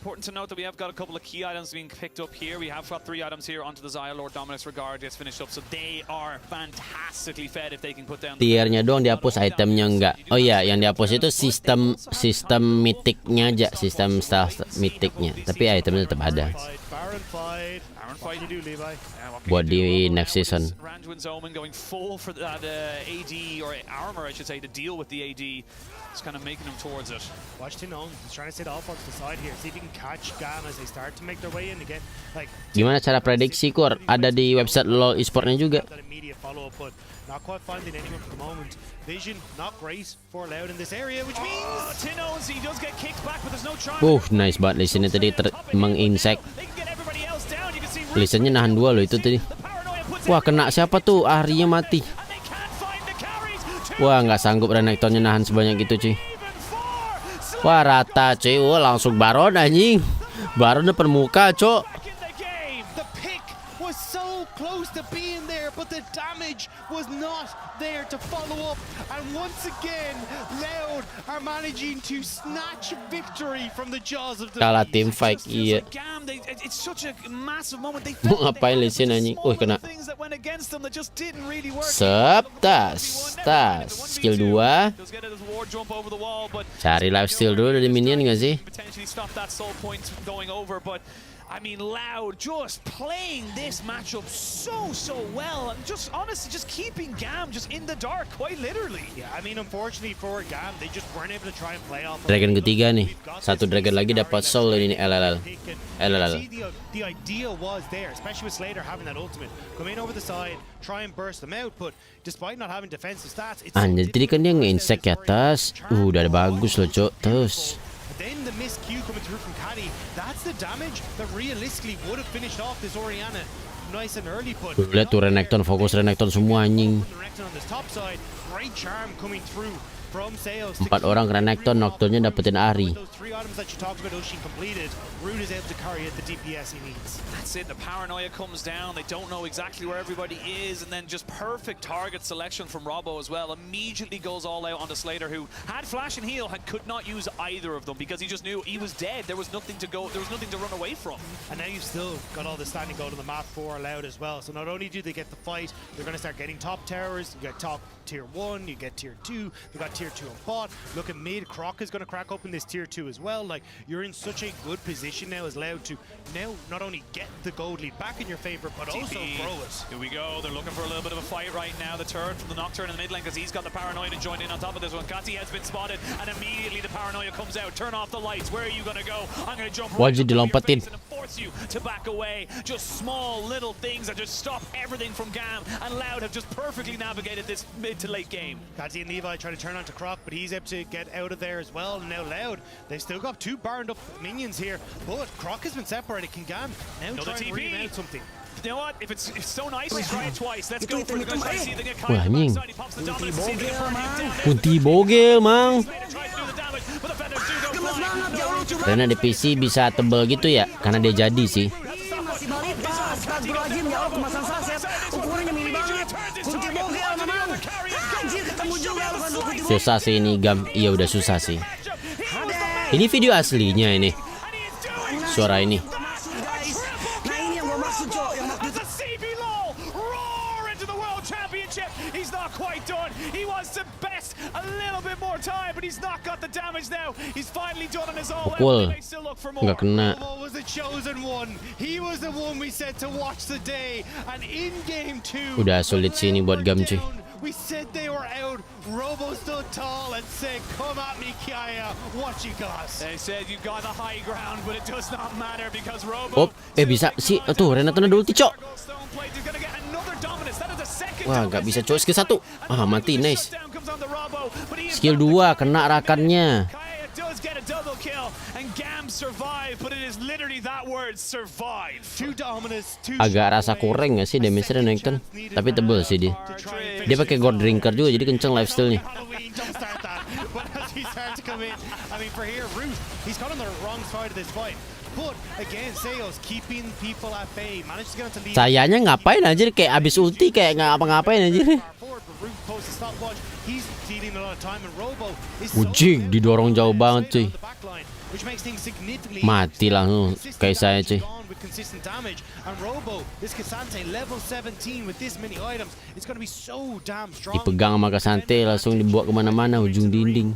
Important to note that we have got a couple of key items being picked up here. We have got 3 items here onto the Xayah. Lord Dominus Regard gets finished up, so they are fantastically fed if they can put down. Tiernya doang dihapus, itemnya enggak. Oh iya, yang dihapus itu sistem mythicnya aja, sistem staff mythicnya. Tapi itemnya tetap ada. Buat di next season. Randuin's Omen going full for that AD or armor, I should say, to deal with the AD. It's kind of making them towards it. Watch Tin-Owns. He's trying to sit off onto the side here. See if he can catch GAM as they start to make their way in again. Like, gimana cara prediksi, Kur? Ada di website LOL esportnya juga. Not quite finding anyone for the moment. Vision not great for Loud in this area, which means Tin-Owns, he does get kicked back, but there's no charm. Nice banget di sini tadi menginsek. Listennya nahan 2 loh itu tadi. Wah, kena siapa tuh? Ahrinya mati. Wah, nggak sanggup Renektonnya nahan sebanyak itu cuy. Wah, rata cuy. Wah, langsung Baron anjing. Baron depan muka cok. Close to being there, but the damage was not there to follow up. And once again, Loud are managing to snatch victory from the jaws of the kalah tim fight. Iya. It's such a massive moment. They mau ngapain Lisin anjing? Kena. Tas. Skill 2. Cari lifesteal dulu dari minion nggak sih? I mean, Loud just playing this matchup so well, and just honestly just keeping GAM just in the dark, quite literally. Yeah, I mean, unfortunately for GAM, they just weren't able to try and play off. Dragon ketiga nih, 1 dragon lagi dapat soul ini LLL. See, the idea was there, especially with Slater having that ultimate. Come in over the side, try and burst them out, but despite not having defensive stats, it's Anjir, tadi kan dia nge-insect ke atas. Udah ada bagus loh, Cok. Terus. Then the missed Q coming through from Caddy, that's the damage that realistically would have finished off this Orianna nice and early. But lihat tuh Renekton, fokus Renekton semua anjing. Renekton on this top side, great charm coming through from Sales. 4 orang Renekton, Nocturne-nya dapetin Ari. Those 3 items that you talked about, Oshin completed. Root is able to carry it the DPS he needs. That's it, the paranoia comes down, they don't know exactly where everybody is, and then just perfect target selection from Robbo as well. Immediately goes all out onto Slater, who had flash and heal, could not use either of them because he just knew he was dead. There was nothing to go, there was nothing to run away from. And now you've still got all the standing gold on the map for Loud as well. So not only do they get the fight, they're going to start getting top towers. You get top tier 1, you get tier 2, they got tier 2 on bot. Look at mid, Croc is going to crack up in this tier 2 as well. Like, you're in such a good position now as Loud to now not only get the gold lead back in your favor, but also grow it. Here we go, they're looking for a little bit of a fight right now. The turret from the Nocturne in the mid lane because he's got the paranoia to join in on top of this one. Kati has been spotted and immediately the paranoia comes out. Turn off the lights. Where are you going to go? I'm going to jump right Wajib dilompetin. and force you to back away. Just small little things that just stop everything from GAM, and Loud have just perfectly navigated this mid to late game. Kati and Levi try to turn onto Croc, but he's able to get out of there as well. And now Loud, they've still got 2 barred up minions here, but Croc has been separated. Can GAM now try and remount something? You know what? If it's so nice, try it twice. Let's go for it. Let's try to see if they get Wah, Kalian anjing. backside. He pops the dominance to see if they can burn him down. Kunti bogel, Mang. Slater tries to do the damage, but the feathers do go flying. No room to Karena di PC bisa tebel gitu ya, karena dia jadi sih. Masih balita, astagfirullahaladzim, ya Allah kemasan saset. Ukurannya mini banget. Kunti bogel memang. Anjir, ketemu juga bukan kunti bogel. Susah sih ini GAM, iya udah susah sih. Ini video aslinya ini. Suara ini. Nah ini yang gua maksud, Cok. Yang maksud He's not quite done. He wants to best a little bit more time, but he's not got the damage now. He's finally done on his all Pukul. out. He may still look for more. Nggak kena. Robo was the chosen one. He was the one we said to watch the day. And in game 2, Udah sulit sih ini buat GAM cuy. we said they were out. Robo stood tall and said, "Come at me, Kaya. What you got?" They said you got the high ground, but it does not matter because Robo. Bisa sih. Tuh, Renekton ada ulti, Cok. He's gonna get another dominance. That is a second. Wah, nggak bisa, Cok. Skill 1. Ah, mati, nice. Skill 2, kena rakannya. Does get a double kill and GAM survive, but it is literally that word, survive. 2 dominance, 2 Agak rasa kurang nggak sih damage Renekton? Tapi tebel sih dia. Dia pakai gold drinker juga, jadi kenceng lifestyle-nya. Don't start that. But as he starts to come in, I mean, for here, Root, he's got on the wrong side of this fight. But again, Sales keeping people at bay, managed to get onto lead. Sayanya ngapain anjir, kayak abis ulti kayak nggak apa-ngapain anjir. Ujing didorong jauh banget cuy. Mati langsung kayak saya cuy. Dipegang sama Kasante langsung dibawa kemana-mana ujung dinding.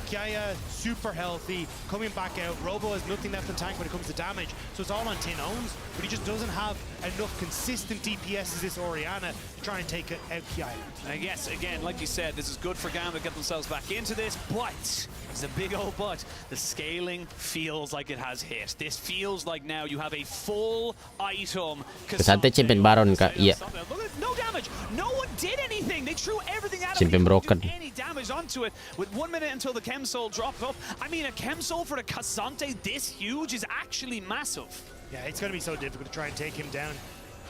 Kaya super healthy, coming back out. Robo has nothing left in tank when it comes to damage, so it's all on tin owns, but he just doesn't have enough consistent DPS as this Orianna to try and take out Kaya. I guess, again, like you said, this is good for GAM to get themselves back into this, but, it's a big old but, the scaling feels like it has hit. This feels like now you have a full item. Kasante champion Baron kak, iya. No damage, no one did anything, they threw everything out of Champion broken. any damage onto it, with 1 minute until the Chem Soul dropped off. I mean, a Chem Soul for the Kasante this huge is actually massive. Yeah, it's going to be so difficult to try and take him down.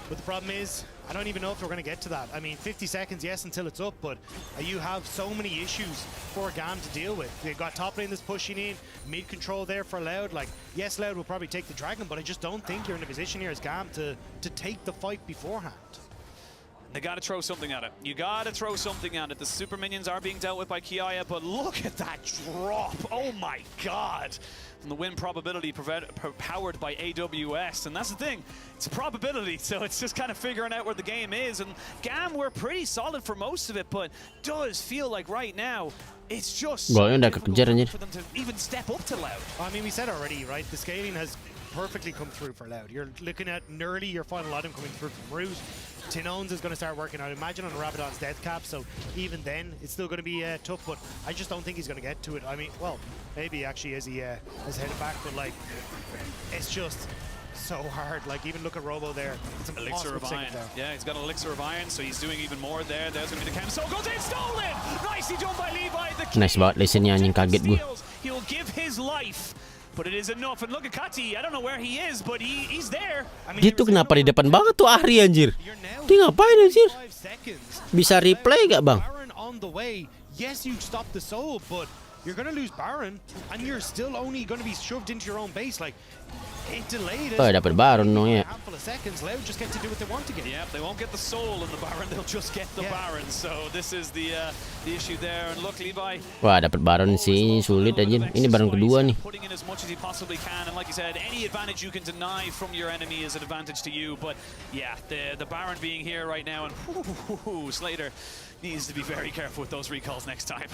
But the problem is, I don't even know if we're going to get to that. I mean, 50 seconds, yes, until it's up, but you have so many issues for GAM to deal with. They've got top lane that's pushing in, mid control there for Loud. Like, yes, Loud will probably take the Dragon, but I just don't think you're in a position here as GAM to take the fight beforehand. They got to throw something at it. You got to throw something at it. The super minions are being dealt with by Kiaya, but look at that drop. Oh my god. And the win probability powered by AWS. And that's the thing. It's a probability, so it's just kind of figuring out where the game is. And GAM were pretty solid for most of it, but does feel like right now it's just so difficult for them to even step up to Loud. I mean, we said already, right? The scaling has perfectly come through for Loud. You're looking at nearly your final item coming through from Root. Tinons is going to start working out. Imagine on Rabadon's death cap, so even then it's still going to be tough, but I just don't think he's going to get to it. I mean, well, maybe actually as he is headed back, but like, it's just so hard. Like, even look at Robo there. It's Elixir of Iron. Yeah, he's got an Elixir of Iron, so he's doing even more there. There's going to be the cam. So goes in, stolen! Nicely done by Levi. Nice banget listennya, anjing, kaget gue. He'll give his life, but it is enough. And look at Kati. I don't know where he is, but he's there. Dia tuh kenapa di depan banget tuh Ahri anjir? Dia ngapain anjir? Bisa replay gak, Bang? Baron on the way. Yes, you stop the soul, but you're going to lose Baron, and you're still only going to be shoved into your own base. Like, it delayed it. Oh, dapat Baron dong ya. A handful of seconds, Loud just get to do what they want to get. Yeah, they won't get the soul in the Baron, they'll just get the Baron. So this is the issue there. And look, Levi. Wah, dapat Baron sih, sulit anjir. Ini Baron kedua nih. Putting in as much as he possibly can, and like you said, any advantage you can deny from your enemy is an advantage to you. But yeah, the Baron being here right now, and Slater needs to be very careful with those recalls next time.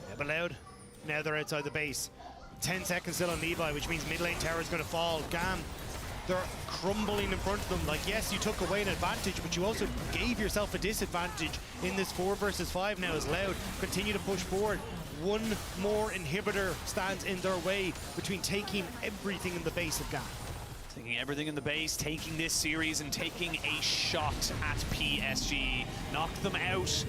Yeah, but Loud, now they're outside the base. 10 seconds still on Levi, which means mid lane tower is going to fall. GAM, they're crumbling in front of them. Like, yes, you took away an advantage, but you also gave yourself a disadvantage in this 4 versus 5 now as Loud continue to push forward. One more inhibitor stands in their way between taking everything in the base of GAM. Taking everything in the base, taking this series, and taking a shot at PSG. Knock them out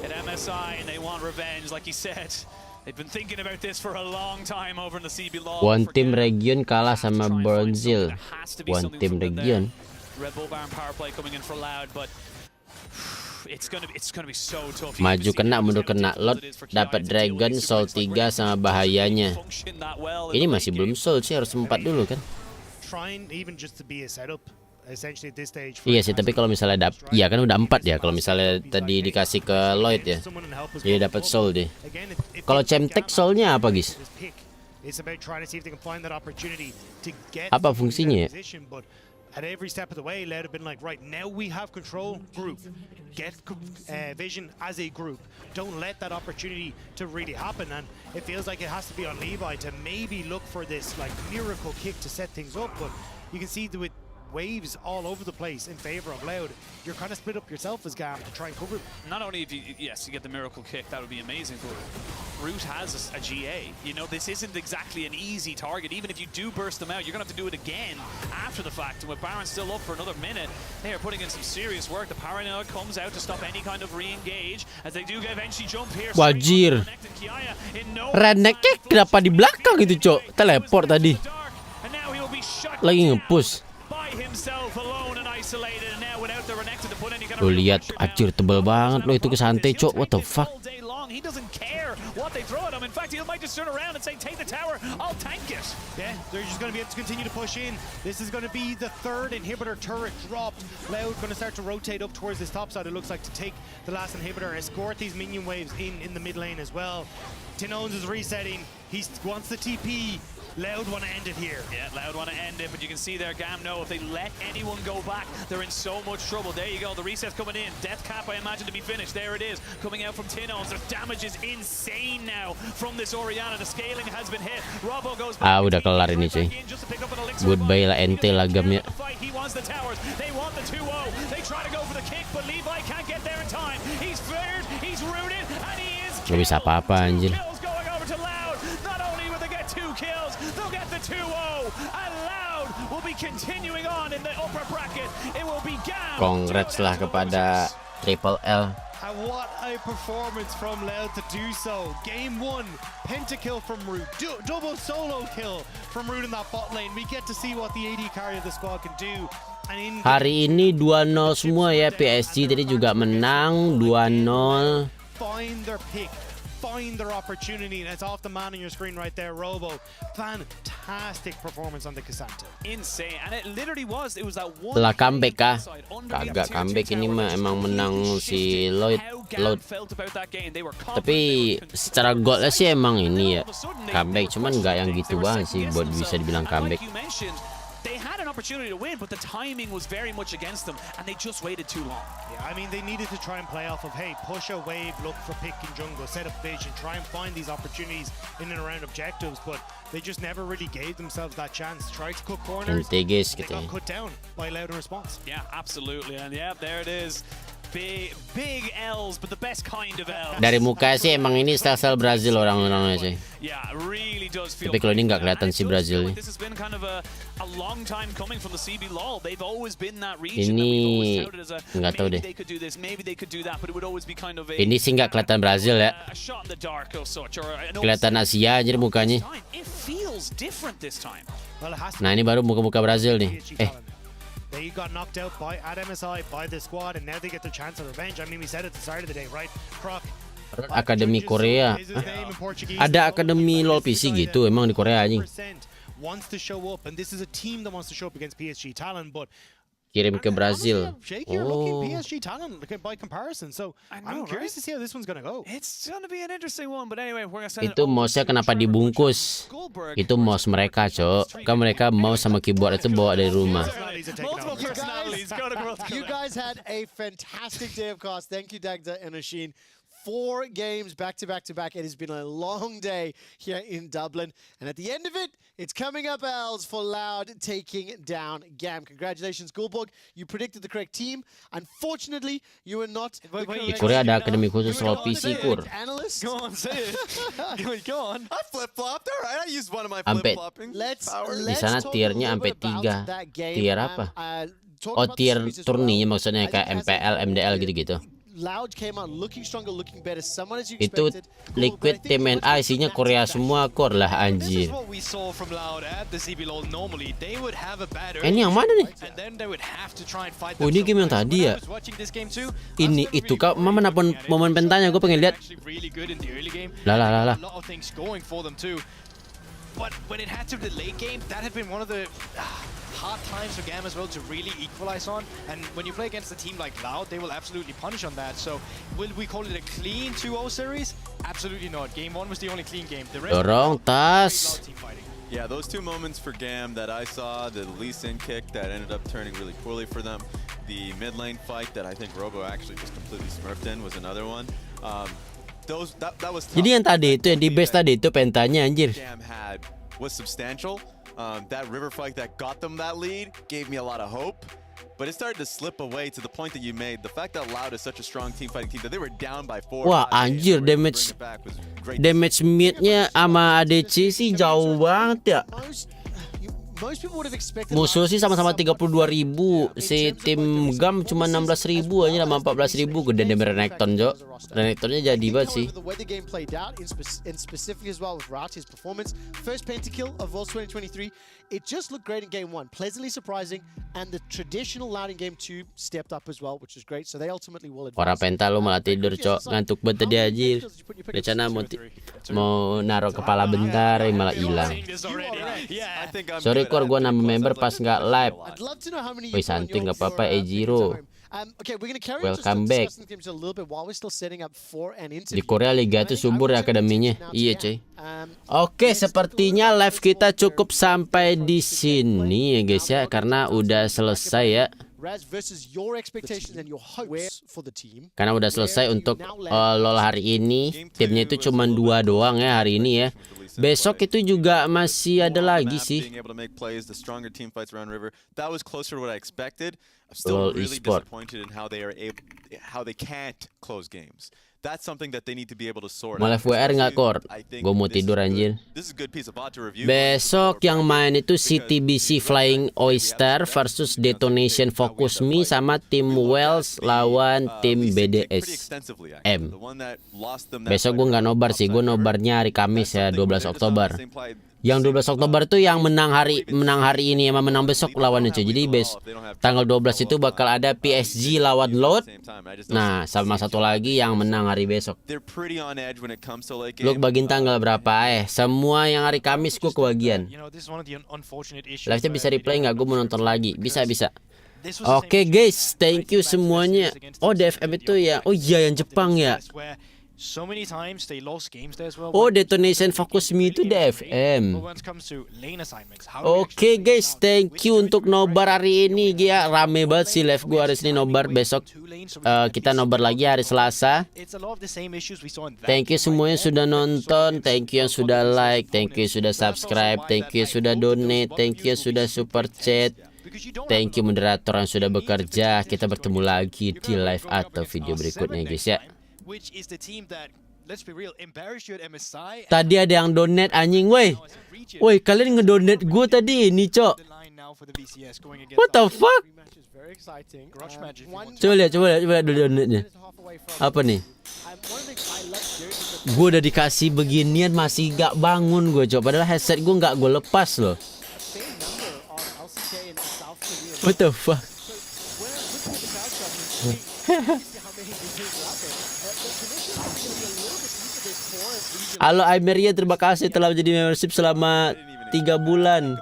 at MSI, and they want revenge, like you said. They've been thinking about this for a long time over in the CB Law. One Team Region kalah sama Brazil. One Team Region. Red Bull Baron power play coming in for Loud, but it's gonna be so tough. Maju kena, mundur kena, Lord dapat Dragon, Soul 3 sama bahayanya. Ini masih belum Soul sih, harus 4 dulu kan. Trying even just to be a setup. Essentially at this stage. Iya sih, tapi kalau misalnya iya kan udah 4 ya. Kalau misalnya tadi dikasih ke Lloyd ya, jadi dapat Soul deh. Kalau Chemtech Soulnya apa, guys? Apa fungsinya ya? At every step of the way, Loud have been like, right, now we have control, group. Get vision as a group. Don't let that opportunity to really happen. And it feels like it has to be on Levi to maybe look for this like miracle kick to set things up. But you can see with waves all over the place in favor of Loud, you're kind of split up yourself as GAM to try and cover it. Not only if you, yes, you get the miracle kick, that would be amazing, but Root has a GA. You know, this isn't exactly an easy target. Even if you do burst them out, you're going to have to do it again after the fact. And with Baron still up for another minute, they are putting in some serious work. The Paranoid comes out to stop any kind of re-engage, as they do eventually jump here. Wajir. Reneknya kenapa di belakang itu, Cok? Teleport tadi. Lagi nge-push. Lo lihat, acir tebel banget lo itu ke santai, Cok. What the fuck? He doesn't care what they throw at him. In fact, he might just turn around and say, take the tower, I'll tank it. Yeah, they're just going to be able to continue to push in. This is going to be the 3rd inhibitor turret dropped. Loud going to start to rotate up towards this top side, it looks like, to take the last inhibitor and escort these minion waves in the mid lane as well. Tinons is resetting. He wants the TP. Loud want to end it here. Yeah, Loud want to end it, but you can see there, GAM know if they let anyone go back, they're in so much trouble. There you go, the reset's coming in. Death cap, I imagine, to be finished. There it is, coming out from Tinons. Their damage is insane now from this Orianna. The scaling has been hit. Robo goes back. Udah kelar ini, cuy. Goodbye lah ente lah GAM ya. He wants the towers. They want the 2-0. They try to go for the kick, but Levi can't get there in time. He's flared, he's rooted, and he is Gak bisa apa-apa anjir. Kills, they'll get the 2-0, and Loud will be continuing on in the upper bracket. It will be GAM. Congrats lah kepada Triple L. And what a performance from Loud to do so. Game 1, pentakill from Root, double solo kill from Root in that bot lane. We get to see what the AD carry of the squad can do. Hari ini 2-0 semua ya. PSG tadi juga menang 2-0. Find their pick. Find their opportunity, and it's off the man on your screen right there, Robo. Fantastic performance on the Cassante. Insane, and it literally was. It was that one. Setelah comeback kah? Kagak comeback ini mah emang menang si Lloyd. Tapi secara goalnya sih emang ini ya comeback, cuman nggak yang gitu banget sih buat bisa dibilang comeback. they had an opportunity to win, but the timing was very much against them, and they just waited too long. Yeah, I mean, they needed to try and play off of, hey, push a wave, look for pick and jungle, set up vision, try and find these opportunities in and around objectives, but they just never really gave themselves that chance. Tried to cut corners, they got cut down by Loud in response. Yeah, absolutely, and yeah, there it is. Big L's, but the best kind of L's. Dari muka sih emang ini style Brazil orang-orangnya sih. Yeah, really does feel. Tapi kalau ini nggak kelihatan si Brazil nih. This has been kind of a long time coming from the CB LOL. They've always been that region. Ini nggak tahu deh. They could do this, maybe they could do that, but it would always be kind of a. Ini sih nggak kelihatan Brazil ya. Kelihatan Asia aja mukanya. It feels different this time. Nah, ini baru muka-muka Brazil nih. They got knocked out by at MSI by the squad, and now they get their chance of revenge. I mean, we said at the start of the day, right? Croc. Akademi Korea. Ada akademi LoL PC gitu emang di Korea anjing. Wants to show up, and this is a team that wants to show up against PSG talent, but kirim ke Brazil. Oh, PSG talent by comparison. So I'm curious to see how this one's gonna go. It's gonna be an interesting one, but anyway, we're gonna send Itu mouse-nya kenapa dibungkus? Itu mouse mereka, Cok. Kan mereka mouse sama keyboard itu bawa dari rumah. You guys had a fantastic day of cast. Thank you, Dagda and Oshin. 4 games back to back to back. It has been a long day here in Dublin. And at the end of it, it's coming up L's for Loud taking down GAM. Congratulations, Gulborg. You predicted the correct team. Unfortunately, you were not the correct. Di Korea ada akademi khusus LoL PC, Kur. Go on, say it. Go on. I flip-flopped. All right, I used one of my flip-flopping powers. Di sana tiernya sampai 3. Tier apa? Oh, tier turninya maksudnya kayak MPL, MDL gitu-gitu. Loud came out looking stronger, looking better. Someone as you Itu expected. Liquid Team NA isinya Korea semua, Kor lah anjir. Ini yang mana nih? Oh, ini game yang tadi ya? Ini itu kau mana pun momen pentanya gue pengen lihat. Lah. But when it had to the late game, that had been one of the hard times for GAM as well to really equalize on. And when you play against a team like Loud, they will absolutely punish on that. So will we call it a clean 2-0 series? Absolutely not. Game 1 was the only clean game. The rest Dorong tas. Yeah, those 2 moments for GAM that I saw, the Lee Sin kick that ended up turning really poorly for them, the mid lane fight that I think Robo actually just completely smurfed in was another one. That was tough. Jadi yang tadi itu yang di base tadi itu pentanya anjir. GAM had was substantial. That river fight that got them that lead gave me a lot of hope. But it started to slip away to the point that you made. The fact that Loud is such a strong team fighting team that they were down by 4. Wah, anjir damage mid-nya sama ADC sih jauh banget ya. Musuh sih sama-sama 32.000. Si tim GAM cuma 16.000 aja sama 14.000. Gede demi Renekton, Jo. Renektonnya jadi banget sih. It just looked great in game 1, pleasantly surprising, and the traditional Loud in game 2 stepped up as well, which was great. So they ultimately will advance. Para penta lu malah tidur, Cok. Ngantuk banget tadi anjir. Rencana mau naruh kepala bentar malah hilang. Sorry Kor, gua nambah member pas nggak live. Wih santuy nggak apa-apa, Ejiro. Welcome back. Di Korea Liga itu subur ya akademinya. Iya cuy. Oke, sepertinya live kita cukup sampai di sini ya guys ya, karena udah selesai ya. Karena udah selesai untuk LoL hari ini. Timnya itu cuma 2 doang ya hari ini ya. Besok itu juga masih ada lagi sih. LoL Esport. Mau live WR nggak Kor? Gue mau tidur anjir. Besok yang main itu CTBC Flying Oyster versus Detonation Focus Me sama tim Wells lawan tim BDS M. Besok gue nggak nobar sih, gue nobarnya hari Kamis ya 12 Oktober. Yang 12 Oktober itu yang menang hari ini sama menang besok lawannya cuy. Jadi tanggal 12 itu bakal ada PSG lawan Load. Nah, sama satu lagi yang menang hari besok. Lu bagiin tanggal berapa semua yang hari Kamis gue kebagian. Live-nya bisa replay nggak? Gue mau nonton lagi. Bisa. Oke guys, thank you semuanya. Oh DFM itu ya. Oh iya yang Jepang ya. So many times they lost games there as well. Oh, detonation fokus me itu DFM. But when it comes to lane assignments, how do we Oke guys, thank you untuk nobar hari ini ya. Rame banget sih live gua hari ini nobar. Besok kita nobar lagi hari Selasa. It's a lot of the same issues we saw in that. Thank you semuanya sudah nonton, thank you yang sudah like, thank you sudah subscribe, thank you sudah donate, thank you sudah super chat. Thank you moderator yang sudah bekerja. Kita bertemu lagi di live atau video berikutnya guys ya. Which is the team that, let's be real, embarrassed you at MSI. Tadi ada yang donate anjing, woi. Woi, kalian ngedonate gue tadi ini, Cok. What the fuck? Coba lihat donate-nya. Apa nih? Gue udah dikasih beginian masih gak bangun gue, Cok. Padahal headset gue gak gue lepas loh. What the fuck? Halo Aimeria, terima kasih telah menjadi membership selama 3 bulan.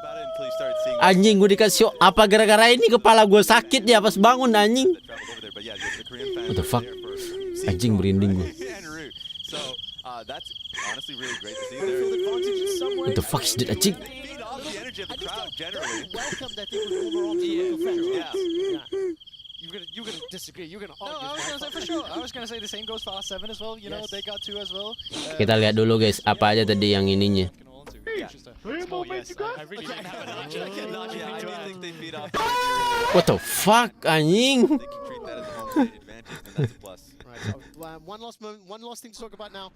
Anjing, gue dikasih apa gara-gara ini kepala gue sakit ya pas bangun anjing. What the fuck? Anjing merinding gue. What the fuck is that anjing? You're gonna disagree. You're gonna argue. No, I was gonna say for sure. I was gonna say the same goes for R7 as well. You know, they got 2 as well. Kita lihat dulu guys, apa aja tadi yang ininya. What the fuck, anjing? One last thing to talk about now.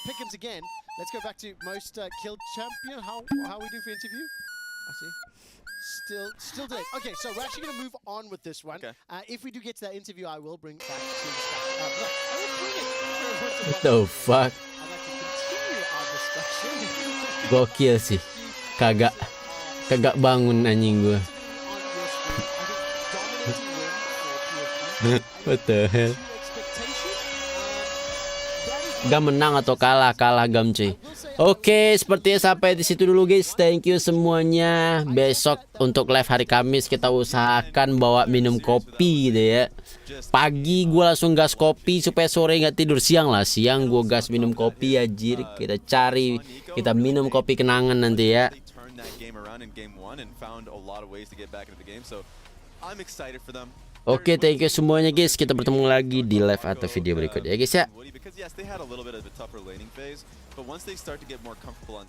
Pick'ems again. Let's go back to most killed champion. How we do for interview? I see. Still delayed. Okay, so we're actually going to move on with this one. If we do get to that interview, I will bring back to What the fuck? Gokil sih. Kagak bangun anjing gua. What the hell? GAM menang atau kalah GAM cuy. Oke, sepertinya sampai di situ dulu guys. Thank you semuanya. Besok untuk live hari Kamis kita usahakan bawa minum kopi deh ya. Pagi gua langsung gas kopi supaya sore nggak tidur. Siang gua gas minum kopi anjir. Kita minum kopi kenangan nanti ya. Oke, thank you semuanya guys. Kita bertemu lagi di live atau video berikutnya ya guys ya. Yes, they had a little bit of a tougher laning phase, but once they start to get more comfortable on